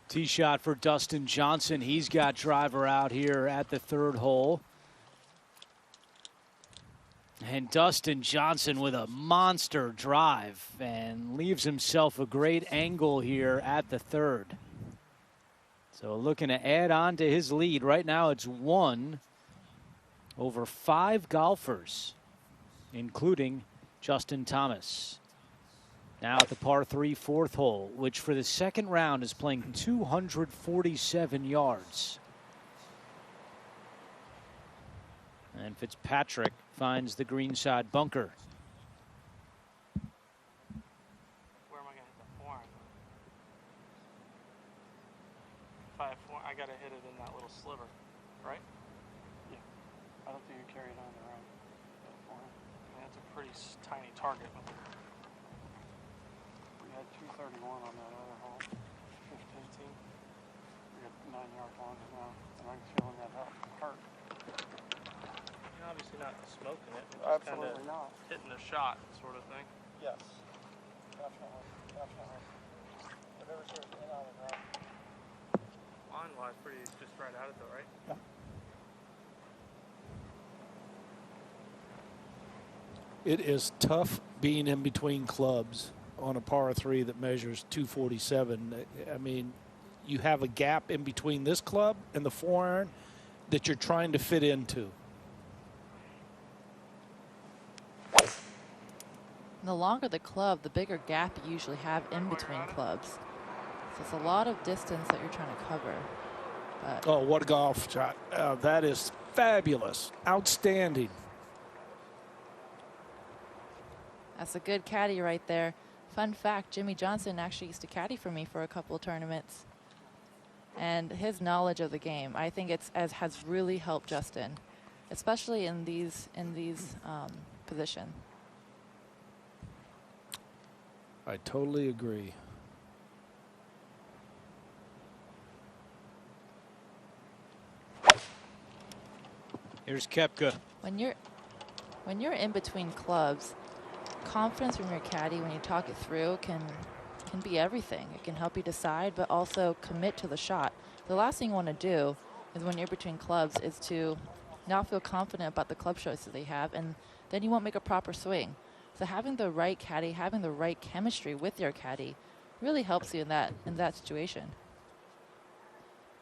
Tee shot for Dustin Johnson. He's got driver out here at the 3rd hole. And Dustin Johnson with a monster drive and leaves himself a great angle here at the 3rd. So looking to add on to his lead. Right now it's 1 over 5 golfers, including Justin Thomas. Now at the par 3 4th hole, which for the 2nd round is playing 247 yards. And Fitzpatrick finds the greenside bunker. Where am I going to hit the forehand? If I have forehand, I got to hit it in that little sliver, right? Yeah. I don't think you carry it on the right. I mean, that's a pretty tiny target. We had 231 on that other hole. 15. We got 9 yards longer now, and I'm feeling that hurt. You're obviously not smoking it. Absolutely not. Hitting a shot sort of thing. Yes. Definitely. Definitely. I've never seen it in on the ground. Line-wise, pretty just right at it though, right? Yeah. It is tough being in between clubs on a par 3 that measures 247. I mean, you have a gap in between this club and the 4-iron that you're trying to fit into. The longer the club, the bigger gap you usually have in between clubs. So it's a lot of distance that you're trying to cover. But oh, what a golf shot. That is fabulous. Outstanding. that's a good caddy right there. Fun fact, Jimmy Johnson actually used to caddy for me for a couple of tournaments. And his knowledge of the game, I think has really helped Justin, especially in these position. I totally agree. Here's Koepka. When you're in between clubs, confidence from your caddy when you talk it through can be everything. It can help you decide, but also commit to the shot. The last thing you want to do is when you're between clubs is to not feel confident about the club choices they have, and then you won't make a proper swing. So having the right caddy, having the right chemistry with your caddy really helps you in that situation.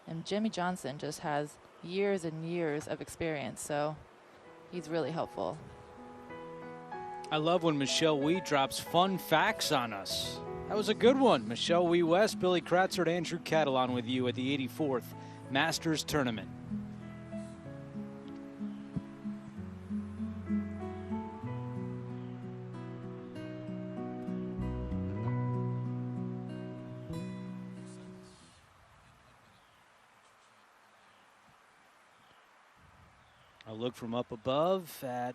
And Jimmy Johnson just has years and years of experience, so he's really helpful. I love when Michelle Wee drops fun facts on us. That was a good one. Michelle Wee West, Billy Kratzer, Andrew Catalan with you at the 84th Masters Tournament. look from up above at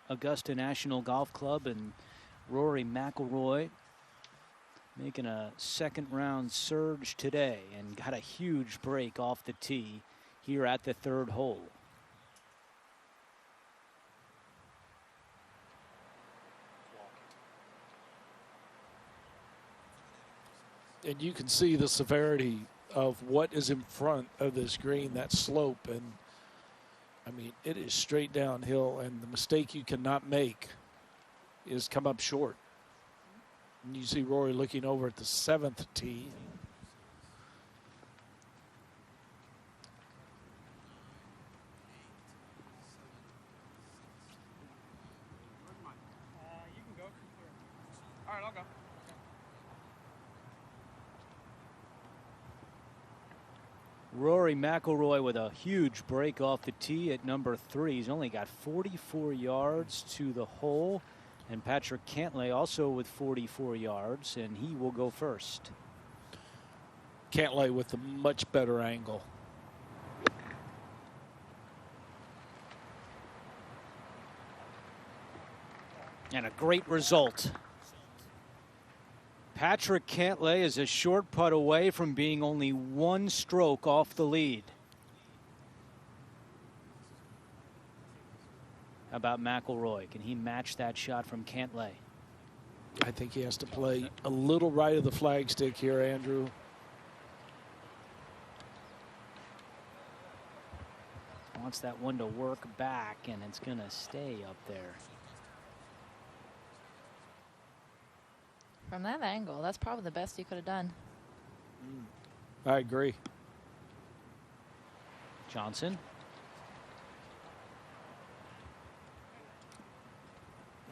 Augusta National Golf Club, and Rory McIlroy making a second round surge today and got a huge break off the tee here at the third hole. And you can see the severity of what is in front of this green, that slope. And I mean, it is straight downhill, and the mistake you cannot make is come up short. And you see Rory looking over at the 7th tee. You can go. All right, I'll go. Rory McIlroy with a huge break off the tee at number 3. He's only got 44 yards to the hole. And Patrick Cantlay also with 44 yards, and he will go first. Cantlay with a much better angle. And a great result. Patrick Cantlay is a short putt away from being only 1 stroke off the lead. How about McIlroy? Can he match that shot from Cantlay? I think he has to play a little right of the flagstick here, Andrew. Wants that one to work back, and it's going to stay up there. From that angle, that's probably the best you could have done. I agree. Johnson.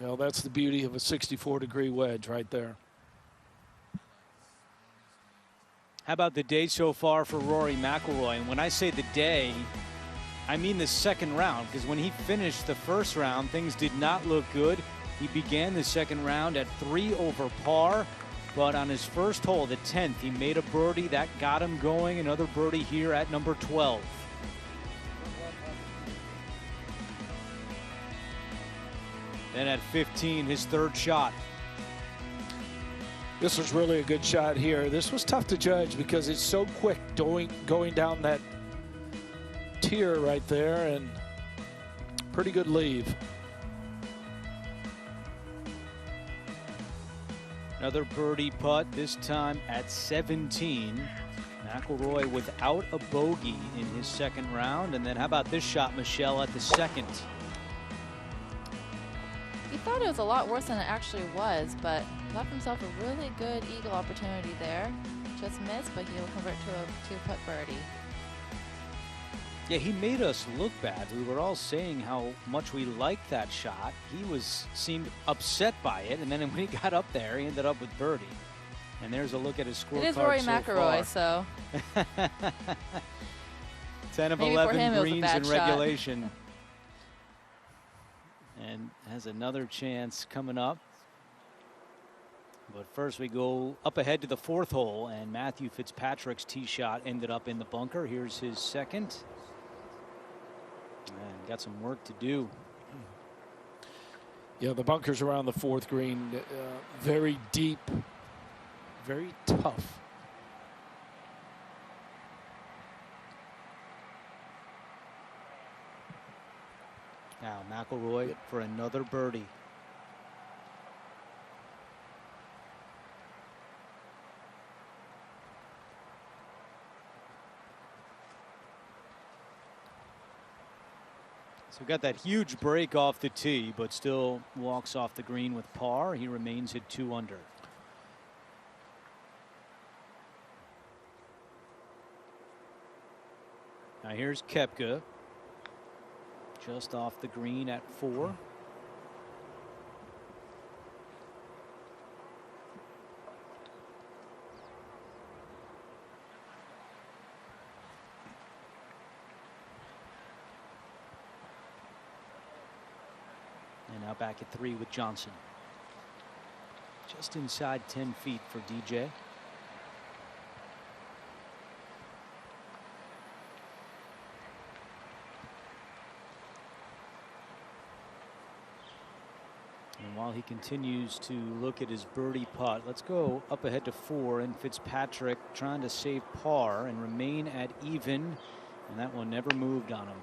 Well, that's the beauty of a 64-degree wedge right there. How about the day so far for Rory McIlroy? And when I say the day, I mean the second round, because when he finished the first round, things did not look good. He began the second round at 3 over par, but on his first hole, the 10th, he made a birdie that got him going. Another birdie here at number 12. Then at 15, his third shot. This was really a good shot here. This was tough to judge because it's so quick going down that tier right there, and pretty good leave. Another birdie putt, this time at 17. McIlroy without a bogey in his second round. And then how about this shot, Michelle, at the second? He thought it was a lot worse than it actually was, but left himself a really good eagle opportunity there. Just missed, but he'll convert to a 2-putt birdie. Yeah, he made us look bad. We were all saying how much we liked that shot. He seemed upset by it, and then when he got up there, he ended up with birdie. And there's a look at his scorecard. It is Rory so McIlroy, far. so 10 of maybe 11 greens in shot. regulation. And has another chance coming up. But first we go up ahead to the 4th hole, and Matthew Fitzpatrick's tee shot ended up in the bunker. Here's his second. And got some work to do. Yeah, the bunkers around the 4th green, very deep, very tough. Now McIlroy for another birdie. So got that huge break off the tee, but still walks off the green with par. He remains at 2 under. Now here's Koepka, just off the green at 4. And now back at 3 with Johnson. Just inside 10 feet for DJ. while he continues to look at his birdie putt. Let's go up ahead to 4, and Fitzpatrick trying to save par and remain at even, and that one never moved on him.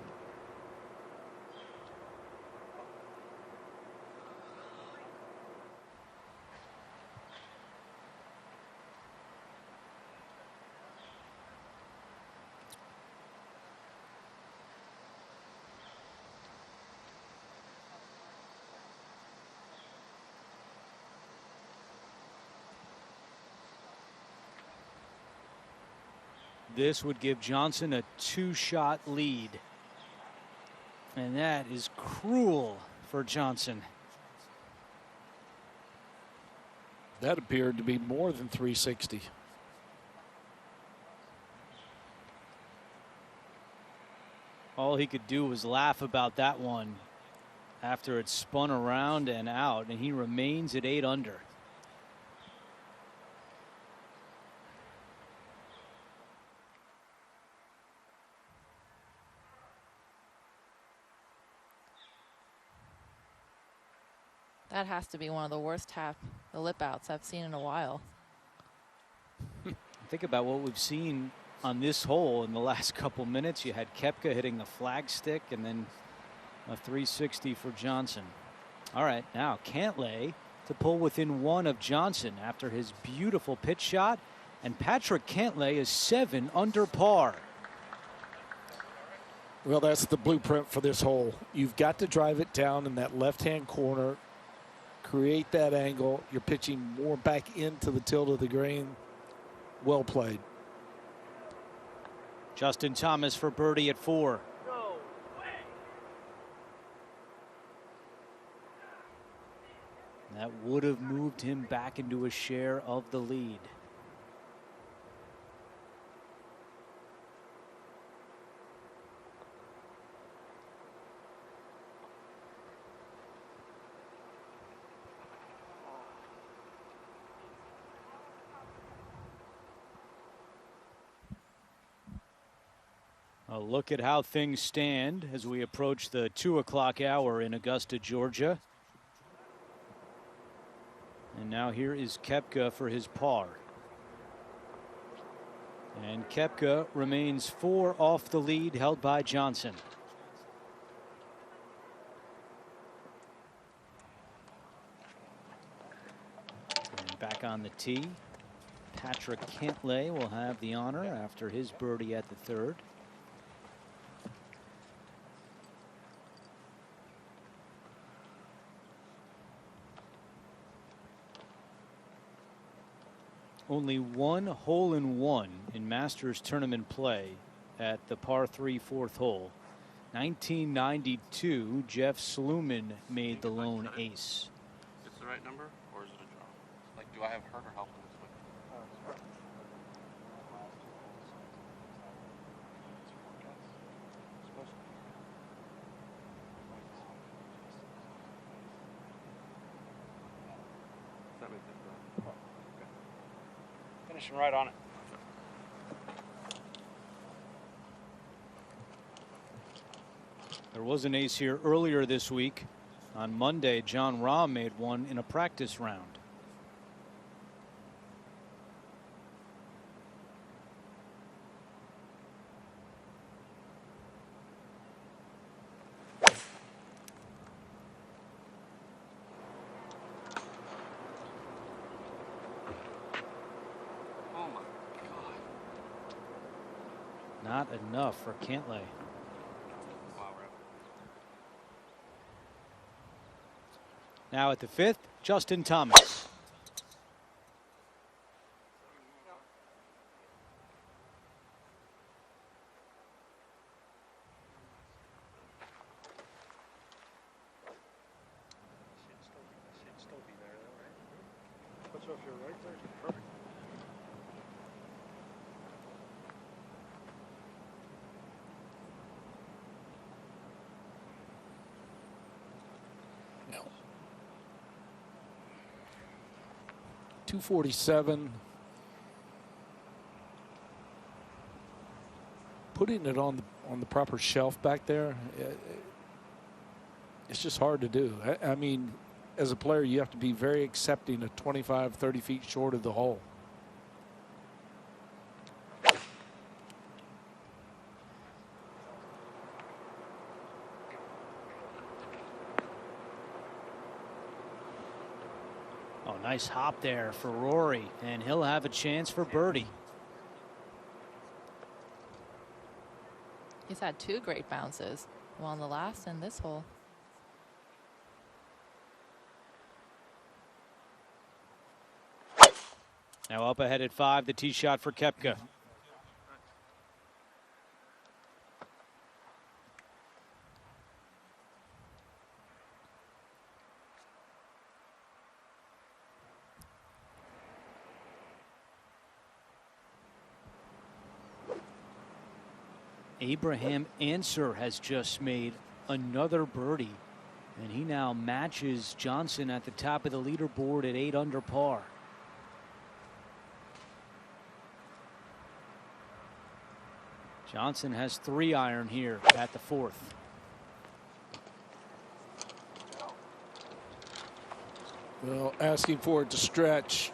This would give Johnson a 2-shot lead. And that is cruel for Johnson. That appeared to be more than 360. All he could do was laugh about that one after it spun around and out, and he remains at 8 under. That has to be one of the worst the lip outs I've seen in a while. Think about what we've seen on this hole in the last couple minutes. You had Koepka hitting the flagstick and then a 360 for Johnson. All right, now Cantlay to pull within 1 of Johnson after his beautiful pitch shot, and Patrick Cantlay is 7 under par. Well, that's the blueprint for this hole. You've got to drive it down in that left-hand corner, create that angle. You're pitching more back into the tilt of the green. Well played. Justin Thomas for birdie at 4. No way. That would have moved him back into a share of the lead. A look at how things stand as we approach the 2 o'clock hour in Augusta, Georgia. And now here is Koepka for his par. And Koepka remains 4 off the lead held by Johnson. And back on the tee, Patrick Cantlay will have the honor after his birdie at the 3rd. Only 1 hole-in-1 in Masters tournament play at the par 3 4th hole. 1992, Jeff Sluman made the lone ace. Is the right number, or is it a draw? Like, do I have hurt or help in this way? Does that make sense? Finishing right on it. There was an ace here earlier this week. On Monday, John Rahm made one in a practice round. Not enough for Cantlay. Now at the 5th, Justin Thomas. Should still be there, though, right? But so if you're right there, it's perfect. No. 247. Putting it on the proper shelf back there, it's just hard to do. I mean, as a player, you have to be very accepting of 25, 30 feet short of the hole. Oh, nice hop there for Rory, and he'll have a chance for birdie. He's had 2 great bounces, one on the last and this hole. Now up ahead at 5, the tee shot for Koepka. Abraham Answer has just made another birdie, and he now matches Johnson at the top of the leaderboard at 8 under par. Johnson has 3 iron here at the 4th. Well, asking for it to stretch.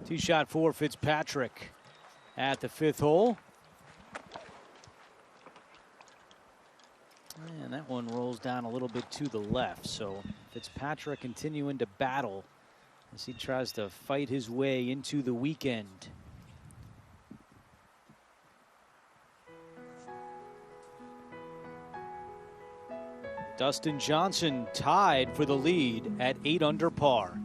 Tee shot for Fitzpatrick at the 5th hole. And that one rolls down a little bit to the left. So Fitzpatrick continuing to battle as he tries to fight his way into the weekend. Dustin Johnson tied for the lead at 8 under par.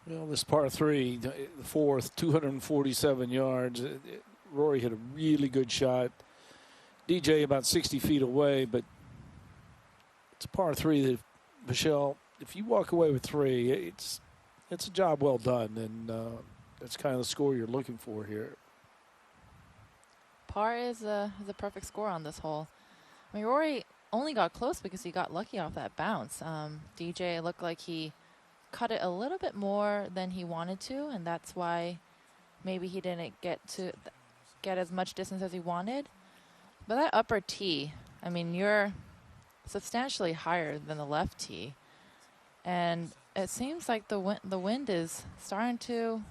Well, this par 3, the 4th, 247 yards. Rory hit a really good shot. DJ about 60 feet away, but it's a par 3 that, Michelle, if you walk away with 3, it's a job well done, and that's kind of the score you're looking for here. Par is a perfect score on this hole. I mean, Rory only got close because he got lucky off that bounce. DJ looked like he cut it a little bit more than he wanted to, and that's why maybe he didn't get as much distance as he wanted. But that upper tee, I mean, you're substantially higher than the left tee, and it seems like the wind is starting to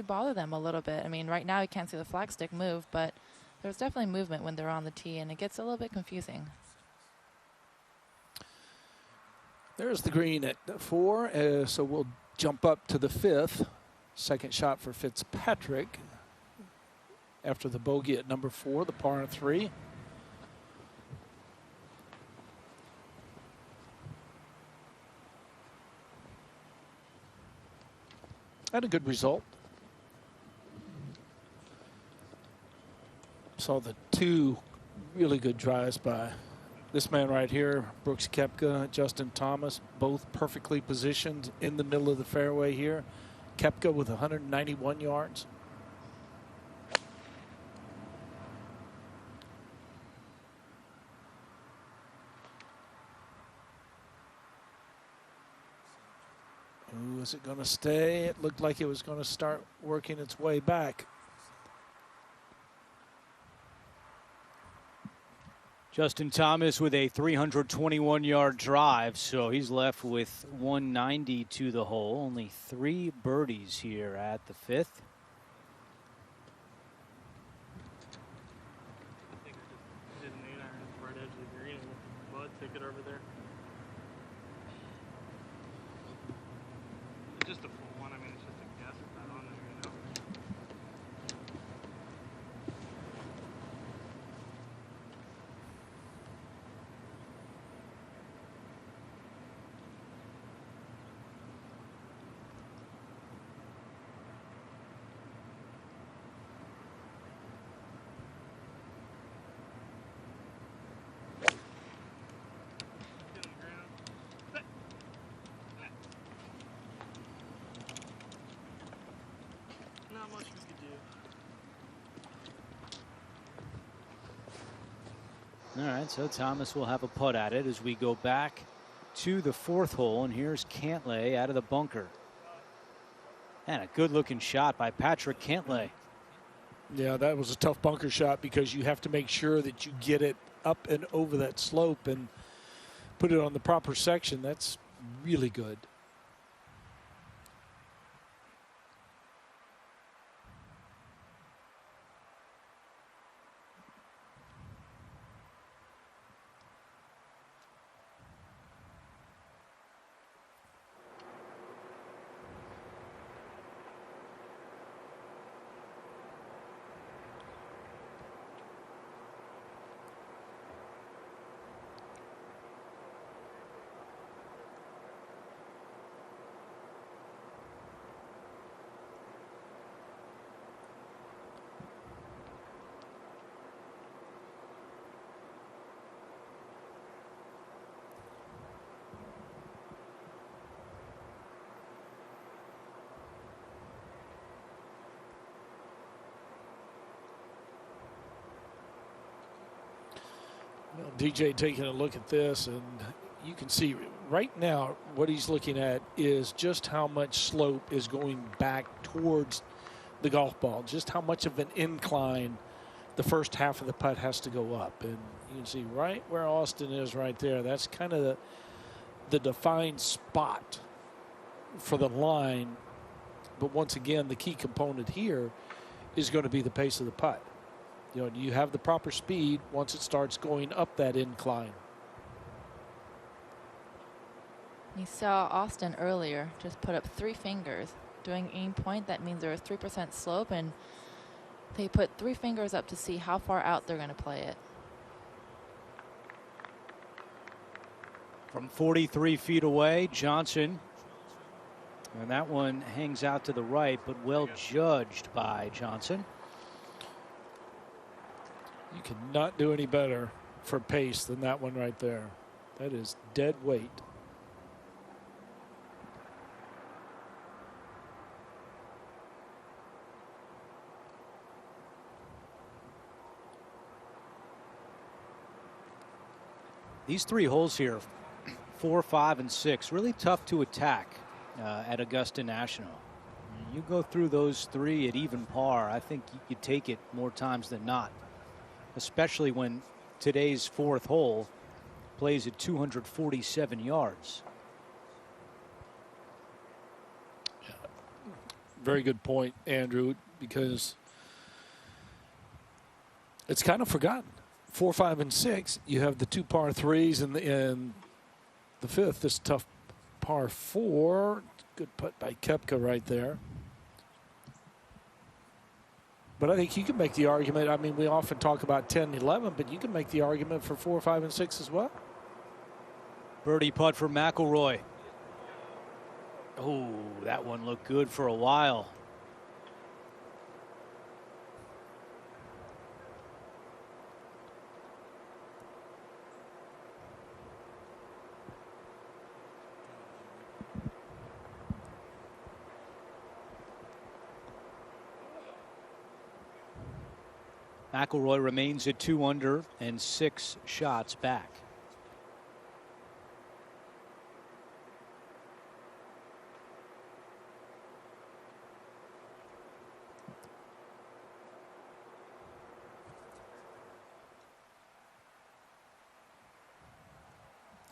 bother them a little bit. I mean, right now you can't see the flagstick move, but there's definitely movement when they're on the tee, and it gets a little bit confusing. There's the green at 4, so we'll jump up to the 5th. Second shot for Fitzpatrick after the bogey at number 4, the par 3. And a good result. Saw the 2 really good drives by this man right here, Brooks Koepka, Justin Thomas, both perfectly positioned in the middle of the fairway here. Koepka with 191 yards. Ooh, is it going to stay? It looked like it was going to start working its way back. Justin Thomas with a 321-yard drive, so he's left with 190 to the hole. Only 3 birdies here at the 5th. I think I did an 8-iron right edge of the green and Bud take it over there. It's just a full one. I mean, it's just a guess with that on there, you know. All right, so Thomas will have a putt at it as we go back to the 4th hole, and here's Cantlay out of the bunker. And a good-looking shot by Patrick Cantlay. Yeah, that was a tough bunker shot because you have to make sure that you get it up and over that slope and put it on the proper section. That's really good. DJ taking a look at this, and you can see right now what he's looking at is just how much slope is going back towards the golf ball, just how much of an incline the first half of the putt has to go up. And you can see right where Austin is right there. That's kind of the defined spot for the line. But once again, the key component here is going to be the pace of the putt. You know, you have the proper speed once it starts going up that incline. You saw Austin earlier just put up 3 fingers. Doing aim point, that means there was 3% slope, and they put 3 fingers up to see how far out they're going to play it. From 43 feet away, Johnson. And that one hangs out to the right, but well judged by Johnson. You cannot do any better for pace than that one right there. That is dead weight. These 3 holes here, 4, 5, and 6, really tough to attack at Augusta National. You go through those 3 at even par, I think you could take it more times than not, especially when today's 4th hole plays at 247 yards. Very good point, Andrew, because it's kind of forgotten. 4, 5, and 6, you have the 2 par 3s and the 5th, this tough par 4. Good putt by Koepka right there. But I think you can make the argument. I mean, we often talk about 10, 11, but you can make the argument for 4, 5, and 6 as well. Birdie putt for McIlroy. Oh, that one looked good for a while. McIlroy remains at 2 under and 6 shots back.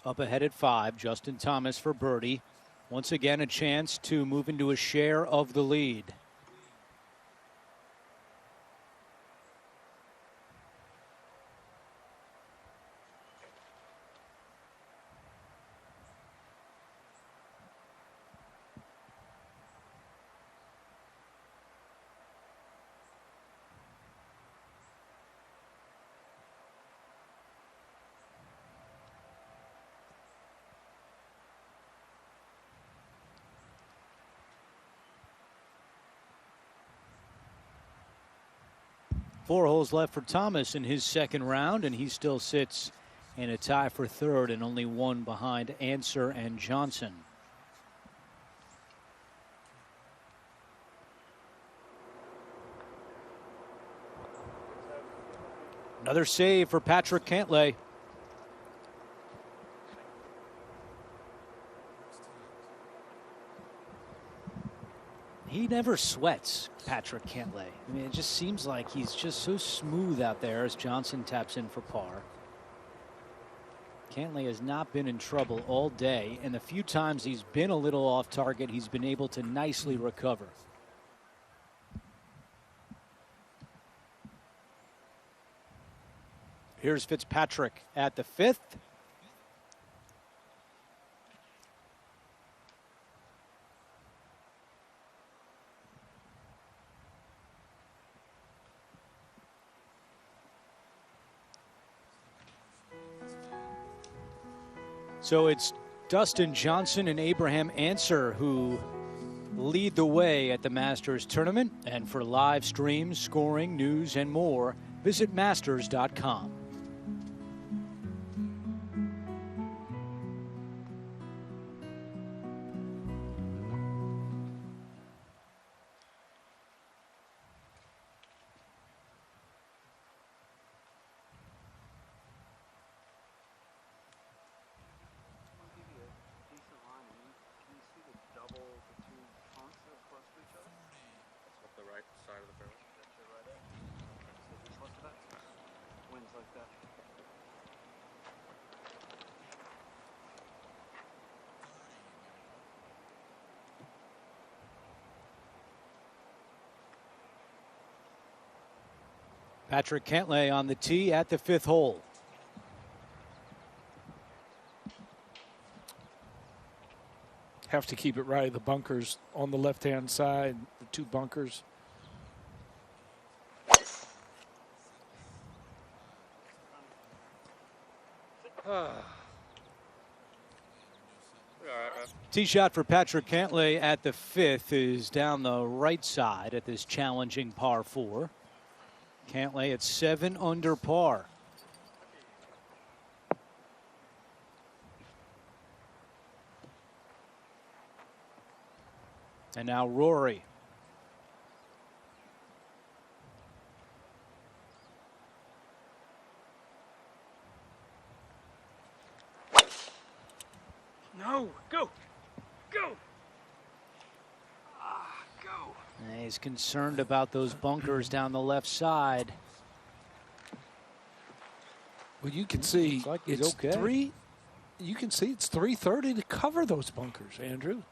Up ahead at 5, Justin Thomas for birdie. Once again, a chance to move into a share of the lead. Four holes left for Thomas in his second round, and he still sits in a tie for third and only 1 behind Answer and Johnson. Another save for Patrick Cantlay. He never sweats, Patrick Cantlay. I mean, it just seems like he's just so smooth out there as Johnson taps in for par. Cantlay has not been in trouble all day, and the few times he's been a little off target, he's been able to nicely recover. Here's Fitzpatrick at the 5th. So it's Dustin Johnson and Abraham Answer who lead the way at the Masters tournament. And for live streams, scoring, news, and more, visit masters.com. Patrick Cantlay on the tee at the 5th hole. Have to keep it right. The bunkers on the left-hand side, the 2 bunkers. Tee shot for Patrick Cantlay at the 5th is down the right side at this challenging par 4. Cantlay at 7 under par. And now Rory. No, go. And he's concerned about those bunkers down the left side. Well, you can see like he's it's okay. 3. You can see it's 330 to cover those bunkers, Andrew.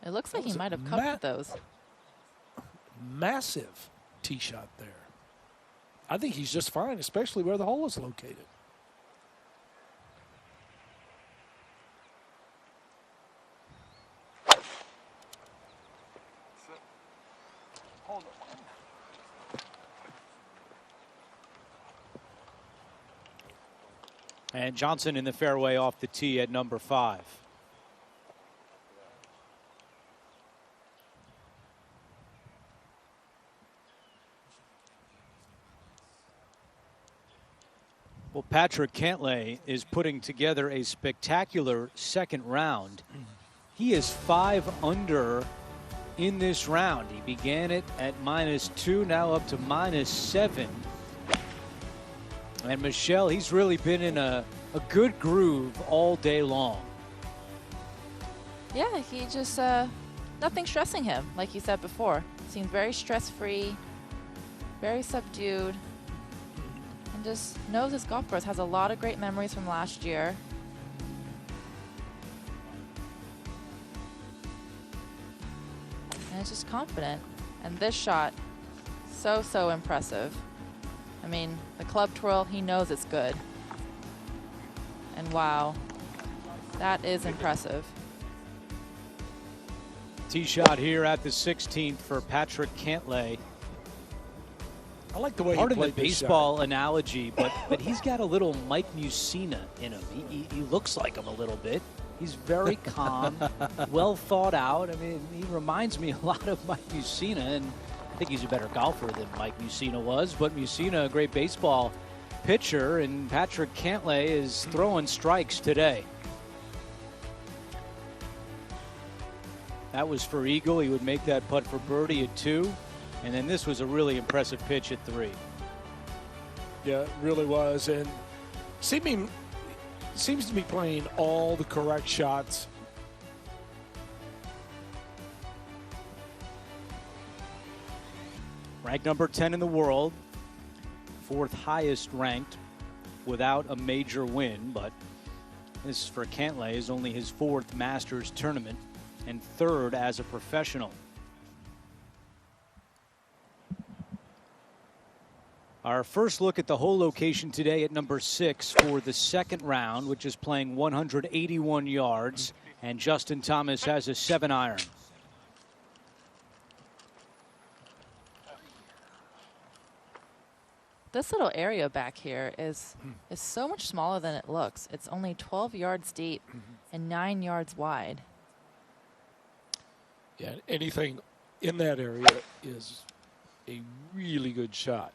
It looks like he might have covered those. Massive tee shot there. I think he's just fine, especially where the hole is located. And Johnson in the fairway off the tee at number 5. Well, Patrick Cantlay is putting together a spectacular second round. He is 5 under in this round. He began it at -2, now up to -7. And Michelle, he's really been in a good groove all day long. Yeah, he just, nothing stressing him, like you said before. Seemed very stress-free, very subdued, and just knows his golf course. Has a lot of great memories from last year. And it's just confident. And this shot, so impressive. I mean, the club twirl, he knows it's good. And wow, that is impressive. Tee shot here at the 16th for Patrick Cantlay. I like the way Pardon he the played this baseball analogy, but he's got a little Mike Mussina in him. He looks like him a little bit. He's very calm, well thought out. I mean, he reminds me a lot of Mike Mussina, and I think he's a better golfer than Mike Mussina was, but Mussina, a great baseball pitcher, and Patrick Cantlay is throwing strikes today. That was for eagle. He would make that putt for birdie at 2. And then this was a really impressive pitch at 3. Yeah, it really was. And seems to be playing all the correct shots. Ranked number 10 in the world, 4th highest ranked without a major win, but this for Cantlay is only his 4th Masters tournament and 3rd as a professional. Our first look at the hole location today at number 6 for the second round, which is playing 181 yards, and Justin Thomas has a 7-iron. This little area back here is so much smaller than it looks. It's only 12 yards deep and 9 yards wide. Yeah, anything in that area is a really good shot.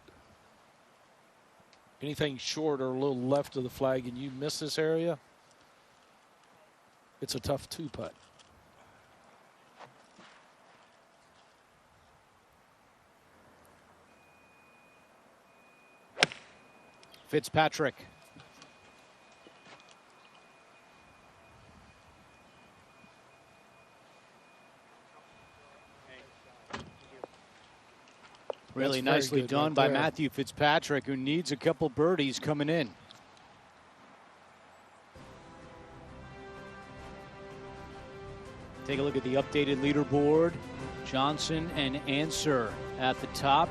Anything short or a little left of the flag and you miss this area, it's a tough 2-putt. Fitzpatrick. Really nicely done by Matthew Fitzpatrick, who needs a couple birdies coming in. Take a look at the updated leaderboard. Johnson and Answer at the top.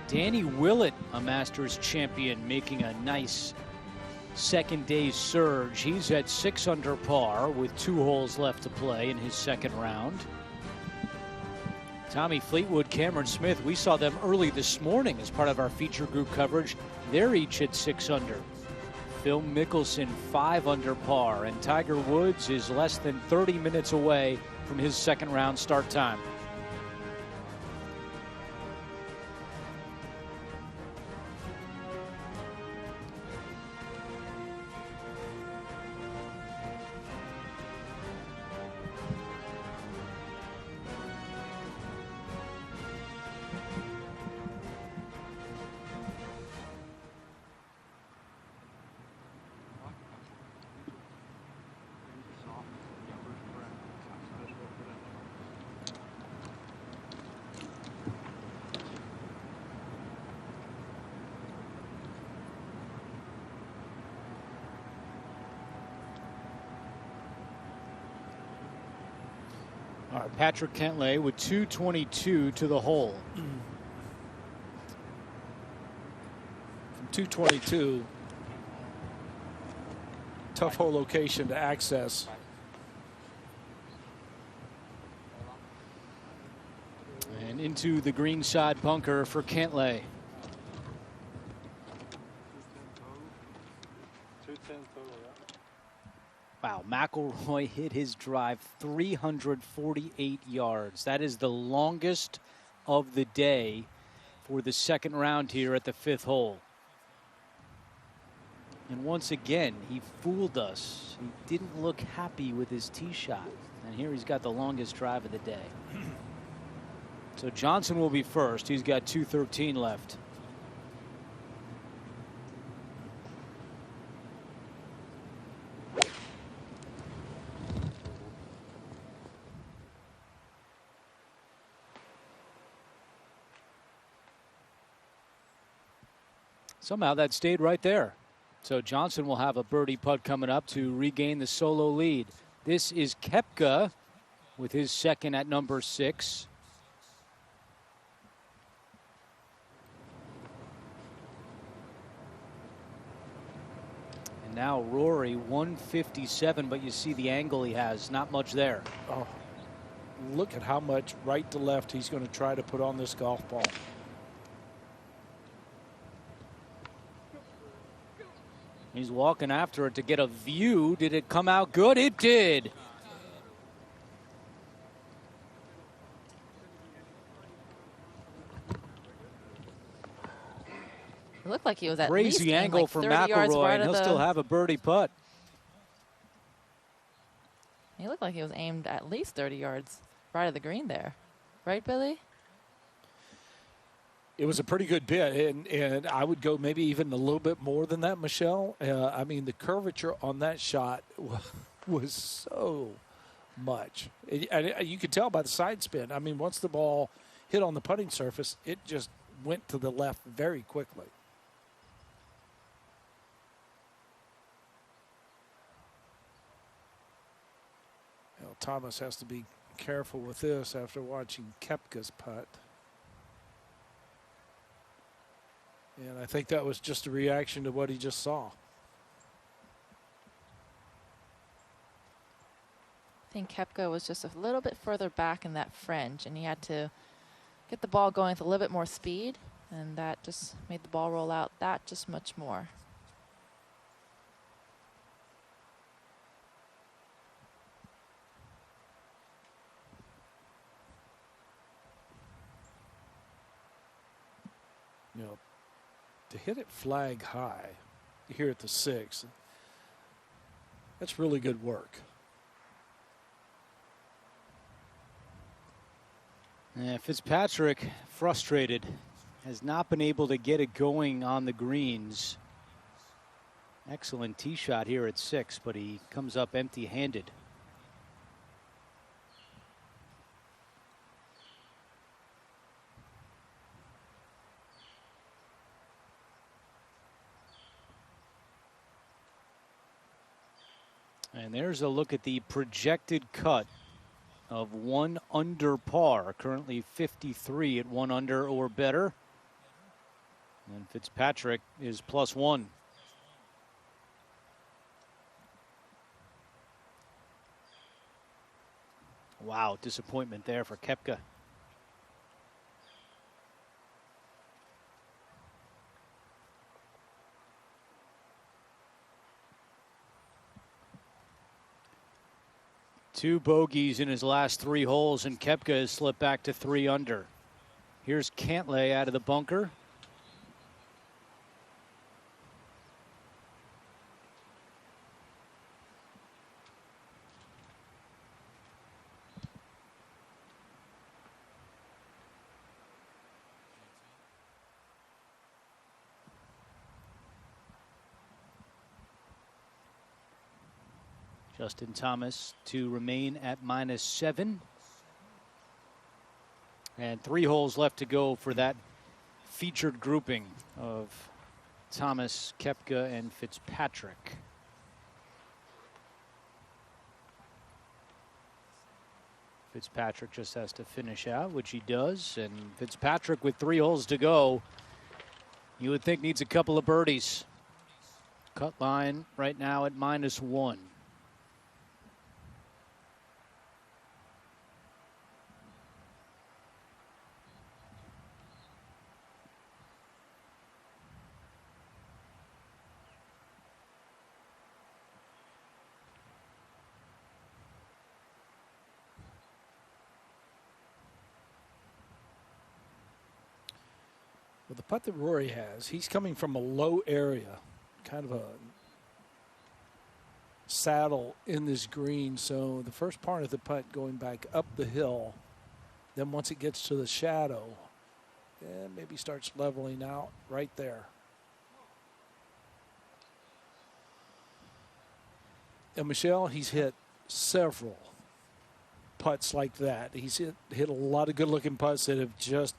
Danny Willett, a Masters champion, making a nice second day surge. He's at 6 under par with 2 holes left to play in his second round. Tommy Fleetwood, Cameron Smith, we saw them early this morning as part of our feature group coverage. They're each at 6 under. Phil Mickelson, 5 under par, and Tiger Woods is less than 30 minutes away from his second round start time. All right, Patrick Cantlay with 222 to the hole. From 222, tough hole location to access. And into the green side bunker for Cantlay. Wow, McIlroy hit his drive 348 yards. That is the longest of the day for the second round here at the 5th hole. And once again, he fooled us. He didn't look happy with his tee shot. And here he's got the longest drive of the day. So Johnson will be first. He's got 2:13 left. Somehow that stayed right there. So Johnson will have a birdie putt coming up to regain the solo lead. This is Koepka with his second at number 6. And now Rory 157, but you see the angle he has, not much there. Oh, look at how much right to left he's going to try to put on this golf ball. He's walking after it to get a view. Did it come out good? It did. It looked like he was at crazy least angle like for 30 yards McIlroy, right and he'll of still have a birdie putt. He looked like he was aimed at least 30 yards right of the green there. Right, Billy? It was a pretty good bit, and I would go maybe even a little bit more than that, Michelle. I mean, the curvature on that shot was so much. You could tell by the side spin. I mean, once the ball hit on the putting surface, it just went to the left very quickly. Well, Thomas has to be careful with this after watching Koepka's putt. And I think that was just a reaction to what he just saw. I think Koepka was just a little bit further back in that fringe, and he had to get the ball going with a little bit more speed, and that just made the ball roll out that just much more. You know, to hit it flag high here at the 6, that's really good work. Yeah, Fitzpatrick, frustrated, has not been able to get it going on the greens. Excellent tee shot here at 6, but he comes up empty-handed. And there's a look at the projected cut of 1 under par, currently 53 at 1 under or better. And Fitzpatrick is +1. Wow, disappointment there for Koepka. Two bogeys in his last 3 holes, and Koepka has slipped back to 3 under. Here's Cantlay out of the bunker. Justin Thomas to remain at -7. And 3 holes left to go for that featured grouping of Thomas, Koepka, and Fitzpatrick. Fitzpatrick just has to finish out, which he does. And Fitzpatrick, with 3 holes to go, you would think needs a couple of birdies. Cut line right now at -1. Well, the putt that Rory has, he's coming from a low area, kind of a saddle in this green. So the first part of the putt going back up the hill, then once it gets to the shadow, maybe starts leveling out right there. And Michelle, he's hit several putts like that. He's hit a lot of good-looking putts that have just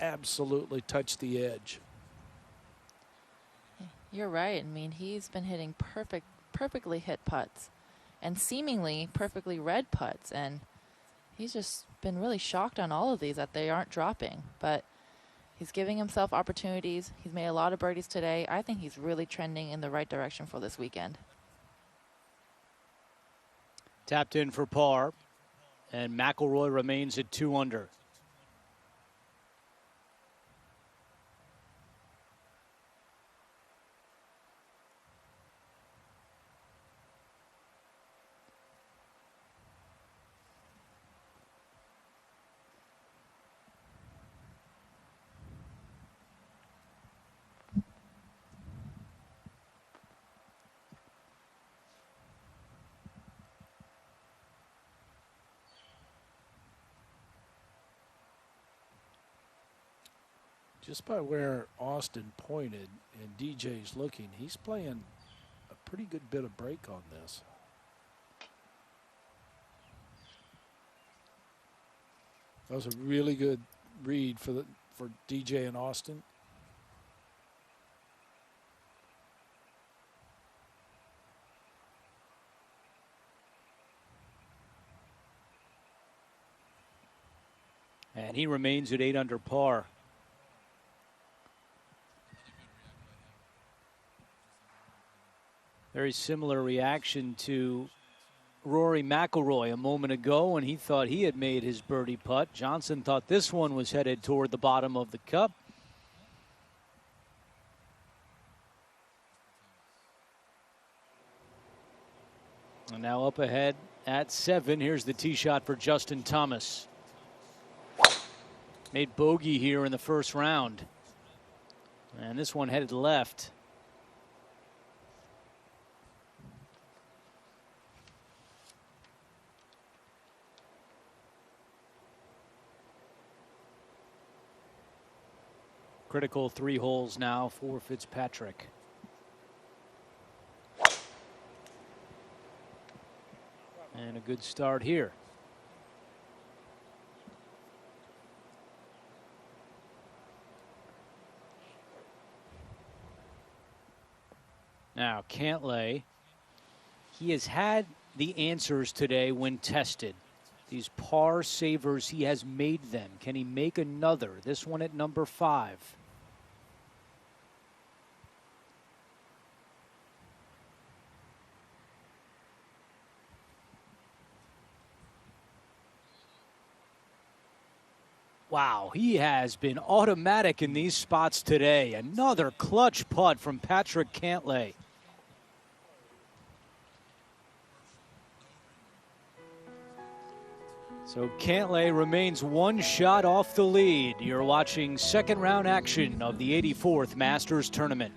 absolutely touched the edge. You're right. I mean, he's been hitting perfectly hit putts and seemingly perfectly read putts, and he's just been really shocked on all of these that they aren't dropping. But he's giving himself opportunities. He's made a lot of birdies today. I think he's really trending in the right direction for this weekend. Tapped in for par, and McIlroy remains at 2 under. Just by where Austin pointed and DJ's looking, he's playing a pretty good bit of break on this. That was a really good read for DJ and Austin. And he remains at 8 under par. Very similar reaction to Rory McIlroy a moment ago when he thought he had made his birdie putt. Johnson thought this one was headed toward the bottom of the cup. And now up ahead at 7. Here's the tee shot for Justin Thomas. Made bogey here in the first round. And this one headed left. Critical 3 holes now for Fitzpatrick. And a good start here. Now, Cantlay, he has had the answers today when tested. These par savers, he has made them. Can he make another? This one at number 5. Wow, he has been automatic in these spots today. Another clutch putt from Patrick Cantlay. So Cantlay remains 1 shot off the lead. You're watching second round action of the 84th Masters Tournament.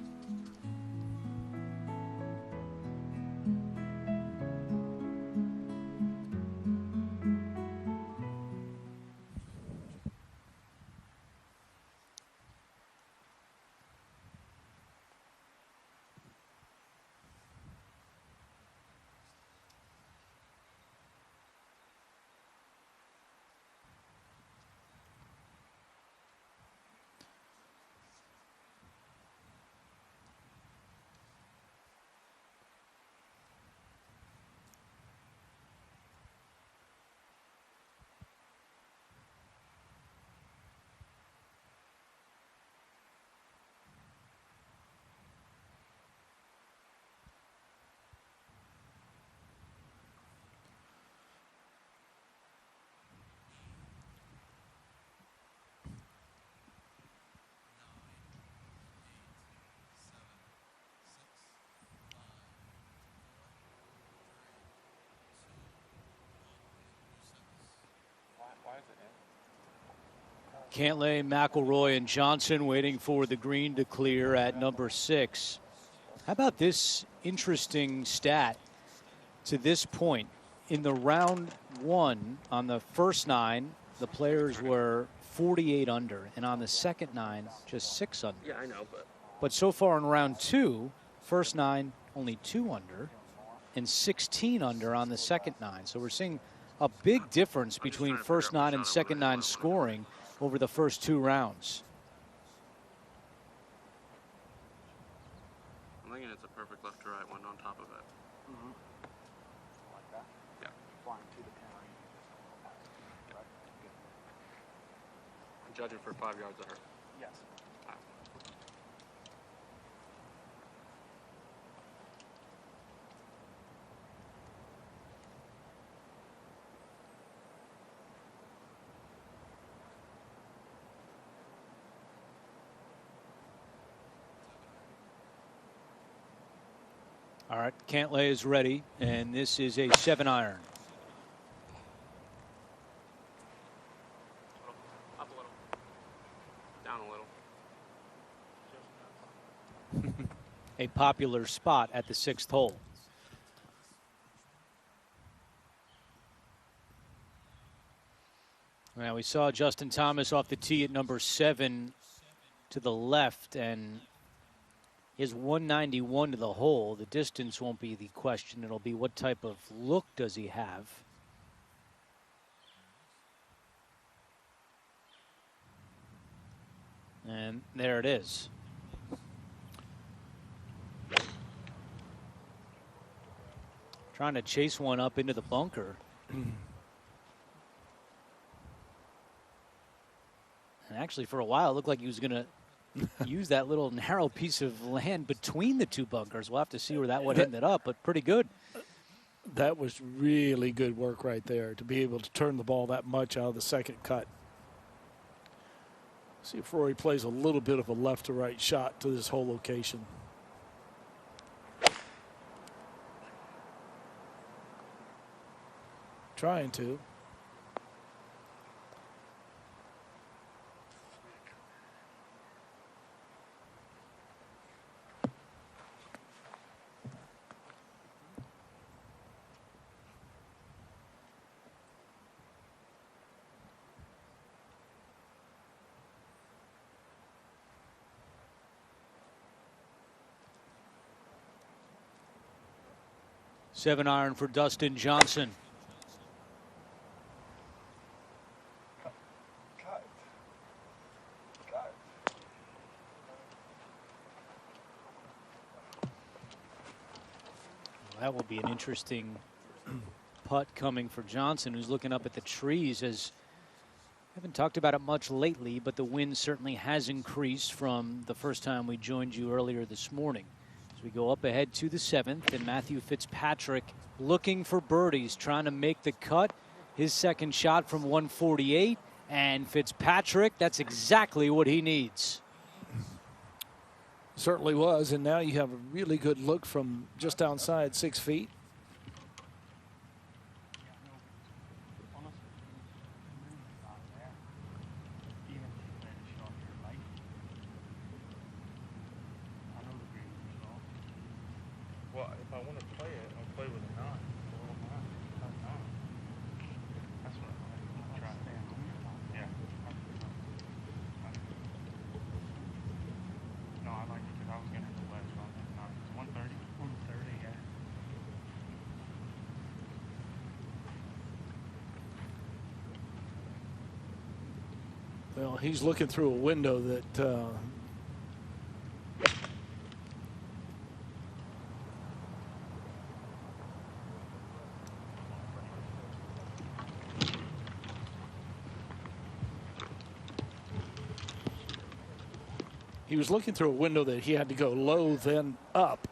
Cantlay, McIlroy, and Johnson waiting for the green to clear at number 6. How about this interesting stat to this point? In the round 1, on the first 9, the players were 48 under, and on the second 9, just 6 under. Yeah, I know, But so far in round 2, first 9, only 2 under, and 16 under on the second 9. So we're seeing a big difference between first 9 and second 9 scoring over the first 2 rounds. I'm thinking it's a perfect left to right one on top of it. Mm-hmm. Like that? Yeah. Flying to the pin. Right? Good. I'm judging for 5 yards of her. Yes. All right, Cantlay is ready, and this is a 7-iron. Up a little. Down a little. A popular spot at the 6th hole. Now we saw Justin Thomas off the tee at number 7 to the left, and he has 191 to the hole. The distance won't be the question. It'll be what type of look does he have. And there it is. Trying to chase one up into the bunker. And actually, for a while, it looked like he was going to use that little narrow piece of land between the two bunkers. We'll have to see where that one ended up, but pretty good. That was really good work right there to be able to turn the ball that much out of the second cut. See if Rory plays a little bit of a left to right shot to this whole location. Trying to. Seven iron for Dustin Johnson. That will be an interesting putt coming for Johnson, who's looking up at the trees. As haven't talked about it much lately, but the wind certainly has increased from the first time we joined you earlier this morning. As we go up ahead to the 7th, and Matthew Fitzpatrick looking for birdies, trying to make the cut. His second shot from 148, and Fitzpatrick, that's exactly what he needs. Certainly was, and now you have a really good look from just outside 6 feet. Well, if I want to play it, I'll play with a 9. That's what I'm trying to do. Yeah. No, I like it because I was getting the wedge on that 9. 130? 130, yeah. Well, he's looking through a window that he was looking through a window that he had to go low, then up.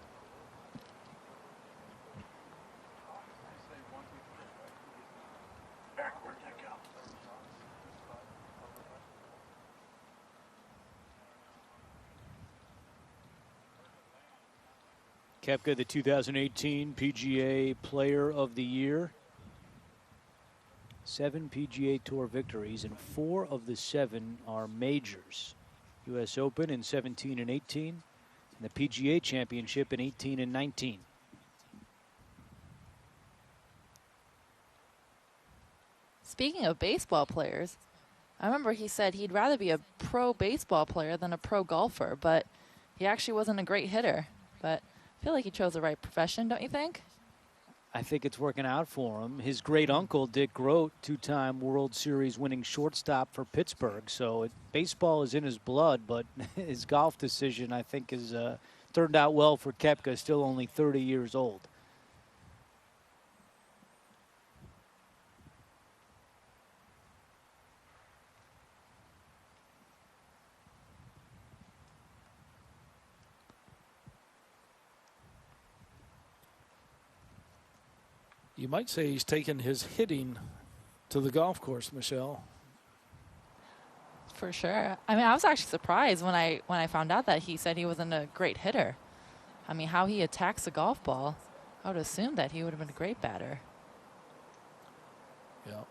Koepka, the 2018 PGA Player of the Year. 7 PGA Tour victories, and 4 of the 7 are majors. U.S. Open in 17 and 18, and the PGA Championship in 18 and 19. Speaking of baseball players, I remember he said he'd rather be a pro baseball player than a pro golfer, but he actually wasn't a great hitter. But I feel like he chose the right profession, don't you think? I think it's working out for him. His great uncle, Dick Groat, 2-time World Series winning shortstop for Pittsburgh. So baseball is in his blood, but his golf decision, I think, has turned out well for Koepka, still only 30 years old. You might say he's taken his hitting to the golf course, Michelle. For sure. I mean, I was actually surprised when I found out that he said he wasn't a great hitter. I mean, how he attacks a golf ball, I would assume that he would have been a great batter. Yeah,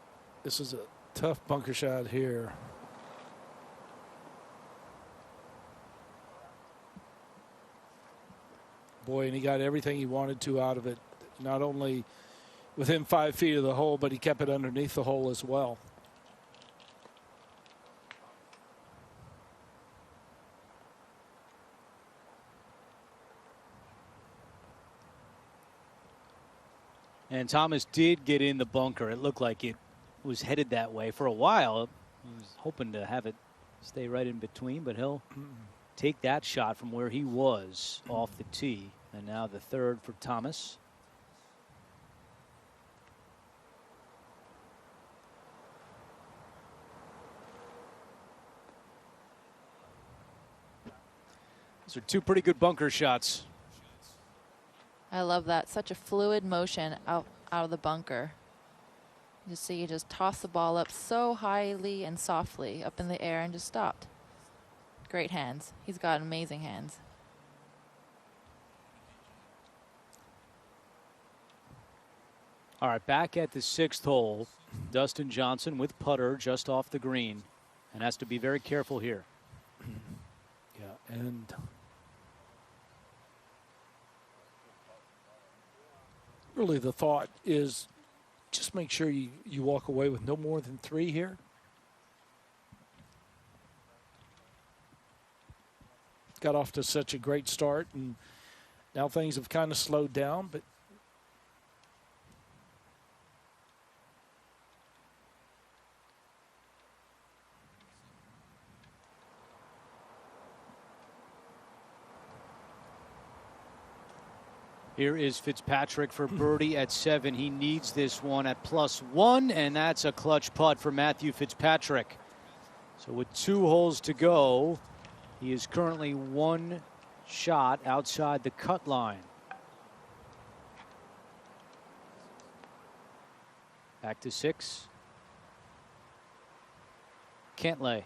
this is a tough bunker shot here. Boy, and he got everything he wanted to out of it. Not only within 5 feet of the hole, but he kept it underneath the hole as well. And Thomas did get in the bunker. It looked like it was headed that way for a while. He was hoping to have it stay right in between, but he'll take that shot from where he was off the tee. And now the third for Thomas. Those are two pretty good bunker shots. I love that. Such a fluid motion out of the bunker. You see, you just toss the ball up so highly and softly up in the air and just stopped. Great hands. He's got amazing hands. All right, back at the 6th hole, Dustin Johnson with putter just off the green and has to be very careful here. Yeah, and really the thought is just make sure you walk away with no more than 3 here. Got off to such a great start, and now things have kind of slowed down, but here is Fitzpatrick for birdie at 7. He needs this one at +1, and that's a clutch putt for Matthew Fitzpatrick. So with 2 holes to go, he is currently 1 shot outside the cut line. Back to 6. Can't lay.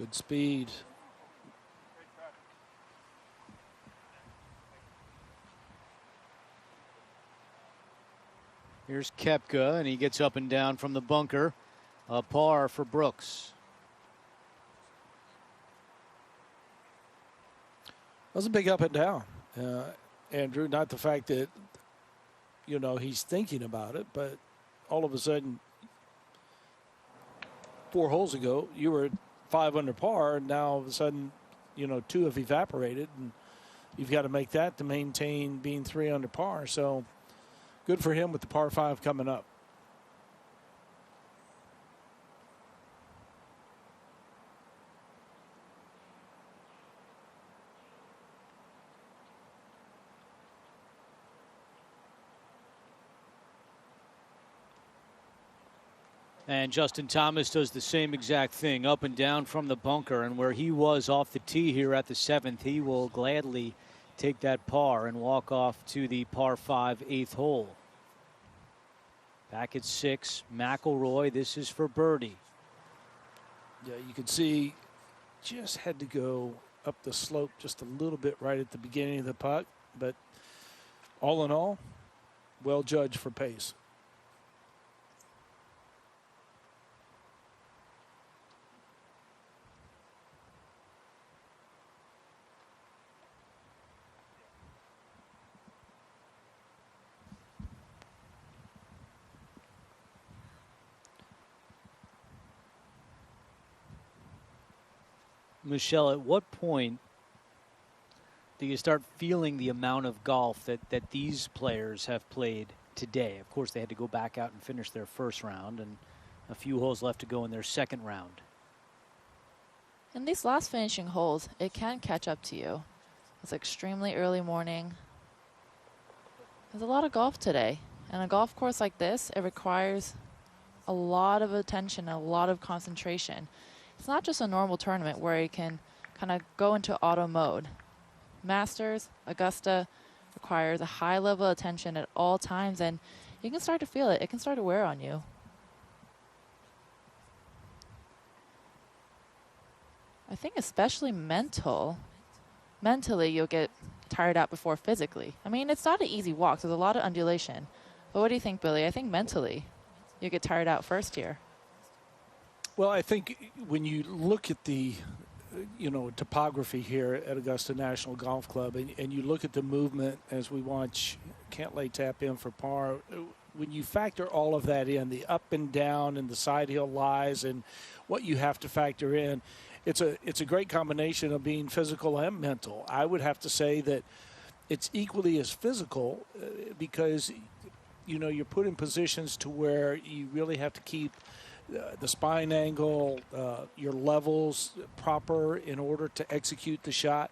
good speed. Here's Koepka, and he gets up and down from the bunker. A par for Brooks. That was a big up and down, Andrew. Not the fact that, you know, he's thinking about it, but all of a sudden, 4 holes ago, you were at 5 under par, and now all of a sudden, you know, 2 have evaporated, and you've got to make that to maintain being 3 under par. So good for him with the par 5 coming up. And Justin Thomas does the same exact thing, up and down from the bunker, and where he was off the tee here at the 7th, he will gladly take that par and walk off to the par 5 8th hole. Back at 6, McIlroy. This is for birdie. Yeah, you can see just had to go up the slope just a little bit right at the beginning of the putt, but all in all, well judged for pace. Michelle, at what point do you start feeling the amount of golf that these players have played today? Of course, they had to go back out and finish their first round, and a few holes left to go in their second round. In these last finishing holes, it can catch up to you. It's extremely early morning. There's a lot of golf today. And a golf course like this, it requires a lot of attention, a lot of concentration. It's not just a normal tournament where you can kind of go into auto mode. Masters, Augusta requires a high level of attention at all times, and you can start to feel it. It can start to wear on you. I think especially mentally you'll get tired out before physically. I mean, it's not an easy walk. There's a lot of undulation. But what do you think, Billy? I think mentally you get tired out first here. Well, I think when you look at the, you know, topography here at Augusta National Golf Club, and you look at the movement as we watch Cantlay tap in for par, when you factor all of that in, the up and down and the side hill lies and what you have to factor in, it's a great combination of being physical and mental. I would have to say that it's equally as physical because, you know, you're put in positions to where you really have to keep the spine angle, your levels proper in order to execute the shot.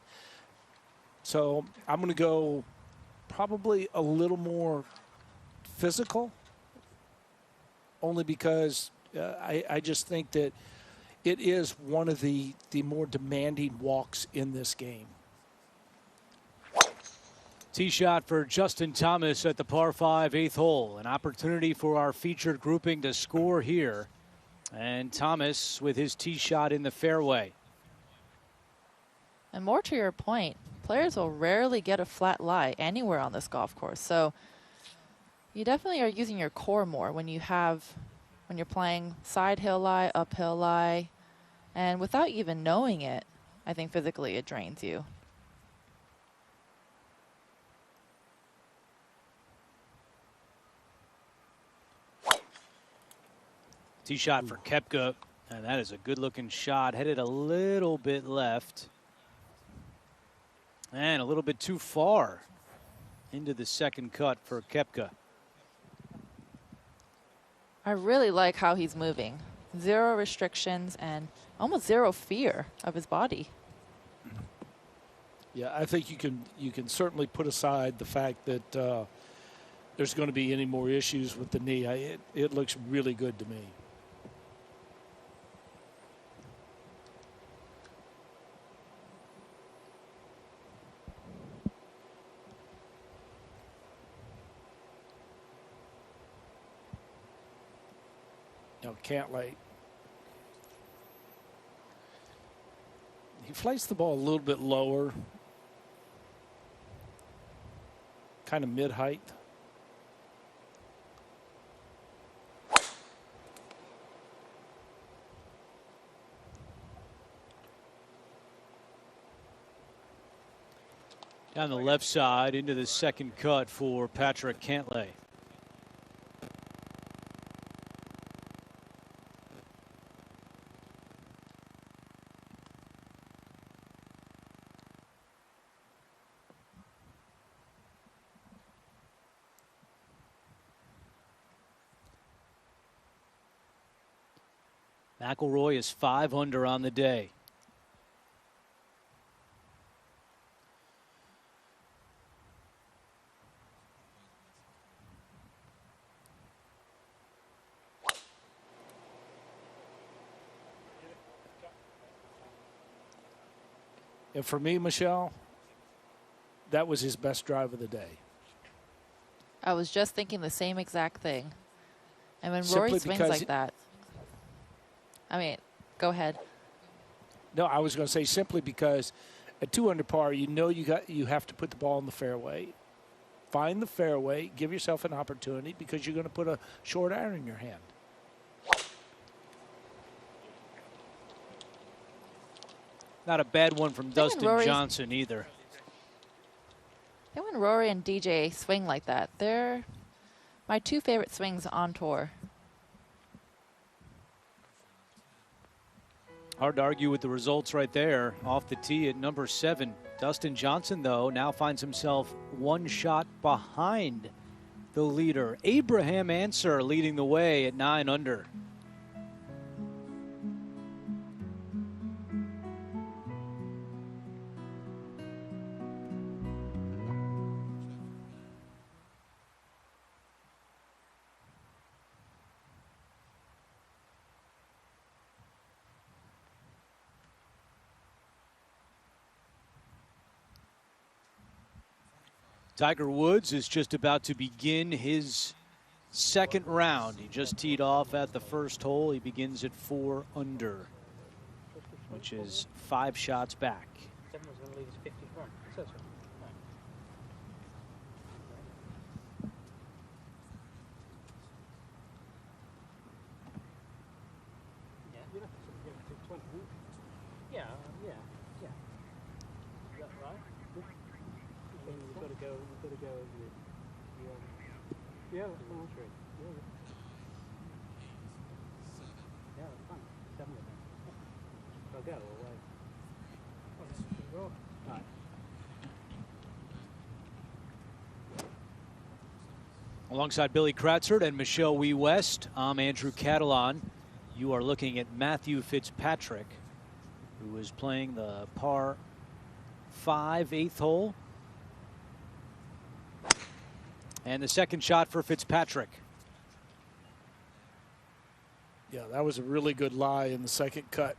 So I'm going to go probably a little more physical, only because I just think that it is one of the more demanding walks in this game. Tee shot for Justin Thomas at the par 5 8th hole. An opportunity for our featured grouping to score here. And Thomas with his tee shot in the fairway. And more to your point, players will rarely get a flat lie anywhere on this golf course. So you definitely are using your core more when you're playing side hill lie, uphill lie. And without even knowing it, I think physically it drains you. Tee shot for Koepka, and that is a good-looking shot. Headed a little bit left. And a little bit too far into the second cut for Koepka. I really like how he's moving. Zero restrictions and almost zero fear of his body. Yeah, I think you can certainly put aside the fact that there's going to be any more issues with the knee. It looks really good to me. No, Cantlay. He flights the ball a little bit lower, kind of mid-height. Down the left side into the second cut for Patrick Cantlay. McIlroy is 5 under on the day. And for me, Michelle, that was his best drive of the day. I was just thinking the same exact thing. And when Rory swings like that, I mean, go ahead. No, I was going to say simply because at 2 under par, you know you have to put the ball in the fairway. Find the fairway, give yourself an opportunity because you're going to put a short iron in your hand. Not a bad one from Dustin Johnson either. I think when Rory and DJ swing like that, they're my 2 favorite swings on tour. Hard to argue with the results right there off the tee at number 7. Dustin Johnson, though, now finds himself 1 shot behind the leader. Abraham Answer leading the way at 9 under. Tiger Woods is just about to begin his second round. He just teed off at the first hole. He begins at 4 under, which is 5 shots back. 7 was going to leave his 50 front. So, right. Yeah, you don't have to 20. Yeah, yeah. Is that right? Then we've got to go with yeah, that's all true. Yeah, that's fine. 7 of them. So I'll go away. Oh, this is the road. Right. Alongside Billy Kratzert and Michelle Wee West, I'm Andrew Catalan. You are looking at Matthew Fitzpatrick, who is playing the par 5 8th hole. And the second shot for Fitzpatrick. Yeah, that was a really good lie in the second cut.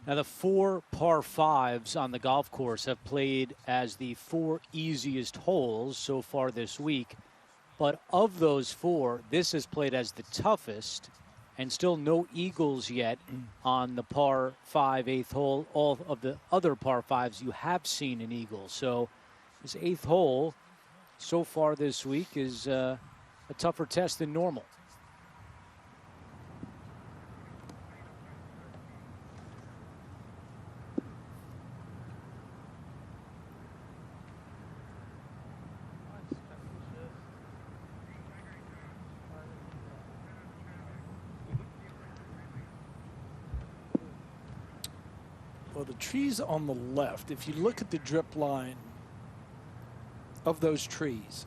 Now, the 4 par 5s on the golf course have played as the 4 easiest holes so far this week. But of those 4, this is played as the toughest, and still no eagles yet on the par 5 8th hole. All of the other par 5s you have seen an eagle. So this 8th hole so far this week is a tougher test than normal. Well, the trees on the left, if you look at the drip line of those trees,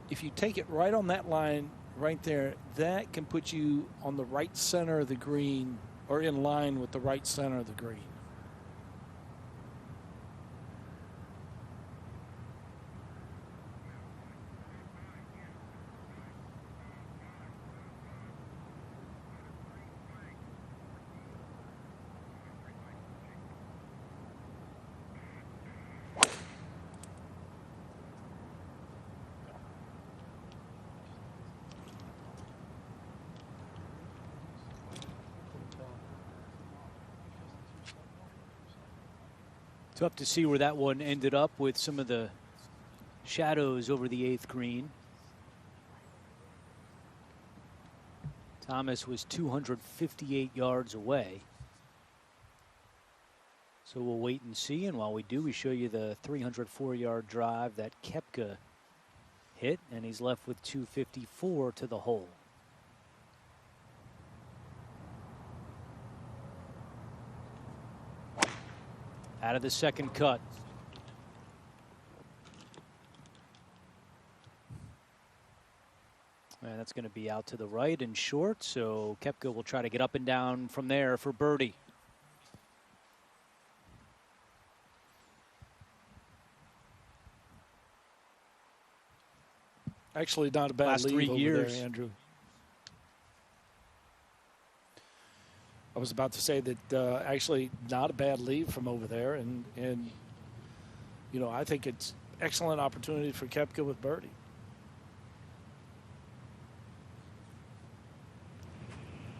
if you take it right on that line right there, that can put you on the right center of the green, or in line with the right center of the green. Tough to see where that one ended up with some of the shadows over the 8th green. Thomas was 258 yards away. So we'll wait and see. And while we do, we show you the 304-yard drive that Koepka hit, and he's left with 254 to the hole. Out of the second cut. And that's going to be out to the right and short, so Koepka will try to get up and down from there for birdie. Actually, not a bad Last lead 3 over years. there, Andrew. I was about to say that actually not a bad lead from over there, and you know, I think it's excellent opportunity for Koepka with birdie.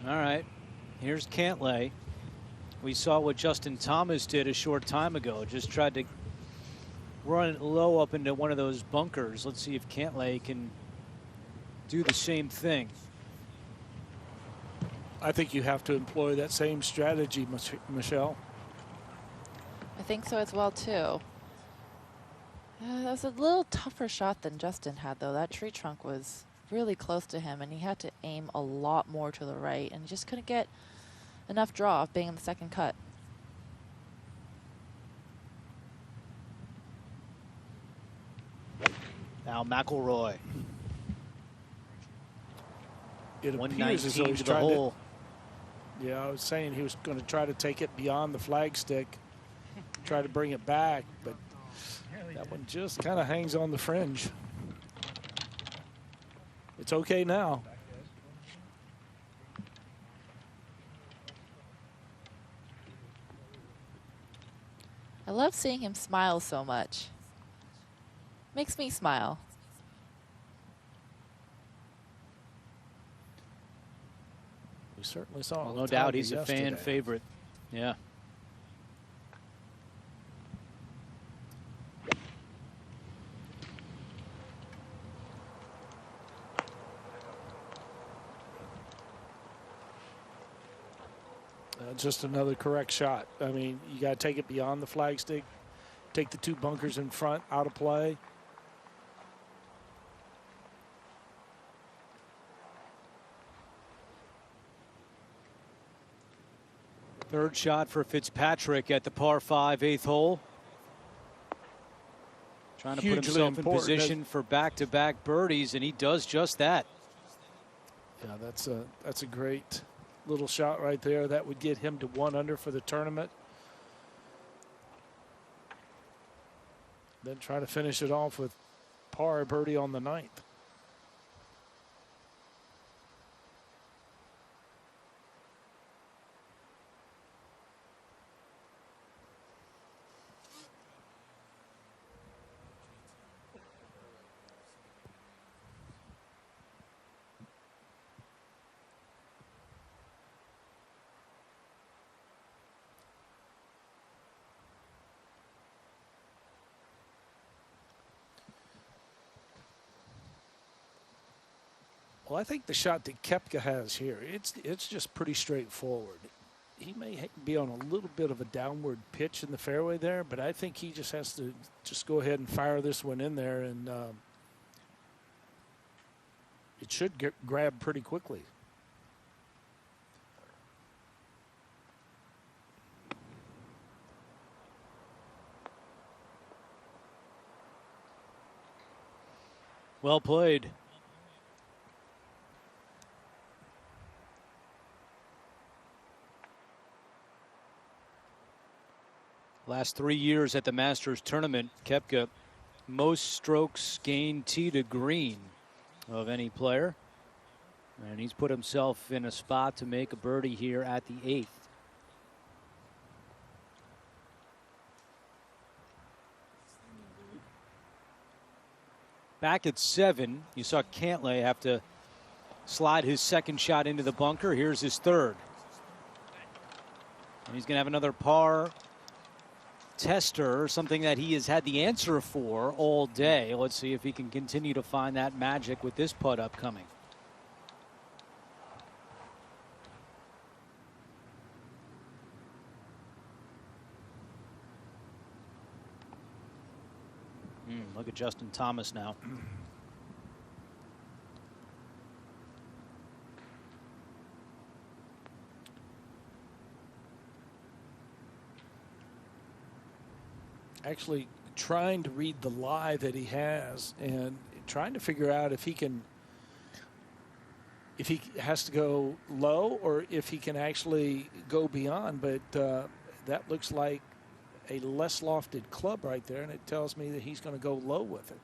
All right, here's Cantlay. We saw what Justin Thomas did a short time ago. Just tried to run it low up into one of those bunkers. Let's see if Cantlay can do the same thing. I think you have to employ that same strategy, Michelle. I think so as well, too. That was a little tougher shot than Justin had, though. That tree trunk was really close to him, and he had to aim a lot more to the right, and he just couldn't get enough draw of being in the second cut. Now McIlroy. It appears as though 119 he's to the trying hole. Yeah, I was saying he was going to try to take it beyond the flagstick, try to bring it back, but that one just kind of hangs on the fringe. It's okay now. I love seeing him smile so much. Makes me smile. We certainly saw. Well, no doubt he's a fan favorite. Yeah. Just another correct shot. I mean, you got to take it beyond the flagstick. take the 2 bunkers in front out of play. Third shot for Fitzpatrick at the par 5 8th hole. Trying to put himself in position for back-to-back birdies, and he does just that. Yeah, that's a great little shot right there. That would get him to 1 under for the tournament. Then try to finish it off with par birdie on the 9th. Well, I think the shot that Koepka has here, it's just pretty straightforward. He may be on a little bit of a downward pitch in the fairway there, but I think he just has to just go ahead and fire this one in there, and it should grab pretty quickly. Well played. Last 3 years at the Masters tournament, Koepka most strokes gained tee to green of any player. And he's put himself in a spot to make a birdie here at the 8th. Back at 7, you saw Cantlay have to slide his second shot into the bunker. Here's his third. And he's going to have another par tester, something that he has had the answer for all day. Let's see if he can continue to find that magic with this putt upcoming. Look at Justin Thomas now. Actually trying to read the lie that he has and trying to figure out if he has to go low or if he can actually go beyond. But that looks like a less lofted club right there, and it tells me that he's going to go low with it.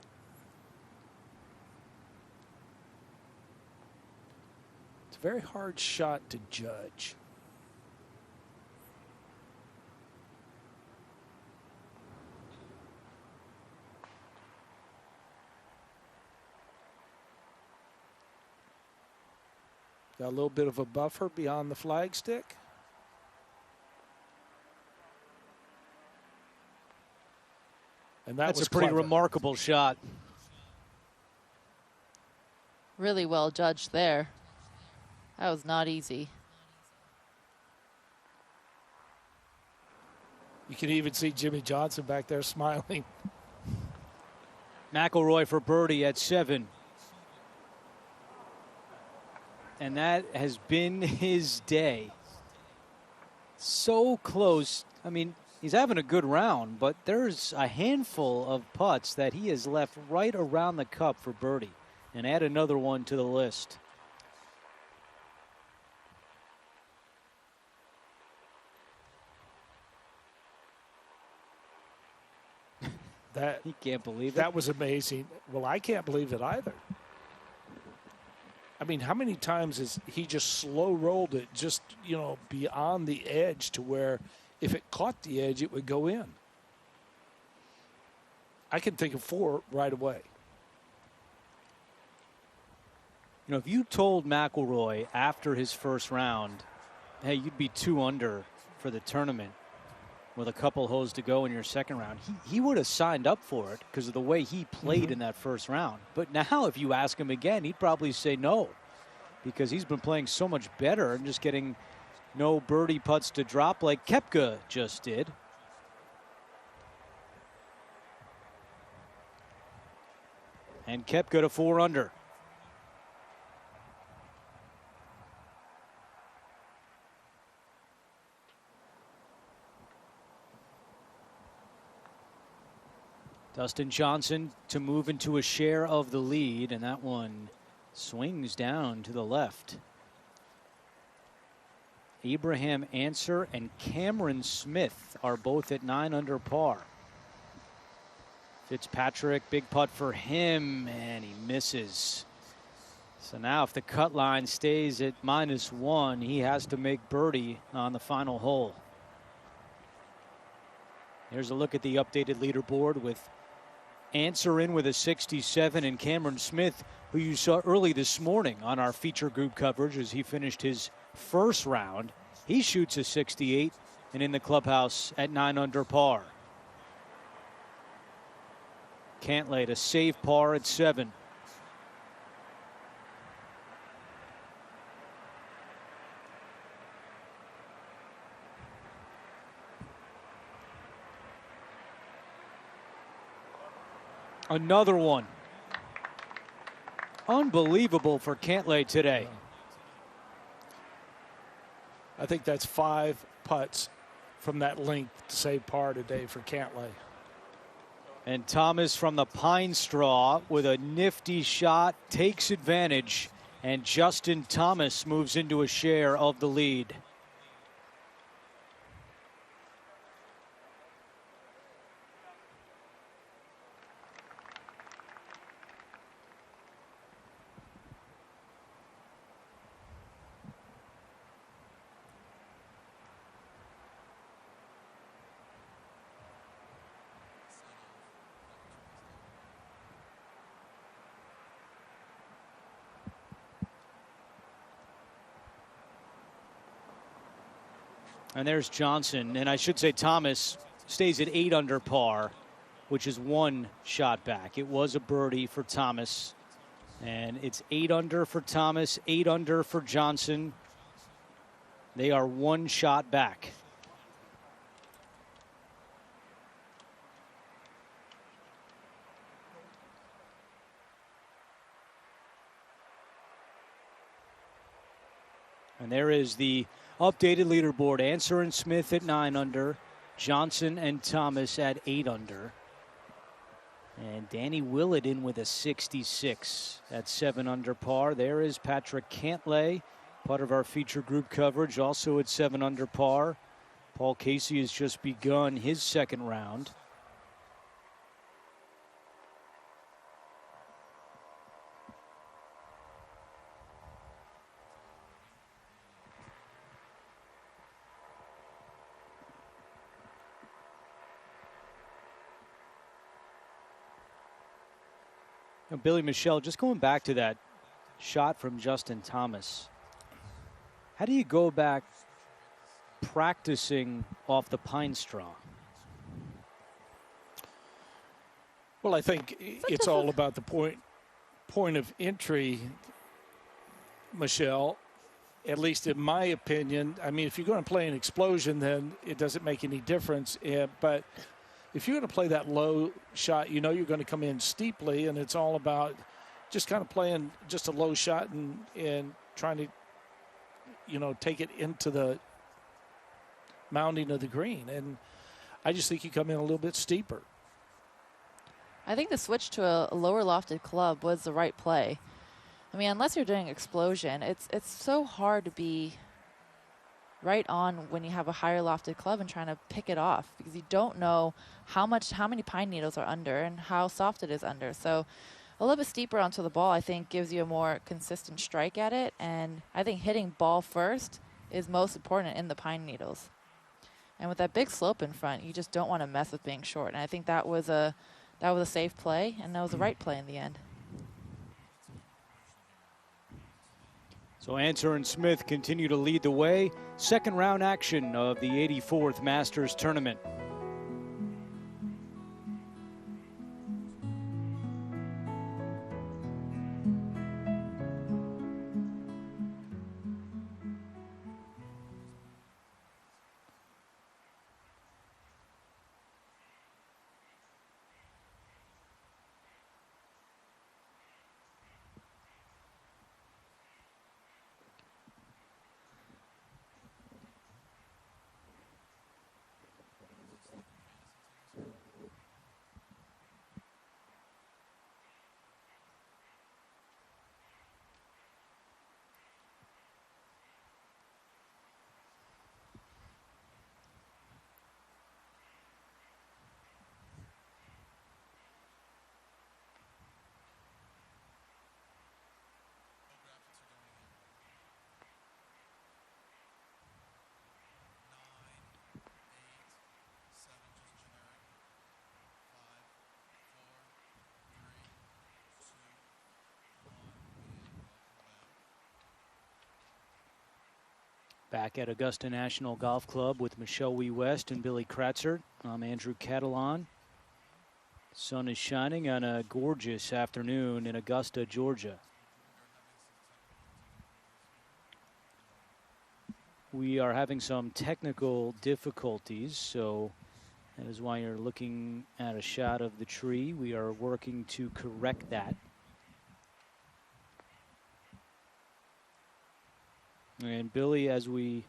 It's a very hard shot to judge. Got a little bit of a buffer beyond the flagstick. And that's a pretty remarkable shot. Really well judged there. That was not easy. You can even see Jimmy Johnson back there smiling. McIlroy for birdie at 7. And that has been his day. So close. I mean, he's having a good round, but there's a handful of putts that he has left right around the cup for birdie. And add another one to the list. That he can't believe it. That was amazing. Well, I can't believe it either. I mean, how many times has he just slow rolled it just, you know, beyond the edge to where if it caught the edge, it would go in? I can think of 4 right away. You know, if you told McIlroy after his first round, hey, you'd be 2 under for the tournament with a couple holes to go in your second round, he would have signed up for it because of the way he played in that first round. But now if you ask him again, he'd probably say no because he's been playing so much better and just getting no birdie putts to drop like Koepka just did. and Koepka to 4 under. Dustin Johnson to move into a share of the lead, and that one swings down to the left. Abraham Answer and Cameron Smith are both at 9 under par. Fitzpatrick, big putt for him, and he misses. So now if the cut line stays at -1, he has to make birdie on the final hole. Here's a look at the updated leaderboard with Answer in with a 67, and Cameron Smith, who you saw early this morning on our feature group coverage as he finished his first round, he shoots a 68 and in the clubhouse at 9 under par. Cantlay to save par at 7. Another one. Unbelievable for Cantlay today. I think that's 5 putts from that length to save par today for Cantlay. And Thomas from the Pine Straw with a nifty shot takes advantage, and Justin Thomas moves into a share of the lead. And there's Johnson, and I should say Thomas stays at 8 under par, which is 1 shot back. It was a birdie for Thomas, and it's 8 under for Thomas, 8 under for Johnson. They are 1 shot back. And there is the updated leaderboard. Answer and Smith at 9 under. Johnson and Thomas at 8 under. And Danny Willett in with a 66 at 7 under par. There is Patrick Cantlay, part of our feature group coverage, also at 7 under par. Paul Casey has just begun his second round. Billy Michelle, just going back to that shot from Justin Thomas, how do you go back practicing off the Pine Straw? Well, I think it's all about the point of entry, Michelle, at least in my opinion. I mean, if you're going to play an explosion, then it doesn't make any difference. But if you're going to play that low shot, you know you're going to come in steeply, and it's all about just kind of playing just a low shot and trying to, you know, take it into the mounding of the green. And I just think you come in a little bit steeper. I think the switch to a lower lofted club was the right play. I mean, unless you're doing explosion, it's so hard to be right on when you have a higher lofted club and trying to pick it off, because you don't know how many pine needles are under and how soft it is under. So a little bit steeper onto the ball, I think, gives you a more consistent strike at it. And I think hitting ball first is most important in the pine needles. And with that big slope in front, you just don't want to mess with being short. And I think that was a safe play, and that was the right play in the end. So Answer and Smith continue to lead the way. Second round action of the 84th Masters Tournament. Back at Augusta National Golf Club with Michelle Wee West and Billy Kratzert. I'm Andrew Catalan. Sun is shining on a gorgeous afternoon in Augusta, Georgia. We are having some technical difficulties, so that is why you're looking at a shot of the tree. We are working to correct that. And Billy, as we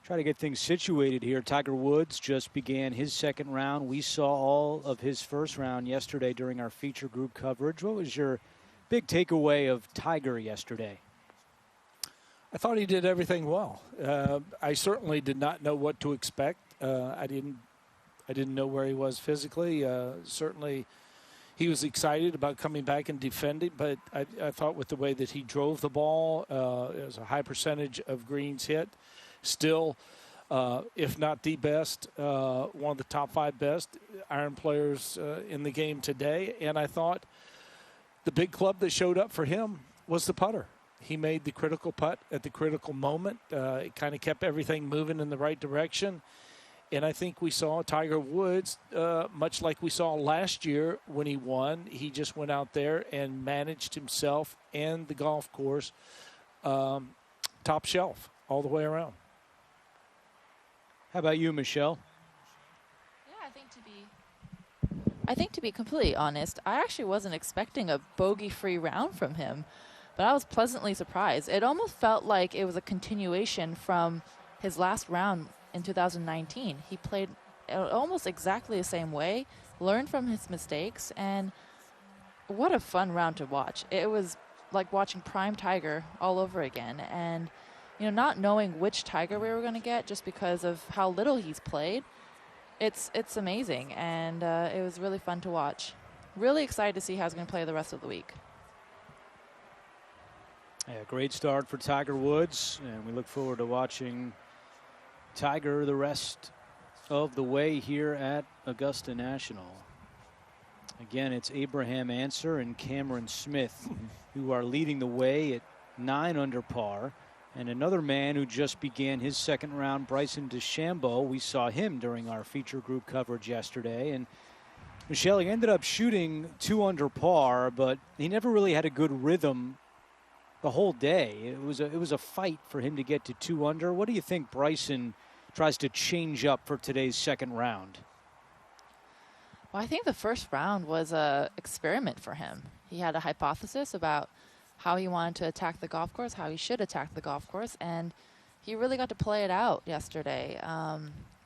try to get things situated here, Tiger Woods just began his second round. We saw all of his first round yesterday during our feature group coverage. What was your big takeaway of Tiger yesterday? I thought he did everything well. I certainly did not know what to expect. I didn't know where he was physically. Certainly, he was excited about coming back and defending, but I thought with the way that he drove the ball, it was a high percentage of greens hit. Still, if not the best, one of the top 5 best iron players in the game today. And I thought the big club that showed up for him was the putter. He made the critical putt at the critical moment. It kind of kept everything moving in the right direction. And I think we saw Tiger Woods, much like we saw last year when he won. He just went out there and managed himself and the golf course top shelf all the way around. How about you, Michelle? Yeah, I think to be completely honest, I actually wasn't expecting a bogey-free round from him, but I was pleasantly surprised. It almost felt like it was a continuation from his last round in 2019. He played almost exactly the same way, learned from his mistakes, and what a fun round to watch. It was like watching prime Tiger all over again, and not knowing which Tiger we were going to get just because of how little he's played. It's amazing, and it was really fun to watch. Really excited to see how he's going to play the rest of the week. Yeah, great start for Tiger Woods, and we look forward to watching Tiger the rest of the way here at Augusta National. Again, it's Abraham Answer and Cameron Smith who are leading the way at 9 under par. And another man who just began his second round, Bryson DeChambeau. We saw him during our feature group coverage yesterday. And Michelle, he ended up shooting 2 under par, but he never really had a good rhythm the whole day. It was a fight for him to get to 2 under. What do you think Bryson tries to change up for today's second round? Well, I think the first round was an experiment for him. He had a hypothesis about how he wanted to attack the golf course, how he should attack the golf course, and he really got to play it out yesterday.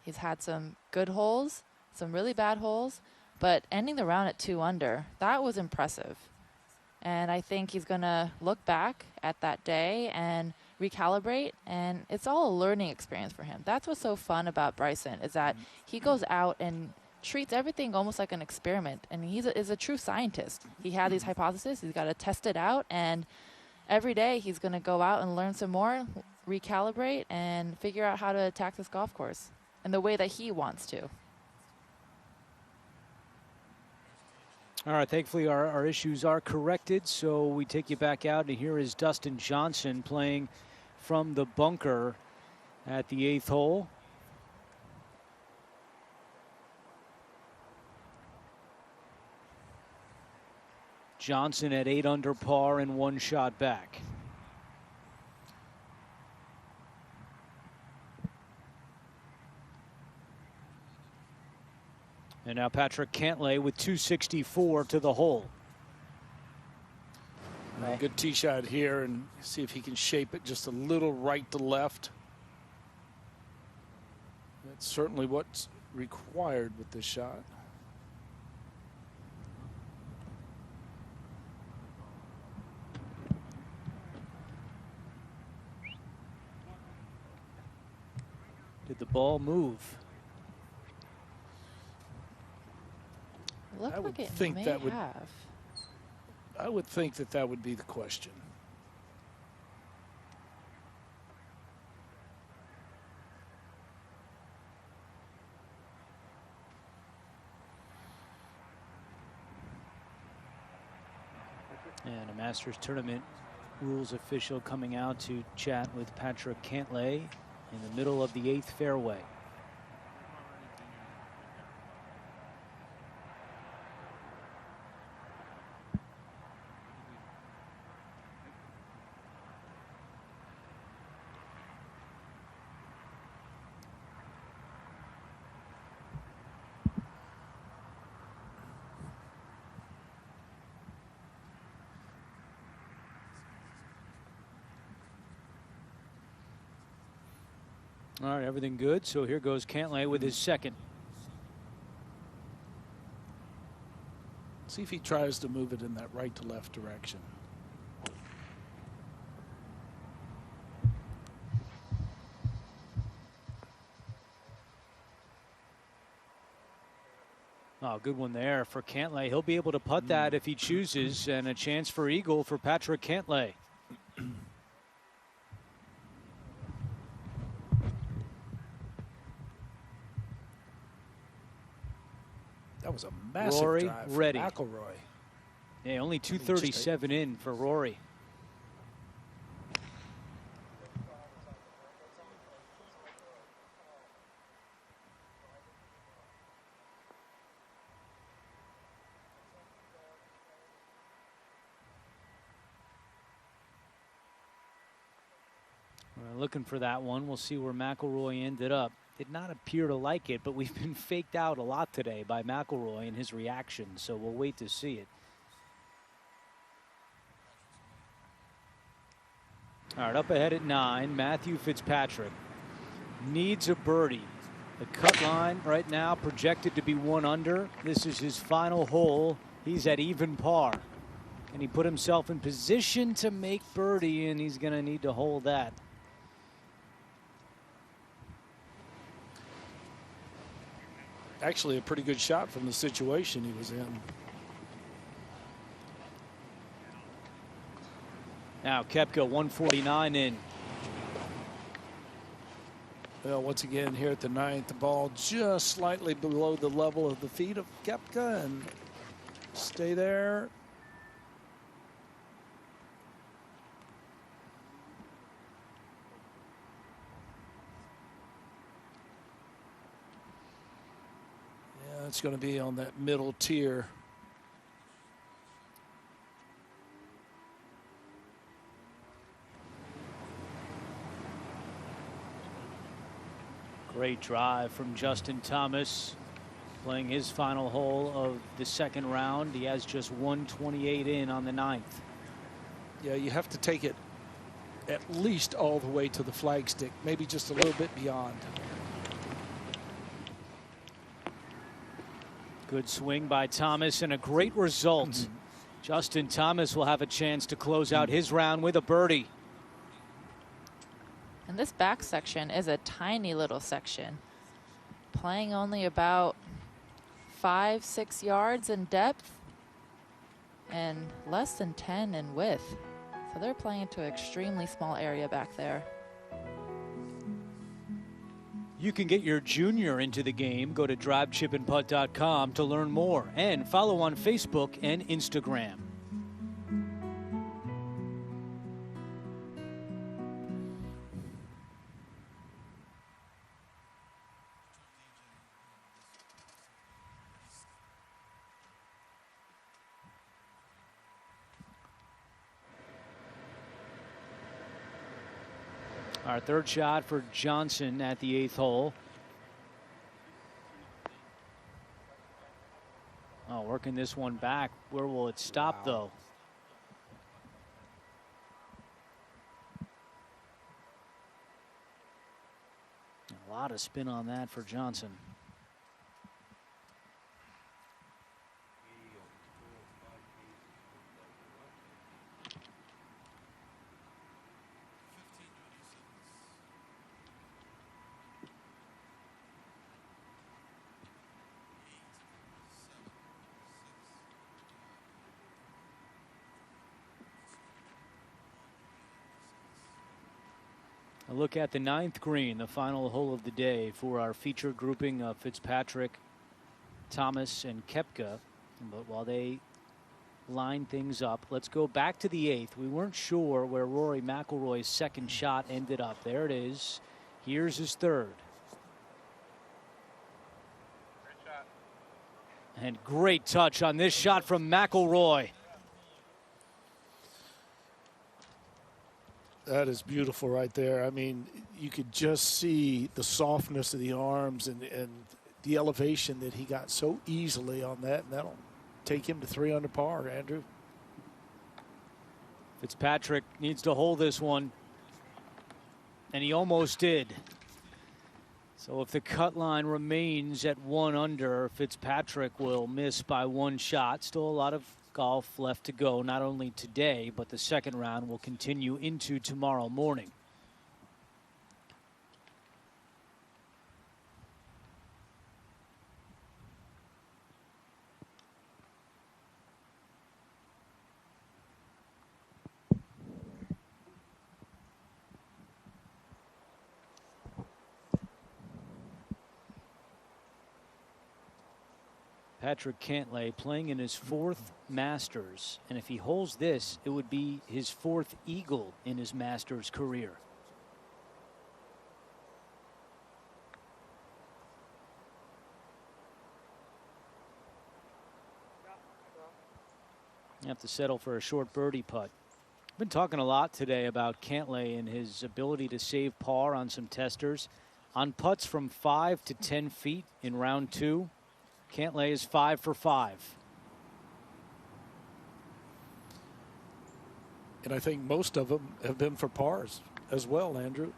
He's had some good holes, some really bad holes, but ending the round at 2 under, that was impressive. And I think he's going to look back at that day and recalibrate, and it's all a learning experience for him. That's what's so fun about Bryson, is that he goes out and treats everything almost like an experiment, and he is a true scientist. He had these hypotheses, he's got to test it out, and every day he's going to go out and learn some more, recalibrate, and figure out how to attack this golf course in the way that he wants to. All right, thankfully our issues are corrected, so we take you back out, and here is Dustin Johnson playing from the bunker at the 8th hole. Johnson at 8 under par and 1 shot back. And now Patrick Cantlay with 264 to the hole. Good tee shot here, and see if he can shape it just a little right to left. That's certainly what's required with this shot. Did the ball move? Looked I would like it think may that would. have. I would think that would be the question. And a Masters Tournament rules official coming out to chat with Patrick Cantlay in the middle of the 8th fairway. All right, everything good. So here goes Cantlay with his second. See if he tries to move it in that right to left direction. Oh, good one there for Cantlay. He'll be able to putt that if he chooses, and a chance for eagle for Patrick Cantlay. That was a massive Rory drive ready. from McIlroy. Yeah, only 237 in for Rory. We're looking for that one. We'll see where McIlroy ended up. Did not appear to like it, but we've been faked out a lot today by McIlroy and his reaction, so we'll wait to see it. All right, up ahead at 9, Matthew Fitzpatrick needs a birdie. The cut line right now projected to be 1 under. This is his final hole. He's at even par. And he put himself in position to make birdie, and he's going to need to hold that. Actually, a pretty good shot from the situation he was in. Now Koepka 149 in. Well, once again here at the 9th, the ball just slightly below the level of the feet of Koepka, and stay there. Yeah, it's going to be on that middle tier. Great drive from Justin Thomas, playing his final hole of the 2nd round. He has just 128 in on the 9th. Yeah, you have to take it at least all the way to the flagstick, maybe just a little bit beyond. Good swing by Thomas and a great result. Justin Thomas will have a chance to close out his round with a birdie. And this back section is a tiny little section, playing only about 5-6 yards in depth and less than 10 in width. So they're playing into an extremely small area back there. You can get your junior into the game. Go to drivechipandputt.com to learn more, and follow on Facebook and Instagram. Our 3rd shot for Johnson at the 8th hole. Oh, working this one back. Where will it stop, though? A lot of spin on that for Johnson. A look at the 9th green, the final hole of the day for our featured grouping of Fitzpatrick, Thomas, and Koepka. But while they line things up, let's go back to the 8th. We weren't sure where Rory McIlroy's 2nd shot ended up. There it is. Here's his third. And great touch on this shot from McIlroy. That is beautiful right there. I mean, you could just see the softness of the arms and the elevation that he got so easily on that, and that'll take him to 3 under par, Andrew. Fitzpatrick needs to hold this one, and he almost did. So if the cut line remains at 1 under, Fitzpatrick will miss by 1 shot. Still a lot of golf left to go, not only today, but the second round will continue into tomorrow morning. Patrick Cantlay playing in his 4th Masters, and if he holds this, it would be his 4th eagle in his Masters career. You have to settle for a short birdie putt. Been talking a lot today about Cantlay and his ability to save par on some testers. On putts from 5 to 10 feet in round 2, Cantlay is 5 for 5. And I think most of them have been for pars as well, Andrew.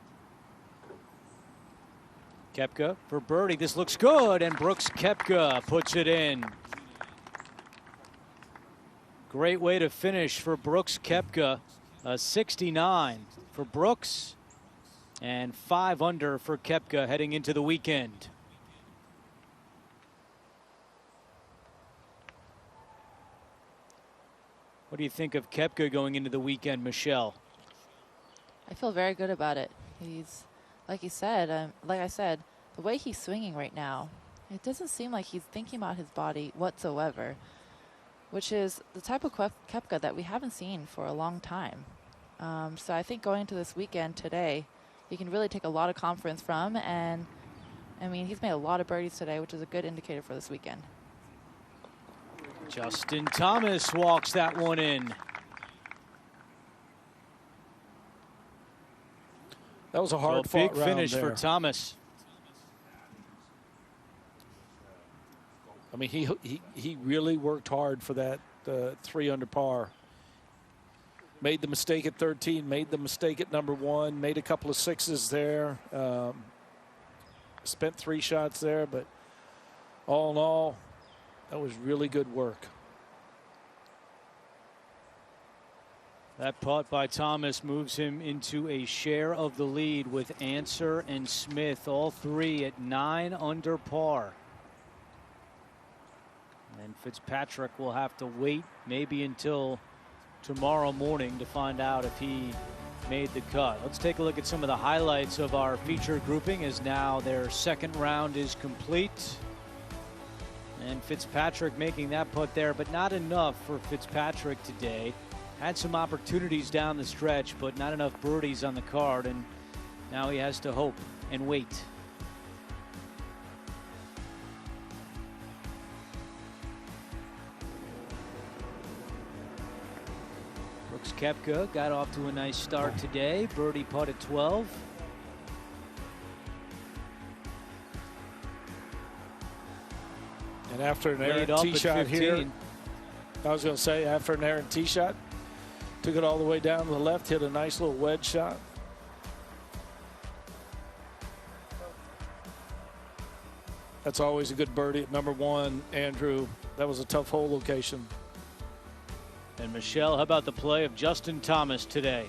Koepka for birdie. This looks good, and Brooks Koepka puts it in. Great way to finish for Brooks Koepka. A 69 for Brooks, and 5 under for Koepka heading into the weekend. What do you think of Koepka going into the weekend, Michelle? I feel very good about it. He's, like I said, the way he's swinging right now, it doesn't seem like he's thinking about his body whatsoever, which is the type of Koepka that we haven't seen for a long time. So I think going into this weekend today, he can really take a lot of confidence from, and I mean, he's made a lot of birdies today, which is a good indicator for this weekend. Justin Thomas walks that one in. That was a hard big fought round finish there for Thomas. I mean, he really worked hard for that 3 under par. Made the mistake at 13, made the mistake at number 1, made a couple of 6s there. Spent 3 shots there, but all in all, that was really good work. That putt by Thomas moves him into a share of the lead with Answer and Smith, all 3 at 9 under par. And Fitzpatrick will have to wait maybe until tomorrow morning to find out if he made the cut. Let's take a look at some of the highlights of our feature grouping, as now their second round is complete. And Fitzpatrick making that putt there, but not enough for Fitzpatrick today. Had some opportunities down the stretch, but not enough birdies on the card, and now he has to hope and wait. Brooks Koepka got off to a nice start today. Birdie putt at 12. And after an errant tee shot here, I was going to say, after an errant tee shot, took it all the way down to the left, hit a nice little wedge shot. That's always a good birdie at number 1, Andrew. That was a tough hole location. And Michelle, how about the play of Justin Thomas today?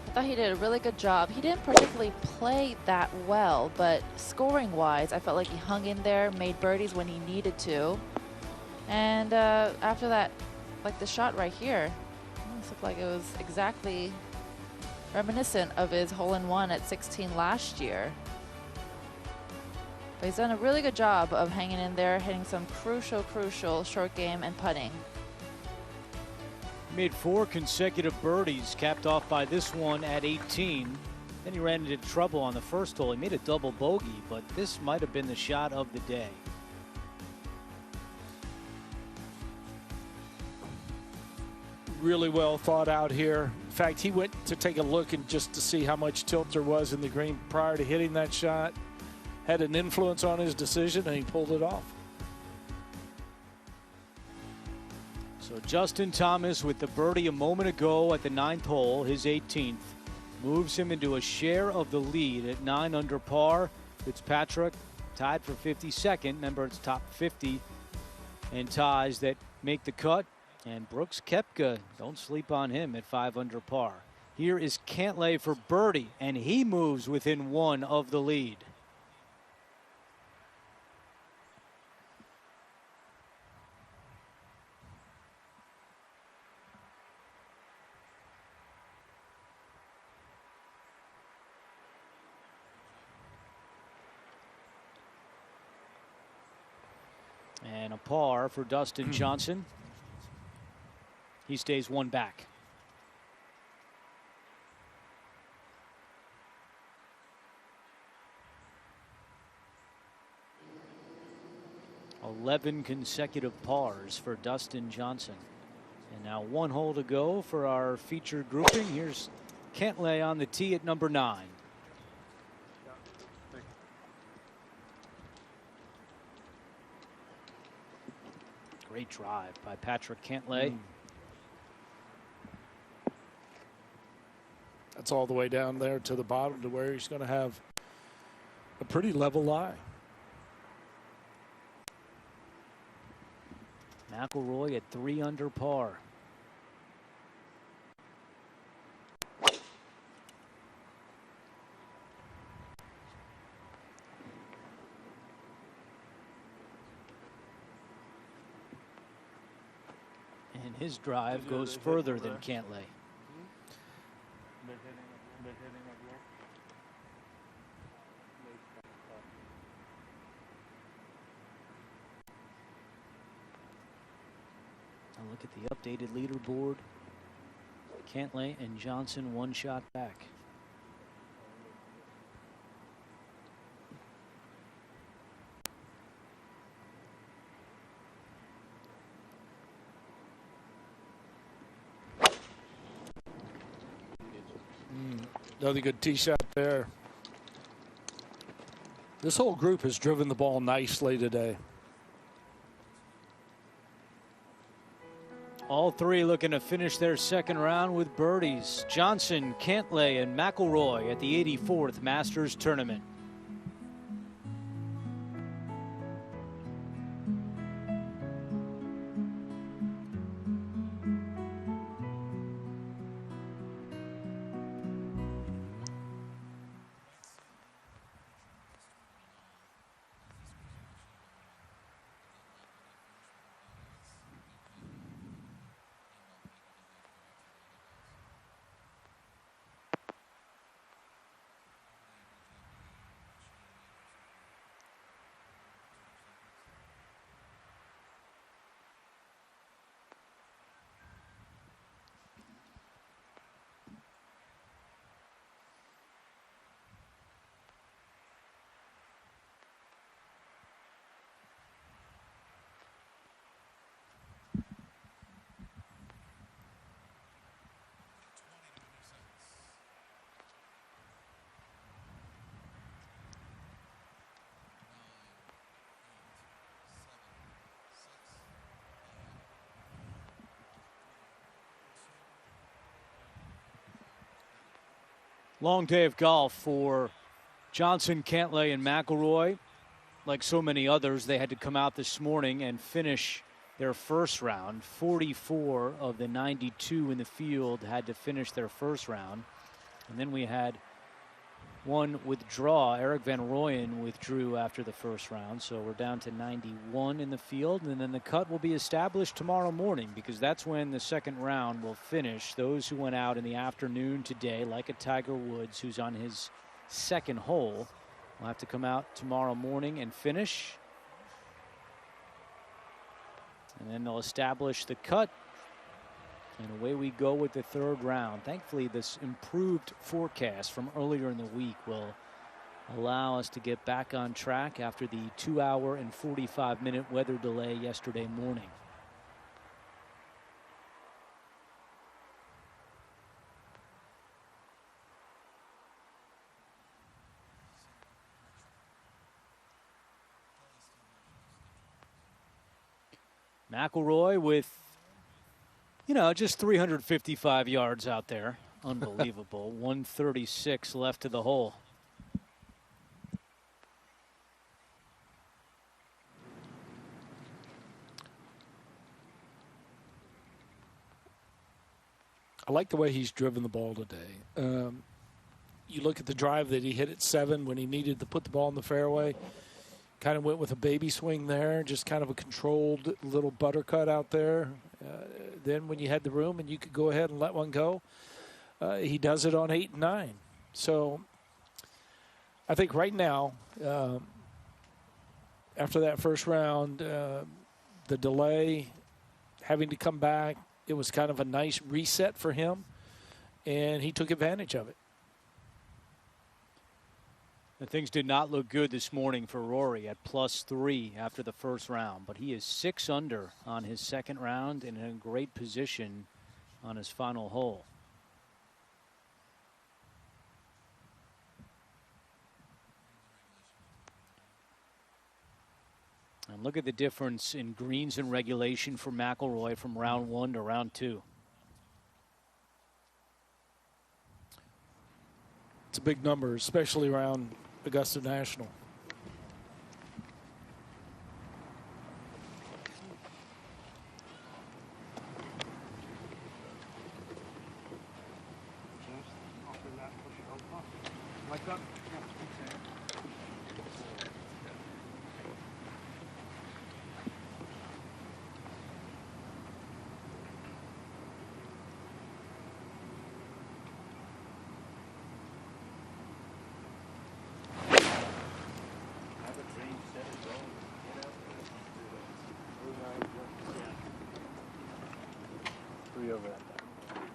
I thought he did a really good job. He didn't particularly play that well, but scoring-wise, I felt like he hung in there, made birdies when he needed to. And after that, like the shot right here, it looked like it was exactly reminiscent of his hole-in-one at 16 last year. But he's done a really good job of hanging in there, hitting some crucial short game and putting. He made 4 consecutive birdies, capped off by this one at 18. Then he ran into trouble on the first hole. He made a double bogey, but this might have been the shot of the day. Really well thought out here. In fact, he went to take a look and just to see how much tilt there was in the green prior to hitting that shot. Had an influence on his decision, and he pulled it off. So Justin Thomas with the birdie a moment ago at the 9th hole, his 18th, moves him into a share of the lead at 9 under par. Fitzpatrick tied for 52nd. Remember, it's top 50 and ties that make the cut. And Brooks Koepka, don't sleep on him at 5 under par. Here is Cantlay for birdie, and he moves within 1 of the lead. And a par for Dustin Johnson. He stays 1 back. "11 consecutive pars for Dustin Johnson." And now 1 hole to go for our featured grouping. Here's Cantlay on the tee at number 9. Great drive by Patrick Cantlay. That's all the way down there to the bottom to where he's going to have a pretty level lie. McIlroy at 3 under par. And his drive goes further than Cantlay. Now look at the updated leaderboard. Cantlay and Johnson 1 shot back. Another good tee shot there. This whole group has driven the ball nicely today. All 3 looking to finish their 2nd round with birdies. Johnson, Cantlay, and McIlroy at the 84th Masters Tournament. Long day of golf for Johnson, Cantlay, and McIlroy. Like so many others, they had to come out this morning and finish their 1st round. 44 of the 92 in the field had to finish their 1st round. And then we had 1 withdraw. Eric Van Rooyen withdrew after the 1st round, so we're down to 91 in the field. And then the cut will be established tomorrow morning, because that's when the 2nd round will finish. Those who went out in the afternoon today, like a Tiger Woods who's on his 2nd hole, will have to come out tomorrow morning and finish. And then they'll establish the cut. And away we go with the third round. Thankfully, this improved forecast from earlier in the week will allow us to get back on track after the 2-hour and 45-minute weather delay yesterday morning. McIlroy with, you know, just 355 yards out there. Unbelievable. 136 left to the hole. I like the way he's driven the ball today. You look at the drive that he hit at 7 when he needed to put the ball in the fairway. Kind of went with a baby swing there, just kind of a controlled little buttercut out there. Then when you had the room and you could go ahead and let one go, he does it on 8 and 9. So I think right now, after that first round, the delay, having to come back, it was kind of a nice reset for him, and he took advantage of it. And things did not look good this morning for Rory at +3 after the first round, but he is 6 under on his second round and in a great position on his final hole. And look at the difference in greens in regulation for McIlroy from round 1 to round 2. It's a big number, especially around Augusta National. Like that?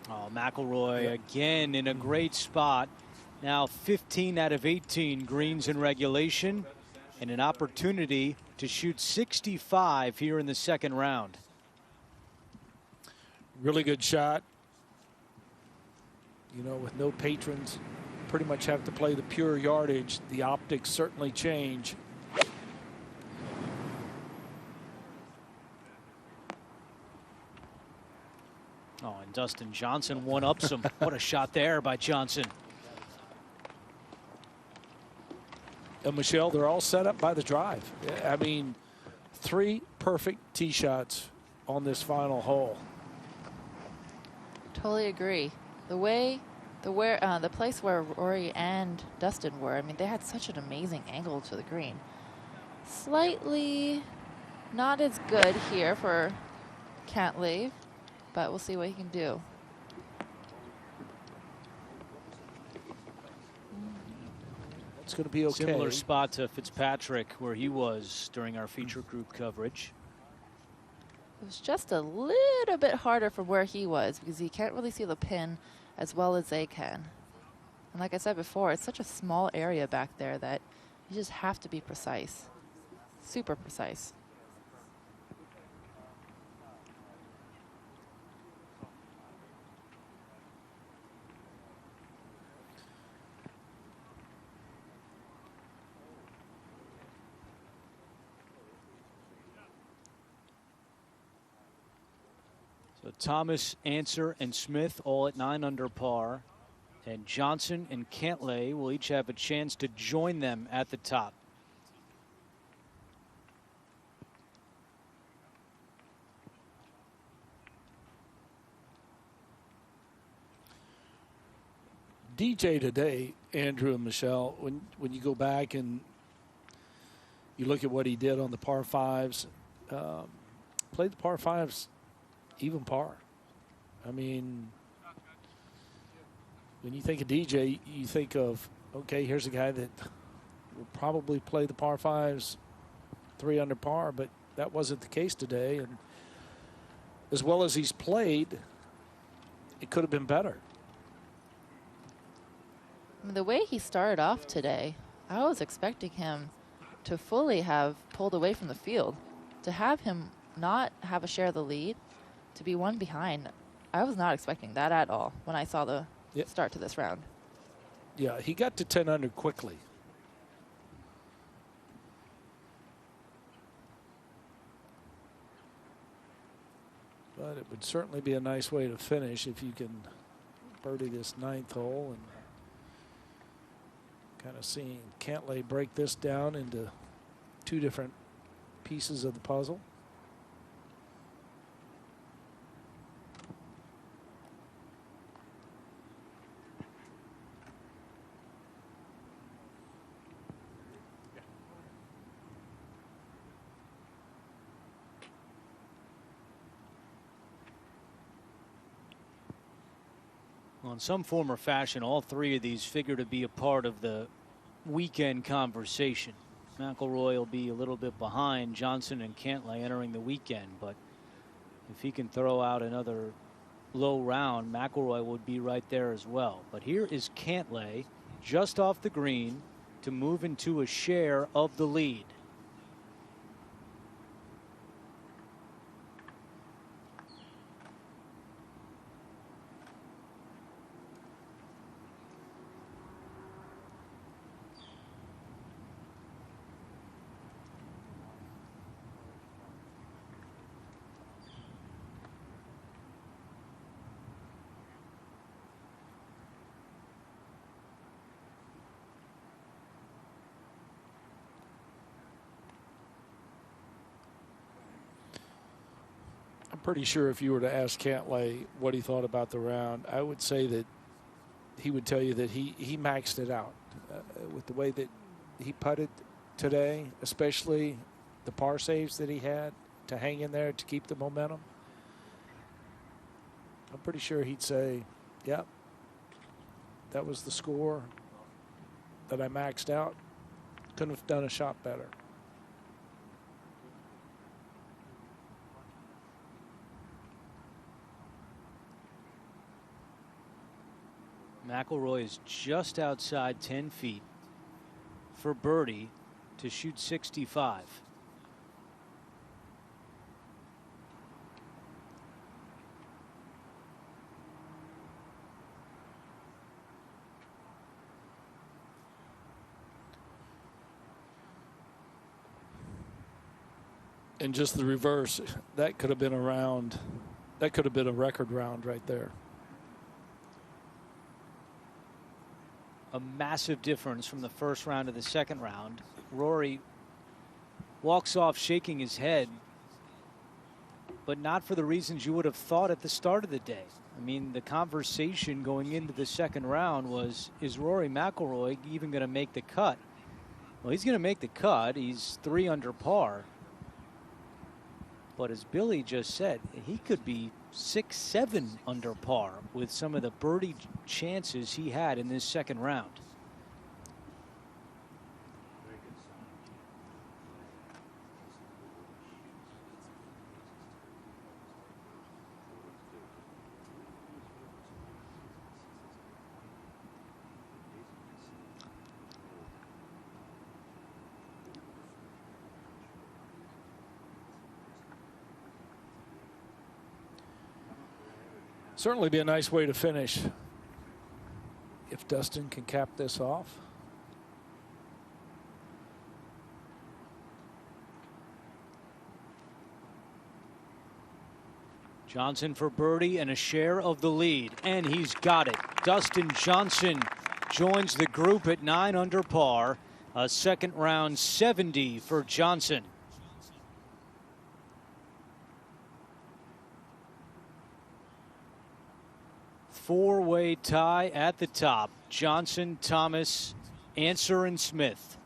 Oh, McIlroy again in a great spot. Now 15 out of 18 greens in regulation and an opportunity to shoot 65 here in the second round. Really good shot. You know, with no patrons, pretty much have to play the pure yardage. The optics certainly change. Oh, and Dustin Johnson one-ups him. What a shot there by Johnson. And Michelle, they're all set up by the drive. I mean, 3 perfect tee shots on this final hole. Totally agree. The place where Rory and Dustin were, I mean, they had such an amazing angle to the green. Slightly not as good here for Cantlay, but we'll see what he can do. It's going to be okay. Similar spot to Fitzpatrick where he was during our feature group coverage. It was just a little bit harder from where he was because he can't really see the pin as well as they can. And like I said before, it's such a small area back there that you just have to be precise. Super precise. So Thomas, Answer, and Smith all at 9 under par. And Johnson and Cantlay will each have a chance to join them at the top. DJ today, Andrew and Michelle, when you go back and you look at what he did on the par 5s, played the par 5s even par. I mean, when you think of DJ, you think of, okay, here's a guy that will probably play the par 5s 3 under par, but that wasn't the case today. And as well as he's played, it could have been better. I mean, the way he started off today, I was expecting him to fully have pulled away from the field. To have him not have a share of the lead, to be one behind, I was not expecting that at all when I saw the start to this round. Yeah, he got to 10 under quickly. But it would certainly be a nice way to finish if you can birdie this 9th hole, and kind of seeing Cantlay break this down into 2 different pieces of the puzzle. Well, in some form or fashion, all 3 of these figure to be a part of the weekend conversation. McIlroy will be a little bit behind Johnson and Cantlay entering the weekend, but if he can throw out another low round, McIlroy would be right there as well. But here is Cantlay just off the green to move into a share of the lead. Pretty sure if you were to ask Cantlay what he thought about the round, I would say that he would tell you that he maxed it out with the way that he putted today, especially the par saves that he had to hang in there to keep the momentum. I'm pretty sure he'd say, yep, that was the score that I maxed out. Couldn't have done a shot better. McIlroy is just outside 10 feet for birdie to shoot 65. And just the reverse, that could have been a round. That could have been a record round right there. A massive difference from the first round to the second round. Rory walks off shaking his head, but not for the reasons you would have thought at the start of the day. I mean, the conversation going into the second round was, is Rory McIlroy even going to make the cut? Well, he's going to make the cut. He's 3 under par. But as Billy just said, he could be 6, 7 under par with some of the birdie chances he had in this second round. Certainly be a nice way to finish if Dustin can cap this off. Johnson for birdie and a share of the lead, and he's got it. Dustin Johnson joins the group at 9 under par. A second round 70 for Johnson. Four-way tie at the top. Johnson, Thomas, Answer, and Smith.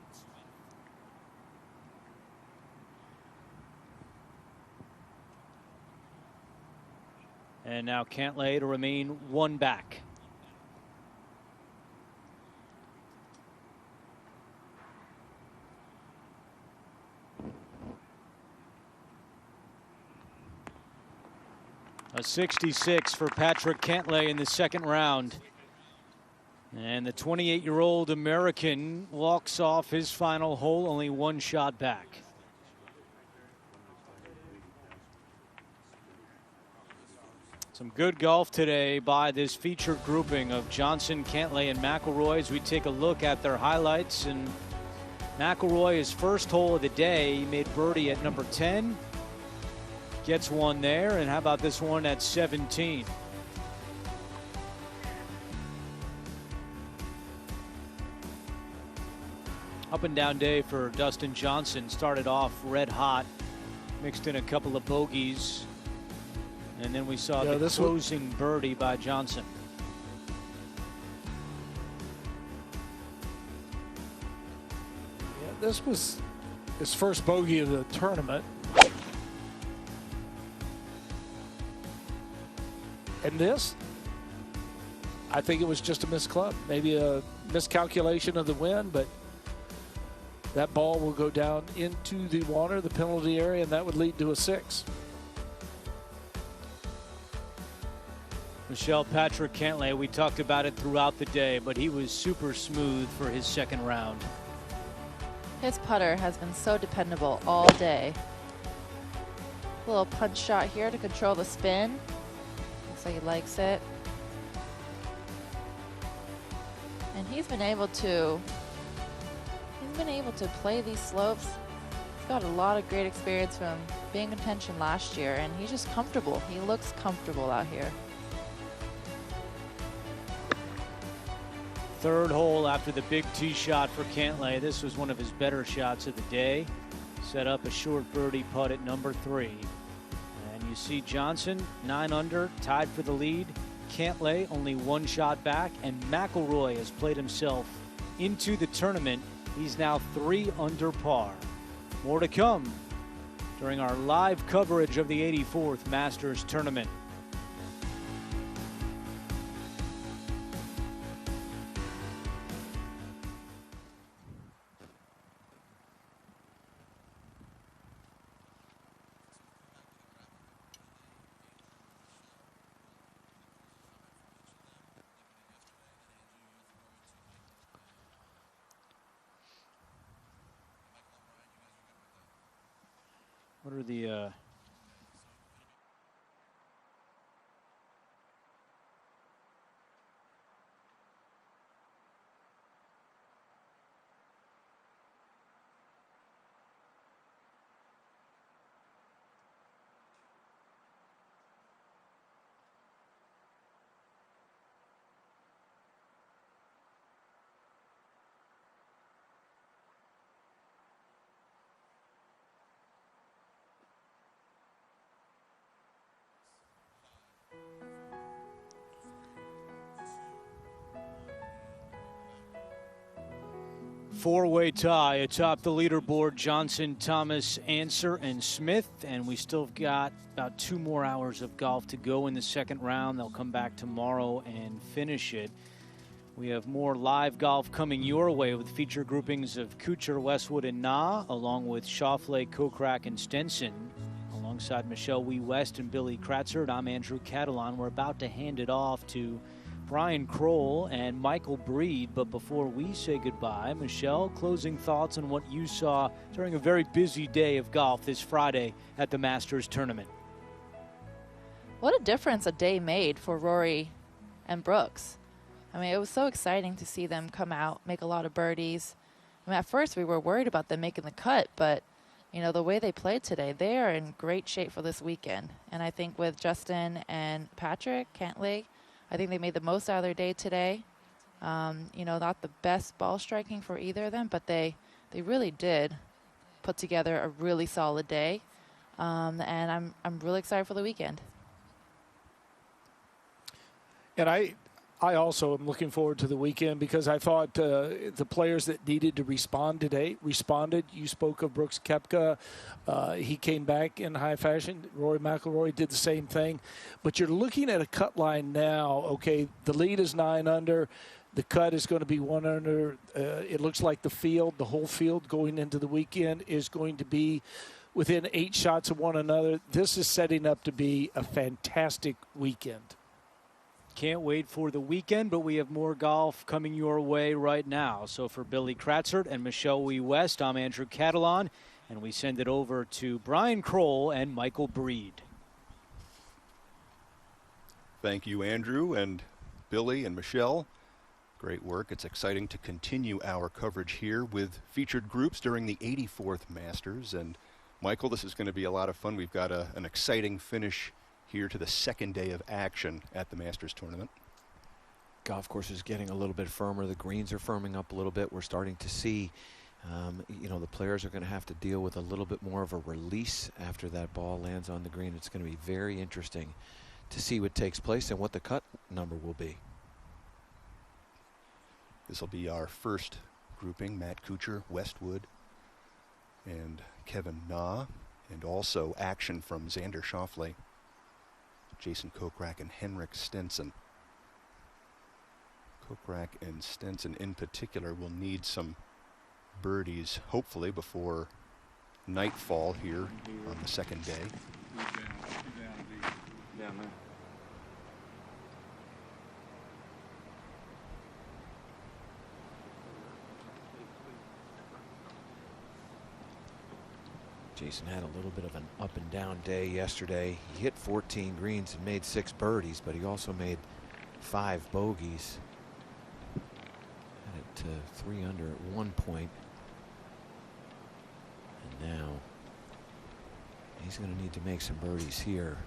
And now Cantlay to remain 1 back. A 66 for Patrick Cantlay in the second round. And the 28-year-old American walks off his final hole, only one shot back. Some good golf today by this featured grouping of Johnson, Cantlay, and McIlroy as we take a look at their highlights. And McIlroy, his first hole of the day, he made birdie at number 10. Gets one there, and how about this one at 17? Up and down day for Dustin Johnson. Started off red hot, mixed in a couple of bogeys, and then we saw the closing birdie by Johnson. Yeah, this was his first bogey of the tournament. And this, I think it was just a missed club, maybe a miscalculation of the wind, but that ball will go down into the water, the penalty area, and that would lead to a 6. Michelle, Patrick Cantlay, we talked about it throughout the day, but he was super smooth for his second round. His putter has been so dependable all day. A little punch shot here to control the spin. Looks like he likes it. And he's been able to play these slopes. He's got a lot of great experience from being in contention last year, and he's just comfortable. He looks comfortable out here. Third hole after the big tee shot for Cantlay. This was one of his better shots of the day. Set up a short birdie putt at number 3. And you see Johnson 9 under, tied for the lead. Cantlay only one shot back, and McIlroy has played himself into the tournament. He's now 3 under par. More to come during our live coverage of the 84th Masters Tournament. What are the four-way tie atop the leaderboard? Johnson, Thomas, Anser, and Smith. And we still got about 2 more hours of golf to go in the second round. They'll come back tomorrow and finish it. We have more live golf coming your way with feature groupings of Kuchar, Westwood, and Na, along with Schauffele, Kokrak, and Stenson. Alongside Michelle Wee West and Billy Kratzert, I'm Andrew Catalan. We're about to hand it off to Brian Kroll and Michael Breed, but before we say goodbye, Michelle, closing thoughts on what you saw during a very busy day of golf this Friday at the Masters Tournament. What a difference a day made for Rory and Brooks. I mean, it was so exciting to see them come out, make a lot of birdies. I mean, at first we were worried about them making the cut, but you know, the way they played today, they are in great shape for this weekend. And I think with Justin and Patrick Cantlay, I think they made the most out of their day today. You know, not the best ball striking for either of them, but they really did put together a really solid day. And I'm really excited for the weekend. And I also am looking forward to the weekend because I thought the players that needed to respond today responded. You spoke of Brooks Koepka. He came back in high fashion. Rory McIlroy did the same thing. But you're looking at a cut line now. Okay, the lead is 9 under. The cut is going to be 1 under. It looks like the whole field going into the weekend is going to be within 8 shots of one another. This is setting up to be a fantastic weekend. Can't wait for the weekend, but we have more golf coming your way right now. So for Billy Kratzert and Michelle Wee West, I'm Andrew Catalan, and we send it over to Brian Kroll and Michael Breed. Thank you, Andrew, and Billy and Michelle. Great work. It's exciting to continue our coverage here with featured groups during the 84th Masters. And Michael, this is going to be a lot of fun. We've got an exciting finish here to the second day of action at the Masters tournament. Golf course is getting a little bit firmer. The greens are firming up a little bit. We're starting to see, you know, the players are going to have to deal with a little bit more of a release after that ball lands on the green. It's going to be very interesting to see what takes place and what the cut number will be. This will be our first grouping: Matt Kuchar, Westwood, and Kevin Na, and also action from Xander Schauffele, Jason Kokrak, and Henrik Stenson. Kokrak and Stenson in particular will need some birdies, hopefully, before nightfall here on the second day. Jason had a little bit of an up and down day yesterday. He hit 14 greens and made 6 birdies, but he also made 5 bogeys. Had it to 3 under at one point. And now he's going to need to make some birdies here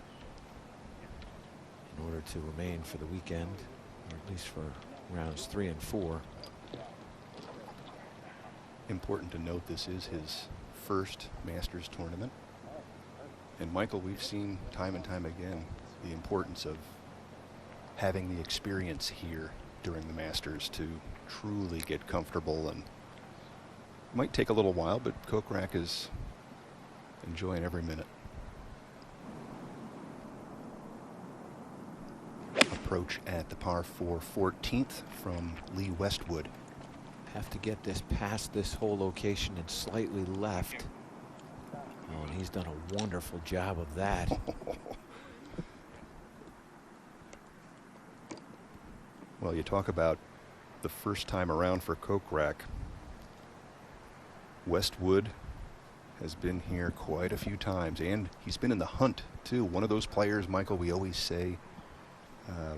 in order to remain for the weekend, or at least for rounds 3 and 4. Important to note, this is his first Masters tournament. And Michael, we've seen time and time again the importance of having the experience here during the Masters to truly get comfortable. And it might take a little while, but Kokrak is enjoying every minute. Approach at the par 4 14th from Lee Westwood. Have to get this past this whole location and slightly left. Oh, and he's done a wonderful job of that. Well, you talk about the first time around for Kokrak. Westwood has been here quite a few times, and he's been in the hunt too. One of those players, Michael, we always say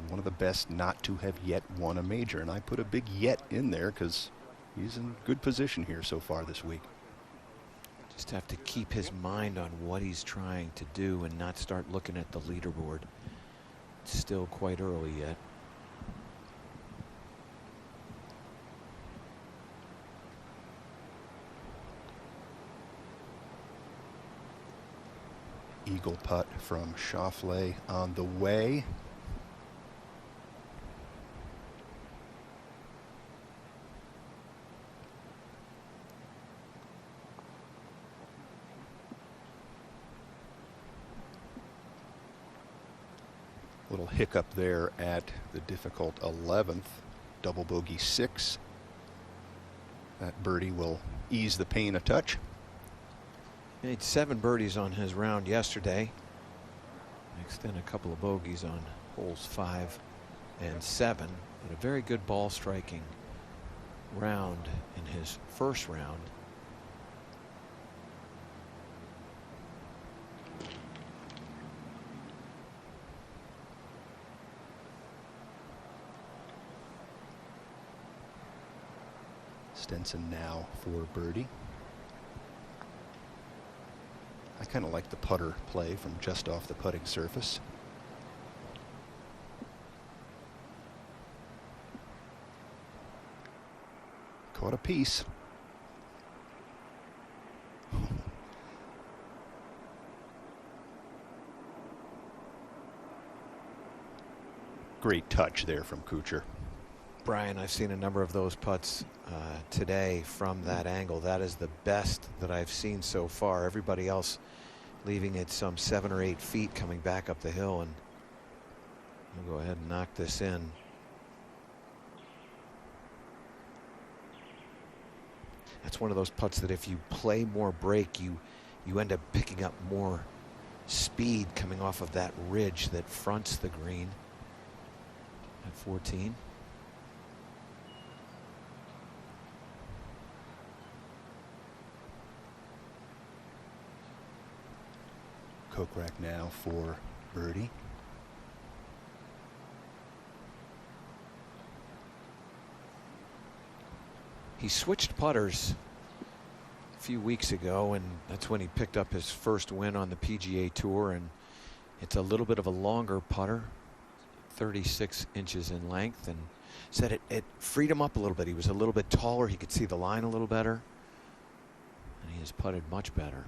one of the best not to have yet won a major, and I put a big yet in there because he's in good position here so far this week. Just have to keep his mind on what he's trying to do and not start looking at the leaderboard. It's still quite early yet. Eagle putt from Schauffele on the way. Little hiccup there at the difficult 11th, double bogey 6. That birdie will ease the pain a touch. Made 7 birdies on his round yesterday. Mixed in a couple of bogeys on holes 5 and 7. But a very good ball striking round in his first round. Stenson now for birdie. I kind of like the putter play from just off the putting surface. Caught a piece. Great touch there from Kuchar. Brian, I've seen a number of those putts today from that angle. That is the best that I've seen so far. Everybody else leaving it some 7 or 8 feet coming back up the hill, and we'll go ahead and knock this in. That's one of those putts that if you play more break, you you end up picking up more speed coming off of that ridge that fronts the green at 14. Kokrak now for birdie. He switched putters a few weeks ago, and that's when he picked up his first win on the PGA Tour, and it's a little bit of a longer putter, 36 inches in length, and said it freed him up a little bit. He was a little bit taller. He could see the line a little better, and he has putted much better.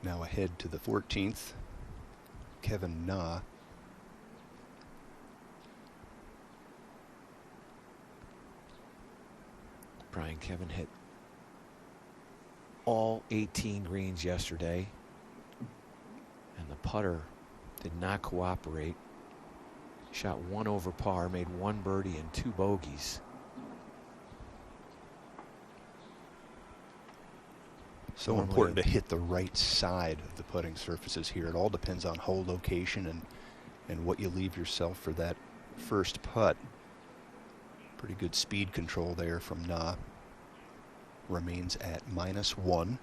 Now ahead to the 14th, Kevin Na. Brian, Kevin hit all 18 greens yesterday, and the putter did not cooperate. Shot 1 over par, made 1 birdie and 2 bogeys. So important to hit the right side of the putting surfaces here. It all depends on hole location and what you leave yourself for that first putt. Pretty good speed control there from Na. Remains at -1.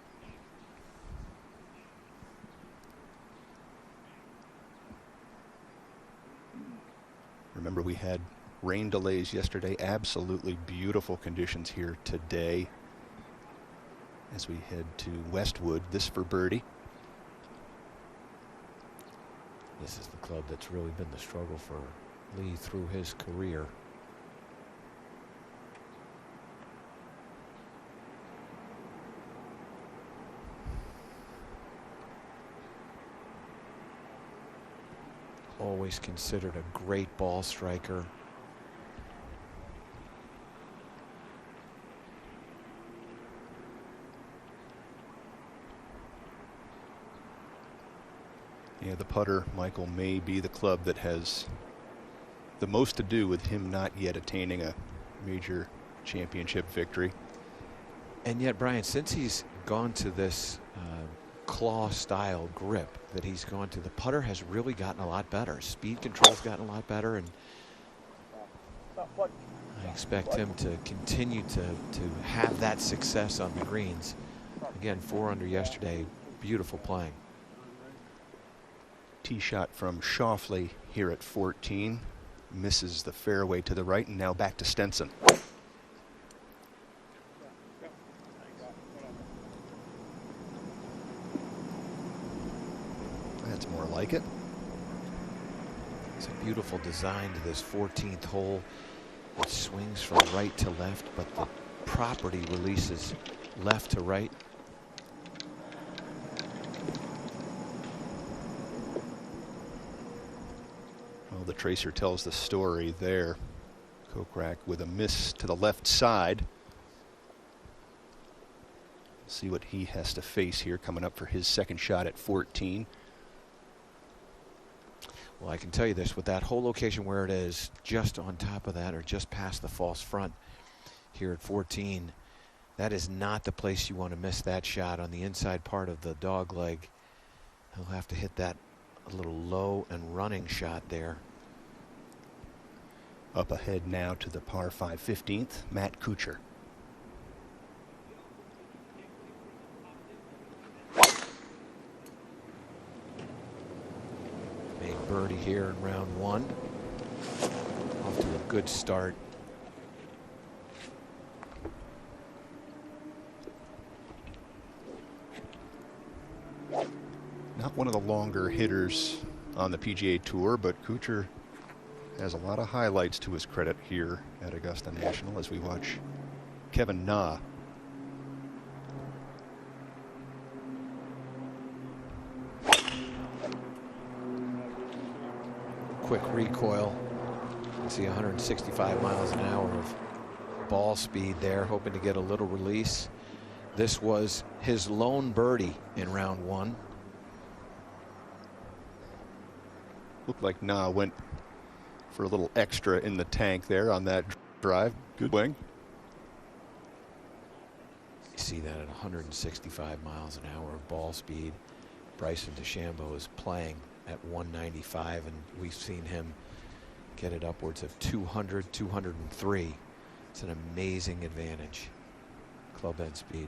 Remember, we had rain delays yesterday. Absolutely beautiful conditions here today as we head to Westwood. This for birdie. This is the club that's really been the struggle for Lee through his career. Always considered a great ball striker. Yeah, the putter, Michael, may be the club that has the most to do with him not yet attaining a major championship victory. And yet, Brian, since he's gone to this claw-style grip that he's gone to, the putter has really gotten a lot better. Speed control's gotten a lot better, and I expect him to continue to have that success on the greens. Again, 4 under yesterday. Beautiful playing. Tee shot from Schauffele here at 14. Misses the fairway to the right, and now back to Stenson. That's more like it. It's a beautiful design to this 14th hole. It swings from right to left, but the property releases left to right. Well, the tracer tells the story there. Kokrak with a miss to the left side. See what he has to face here coming up for his second shot at 14. Well, I can tell you this, with that whole location where it is, just on top of that or just past the false front here at 14, that is not the place you want to miss that shot on the inside part of the dog leg. He'll have to hit that a little low and running shot there. Up ahead now to the par 5 15th, Matt Kuchar. Made birdie here in round 1. Off to a good start. Not one of the longer hitters on the PGA Tour, but Kuchar has a lot of highlights to his credit here at Augusta National as we watch Kevin Na. Quick recoil. You see 165 miles an hour of ball speed there, hoping to get a little release. This was his lone birdie in round 1. Looked like Na went for a little extra in the tank there on that drive. Good wing. see that at 165 miles an hour of ball speed. Bryson DeChambeau is playing at 195, and we've seen him get it upwards of 200, 203. It's an amazing advantage. Club head speed.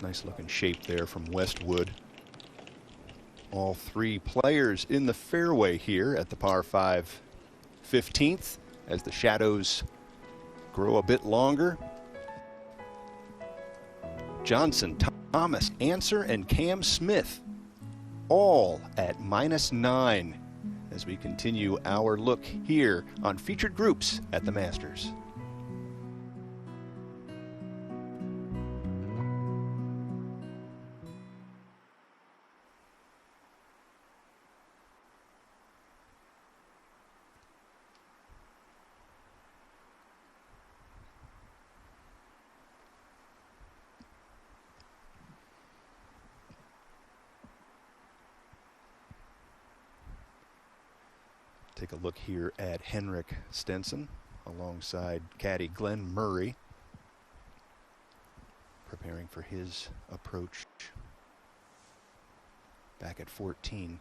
Nice looking shape there from Westwood. All three players in the fairway here at the par 5 15th as the shadows grow a bit longer. Johnson, Thomas, Answer, and Cam Smith all at -9 as we continue our look here on featured groups at the Masters. Take a look here at Henrik Stenson alongside caddy Glenn Murray, preparing for his approach back at 14.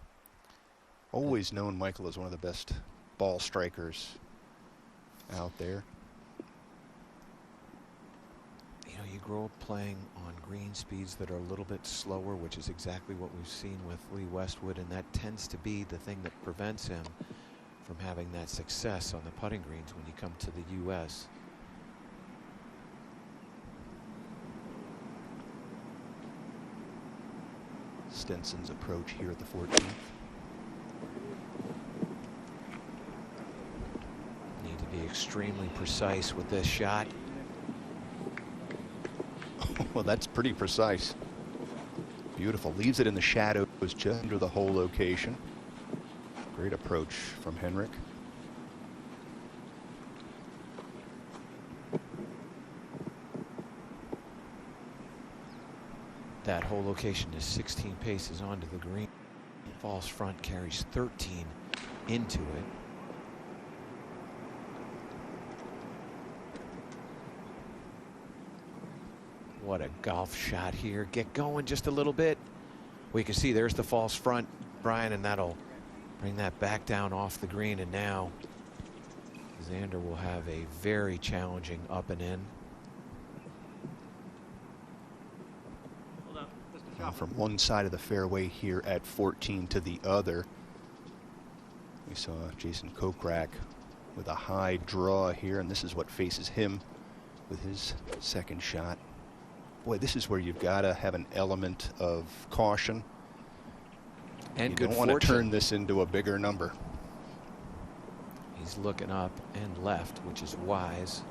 Always known Michael as one of the best ball strikers out there. You know, you grow up playing on green speeds that are a little bit slower, which is exactly what we've seen with Lee Westwood, and that tends to be the thing that prevents him from having that success on the putting greens when you come to the U.S. Stenson's approach here at the 14th. Need to be extremely precise with this shot. Well, that's pretty precise. Beautiful. Leaves it in the shadows just under the hole location. Great approach from Henrik. That hole location is 16 paces onto the green. False front carries 13 into it. What a golf shot here. Get going just a little bit. We can see there's the false front, Brian, and that'll bring that back down off the green, and now Xander will have a very challenging up and in. From one side of the fairway here at 14 to the other. We saw Jason Kokrak with a high draw here, and this is what faces him with his second shot. Boy, this is where you've got to have an element of caution. And you good don't want to fortune. turn this into a bigger number. He's looking up and left, which is wise.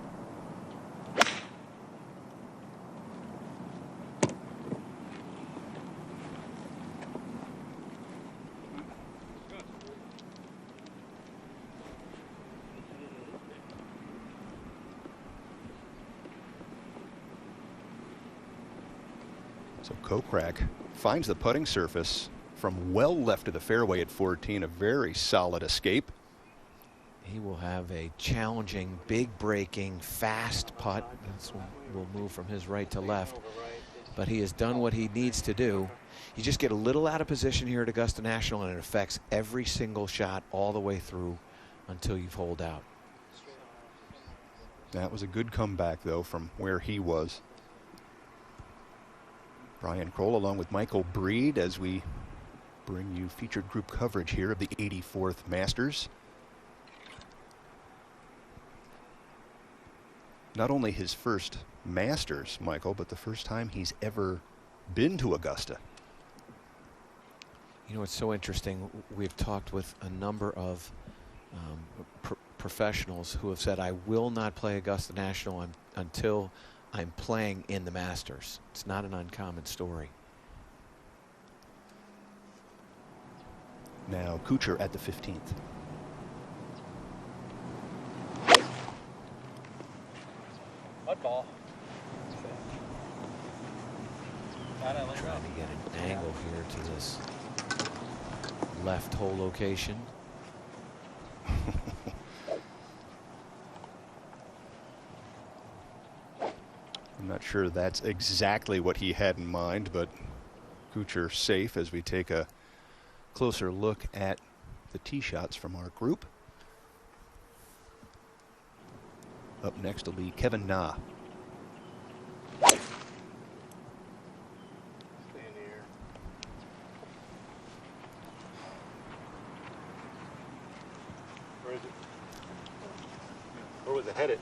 So Kokrak finds the putting surface from well left of the fairway at 14, a very solid escape. He will have a challenging, big breaking, fast putt. That's what will move from his right to left. But he has done what he needs to do. You just get a little out of position here at Augusta National, and it affects every single shot all the way through until you've holed out. That was a good comeback, though, from where he was. Brian Kroll along with Michael Breed as we bring you featured group coverage here of the 84th Masters. Not only his first Masters, Michael, but the first time he's ever been to Augusta. You know, it's so interesting. We've talked with a number of professionals who have said, I will not play Augusta National until I'm playing in the Masters. It's not an uncommon story. Now Kuchar at the 15th. Mud ball. Trying to get an angle here to this left hole location. I'm not sure that's exactly what he had in mind, but Kuchar safe as we take a closer look at the tee shots from our group. Up next will be Kevin Na. Stay in the air. Where is it? Where was it headed?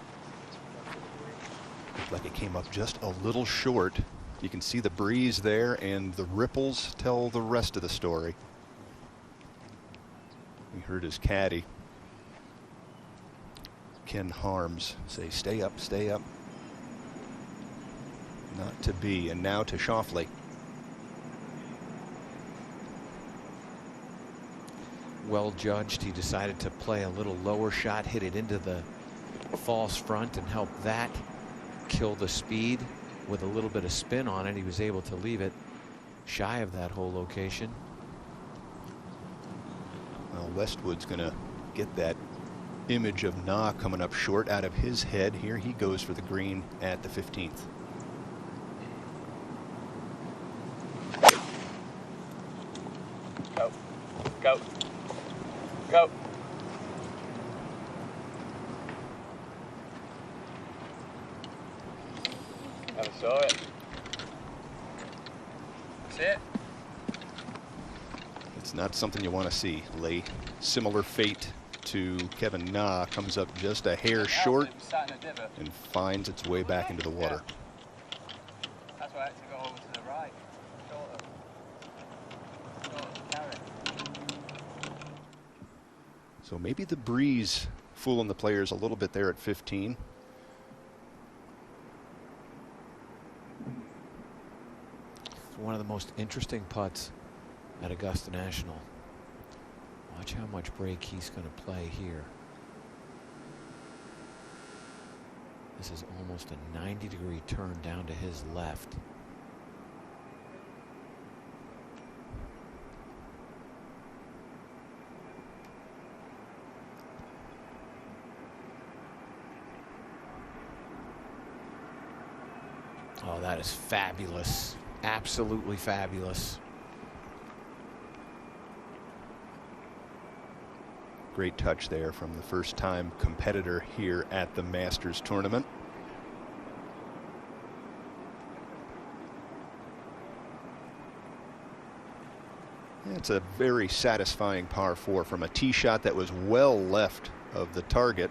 Looked like it came up just a little short. You can see the breeze there, and the ripples tell the rest of the story. We heard his caddy, Ken Harms, say, stay up, stay up. Not to be. And now to Schauffele. Well judged. He decided to play a little lower shot, hit it into the false front, and help that kill the speed with a little bit of spin on it. He was able to leave it shy of that whole location. Well, Westwood's going to get that image of Na coming up short out of his head. Here he goes for the green at the 15th. Go. Go. Go. Never saw it. That's it. It's not something you want to see, Lee. Similar fate to Kevin Na, comes up just a hair short and finds its way back into the water. That's why I had to go over to the right. So maybe the breeze fooling the players a little bit there at 15. It's one of the most interesting putts at Augusta National. Watch how much break he's going to play here. This is almost a 90-degree turn down to his left. Oh, that is fabulous. Absolutely fabulous. Great touch there from the first-time competitor here at the Masters tournament. It's a very satisfying par 4 from a tee shot that was well left of the target,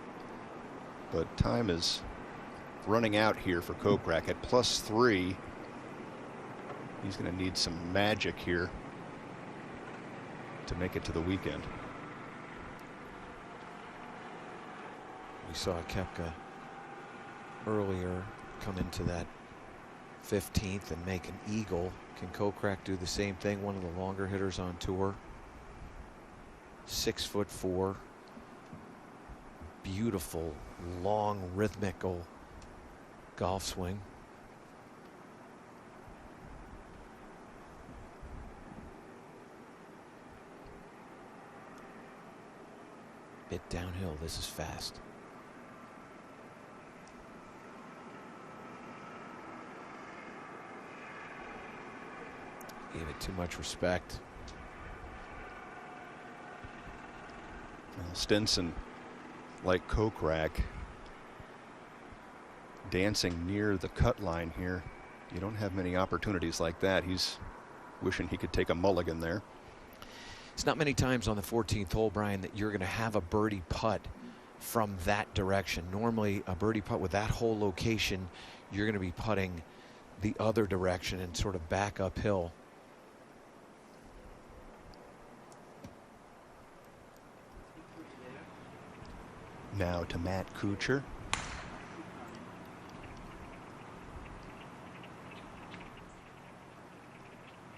but time is running out here for Kokrak at +3. He's going to need some magic here to make it to the weekend. We saw Koepka earlier come into that 15th and make an eagle. Can Kokrak do the same thing? One of the longer hitters on tour. 6'4". Beautiful, long, rhythmical golf swing. Bit downhill. This is fast. Gave it too much respect. Well, Stenson, like Kokrak, dancing near the cut line here. You don't have many opportunities like that. He's wishing he could take a mulligan there. It's not many times on the 14th hole, Brian, that you're going to have a birdie putt from that direction. Normally, a birdie putt with that whole location, you're going to be putting the other direction and sort of back uphill. Now to Matt Kuchar.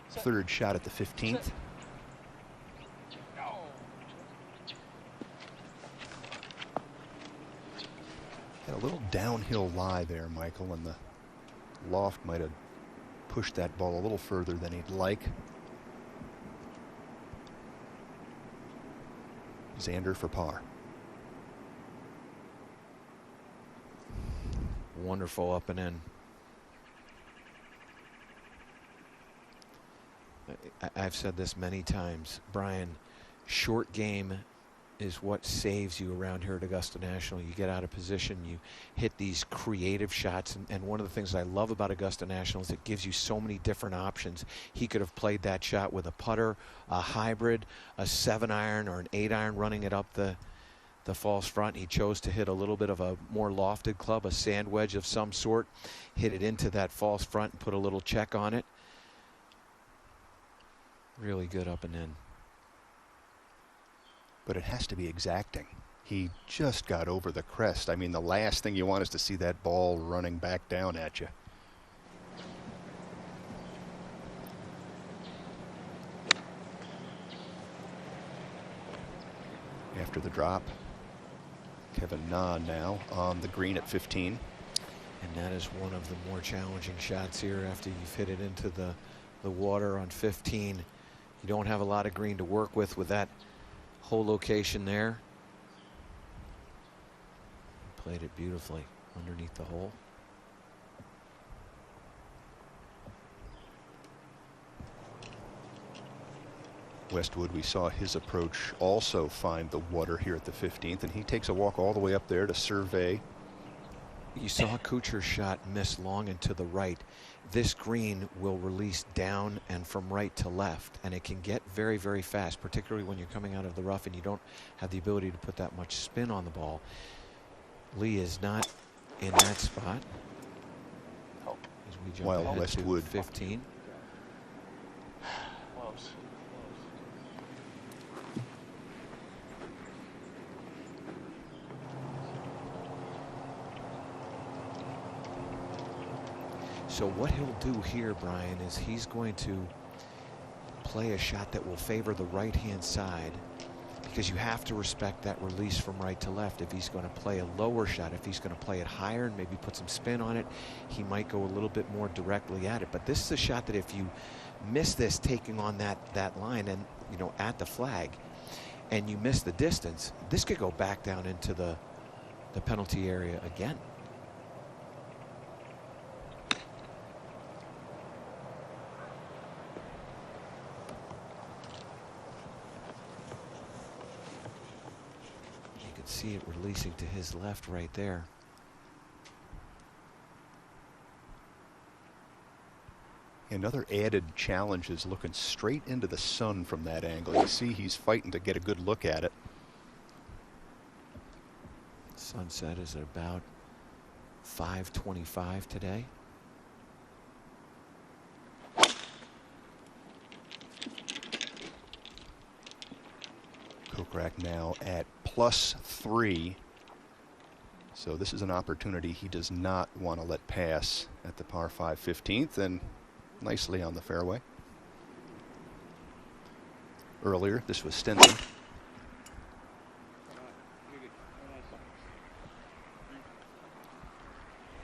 Third shot at the 15th. Got a little downhill lie there, Michael, and the loft might have pushed that ball a little further than he'd like. Xander for par. Wonderful up and in. I've said this many times, Brian, short game is what saves you around here at Augusta National. You get out of position, you hit these creative shots, and one of the things I love about Augusta National is it gives you so many different options. He could have played that shot with a putter, a hybrid, a 7-iron or an 8-iron running it up the false front. He chose to hit a little bit of a more lofted club, a sand wedge of some sort, hit it into that false front and put a little check on it. Really good up and in. But it has to be exacting. He just got over the crest. I mean, the last thing you want is to see that ball running back down at you. After the drop, Kevin Na now on the green at 15. And that is one of the more challenging shots here after you've hit it into the water on 15. You don't have a lot of green to work with that whole location there. Played it beautifully underneath the hole. Westwood, we saw his approach also find the water here at the 15th, and he takes a walk all the way up there to survey. You saw Kuchar's shot miss long and to the right. This green will release down and from right to left, and it can get very, very fast, particularly when you're coming out of the rough and you don't have the ability to put that much spin on the ball. Lee is not in that spot. As we jump While ahead Westwood to 15. Close. So what he'll do here, Brian, is he's going to play a shot that will favor the right-hand side, because you have to respect that release from right to left. If he's going to play a lower shot, if he's going to play it higher and maybe put some spin on it, he might go a little bit more directly at it. But this is a shot that if you miss this taking on that line and, you know, at the flag, and you miss the distance, this could go back down into the penalty area again. See it releasing to his left right there. Another added challenge is looking straight into the sun from that angle. You see he's fighting to get a good look at it. Sunset is at about 5:25 today. Kokrak now at +3. So this is an opportunity he does not want to let pass at the par 5 15th, and nicely on the fairway. Earlier, this was Stenson.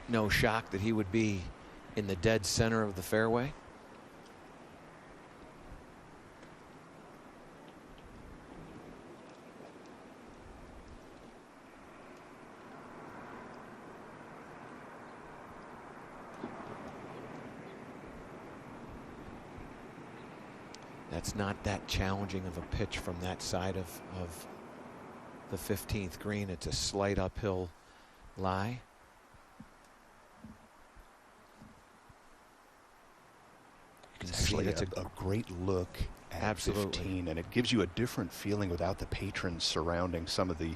No shock that he would be in the dead center of the fairway. That's not that challenging of a pitch from that side of the 15th green. It's a slight uphill lie. You can see it's a great look at absolutely 15, and it gives you a different feeling without the patrons surrounding some of the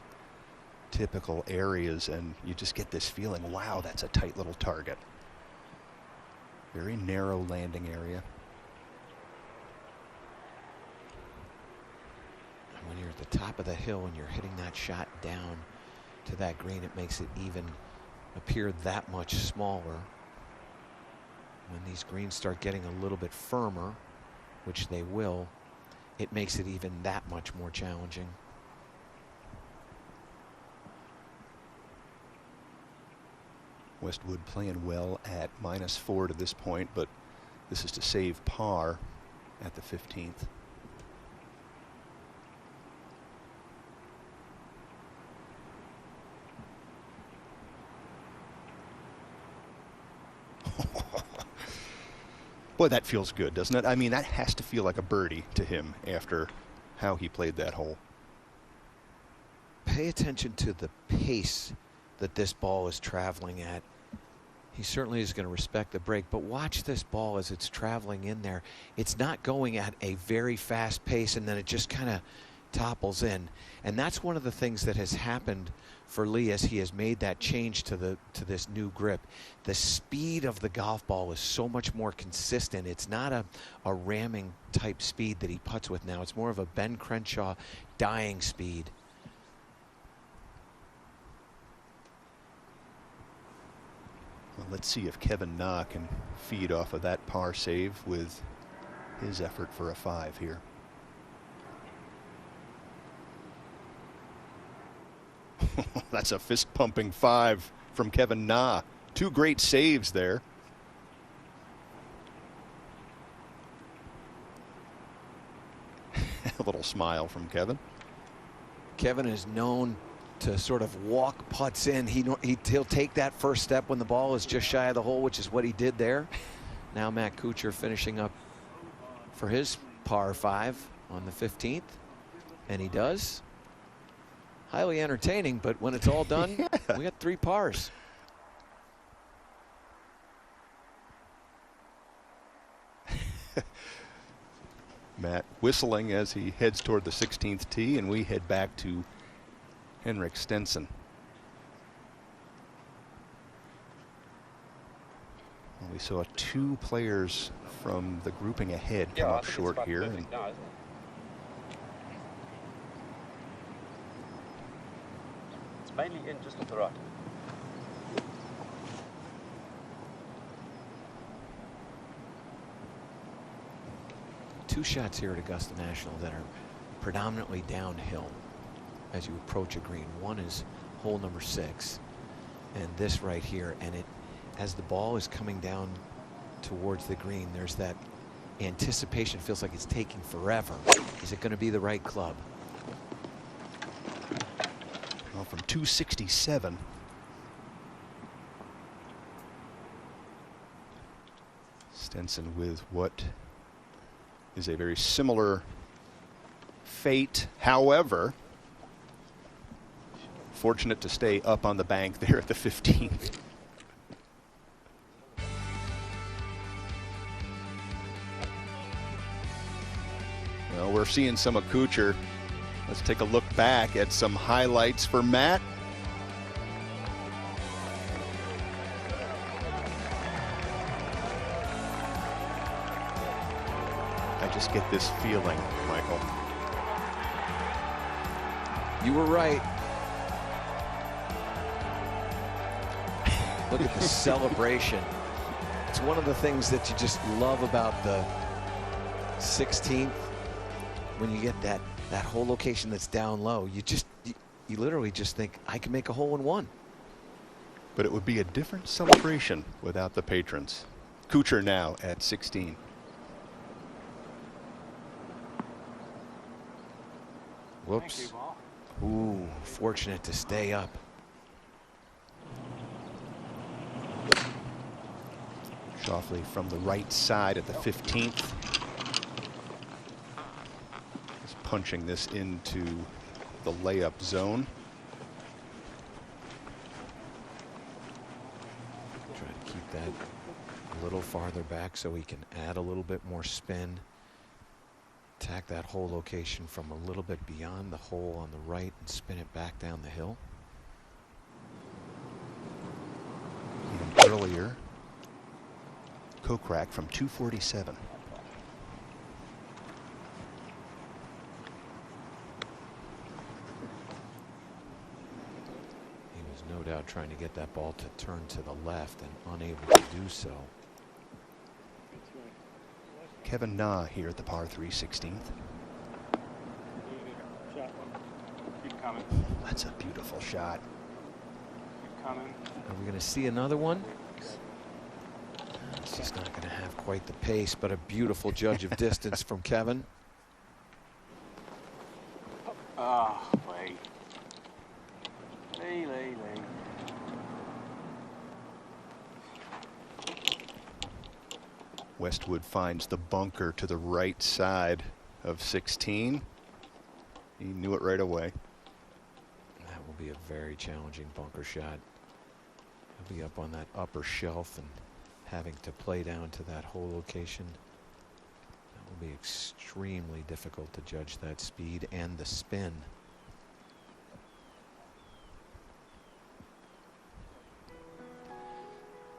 typical areas, and you just get this feeling, wow, that's a tight little target. Very narrow landing area. When you're at the top of the hill and you're hitting that shot down to that green, it makes it even appear that much smaller. When these greens start getting a little bit firmer, which they will, it makes it even that much more challenging. Westwood playing well at -4 to this point, but this is to save par at the 15th. Boy, that feels good, doesn't it? I mean, that has to feel like a birdie to him after how he played that hole. Pay attention to the pace that this ball is traveling at. He certainly is going to respect the break, but watch this ball as it's traveling in there. It's not going at a very fast pace and then it just kind of topples in. And that's one of the things that has happened for Lee as he has made that change to this new grip. The speed of the golf ball is so much more consistent. It's not a ramming type speed that he putts with now. It's more of a Ben Crenshaw dying speed. Well, let's see if Kevin Na can feed off of that par save with his effort for a 5 here. That's a fist-pumping 5 from Kevin Na. 2 great saves there. A little smile from Kevin. Kevin is known to sort of walk putts in. He'll take that first step when the ball is just shy of the hole, which is what he did there. Now Matt Kuchar finishing up for his par 5 on the 15th, and he does. Highly entertaining, but when it's all done, we got 3 pars. Matt whistling as he heads toward the 16th tee, and we head back to Henrik Stenson. Well, we saw 2 players from the grouping ahead come up short here. And it's mainly in just off the right. Two shots here at Augusta National that are predominantly downhill as you approach a green. One is hole number 6, and this right here. And as the ball is coming down towards the green, there's that anticipation. Feels like it's taking forever. Is it going to be the right club? Well, from 267. Stenson with what is a very similar fate. However, fortunate to stay up on the bank there at the 15th. Well, we're seeing some of Kuchar. Let's take a look back at some highlights for Matt. I just get this feeling, Michael. You were right. Look at the celebration. It's one of the things that you just love about the 16th. When you get that whole location that's down low, you literally just think, I can make a hole in one. But it would be a different celebration without the patrons. Kuchar now at 16. Whoops. Ooh, fortunate to stay up. Schauffele from the right side at the 15th. Just punching this into the layup zone. Try to keep that a little farther back so he can add a little bit more spin. Attack that hole location from a little bit beyond the hole on the right and spin it back down the hill. And earlier, Kokrak from 247. He was no doubt trying to get that ball to turn to the left and unable to do so. Kevin Na here at the par 3 16th. Keep coming. That's a beautiful shot. Keep coming. Are we going to see another one? It's just not going to have quite the pace, but a beautiful judge of distance from Kevin. Oh, lay. Lay. Westwood finds the bunker to the right side of 16. He knew it right away. That will be a very challenging bunker shot. He'll be up on that upper shelf and having to play down to that hole location. That will be extremely difficult to judge that speed and the spin.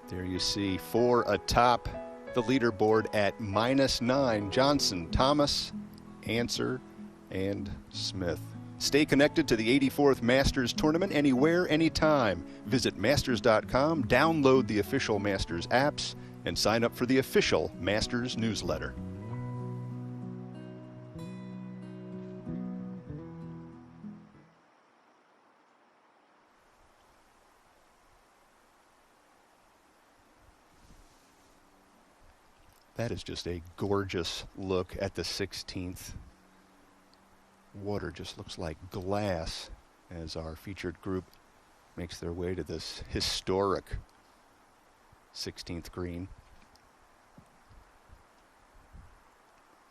There you see 4 atop the leaderboard at -9. Johnson, Thomas, Answer, and Smith. Stay connected to the 84th Masters Tournament anywhere, anytime. Visit Masters.com, download the official Masters apps, and sign up for the official Masters newsletter. That is just a gorgeous look at the 16th. Water just looks like glass as our featured group makes their way to this historic 16th green.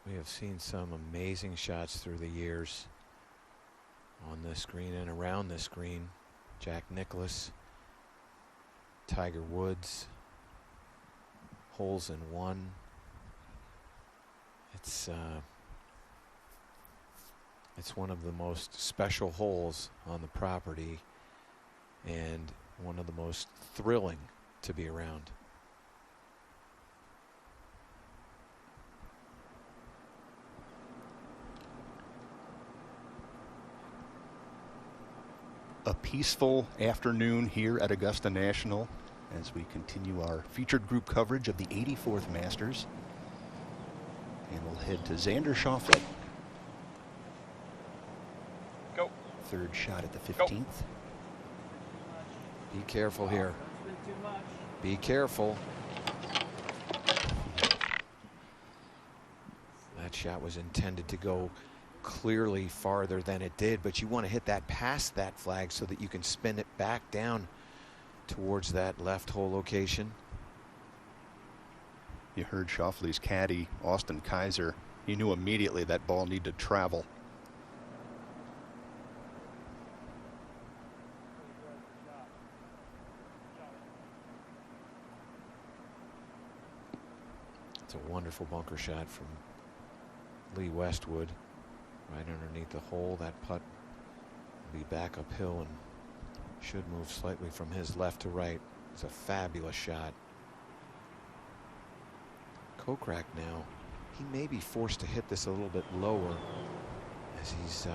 We have seen some amazing shots through the years on this green and around this green. Jack Nicklaus, Tiger Woods, holes in one. It's one of the most special holes on the property and one of the most thrilling to be around. A peaceful afternoon here at Augusta National as we continue our featured group coverage of the 84th Masters. And we'll head to Xander Schauffele. Go. Third shot at the 15th. Be careful here. Be careful. That shot was intended to go clearly farther than it did, but you want to hit that past that flag so that you can spin it back down towards that left hole location. You heard Schauffele's caddy, Austin Kaiser. He knew immediately that ball needed to travel. It's a wonderful bunker shot from Lee Westwood. Right underneath the hole. That putt will be back uphill and should move slightly from his left to right. It's a fabulous shot. Kokrak now, he may be forced to hit this a little bit lower as he's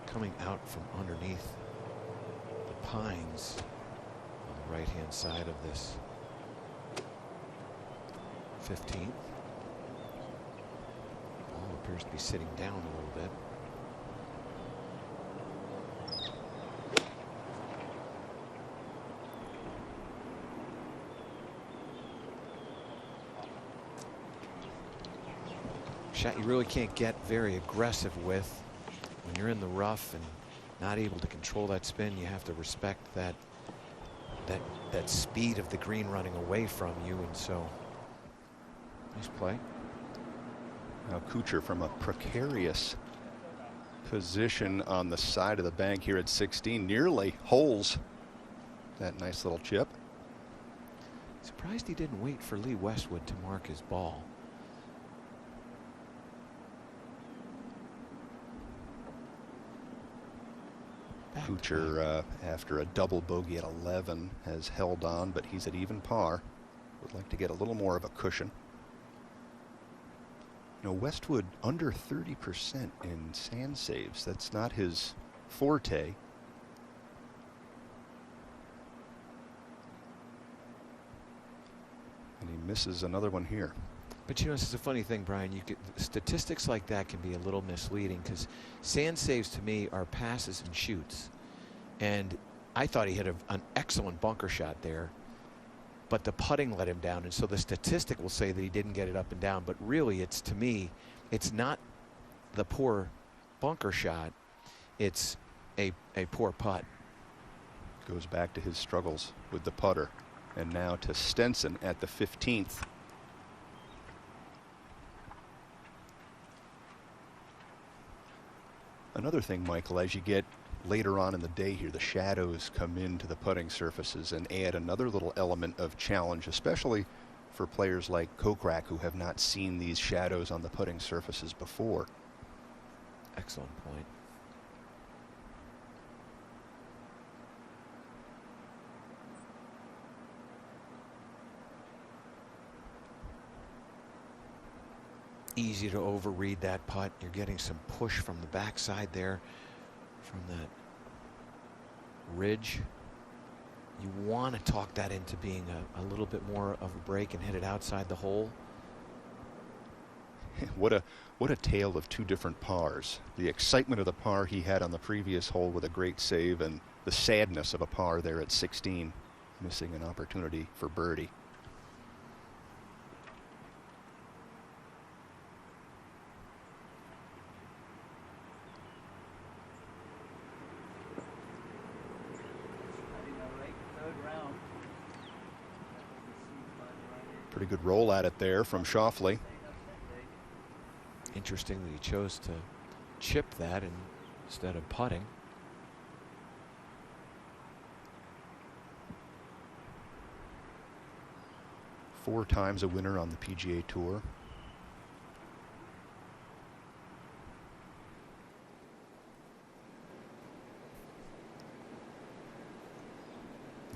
coming out from underneath the pines on the right-hand side of this 15th. Ball appears to be sitting down a little bit. Shot you really can't get very aggressive with when you're in the rough and not able to control that spin. You have to respect that speed of the green running away from you, and so nice play. Now Kuchar from a precarious position on the side of the bank here at 16 nearly holes that nice little chip. Surprised he didn't wait for Lee Westwood to mark his ball. Kuchar, after a double bogey at 11, has held on, but he's at even par. Would like to get a little more of a cushion. You know, Westwood under 30% in sand saves. That's not his forte. And he misses another one here. But you know, this is a funny thing, Brian. Statistics like that can be a little misleading because sand saves to me are passes and shoots. And I thought he hit an excellent bunker shot there, but the putting let him down. And so the statistic will say that he didn't get it up and down, but really it's, to me, it's not the poor bunker shot, it's a poor putt. Goes back to his struggles with the putter. And now to Stenson at the 15th. Another thing, Michael, as you get later on in the day here, the shadows come into the putting surfaces and add another little element of challenge, especially for players like Kokrak, who have not seen these shadows on the putting surfaces before. Excellent point. Easy to overread that putt. You're getting some push from the backside there, from that ridge. You want to talk that into being a little bit more of a break and hit it outside the hole. What a tale of two different pars. The excitement of the par he had on the previous hole with a great save, and the sadness of a par there at 16, missing an opportunity for birdie. Pretty good roll at it there from Schauffele. Interesting that he chose to chip that instead of putting. Four times a winner on the PGA Tour.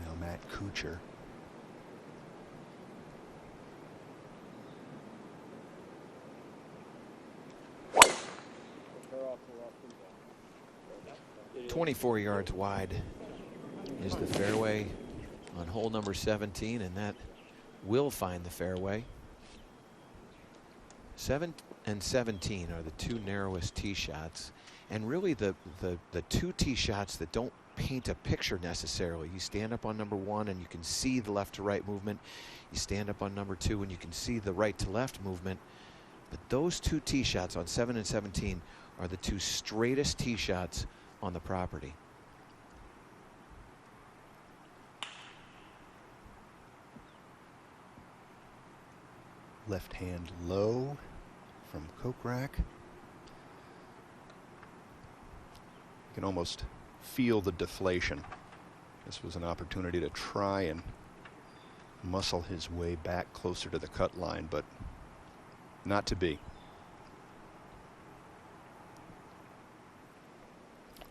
Now Matt Kuchar. It 24 yards wide is the fairway on hole number 17, and that will find the fairway. 7 and 17 are the two narrowest tee shots, and really the two tee shots that don't paint a picture necessarily. You stand up on number 1 and you can see the left to right movement. You stand up on number 2 and you can see the right to left movement. But those two tee shots on 7 and 17 are the two straightest tee shots on the property. Left hand low from Kokrak. You can almost feel the deflation. This was an opportunity to try and muscle his way back closer to the cut line, but not to be.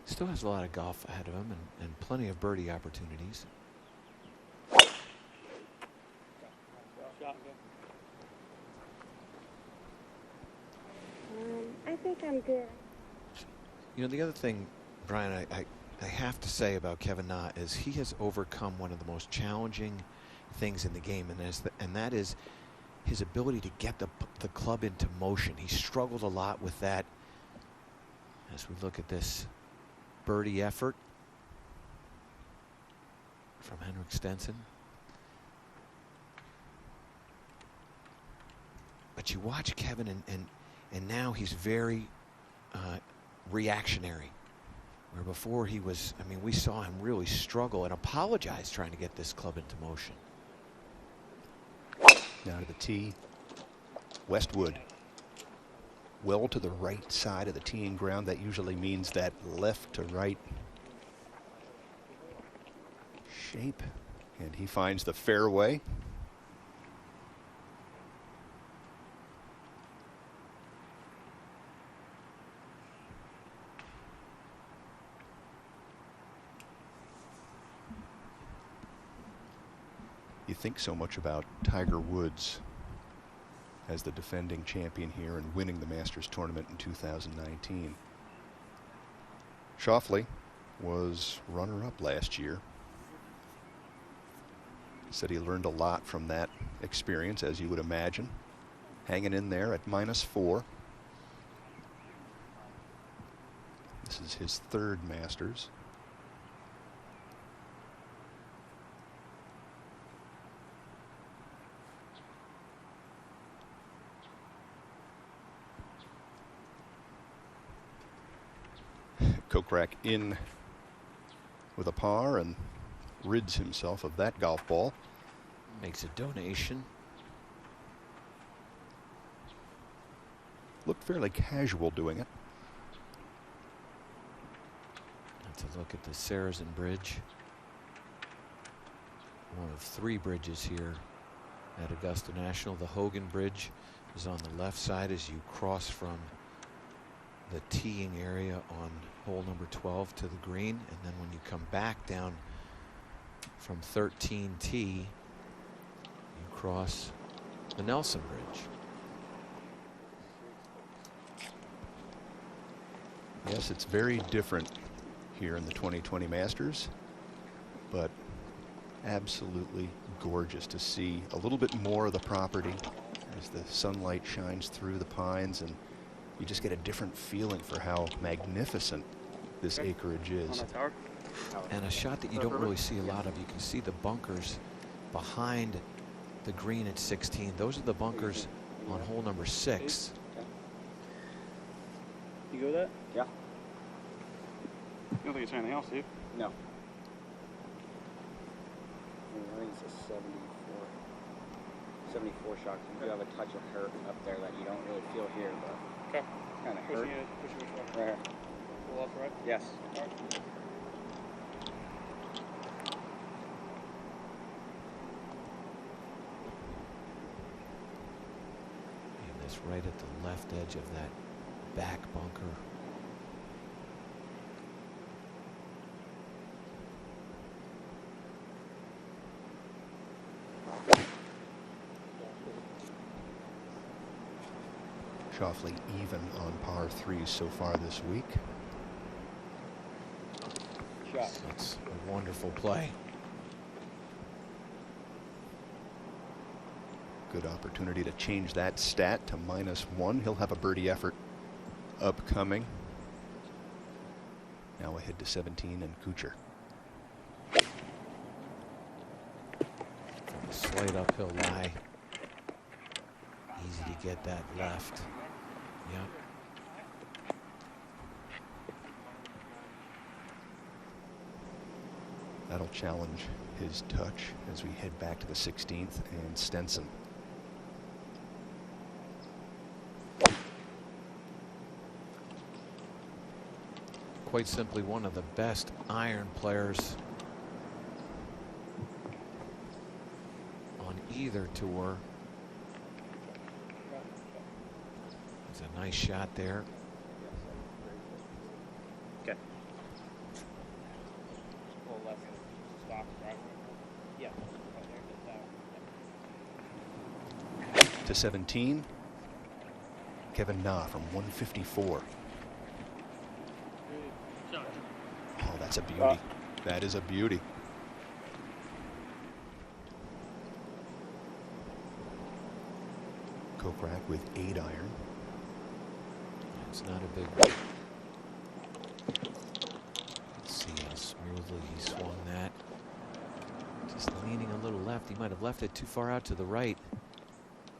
Still has a lot of golf ahead of him and plenty of birdie opportunities. I think I'm good. You know, the other thing, Brian, I have to say about Kevin Na is he has overcome one of the most challenging things in the game, and that is his ability to get the club into motion. He struggled a lot with that. As we look at this birdie effort from Henrik Stenson. But you watch Kevin, and now he's very reactionary. Where before he was, I mean, we saw him really struggle and apologize trying to get this club into motion. Now to the tee. Westwood. Well to the right side of the teeing ground. That usually means that left to right shape. And he finds the fairway. You think so much about Tiger Woods as the defending champion here and winning the Masters tournament in 2019. Schauffele was runner-up last year. He said he learned a lot from that experience, as you would imagine. Hanging in there at -4. This is his third Masters. Kokrak in with a par and rids himself of that golf ball. Makes a donation. Looked fairly casual doing it. Let's look at the Sarazen Bridge. One of 3 bridges here at Augusta National. The Hogan Bridge is on the left side as you cross from the teeing area on hole number 12 to the green, and then when you come back down from 13T, you cross the Nelson Bridge. Yes, it's very different here in the 2020 Masters, but absolutely gorgeous to see a little bit more of the property as the sunlight shines through the pines, and you just get a different feeling for how magnificent this acreage is. And a shot that you don't really see a lot of. You can see the bunkers behind the green at 16. Those are the bunkers on hole number 6. You go with that? Yeah. You don't think it's anything else, do you? No. I think it's a 74 shot. You do have a touch of hurt up there that you don't really feel here, but okay. It's kind of hurt. Pushing which Right way? here. Pull left, right? Yes. All right. And that's right at the left edge of that back bunker. Schauffele even on par 3s so far this week. That's a wonderful play. Good opportunity to change that stat to -1. He'll have a birdie effort upcoming. Now ahead to 17 and Kuchar. From a slight uphill lie. Easy to get that left. Yep. That'll challenge his touch as we head back to the 16th and Stenson. Quite simply one of the best iron players on either tour. It's a nice shot there. Okay. A little less stock, right? Yeah. Right there, To 17, Kevin Na from 154. Oh, that's a beauty. That is a beauty. Kokrak with 8 iron. It's not a big. Let's see how smoothly he swung that. Just leaning a little left. He might have left it too far out to the right.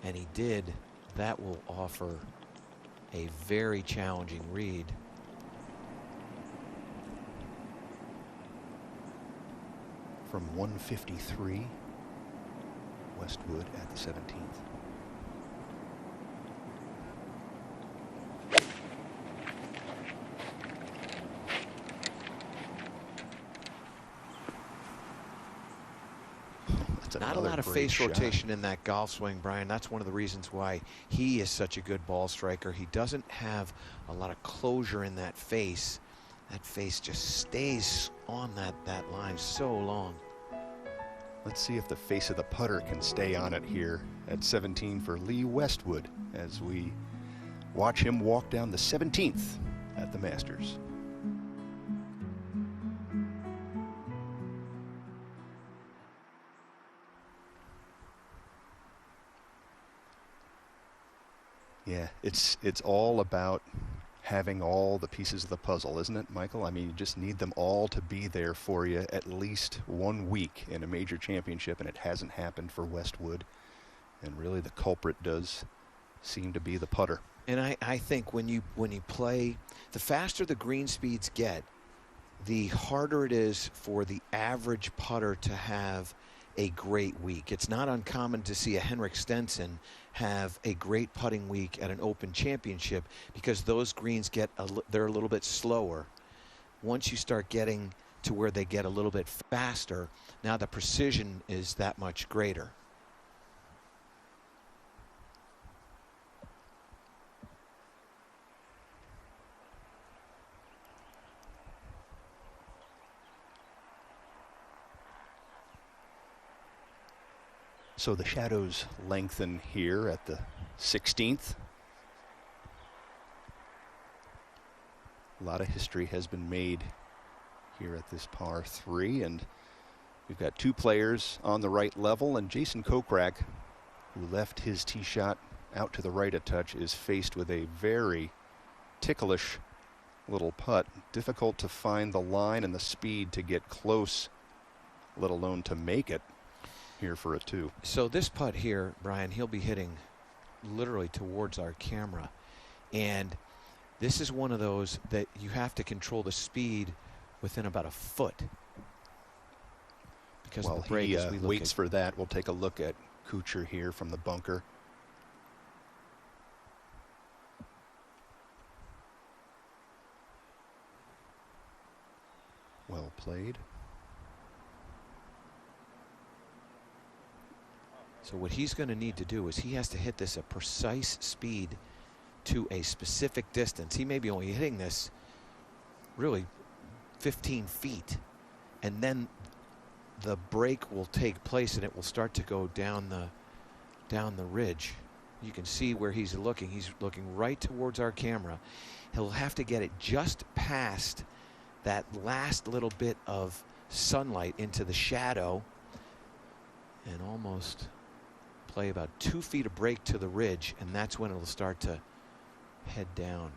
And he did. That will offer a very challenging read. From 153, Westwood at the 17th. Not a lot of face rotation in that golf swing, Brian. That's one of the reasons why he is such a good ball striker. He doesn't have a lot of closure in that face. That face just stays on that line so long. Let's see if the face of the putter can stay on it here at 17 for Lee Westwood as we watch him walk down the 17th at the Masters. Yeah, it's all about having all the pieces of the puzzle, isn't it, Michael? I mean, you just need them all to be there for you at least 1 week in a major championship, and it hasn't happened for Westwood. And really the culprit does seem to be the putter. And I think when you play, the faster the green speeds get, the harder it is for the average putter to have a great week. It's not uncommon to see a Henrik Stenson have a great putting week at an Open Championship because those greens they're a little bit slower. Once you start getting to where they get a little bit faster, now the precision is that much greater. So the shadows lengthen here at the 16th. A lot of history has been made here at this par 3, and we've got 2 players on the right level, and Jason Kokrak, who left his tee shot out to the right a touch, is faced with a very ticklish little putt. Difficult to find the line and the speed to get close, let alone to make it here for a 2. So this putt here, Brian, he'll be hitting literally towards our camera. And this is one of those that you have to control the speed within about a foot. Because while of the break, he as we waits for that, we'll take a look at Kuchar here from the bunker. Well played. So what he's going to need to do is he has to hit this at precise speed to a specific distance. He may be only hitting this really 15 feet, and then the break will take place and it will start to go down the ridge. You can see where he's looking. He's looking right towards our camera. He'll have to get it just past that last little bit of sunlight into the shadow and almost play about 2 feet of break to the ridge, and that's when it'll start to head down.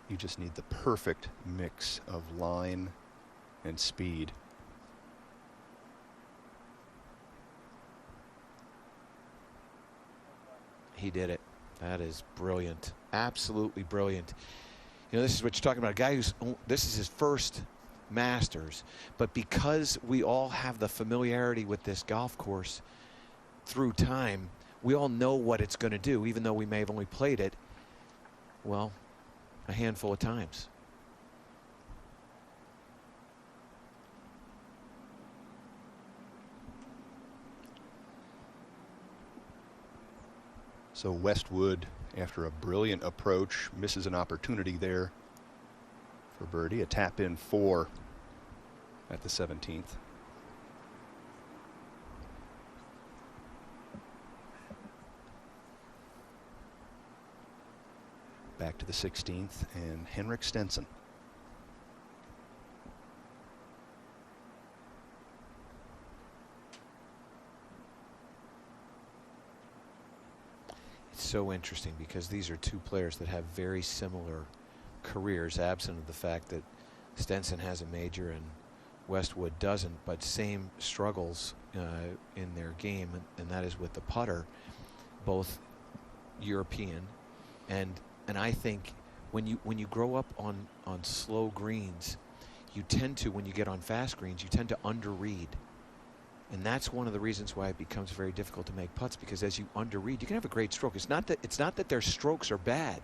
You just need the perfect mix of line and speed. He did it. That is brilliant. Absolutely brilliant. You know, this is what you're talking about. A guy this is his first Masters, but because we all have the familiarity with this golf course through time, we all know what it's going to do, even though we may have only played it, well, a handful of times. So Westwood, after a brilliant approach, misses an opportunity there for birdie. A tap in 4 at the 17th. Back to the 16th, and Henrik Stenson. It's so interesting because these are 2 players that have very similar careers, absent of the fact that Stenson has a major and Westwood doesn't, but same struggles in their game, and that is with the putter, both European, and I think when you grow up on slow greens, you tend to, when you get on fast greens, you tend to underread. And that's one of the reasons why it becomes very difficult to make putts, because as you underread, you can have a great stroke. It's not that their strokes are bad.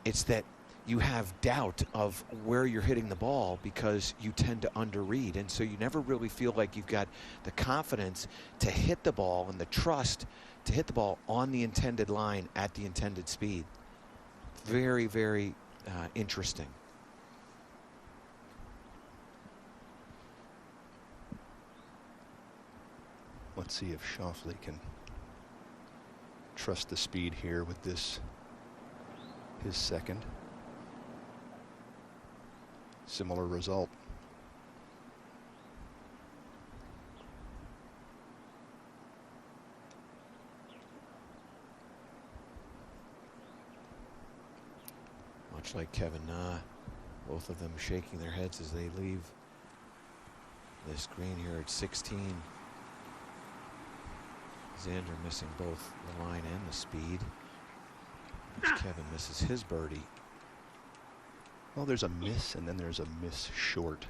It's that you have doubt of where you're hitting the ball because you tend to underread. And so you never really feel like you've got the confidence to hit the ball and the trust to hit the ball on the intended line at the intended speed. Very, very interesting. Let's see if Schauffele can trust the speed here with this, his second. Similar result. Much like Kevin Na, both of them shaking their heads as they leave this green here at 16. Xander missing both the line and the speed. Kevin misses his birdie. Well, there's a miss and then there's a miss short.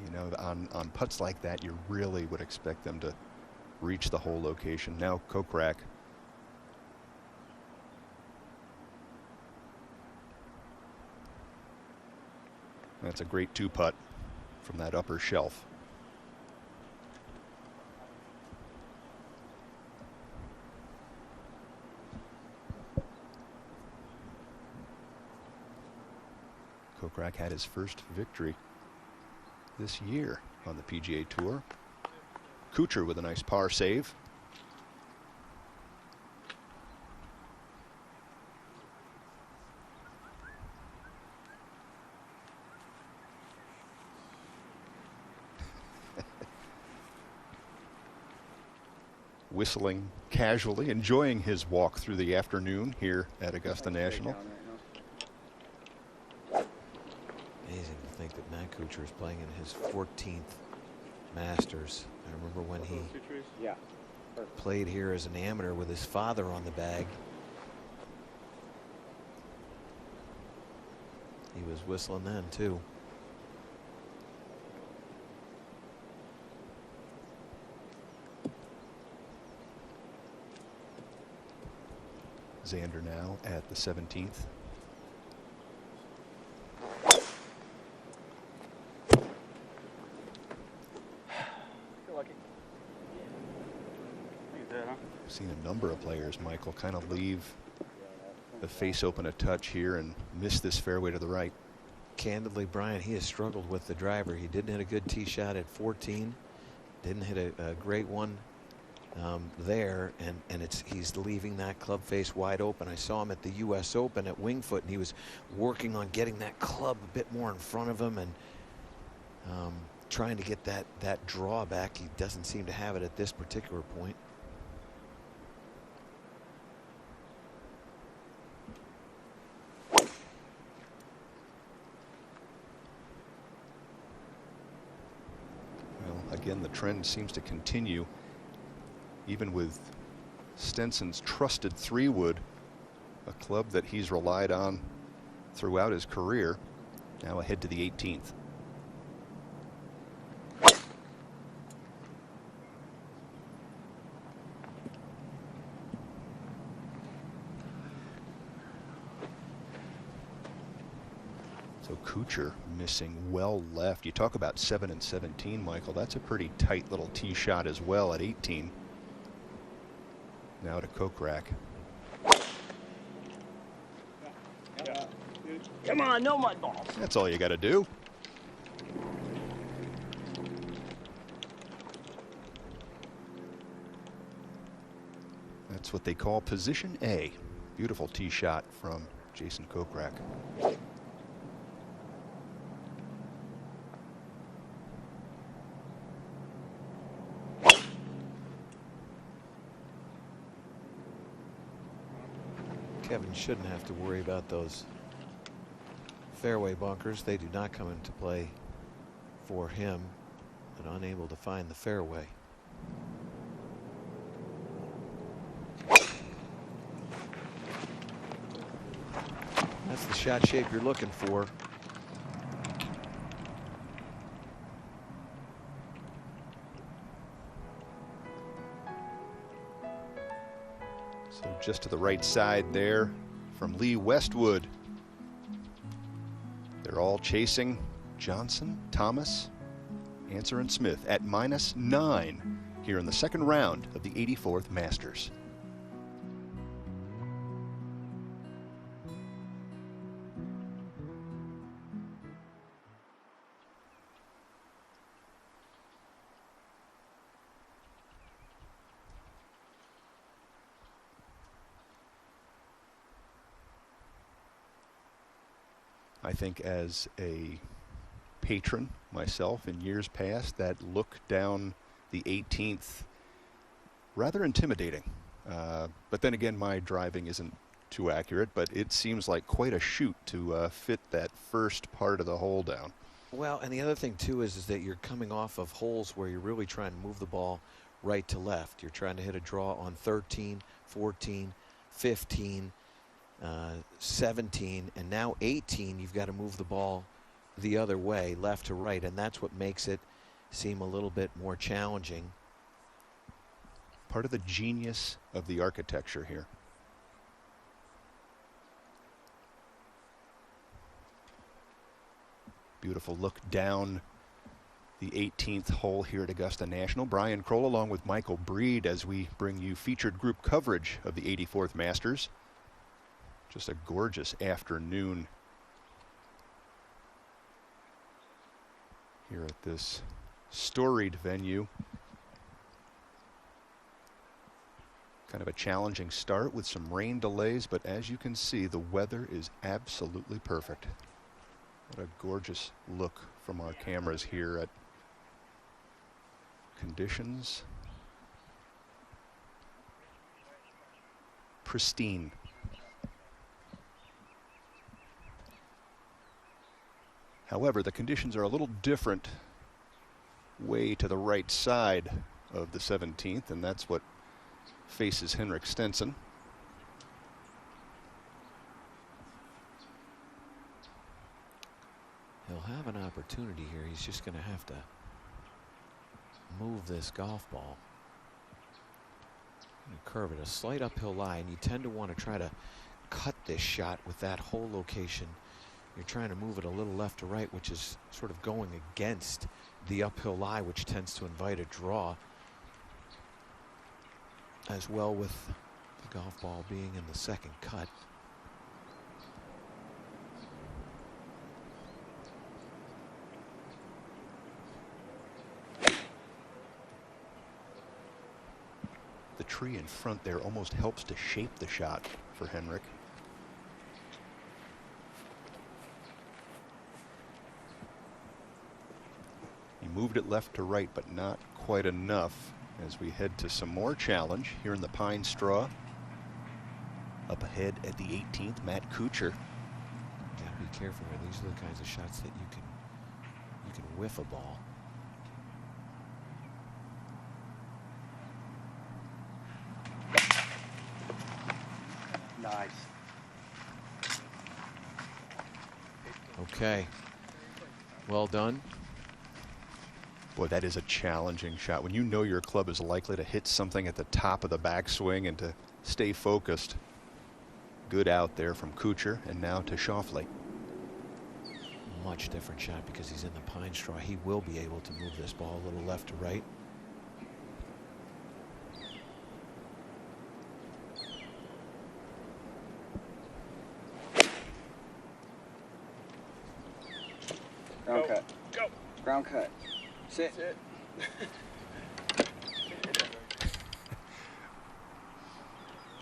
You know, on putts like that, you really would expect them to reach the hole location. Now Kokrak. That's a great 2-putt from that upper shelf. Kokrak had his first victory this year on the PGA Tour. Kuchar with a nice par save. Whistling casually, enjoying his walk through the afternoon here at Augusta National. Amazing to think that Matt Kuchar is playing in his 14th Masters. I remember when he played here as an amateur with his father on the bag. He was whistling then too. Xander now at the 17th. Seen a number of players, Michael, kind of leave the face open a touch here and miss this fairway to the right. Candidly, Brian, he has struggled with the driver. He didn't hit a good tee shot at 14. Didn't hit a great one there, and he's leaving that club face wide open. I saw him at the U.S. Open at Winged Foot, and he was working on getting that club a bit more in front of him and trying to get that draw back. He doesn't seem to have it at this particular point. Again, the trend seems to continue, even with Stenson's trusted 3-wood, a club that he's relied on throughout his career, now ahead to the 18th. So Kuchar missing well left. You talk about 7 and 17, Michael. That's a pretty tight little tee shot as well at 18. Now to Kokrak. Come on, no mud balls. That's all you got to do. That's what they call position A. Beautiful tee shot from Jason Kokrak. Kevin shouldn't have to worry about those fairway bunkers. They do not come into play for him, and unable to find the fairway. That's the shot shape you're looking for. So just to the right side there from Lee Westwood. They're all chasing Johnson, Thomas, Answer, and Smith at -9 here in the second round of the 84th Masters. I think as a patron myself in years past, that look down the 18th, rather intimidating. But then again, my driving isn't too accurate, but it seems like quite a shoot to fit that first part of the hole down. Well, and the other thing too is that you're coming off of holes where you're really trying to move the ball right to left. You're trying to hit a draw on 13, 14, 15. 17, and now 18, you've got to move the ball the other way, left to right, and that's what makes it seem a little bit more challenging. Part of the genius of the architecture here. Beautiful look down the 18th hole here at Augusta National. Brian Kroll along with Michael Breed as we bring you featured group coverage of the 84th Masters. Just a gorgeous afternoon here at this storied venue. Kind of a challenging start with some rain delays, but as you can see, the weather is absolutely perfect. What a gorgeous look from our cameras here at conditions. Pristine. However, the conditions are a little different way to the right side of the 17th, and that's what faces Henrik Stenson. He'll have an opportunity here. He's just going to have to move this golf ball. And curve it, a slight uphill lie, and you tend to want to try to cut this shot with that hole location. You're trying to move it a little left to right, which is sort of going against the uphill lie, which tends to invite a draw. As well with the golf ball being in the second cut. The tree in front there almost helps to shape the shot for Henrik. He moved it left to right, but not quite enough as we head to some more challenge here in the pine straw. Up ahead at the 18th, Matt Kuchar. Gotta be careful here. These are the kinds of shots that you can whiff a ball. Nice. Okay. Well done. Boy, that is a challenging shot. When you know your club is likely to hit something at the top of the backswing and to stay focused. Good out there from Kuchar, and now to Schauffele. Much different shot because he's in the pine straw. He will be able to move this ball a little left to right. Ground cut. Go. Ground cut. Sit. Sit.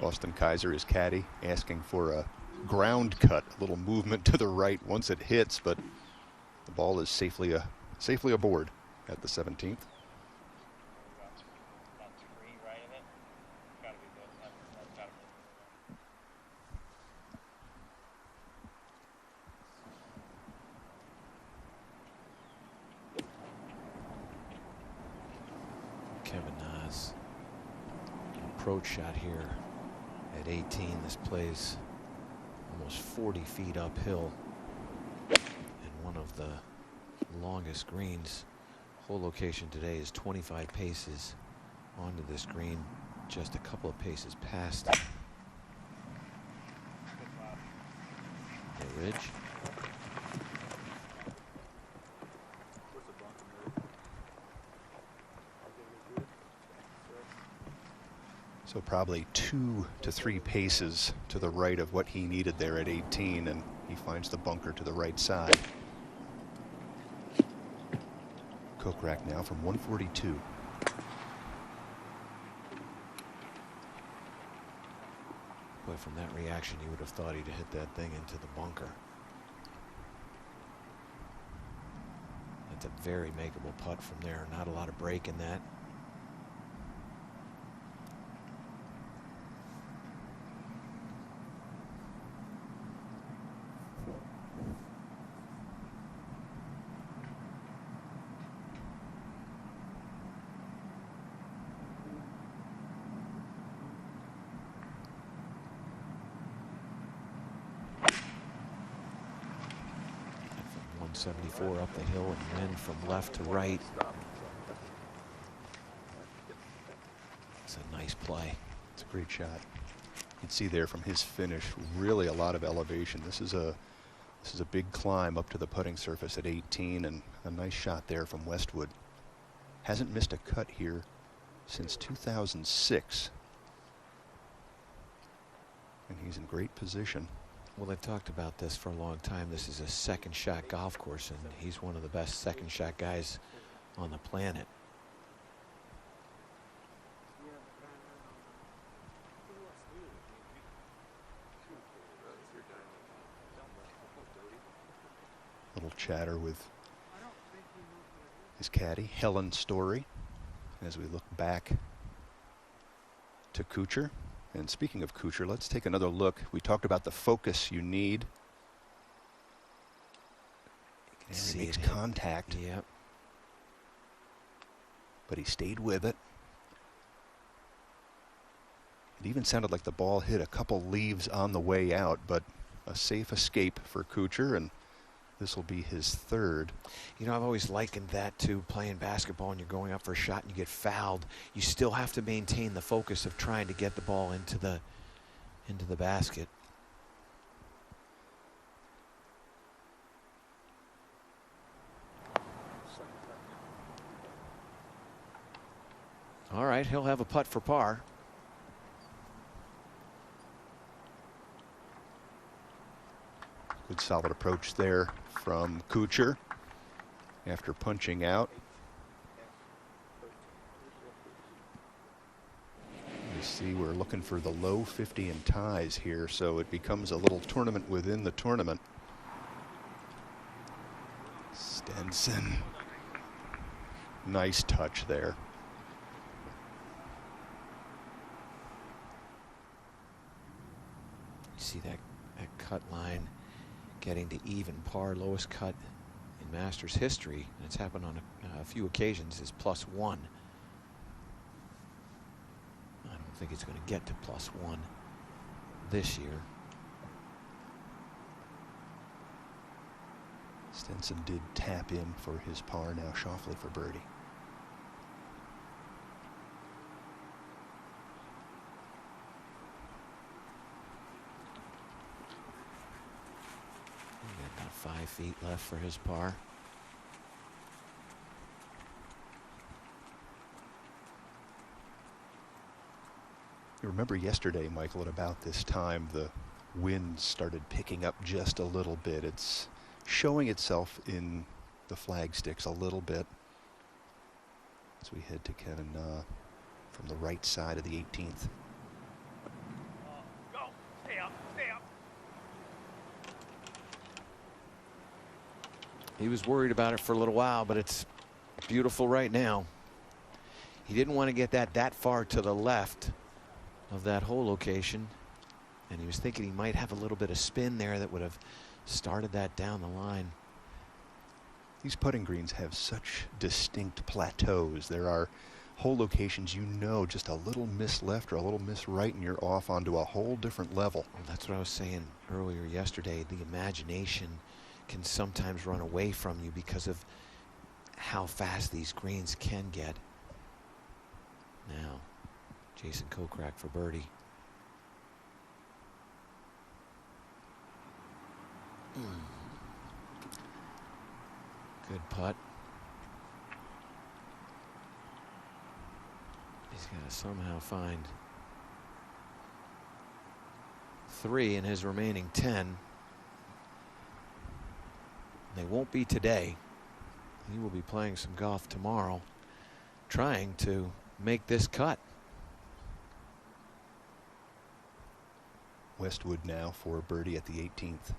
Austin Kaiser is caddy, asking for a ground cut, a little movement to the right once it hits, but the ball is safely aboard at the 17th. Kevin Nas, approach shot here at 18. This plays almost 40 feet uphill and one of the longest greens. Hole location today is 25 paces onto this green, just a couple of paces past the ridge. So probably 2 to 3 paces to the right of what he needed there at 18, and he finds the bunker to the right side. Kokrak now from 142. Boy, from that reaction, you would have thought he'd hit that thing into the bunker. That's a very makeable putt from there. Not a lot of break in that. 174 up the hill and wind from left to right. It's a nice play. It's a great shot. You can see there from his finish, really a lot of elevation. This is a big climb up to the putting surface at 18, and a nice shot there from Westwood. Hasn't missed a cut here since 2006. And he's in great position. Well, they've talked about this for a long time. This is a second shot golf course, and he's one of the best second shot guys on the planet. Little chatter with his caddy, Helen Story, as we look back to Kuchar. And speaking of Kuchar, let's take another look. We talked about the focus you need. And he makes contact. Yep. But he stayed with it. It even sounded like the ball hit a couple leaves on the way out, but a safe escape for Kuchar, and this will be his third. You know, I've always likened that to playing basketball and you're going up for a shot and you get fouled. You still have to maintain the focus of trying to get the ball into the basket. All right, he'll have a putt for par. Good solid approach there from Kuchar after punching out. You see we're looking for the low 50 in ties here, so it becomes a little tournament within the tournament. Stenson. Nice touch there. You see that cut line getting to even par, lowest cut in Masters history. And it's happened on a few occasions, is +1. I don't think it's going to get to +1 this year. Stenson did tap in for his par, now Schauffele for birdie. About 5 feet left for his par. You remember yesterday, Michael, at about this time, the wind started picking up just a little bit. It's showing itself in the flag sticks a little bit as we head to Kevin Na from the right side of the 18th. Go. Stay up. Stay up. He was worried about it for a little while, but it's beautiful right now. He didn't want to get that far to the left of that hole location, and he was thinking he might have a little bit of spin there that would have started that down the line. These putting greens have such distinct plateaus. There are hole locations, you know, just a little miss left or a little miss right, and you're off onto a whole different level. Well, that's what I was saying earlier yesterday. The imagination can sometimes run away from you because of how fast these greens can get. Now, Jason Kokrak for birdie. Good putt. He's got to somehow find 3 in his remaining 10. They won't be today. He will be playing some golf tomorrow, trying to make this cut. Westwood now for birdie at the 18th.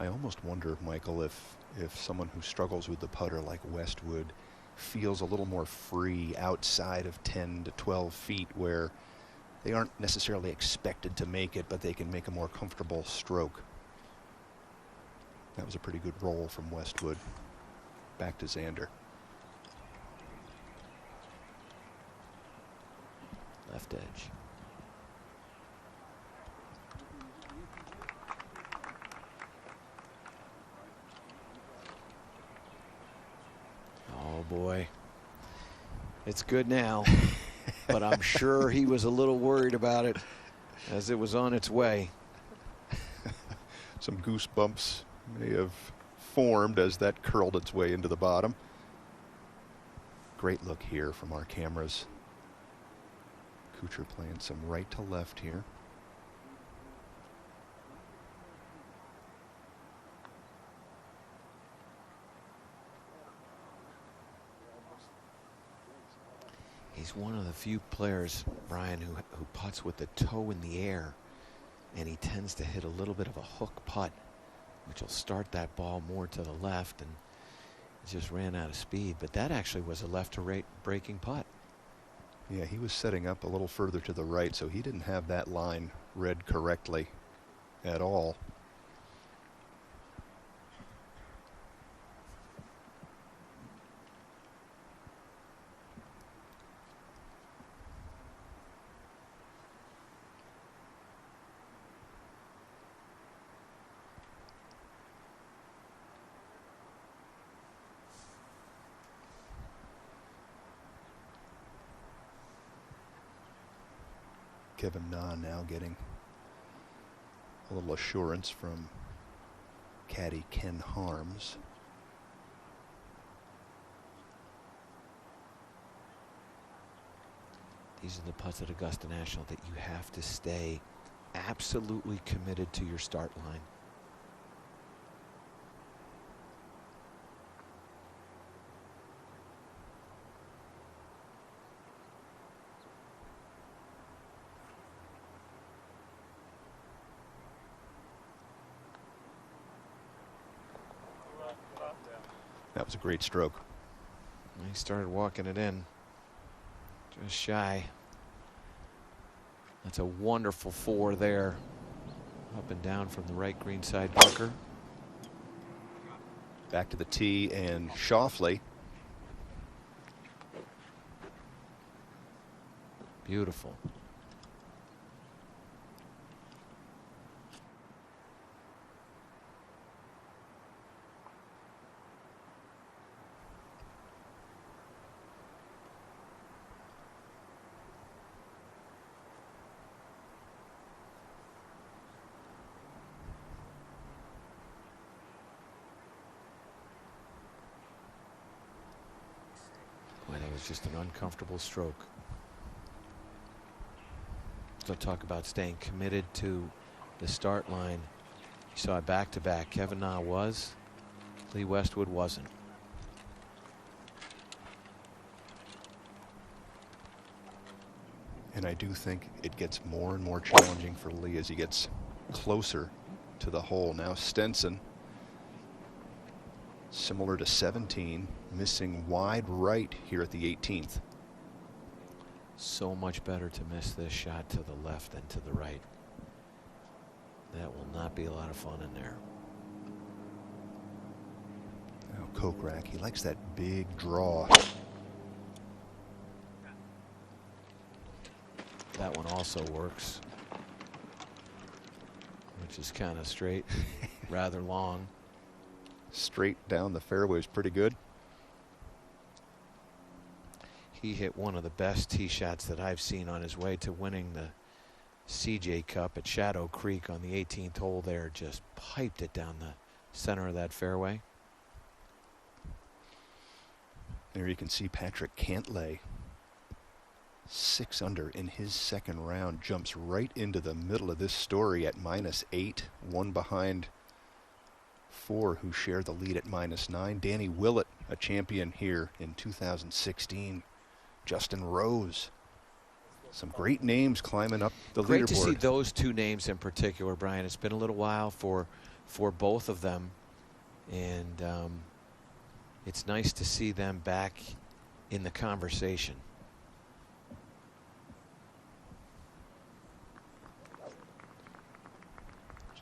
I almost wonder, Michael, if someone who struggles with the putter like Westwood feels a little more free outside of 10 to 12 feet, where they aren't necessarily expected to make it, but they can make a more comfortable stroke. That was a pretty good roll from Westwood. Back to Xander. Left edge. Oh boy. It's good now, but I'm sure he was a little worried about it as it was on its way. Some goosebumps may have formed as that curled its way into the bottom. Great look here from our cameras. Kuchar playing some right to left here. He's one of the few players, Brian, who putts with the toe in the air, and he tends to hit a little bit of a hook putt, which will start that ball more to the left, and it just ran out of speed. But that actually was a left to right breaking putt. Yeah, he was setting up a little further to the right, so he didn't have that line read correctly at all. Kevin Na now getting a little assurance from caddy Ken Harms. These are the putts at Augusta National that you have to stay absolutely committed to your start line. That was a great stroke. He started walking it in. Just shy. That's a wonderful 4 there. Up and down from the right green side bunker. Back to the tee and Schauffele. Beautiful. Just an uncomfortable stroke. So talk about staying committed to the start line. You saw it back-to-back. Kevin Na was. Lee Westwood wasn't. And I do think it gets more and more challenging for Lee as he gets closer to the hole. Now Stenson, similar to 17, missing wide right here at the 18th. So much better to miss this shot to the left than to the right. That will not be a lot of fun in there. Now Kokrak, he likes that big draw. That one also works, which is kind of straight, rather long. Straight down the fairway is pretty good. He hit one of the best tee shots that I've seen on his way to winning the CJ Cup at Shadow Creek on the 18th hole there. Just piped it down the center of that fairway. There you can see Patrick Cantlay, 6 under in his second round, jumps right into the middle of this story at -8, one behind 4 who share the lead at -9. Danny Willett, a champion here in 2016. Justin Rose. Some great names climbing up the leaderboard. Great to see those 2 names in particular, Brian. It's been a little while for both of them, and it's nice to see them back in the conversation.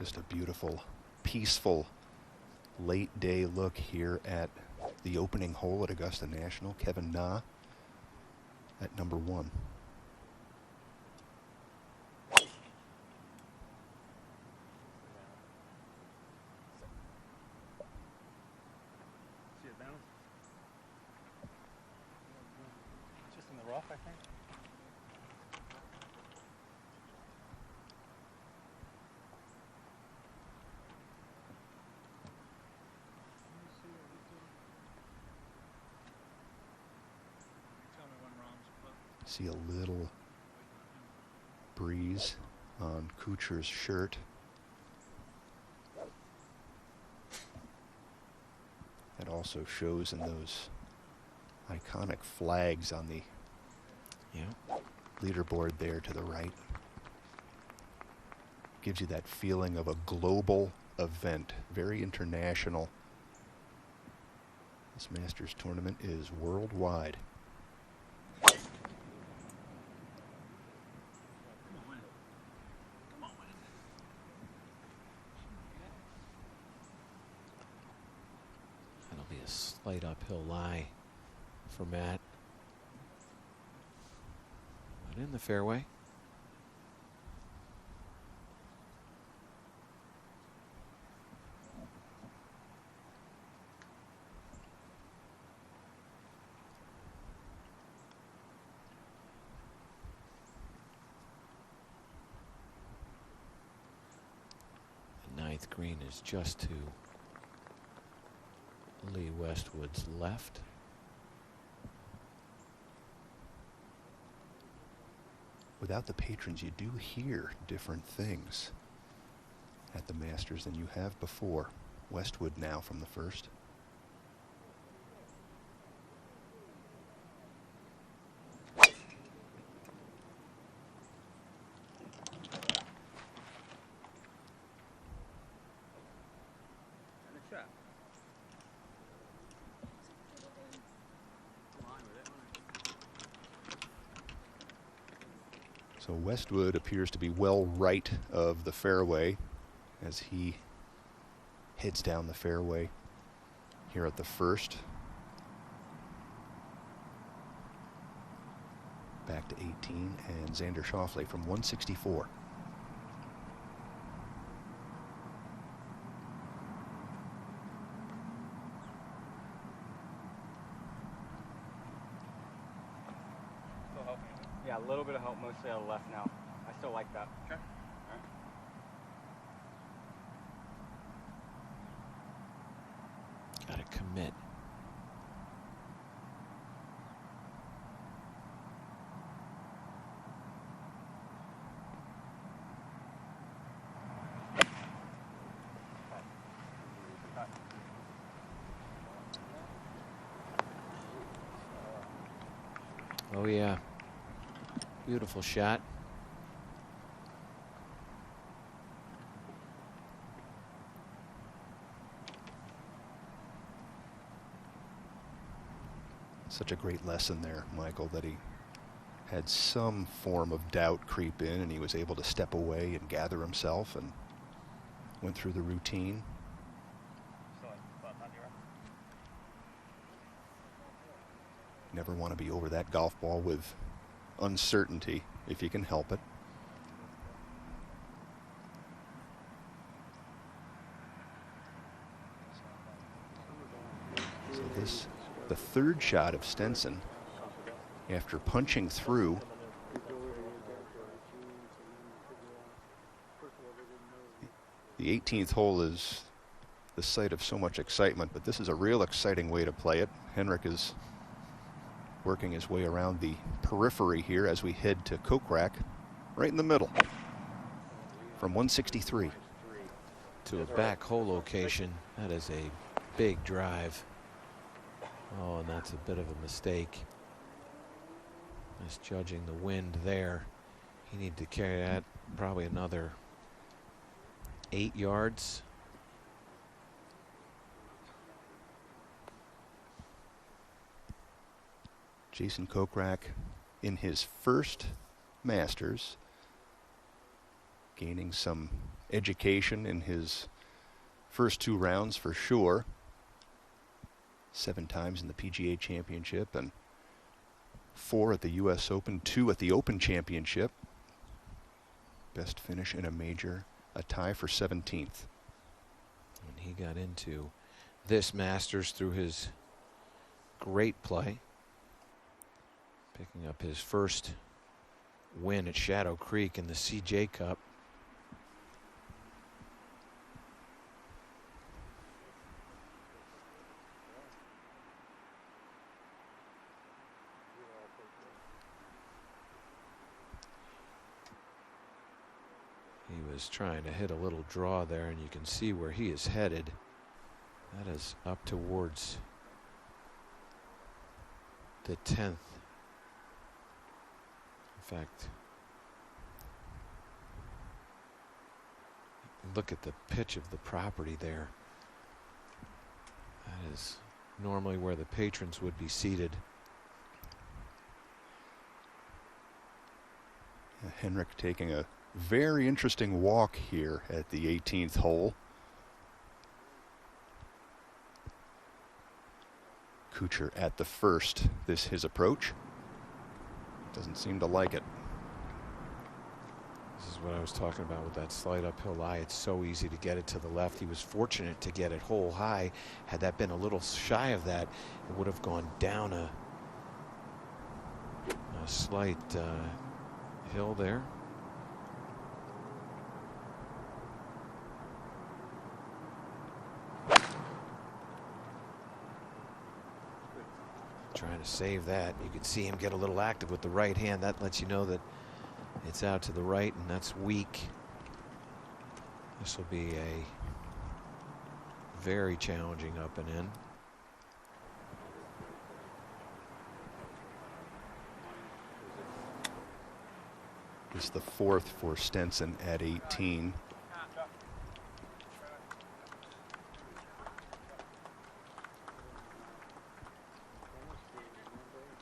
Just a beautiful, peaceful, late day look here at the opening hole at Augusta National. Kevin Na at number 1. Just in the rough, I think. See a little breeze on Kuchar's shirt. That also shows in those iconic flags on the leaderboard there to the right. Gives you that feeling of a global event, very international. This Masters tournament is worldwide. That'll be a slight uphill lie for Matt. But in the fairway. The 9th green is just to Lee Westwood's left. Without the patrons, you do hear different things at the Masters than you have before. Westwood now from the first. So Westwood appears to be well right of the fairway as he heads down the fairway here at the first. Back to 18, and Xander Schauffele from 164. Yeah, a little bit of help, mostly on the left now. I still like that. Okay. All right. Gotta commit. Oh yeah. Beautiful shot. Such a great lesson there, Michael, that he had some form of doubt creep in and he was able to step away and gather himself and went through the routine. Never want to be over that golf ball with uncertainty if you can help it. So this, the third shot of Stenson, after punching through. The 18th hole is the site of so much excitement, but this is a real exciting way to play it. Henrik is working his way around the periphery here as we head to Kokrak, right in the middle, from 163. To a back hole location. That is a big drive. Oh, and that's a bit of a mistake. Misjudging the wind there. He needed to carry that probably another 8 yards. Jason Kokrak in his first Masters, gaining some education in his first 2 rounds for sure. 7 times in the PGA Championship and 4 at the US Open, 2 at the Open Championship. Best finish in a major, a tie for 17th. And he got into this Masters through his great play, picking up his first win at Shadow Creek in the CJ Cup. He was trying to hit a little draw there, and you can see where he is headed. That is up towards the 10th. In fact, look at the pitch of the property there. That is normally where the patrons would be seated. Henrik taking a very interesting walk here at the 18th hole. Kuchar at the first. This his approach. Doesn't seem to like it. This is what I was talking about with that slight uphill lie. It's so easy to get it to the left. He was fortunate to get it hole high. Had that been a little shy of that, it would have gone down a slight hill there. Trying to save that. You can see him get a little active with the right hand. That lets you know that it's out to the right, and that's weak. This will be a very challenging up and in. This is the 4th for Stenson at 18.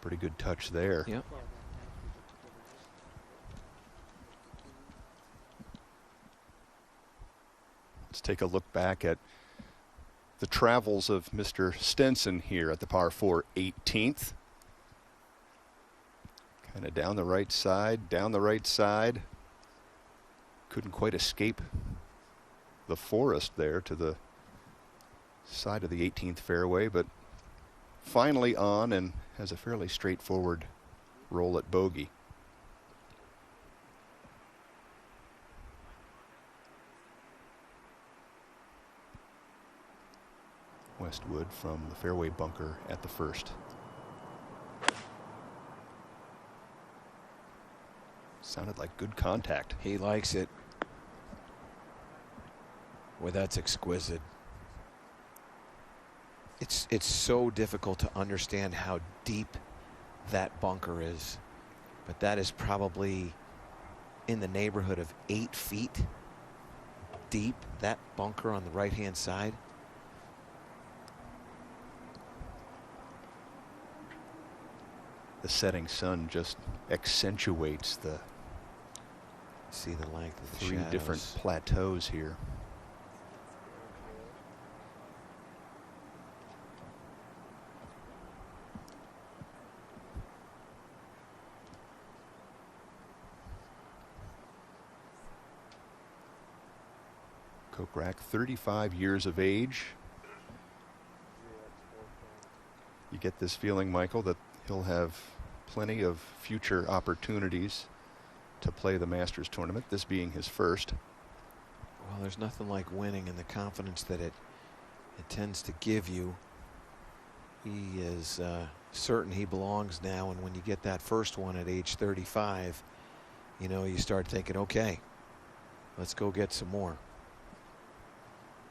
Pretty good touch there. Yep. Let's take a look back at the travels of Mr. Stenson here at the par 4 18th. Kind of down the right side, down the right side. Couldn't quite escape the forest there to the side of the 18th fairway, but finally on and has a fairly straightforward roll at bogey. Westwood from the fairway bunker at the first. Sounded like good contact. He likes it. Well, that's exquisite. It's so difficult to understand how deep that bunker is, but that is probably in the neighborhood of 8 feet deep, that bunker on the right hand side. The setting sun just accentuates the see the length of the 3 shadows. different plateaus here. Kokrak, 35 years of age. You get this feeling, Michael, that he'll have plenty of future opportunities to play the Masters tournament, this being his first. Well, there's nothing like winning and the confidence that it tends to give you. He is certain he belongs now, and when you get that first one at age 35, you know, you start thinking, okay, let's go get some more.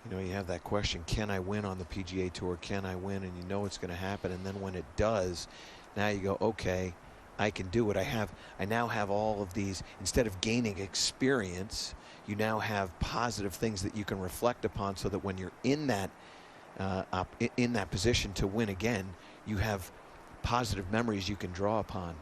You know, you have that question, can I win on the PGA Tour? Can I win? And you know it's going to happen. And then when it does, now you go, okay, I can do it. I now have all of these. Instead of gaining experience, you now have positive things that you can reflect upon, so that when you're in that position to win again, you have positive memories you can draw upon.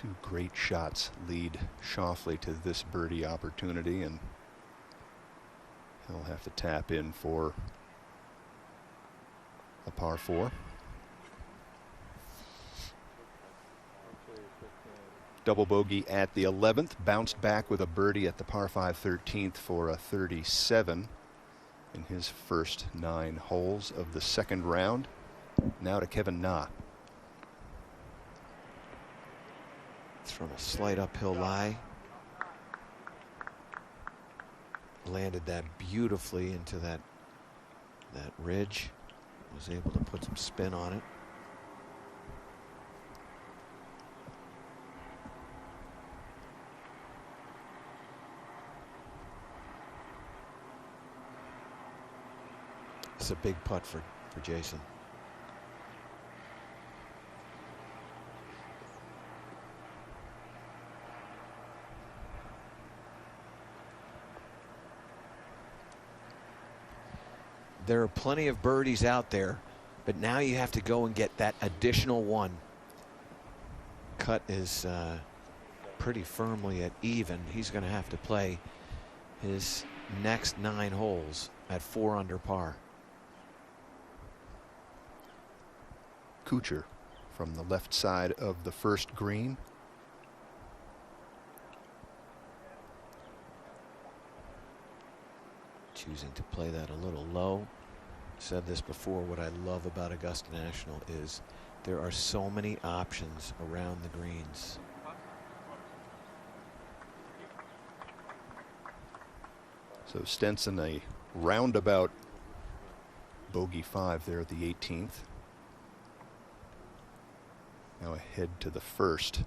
Two great shots lead Schauffele to this birdie opportunity, and he'll have to tap in for a par 4. Double bogey at the 11th, bounced back with a birdie at the par 5 13th for a 37 in his first 9 holes of the second round. Now to Kevin Na. It's from a slight uphill lie. Landed that beautifully into that ridge. Was able to put some spin on it. It's a big putt for Jason. There are plenty of birdies out there, but now you have to go and get that additional one. Cut is pretty firmly at even. He's going to have to play his next 9 holes at 4 under par. Kuchar from the left side of the first green. Choosing to play that a little low. Said this before, what I love about Augusta National is there are so many options around the greens. So Stenson a roundabout bogey 5 there at the 18th. Now ahead to the first.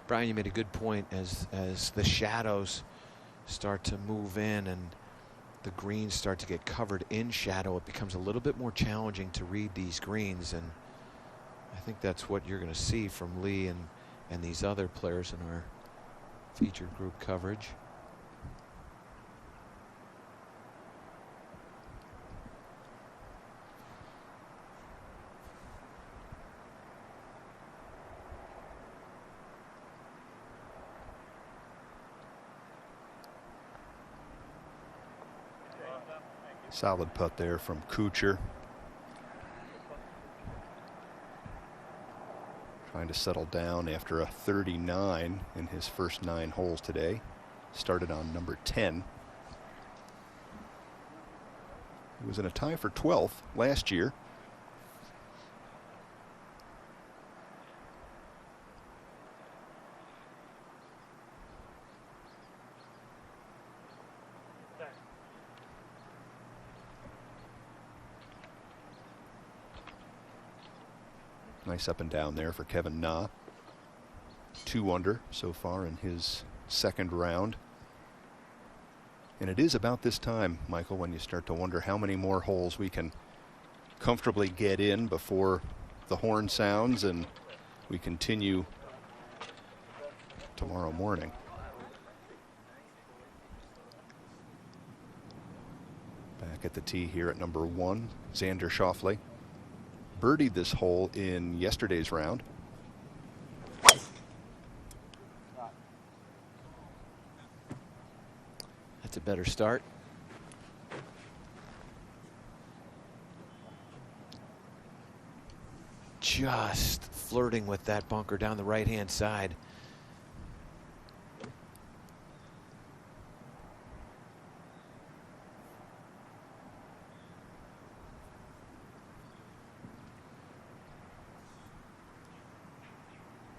Brian, you made a good point. As the shadows start to move in and the greens start to get covered in shadow, it becomes a little bit more challenging to read these greens, and I think that's what you're going to see from Lee and these other players in our featured group coverage. Solid putt there from Kuchar. Trying to settle down after a 39 in his first 9 holes today. Started on number 10. He was in a tie for 12th last year. Nice up and down there for Kevin Na. 2 under so far in his second round. And it is about this time, Michael, when you start to wonder how many more holes we can comfortably get in before the horn sounds and we continue tomorrow morning. Back at the tee here at number 1, Xander Schauffele. Birdied this hole in yesterday's round. That's a better start. Just flirting with that bunker down the right-hand side.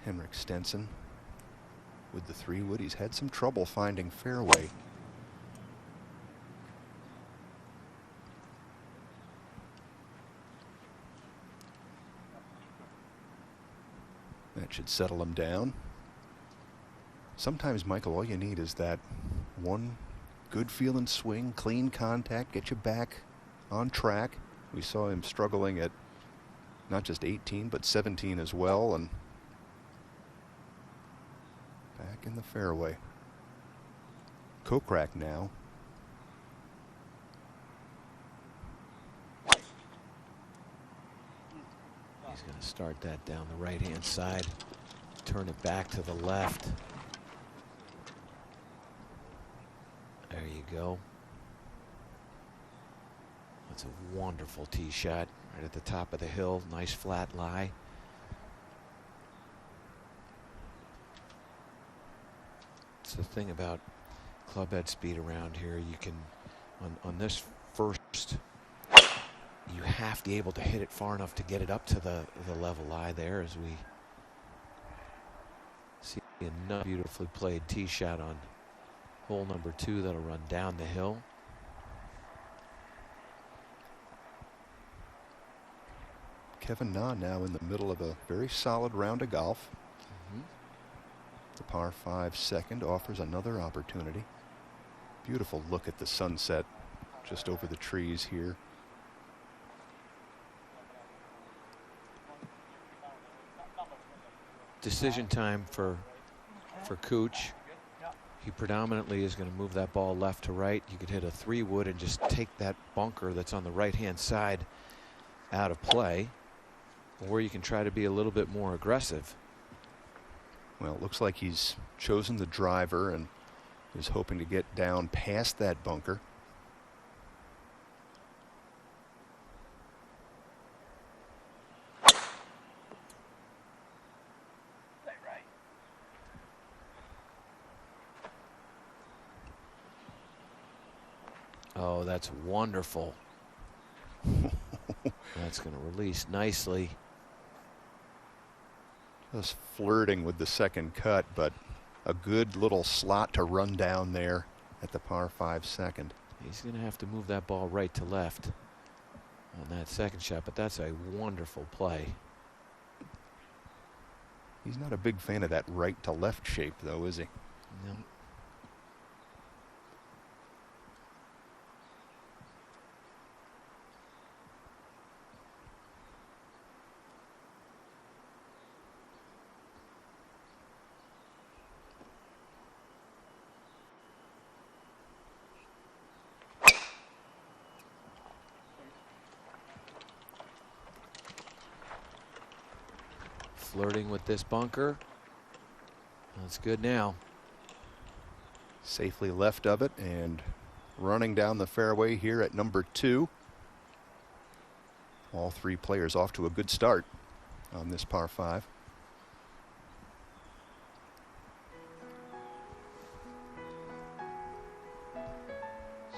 Henrik Stenson with the 3-wood. He's had some trouble finding fairway. That should settle him down. Sometimes, Michael, all you need is that one good feeling swing, clean contact, get you back on track. We saw him struggling at not just 18 but 17 as well, and back back in the fairway. Kokrak now. He's going to start that down the right-hand side, turn it back to the left. There you go. That's a wonderful tee shot right at the top of the hill. Nice flat lie. It's the thing about club head speed around here. You can, on this first, you have to be able to hit it far enough to get it up to the level lie there, as we see another beautifully played tee shot on hole number 2 that'll run down the hill. Kevin Na now in the middle of a very solid round of golf. The par 5 second offers another opportunity. Beautiful look at the sunset just over the trees here. Decision time for Cooch. He predominantly is going to move that ball left to right. You could hit a 3-wood and just take that bunker that's on the right-hand side out of play, or you can try to be a little bit more aggressive. Well, it looks like he's chosen the driver and is hoping to get down past that bunker. Oh, that's wonderful. That's going to release nicely. Just flirting with the second cut, but a good little slot to run down there at the par 5 second. He's going to have to move that ball right to left on that second shot, but that's a wonderful play. He's not a big fan of that right to left shape, though, is he? No. Flirting with this bunker. That's good now. Safely left of it and running down the fairway here at number 2. All 3 players off to a good start on this par 5.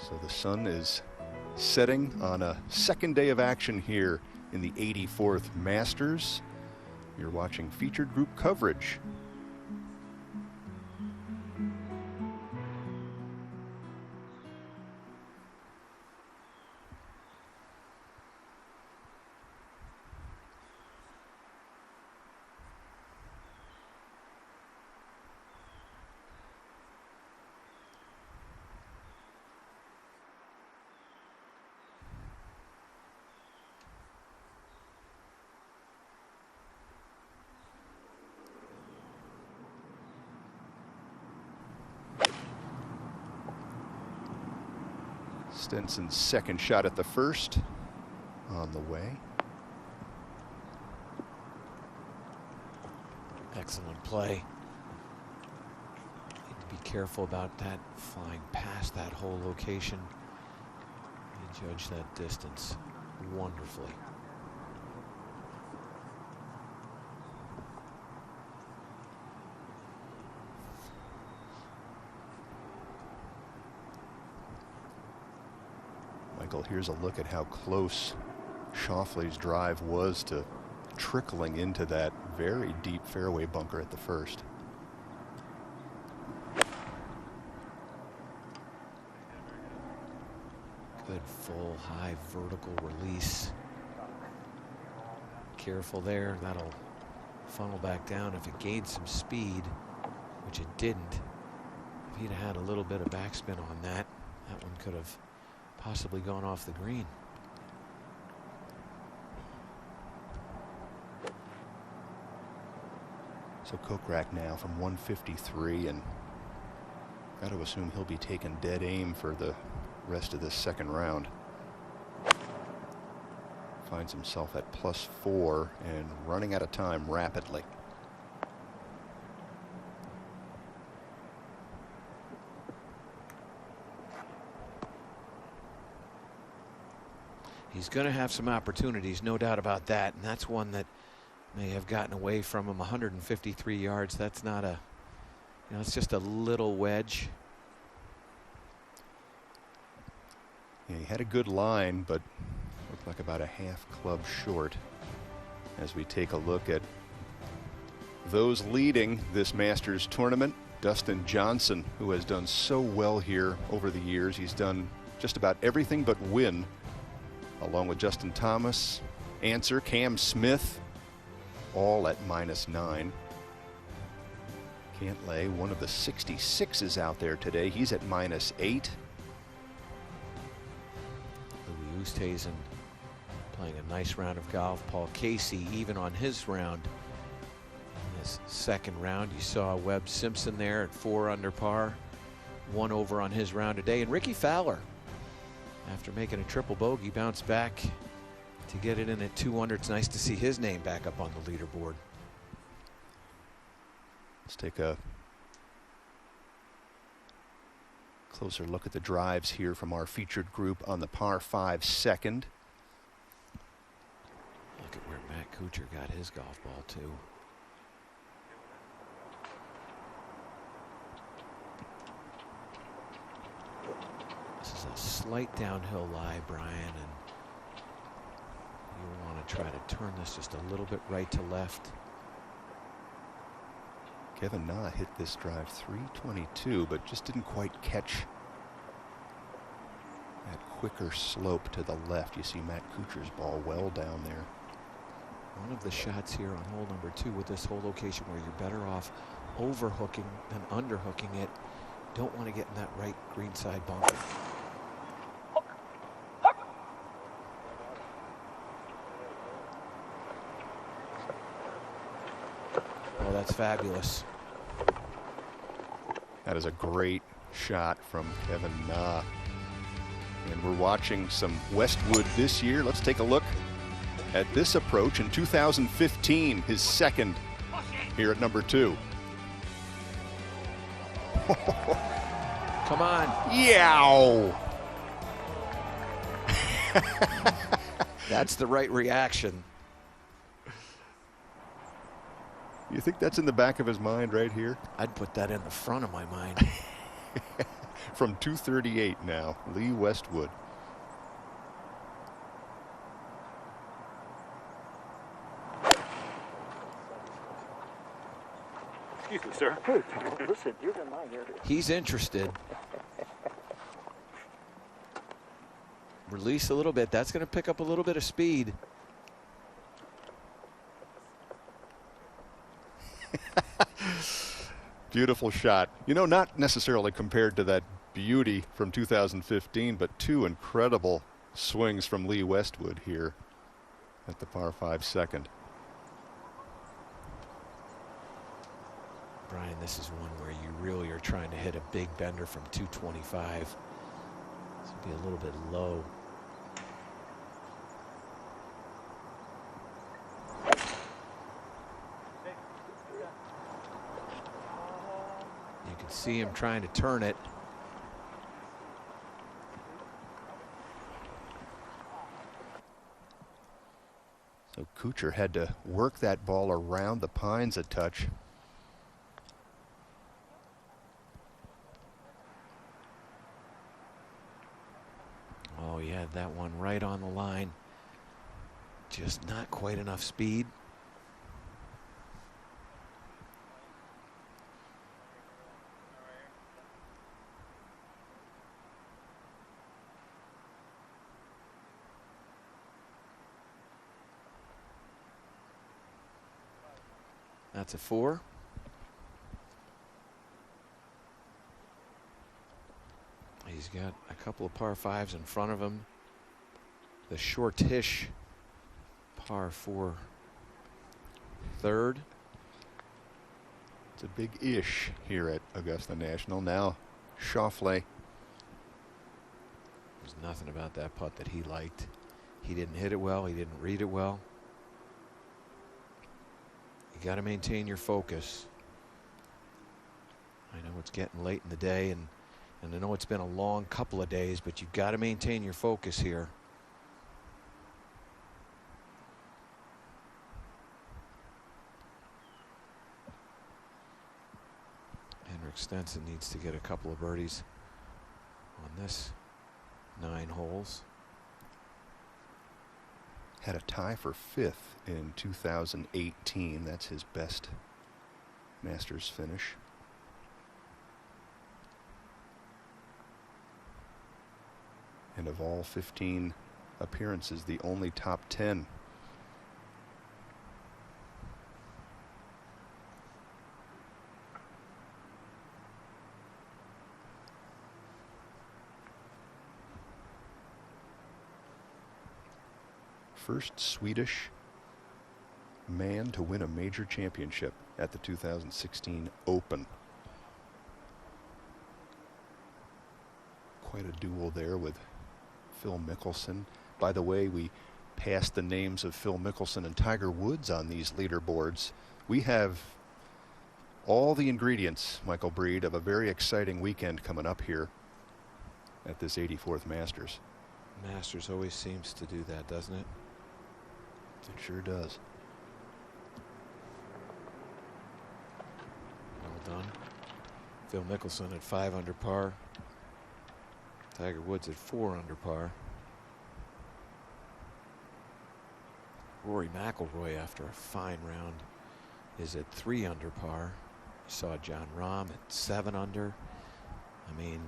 So the sun is setting on a second day of action here in the 84th Masters. You're watching featured group coverage. Stenson's second shot at the first on the way. Excellent play. Need to be careful about that flying past that whole location. You judge that distance wonderfully. Michael, here's a look at how close Schauffele's drive was to trickling into that very deep fairway bunker at the first. Good full high vertical release. Careful there, that'll funnel back down if it gained some speed, which it didn't. If he'd had a little bit of backspin on that, that one could have possibly gone off the green. So Kokrak now from 153, and got to assume he'll be taking dead aim for the rest of this second round. Finds himself at +4 and running out of time rapidly. He's going to have some opportunities, no doubt about that, and that's one that may have gotten away from him. 153 yards. That's not a, you know, it's just a little wedge. Yeah, he had a good line, but looked like about a half club short. As we take a look at those leading this Masters tournament, Dustin Johnson, who has done so well here over the years. He's done just about everything but win, along with Justin Thomas, Answer, Cam Smith, all at -9. Cantlay, one of the 66s out there today, he's at -8. Louis Oosthuizen playing a nice round of golf. Paul Casey even on his round. In his second round, you saw Webb Simpson there at 4 under par, 1 over on his round today. And Ricky Fowler, after making a triple bogey, bounced back to get it in at 2 under. It's nice to see his name back up on the leaderboard. Let's take a closer look at the drives here from our featured group on the par 5 second. Look at where Matt Kuchar got his golf ball too. This is a slight downhill lie, Brian, and you want to try to turn this just a little bit right to left. Kevin Na hit this drive 322, but just didn't quite catch that quicker slope to the left. You see Matt Kuchar's ball well down there. One of the shots here on hole number 2 with this whole location where you're better off overhooking than underhooking it. Don't want to get in that right greenside bunker. Oh, that's fabulous. That is a great shot from Kevin Na. And we're watching some Westwood this year. Let's take a look at this approach in 2015, his second here at number 2. Come on. Yow! That's the right reaction. You think that's in the back of his mind right here? I'd put that in the front of my mind. From 238 now, Lee Westwood. Excuse me, sir. Hey, Tom, listen, you're in my area. He's interested. Release a little bit. That's going to pick up a little bit of speed. Beautiful shot. You know, not necessarily compared to that beauty from 2015, but 2 incredible swings from Lee Westwood here at the par 5 second. Brian, this is one where you really are trying to hit a big bender from 225. This will be a little bit low. You can see him trying to turn it. So Kuchar had to work that ball around the pines a touch. Oh, yeah, that one right on the line. Just not quite enough speed. That's a 4. He's got a couple of par 5s in front of him. The shortish par 4 third. It's a big ish here at Augusta National. Now, Schauffele. There's nothing about that putt that he liked. He didn't hit it well. He didn't read it well. You got to maintain your focus. I know it's getting late in the day, and I know it's been a long couple of days, but you've got to maintain your focus here. Henrik Stenson needs to get a couple of birdies on this 9 holes. Had a tie for 5th in 2018. That's his best Masters finish. And of all 15 appearances, the only top 10. First Swedish man to win a major championship at the 2016 Open. Quite a duel there with Phil Mickelson. By the way, we passed the names of Phil Mickelson and Tiger Woods on these leaderboards. We have all the ingredients, Michael Breed, of a very exciting weekend coming up here at this 84th Masters. Masters always seems to do that, doesn't it? It sure does. Well done. Phil Mickelson at 5 under par. Tiger Woods at 4 under par. Rory McIlroy, after a fine round, is at 3 under par. You saw John Rahm at 7 under. I mean,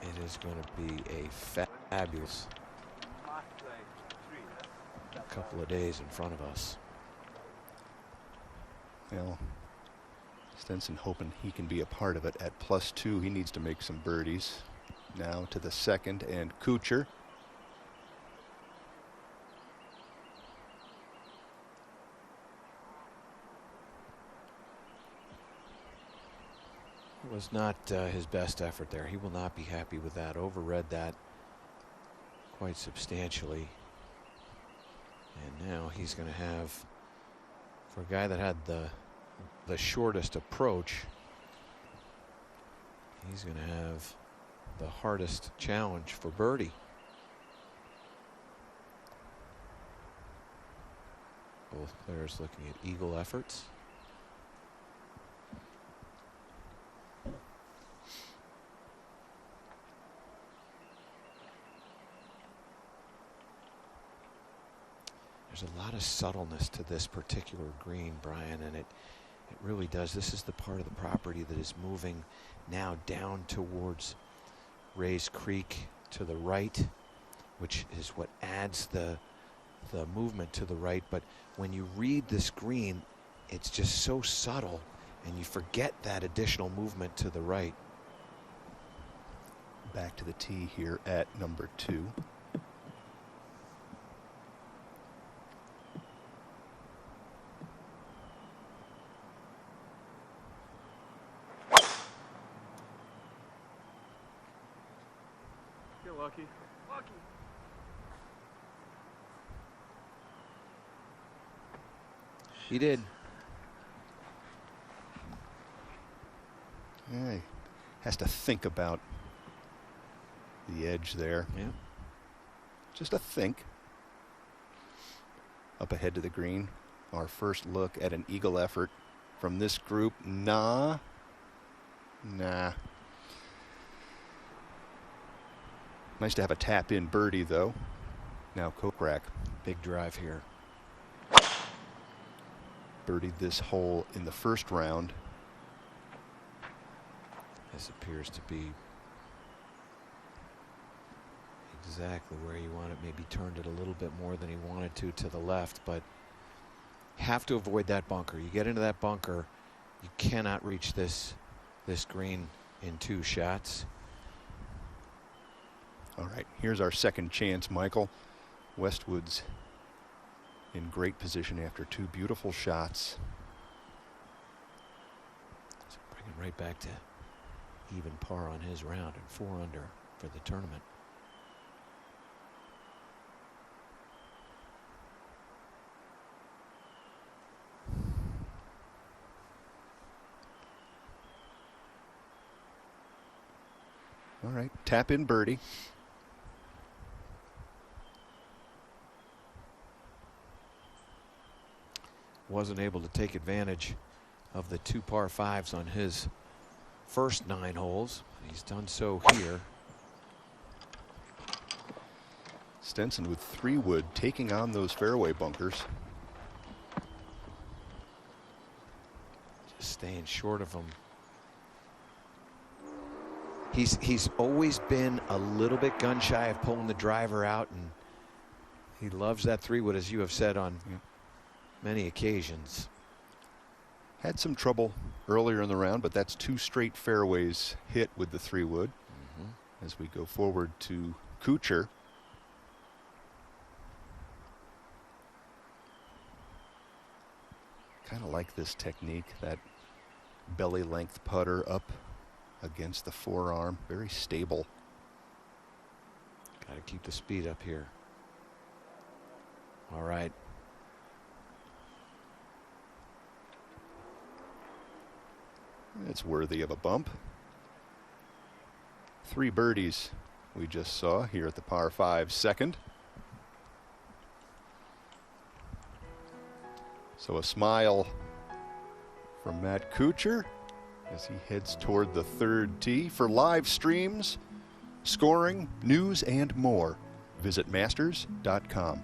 it is going to be a fabulous couple of days in front of us. Well, Stenson hoping he can be a part of it at +2. He needs to make some birdies. Now to the second, and Kuchar. It was not his best effort there. He will not be happy with that. Overread that quite substantially. And now he's going to have, for a guy that had the shortest approach, he's going to have the hardest challenge for birdie. Both players looking at eagle efforts. There's a lot of subtleness to this particular green, Brian, and it really does. This is the part of the property that is moving now down towards Rays Creek to the right, which is what adds the movement to the right. But when you read this green, it's just so subtle, and you forget that additional movement to the right. Back to the tee here at number 2. Lucky. Lucky. He did. Yeah, he has to think about the edge there. Yeah. Just a think. Up ahead to the green. Our first look at an eagle effort from this group. Nah. Nice to have a tap-in birdie, though. Now Kokrak. Big drive here. Birdied this hole in the first round. This appears to be exactly where you want it. Maybe turned it a little bit more than he wanted to the left, but have to avoid that bunker. You get into that bunker, you cannot reach this green in 2 shots. All right, here's our second chance, Michael. Westwood's in great position after 2 beautiful shots. So bring it right back to even par on his round and 4 under for the tournament. All right, tap in birdie. Wasn't able to take advantage of the 2 par 5s on his first 9 holes. He's done so here. Stenson with 3 wood taking on those fairway bunkers. Just staying short of him. He's always been a little bit gun shy of pulling the driver out, and he loves that 3 wood, as you have said on many occasions. Had some trouble earlier in the round, but that's 2 straight fairways hit with the 3 wood. As we go forward to Kuchar. Kind of like this technique, that belly length putter up against the forearm, very stable. Got to keep the speed up here. All right. It's worthy of a bump. 3 birdies we just saw here at the par 5 second. So a smile from Matt Kuchar as he heads toward the 3rd tee. For live streams, scoring, news, and more, visit masters.com.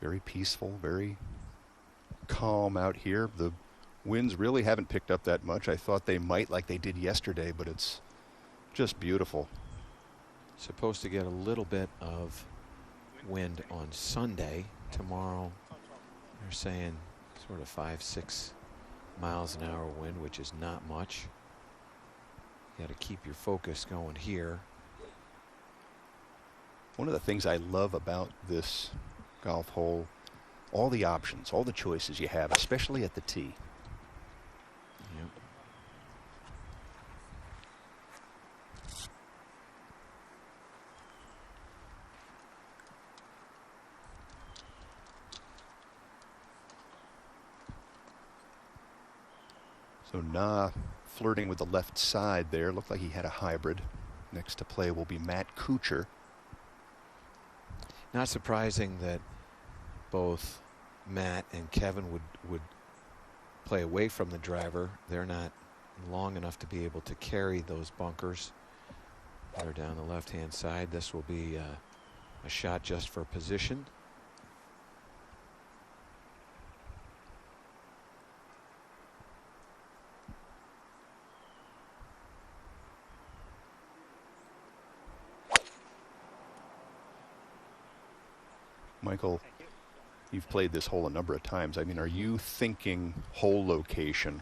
Very peaceful, very calm out here. The winds really haven't picked up that much. I thought they might, like they did yesterday, but it's just beautiful. Supposed to get a little bit of wind on Sunday. Tomorrow, they're saying sort of 5-6 miles an hour wind, which is not much. You got to keep your focus going here. One of the things I love about this golf hole, all the options, all the choices you have, especially at the tee. Yep. So Na flirting with the left side there. Looked like he had a hybrid. Next to play will be Matt Kuchar. Not surprising that both Matt and Kevin would play away from the driver. They're not long enough to be able to carry those bunkers. They're down the left-hand side. This will be a shot just for position. Michael, you've played this hole a number of times. I mean, are you thinking hole location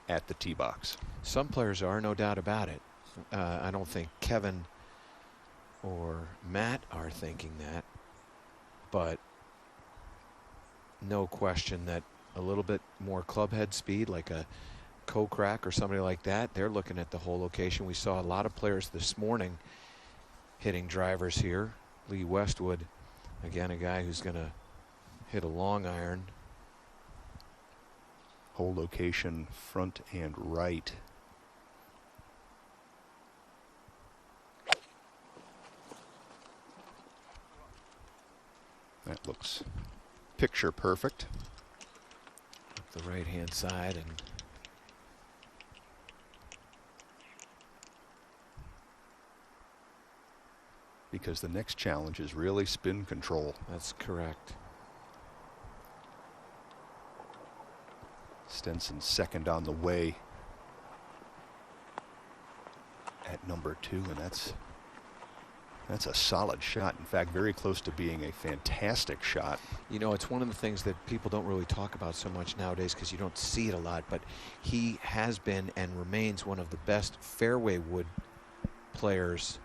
at the tee box? Some players are, no doubt about it. I don't think Kevin or Matt are thinking that, but no question that a little bit more club head speed, like a Kokrak or somebody like that, they're looking at the hole location. We saw a lot of players this morning hitting drivers here. Lee Westwood, again, a guy who's going to hit a long iron. Hole location front and right. That looks picture perfect. The right hand side, and because the next challenge is really spin control. That's correct. Stenson second on the way at number 2, and that's That's a solid shot. In fact, very close to being a fantastic shot. You know, it's one of the things that people don't really talk about so much nowadays because you don't see it a lot, but he has been and remains one of the best fairway wood players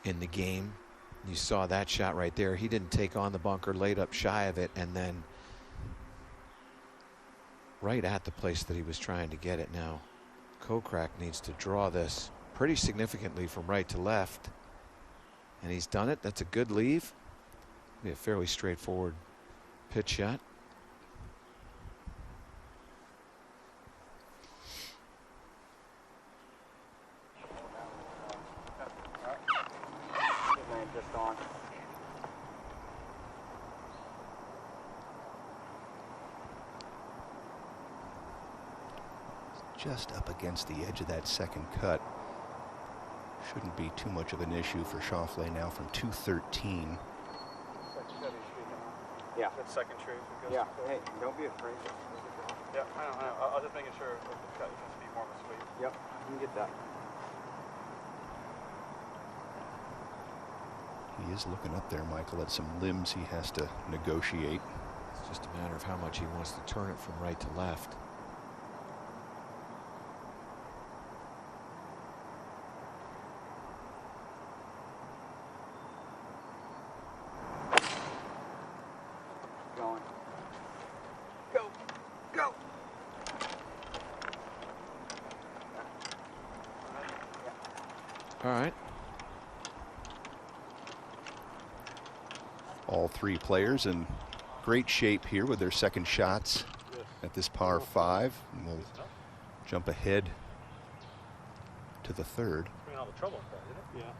in the game. You saw that shot right there. He didn't take on the bunker, laid up shy of it, and then right at the place that he was trying to get it. Now, Kokrak needs to draw this pretty significantly from right to left. And he's done it. That's a good leave. Be a fairly straightforward pitch shot. Just on. Just up against the edge of that second cut. Shouldn't be too much of an issue for Schauffele now from 213. Yeah. That second tree. Yeah. Hey, don't be afraid. Yeah, I know. I was just making sure if it's got to be more of a sweep. Yep, I can get that. He is looking up there, Michael, at some limbs he has to negotiate. It's just a matter of how much he wants to turn it from right to left. Going. Go. Go. All right. All three players in great shape here with their second shots at this par 5. And we'll jump ahead to the third. Bring all the trouble with that, isn't it?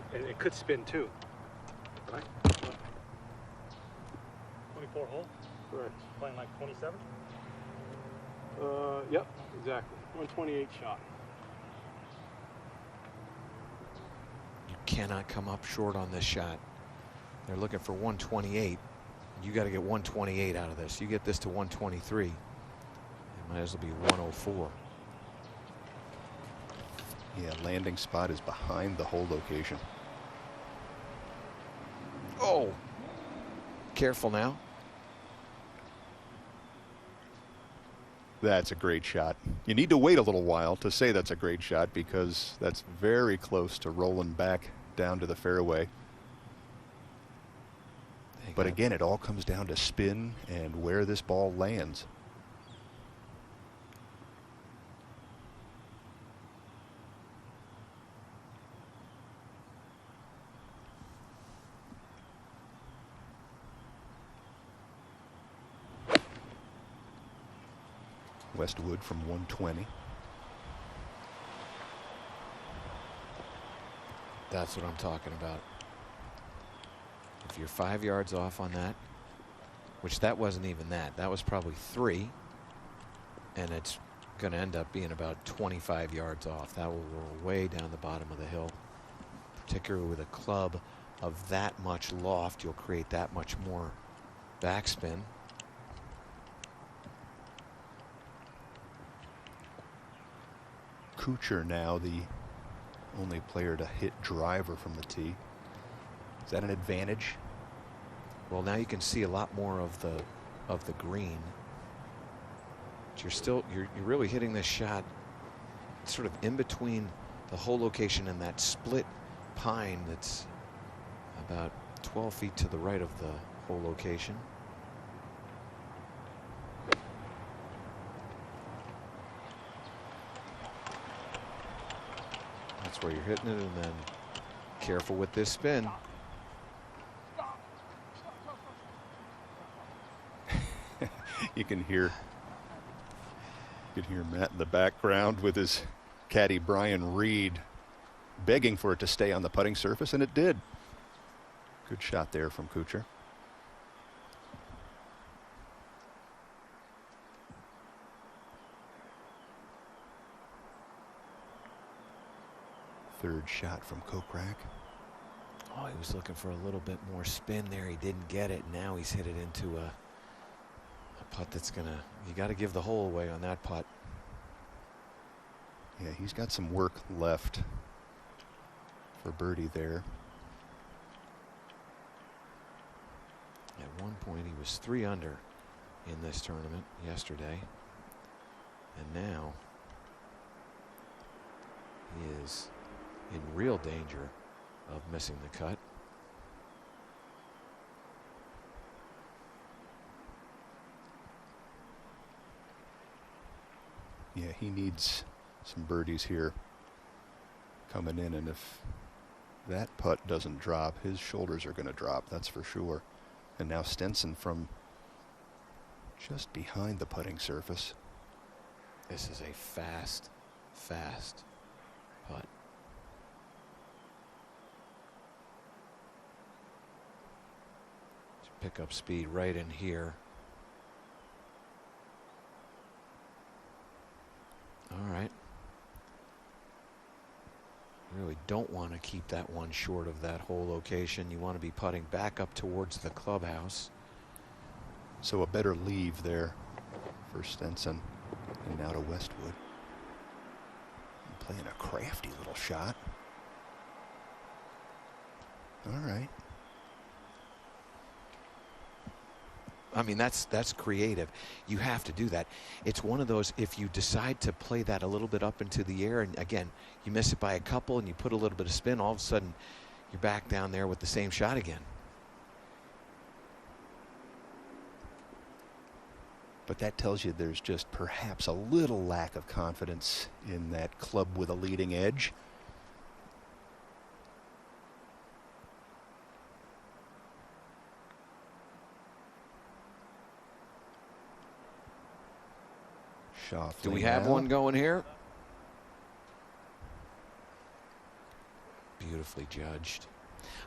Yeah. Yeah. It could spin too. Right? 24 hole? Correct. Playing like 27? Yep, exactly. 128 shot. You cannot come up short on this shot. They're looking for 128. You got to get 128 out of this. You get this to 123. It might as well be 104. Yeah, landing spot is behind the hole location. Oh, careful now. That's a great shot. You need to wait a little while to say that's a great shot because that's very close to rolling back down to the fairway. But again, it all comes down to spin and where this ball lands. Westwood from 120. That's what I'm talking about. If you're 5 yards off on that, which that wasn't even that, that was probably 3, and it's going to end up being about 25 yards off. That will roll way down the bottom of the hill, particularly with a club of that much loft. You'll create that much more backspin. Kuchar now the only player to hit driver from the tee. Is that an advantage? Well, now you can see a lot more of the green. But you're really hitting this shot sort of in between the hole location and that split pine that's about 12 feet to the right of the hole location. That's where you're hitting it, and then careful with this spin. You can hear Matt in the background with his caddy Brian Reed begging for it to stay on the putting surface, and it did. Good shot there from Kuchar. Third shot from Kokrak. Oh, he was looking for a little bit more spin there. He didn't get it. Now he's hit it into a putt that's gonna, you got to give the hole away on that putt. Yeah, he's got some work left for birdie there. At one point, he was 3 under in this tournament yesterday. And now he is in real danger of missing the cut. Yeah, he needs some birdies here coming in, and if that putt doesn't drop, his shoulders are going to drop, that's for sure. And now Stenson from just behind the putting surface. This is a fast putt. Pick up speed right in here. All right. Really don't want to keep that one short of that hole location. You want to be putting back up towards the clubhouse. So a better leave there for Stenson. And now to Westwood. Playing a crafty little shot. All right. I mean, that's creative. You have to do that. It's one of those, if you decide to play that a little bit up into the air, and again, you miss it by a couple and you put a little bit of spin, all of a sudden you're back down there with the same shot again. But that tells you there's just perhaps a little lack of confidence in that club with a leading edge. Do we have one going here? Beautifully judged.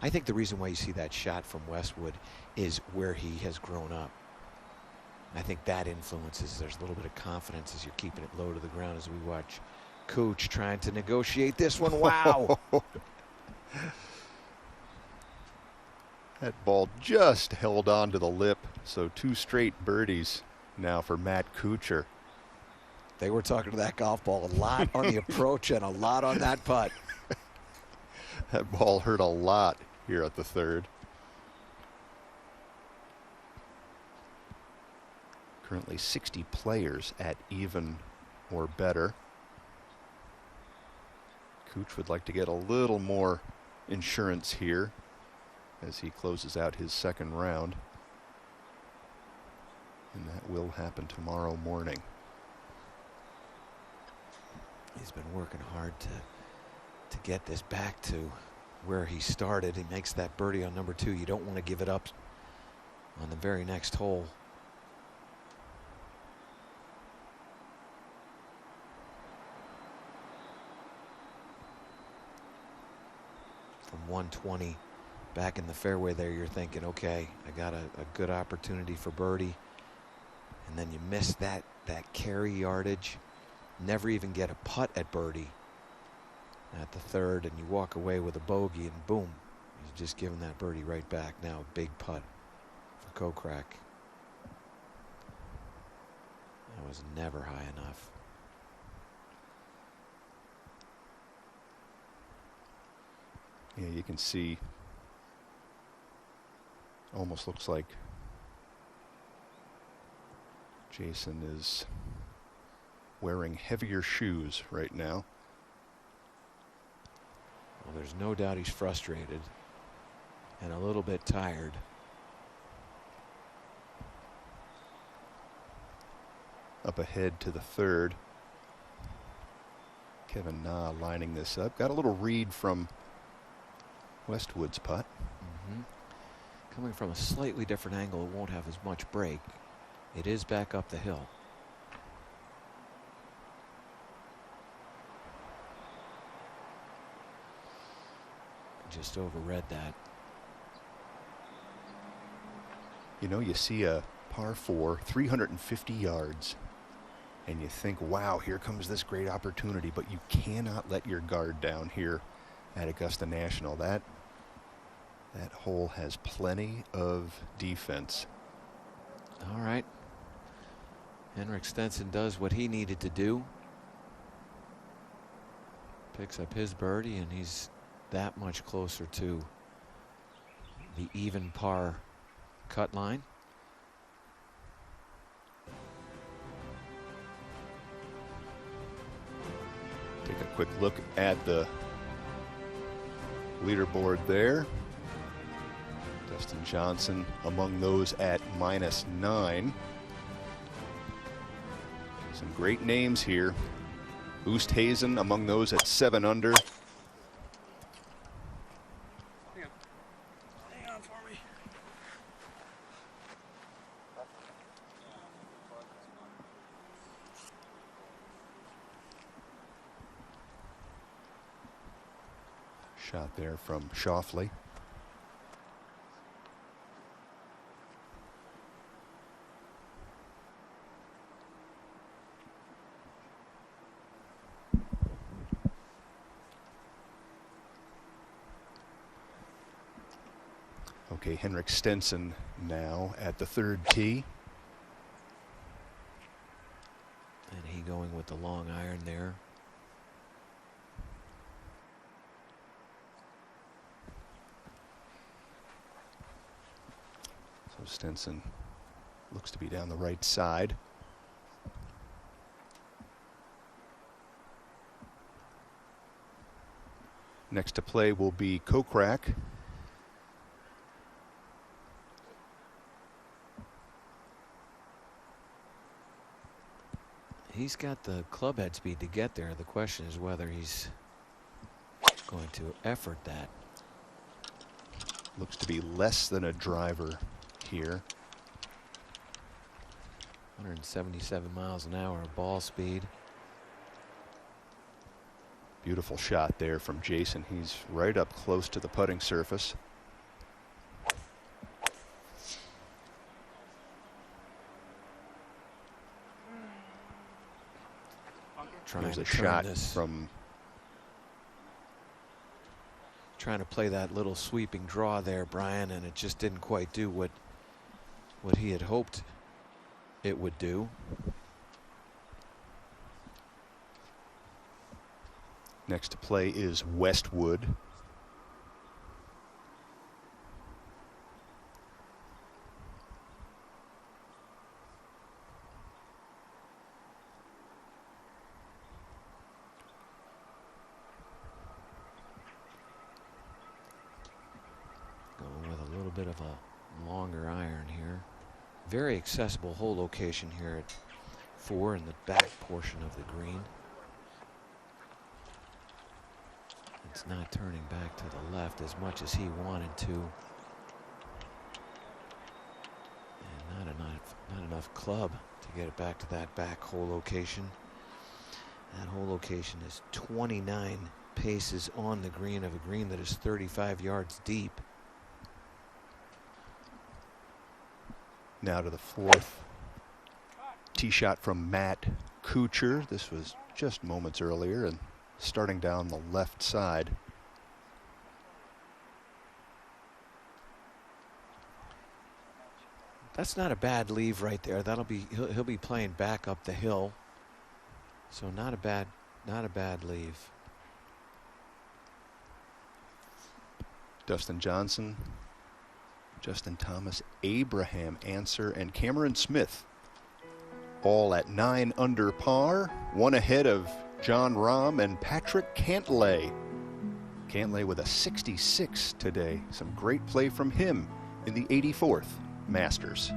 I think the reason why you see that shot from Westwood is where he has grown up. I think that influences. There's a little bit of confidence as you're keeping it low to the ground as we watch Cooch trying to negotiate this one. Wow. That ball just held on to the lip. So 2 straight birdies now for Matt Kuchar. They were talking to that golf ball a lot on the approach and a lot on that putt. That ball hurt a lot here at the 3rd. Currently 60 players at even or better. Cooch would like to get a little more insurance here as he closes out his 2nd round. And that will happen tomorrow morning. He's been working hard to get this back to where he started. He makes that birdie on number 2. You don't want to give it up on the very next hole. From 120 back in the fairway there, you're thinking, okay, I got a good opportunity for birdie. And then you miss that carry yardage. Never even get a putt at birdie at the 3rd, and you walk away with a bogey, and boom, he's just giving that birdie right back. Now a big putt for Kokrak. That was never high enough. Yeah, you can see almost looks like Jason is wearing heavier shoes right now. Well, there's no doubt he's frustrated and a little bit tired. Up ahead to the 3rd. Kevin Na lining this up. Got a little read from Westwood's putt. Coming from a slightly different angle, it won't have as much break. It is back up the hill. Just overread that. You know, you see a par 4, 350 yards, and you think, wow, here comes this great opportunity, but you cannot let your guard down here at Augusta National. That hole has plenty of defense. All right. Henrik Stenson does what he needed to do. Picks up his birdie, and he's that much closer to the even par cut line. Take a quick look at the leaderboard there. Dustin Johnson among those at -9. Some great names here. Oosthuizen among those at 7 under. Hang on for me. Shot there from Schauffele. Okay, Henrik Stenson now at the 3rd tee. And he going with the long iron there. So Stenson looks to be down the right side. Next to play will be Kokrak. He's got the club head speed to get there. The question is whether he's going to effort that. Looks to be less than a driver here. 177 miles an hour of ball speed. Beautiful shot there from Jason. He's right up close to the putting surface. There's a shot from. Trying to play that little sweeping draw there, Brian, and it just didn't quite do what he had hoped it would do. Next to play is Westwood. Going with a little bit of a longer iron here. Very accessible hole location here at 4 in the back portion of the green. It's not turning back to the left as much as he wanted to. And not enough club to get it back to that back hole location. That hole location is 29 paces on the green of a green that is 35 yards deep. Now to the 4th tee shot from Matt Kuchar. This was just moments earlier and starting down the left side. That's not a bad leave right there. That'll be he'll be playing back up the hill. So not a bad leave. Dustin Johnson, Justin Thomas, Abraham Answer, and Cameron Smith all at 9 under par, one ahead of John Rahm and Patrick Cantlay. Cantlay with a 66 today. Some great play from him in the 84th Masters.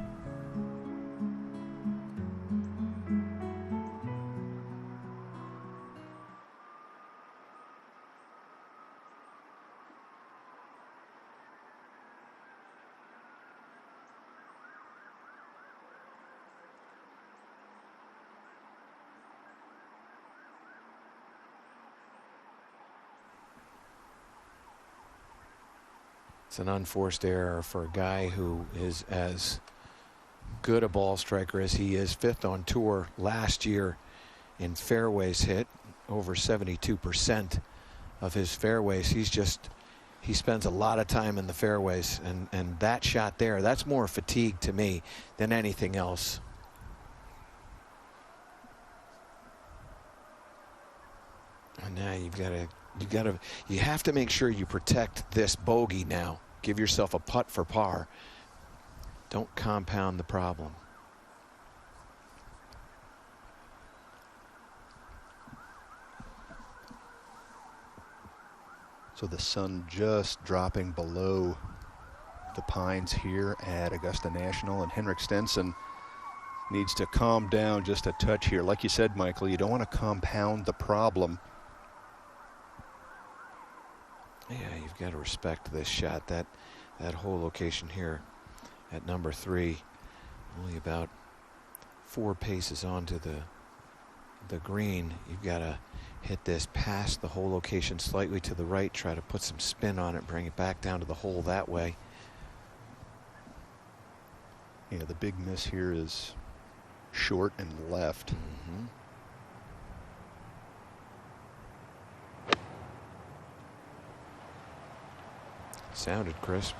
It's an unforced error for a guy who is as good a ball striker as he is. 5th on tour last year in fairways hit, over 72% of his fairways. He spends a lot of time in the fairways, and that shot there, that's more fatigue to me than anything else. And now you've got to You have to make sure you protect this bogey now. Give yourself a putt for par. Don't compound the problem. So the sun just dropping below the pines here at Augusta National, and Henrik Stenson needs to calm down just a touch here. Like you said, Michael, you don't want to compound the problem. Yeah, you've got to respect this shot. That whole location here at number 3, only about 4 paces onto the green. You've got to hit this past the hole location slightly to the right, try to put some spin on it, bring it back down to the hole that way. Yeah, the big miss here is short and left. Mm-hmm. Sounded crisp.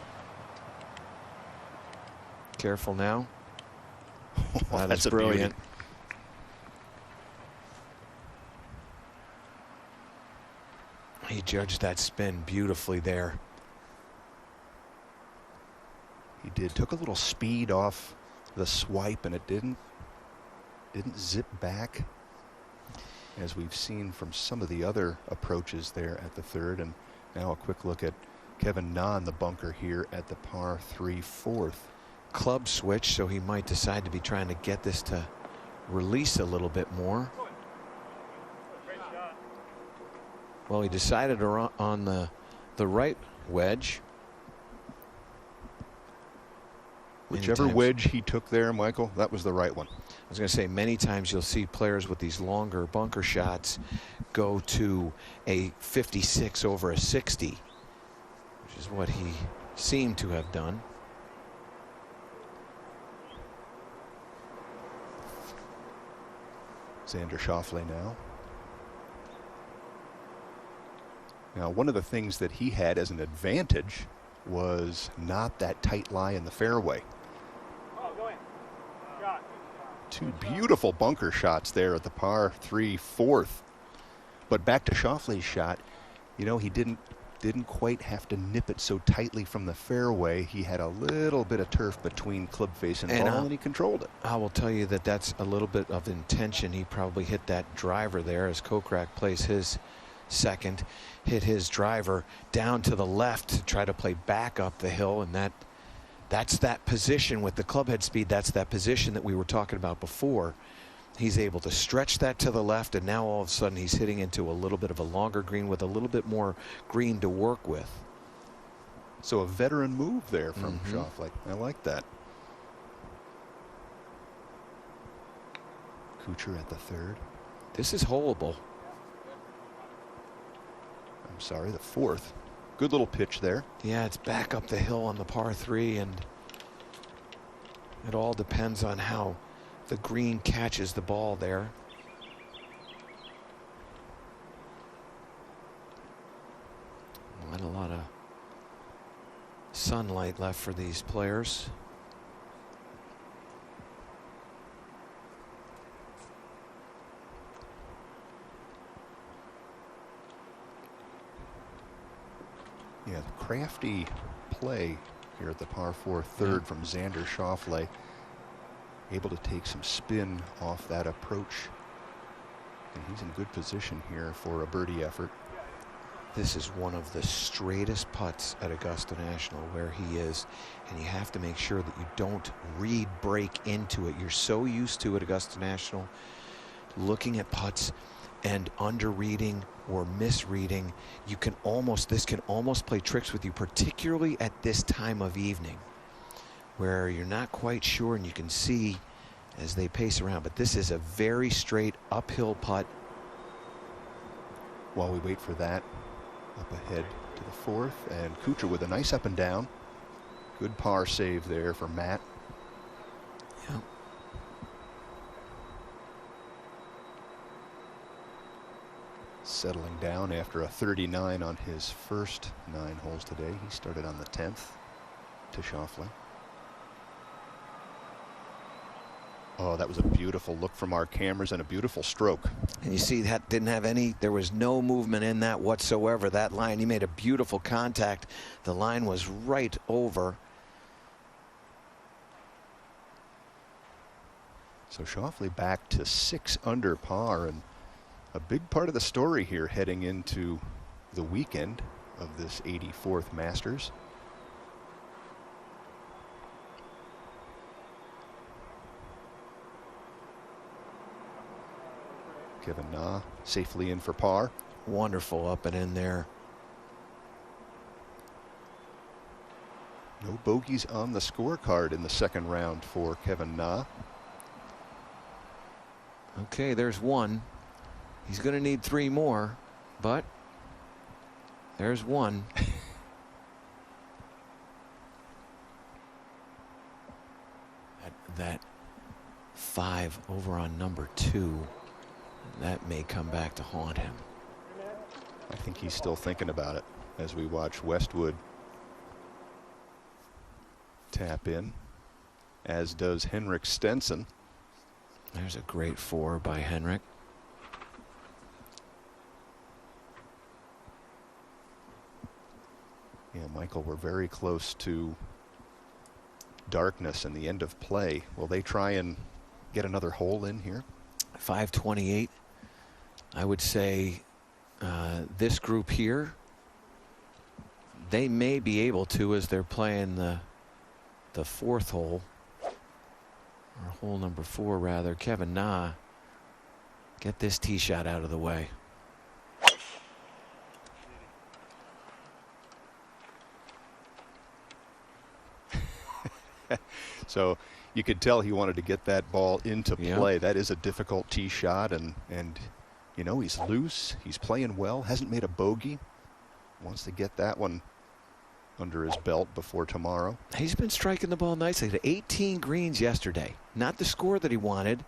Careful now. That's brilliant. He judged that spin beautifully there. He did. Took a little speed off the swipe, and it didn't zip back, as we've seen from some of the other approaches there at the 3rd. And now a quick look at Kevin Na in the bunker here at the par 3 4th. Club switch, so he might decide to be trying to get this to release a little bit more. Well, he decided on the right wedge. Whichever wedge he took there, Michael, that was the right one. I was going to say, many times you'll see players with these longer bunker shots go to a 56 over a 60, which is what he seemed to have done. Xander Schauffele now. Now, one of the things that he had as an advantage was not that tight lie in the fairway. Two beautiful bunker shots there at the par 3 4th. But back to Schauffele's shot, you know, he didn't quite have to nip it so tightly from the fairway. He had a little bit of turf between club face and ball, and he controlled it. I will tell you that that's a little bit of intention. He probably hit that driver there as Kokrak plays his second, hit his driver down to the left to try to play back up the hill, and that's that position with the club head speed. That's that position that we were talking about before. He's able to stretch that to the left, and now all of a sudden he's hitting into a little bit of a longer green with a little bit more green to work with. So a veteran move there from Schauffele. I like that. Kuchar at the 3rd. This is holeable. I'm sorry, the 4th. Good little pitch there. Yeah, it's back up the hill on the par 3, and it all depends on how the green catches the ball there. Not a lot of sunlight left for these players. Yeah, the crafty play here at the par 4 3rd from Xander Schauffele. Able to take some spin off that approach. And he's in good position here for a birdie effort. This is one of the straightest putts at Augusta National where he is, and you have to make sure that you don't break into it. You're so used to at Augusta National looking at putts and under-reading or misreading. This can almost play tricks with you, particularly at this time of evening where you're not quite sure, and you can see as they pace around. But this is a very straight uphill putt. While we wait for that, up ahead to the 4th, and Kuchar with a nice up and down. Good par save there for Matt. Yeah. Settling down after a 39 on his first 9 holes today. He started on the 10th to Schauffele. Oh, that was a beautiful look from our cameras and a beautiful stroke. And you see that didn't have any, there was no movement in that whatsoever. That line, he made a beautiful contact. The line was right over. So Schauffele back to 6 under par, and a big part of the story here heading into the weekend of this 84th Masters. Kevin Na safely in for par. Wonderful up and in there. No bogeys on the scorecard in the second round for Kevin Na. Okay, there's one. He's going to need 3 more, but there's one. that 5 over on number 2. That may come back to haunt him. I think he's still thinking about it as we watch Westwood tap in, as does Henrik Stenson. There's a great 4 by Henrik. Yeah, Michael, we're very close to darkness and the end of play. Will they try and get another hole in here? 528. I would say this group here, they may be able to, as they're playing the 4th hole, or hole number 4 rather. Kevin Na, get this tee shot out of the way. So you could tell he wanted to get that ball into play. That is a difficult tee shot, and you know, he's loose, he's playing well, hasn't made a bogey, wants to get that one under his belt before tomorrow. He's been striking the ball nicely. He had 18 greens yesterday. Not the score that he wanted.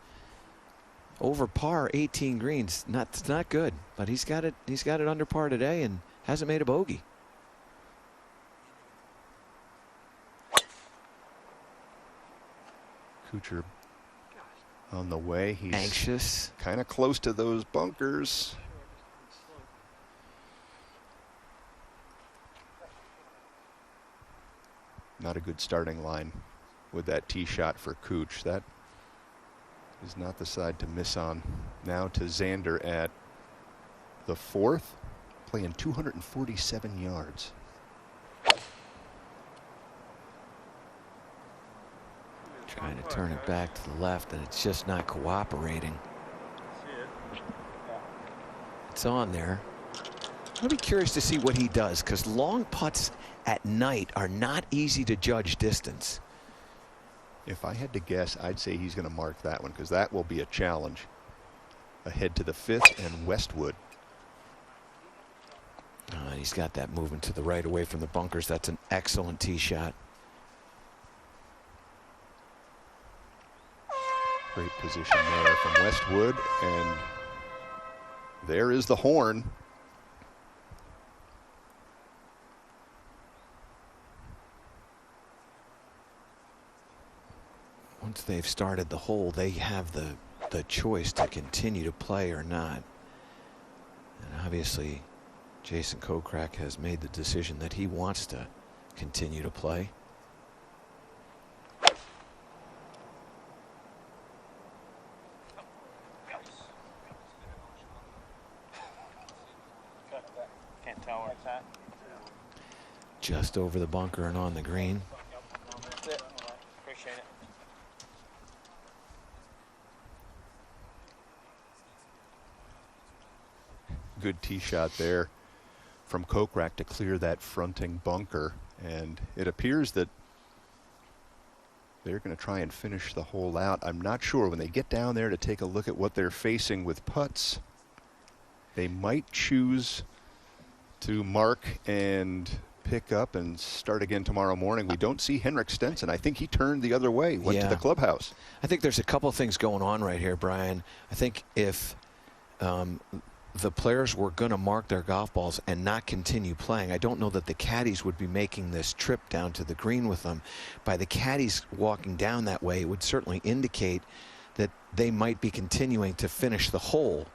Over par, 18 greens. Not good, but he's got it under par today and hasn't made a bogey. Kuchar on the way. He's anxious, kind of close to those bunkers. Not a good starting line with that tee shot for Cooch. That is not the side to miss on. Now to Xander at the 4th, playing 247 yards. Trying to turn it back to the left, and it's just not cooperating. It's on there. I'll be curious to see what he does, because long putts at night are not easy to judge distance. If I had to guess, I'd say he's going to mark that one, because that will be a challenge. Ahead to the 5th and Westwood. He's got that movement to the right away from the bunkers. That's an excellent tee shot. Great position there from Westwood, and there is the horn. Once they've started the hole, they have the choice to continue to play or not. And obviously, Jason Kokrak has made the decision that he wants to continue to play. Can't tell where it's at. Just over the bunker and on the green. That's it. Appreciate it. Good tee shot there from Kokrak to clear that fronting bunker, and it appears that they're going to try and finish the hole out. I'm not sure when they get down there to take a look at what they're facing with putts. They might choose to mark and pick up and start again tomorrow morning. We don't see Henrik Stenson. I think he turned the other way, went to the clubhouse. I think there's a couple things going on right here, Brian. I think if the players were going to mark their golf balls and not continue playing, I don't know that the caddies would be making this trip down to the green with them. By the caddies walking down that way, it would certainly indicate they might be continuing to finish the hole.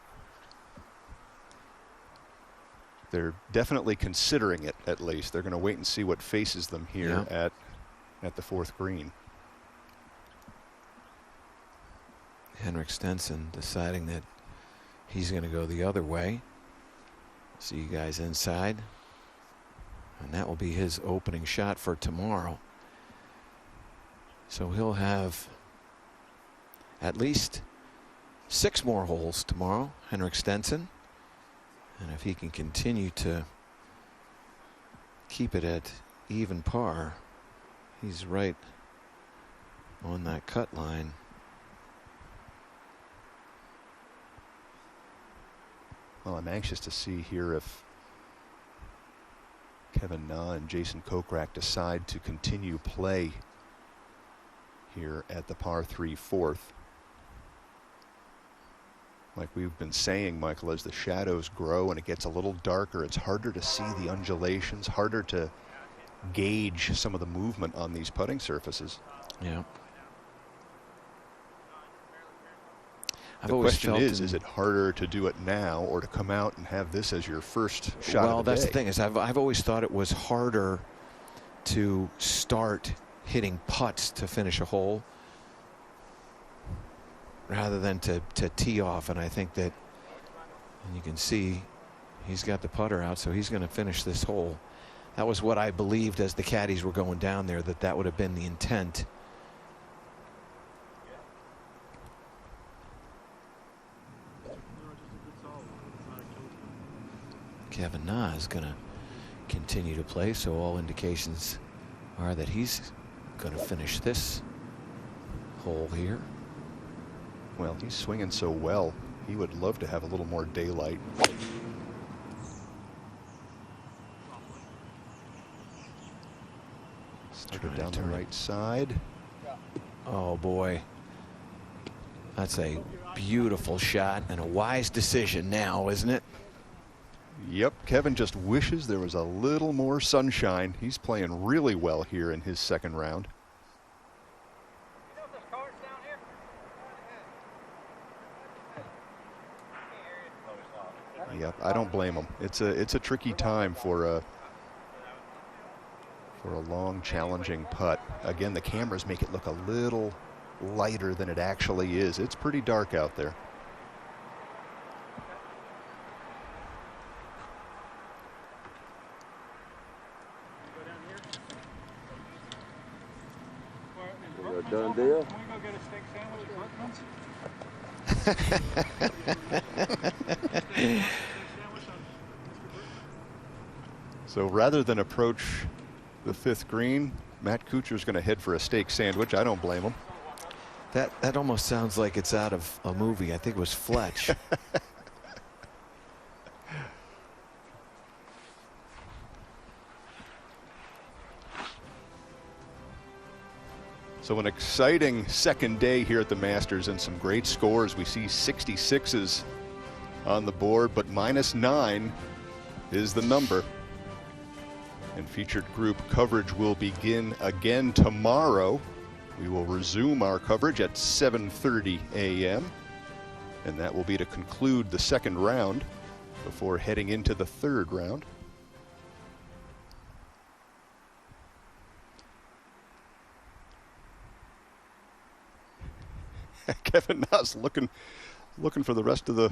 They're definitely considering it, at least. They're going to wait and see what faces them here at the 4th green. Henrik Stenson deciding that he's going to go the other way. See you guys inside. And that will be his opening shot for tomorrow. So he'll have at least 6 more holes tomorrow, Henrik Stenson. And if he can continue to keep it at even par, he's right on that cut line. Well, I'm anxious to see here if Kevin Na and Jason Kokrak decide to continue play here at the par 3 4th. Like we've been saying, Michael, as the shadows grow and it gets a little darker, it's harder to see the undulations, harder to gauge some of the movement on these putting surfaces. Yeah. The question is it harder to do it now or to come out and have this as your first shot well, of the that's day? the thing is I've always thought it was harder to start hitting putts to finish a hole rather than to tee off. And I think that, and you can see he's got the putter out, so he's going to finish this hole. That was what I believed as the caddies were going down there, that would have been the intent. Kevin Na is going to continue to play, so all indications are that he's going to finish this hole here. Well, he's swinging so well, he would love to have a little more daylight. Started down the right side. Oh boy, that's a beautiful shot and a wise decision now, isn't it? Yep, Kevin just wishes there was a little more sunshine. He's playing really well here in his 2nd round. Yep, I don't blame him. It's a tricky time for a long, challenging putt. Again, the cameras make it look a little lighter than it actually is. It's pretty dark out there. Done deal. Can we go get a steak sandwich? So rather than approach the 5th green, Matt Kuchar's going to head for a steak sandwich. I don't blame him. That almost sounds like it's out of a movie. I think it was Fletch. So an exciting 2nd day here at the Masters and some great scores. We see 66s on the board, but -9 is the number. And featured group coverage will begin again tomorrow. We will resume our coverage at 7:30 a.m. and that will be to conclude the 2nd round before heading into the 3rd round. Kevin Na's looking for the rest of the.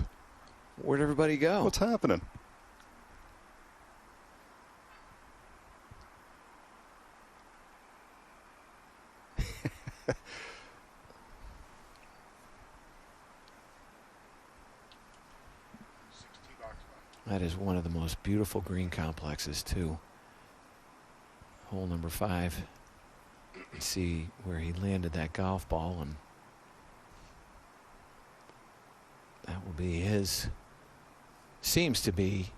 Where'd everybody go? What's happening? That is one of the most beautiful green complexes too. Hole number 5. You see where he landed that golf ball, and that will be his, seems to be,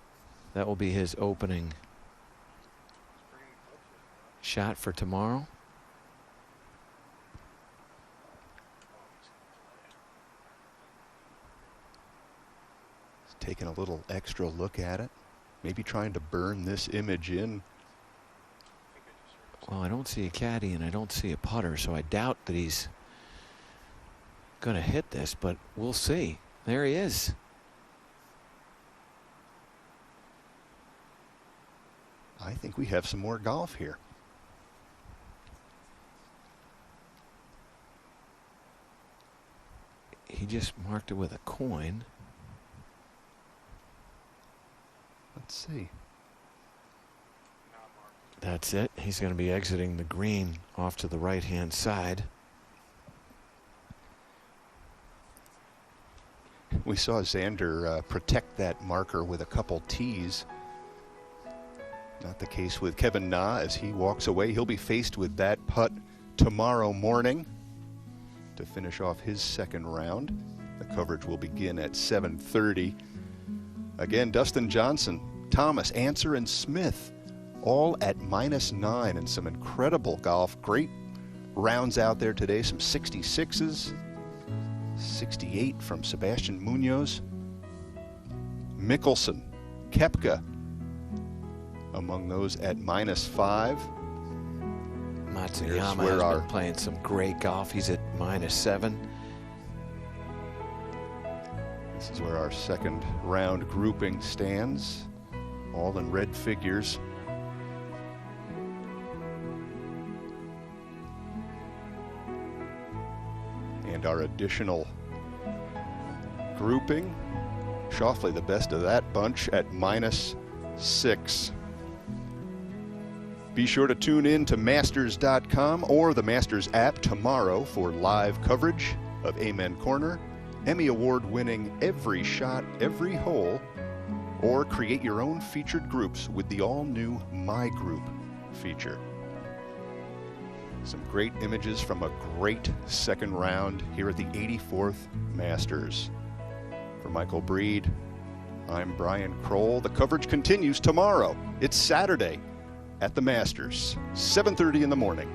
that will be his opening shot for tomorrow. Taking a little extra look at it, maybe trying to burn this image in. Well, I don't see a caddy and I don't see a putter, so I doubt that he's going to hit this, but we'll see. There he is. I think we have some more golf here. He just marked it with a coin. Let's see. That's it. He's going to be exiting the green off to the right-hand side. We saw Xander protect that marker with a couple tees. Not the case with Kevin Na as he walks away. He'll be faced with that putt tomorrow morning to finish off his second round. The coverage will begin at 7:30. Again, Dustin Johnson, Thomas, Answer, and Smith all at -9 and some incredible golf. Great rounds out there today. Some 66s. 68 from Sebastian Munoz. Mickelson, Koepka among those at -5. Matsuyama has been playing some great golf. He's at -7. This is where our second round grouping stands, all in red figures. And our additional grouping, Schauffele the best of that bunch at -6. Be sure to tune in to Masters.com or the Masters app tomorrow for live coverage of Amen Corner, Emmy Award-winning Every Shot, Every Hole, or create your own featured groups with the all-new My Group feature. Some great images from a great second round here at the 84th Masters. For Michael Breed, I'm Brian Kroll. The coverage continues tomorrow. It's Saturday at the Masters, 7:30 in the morning.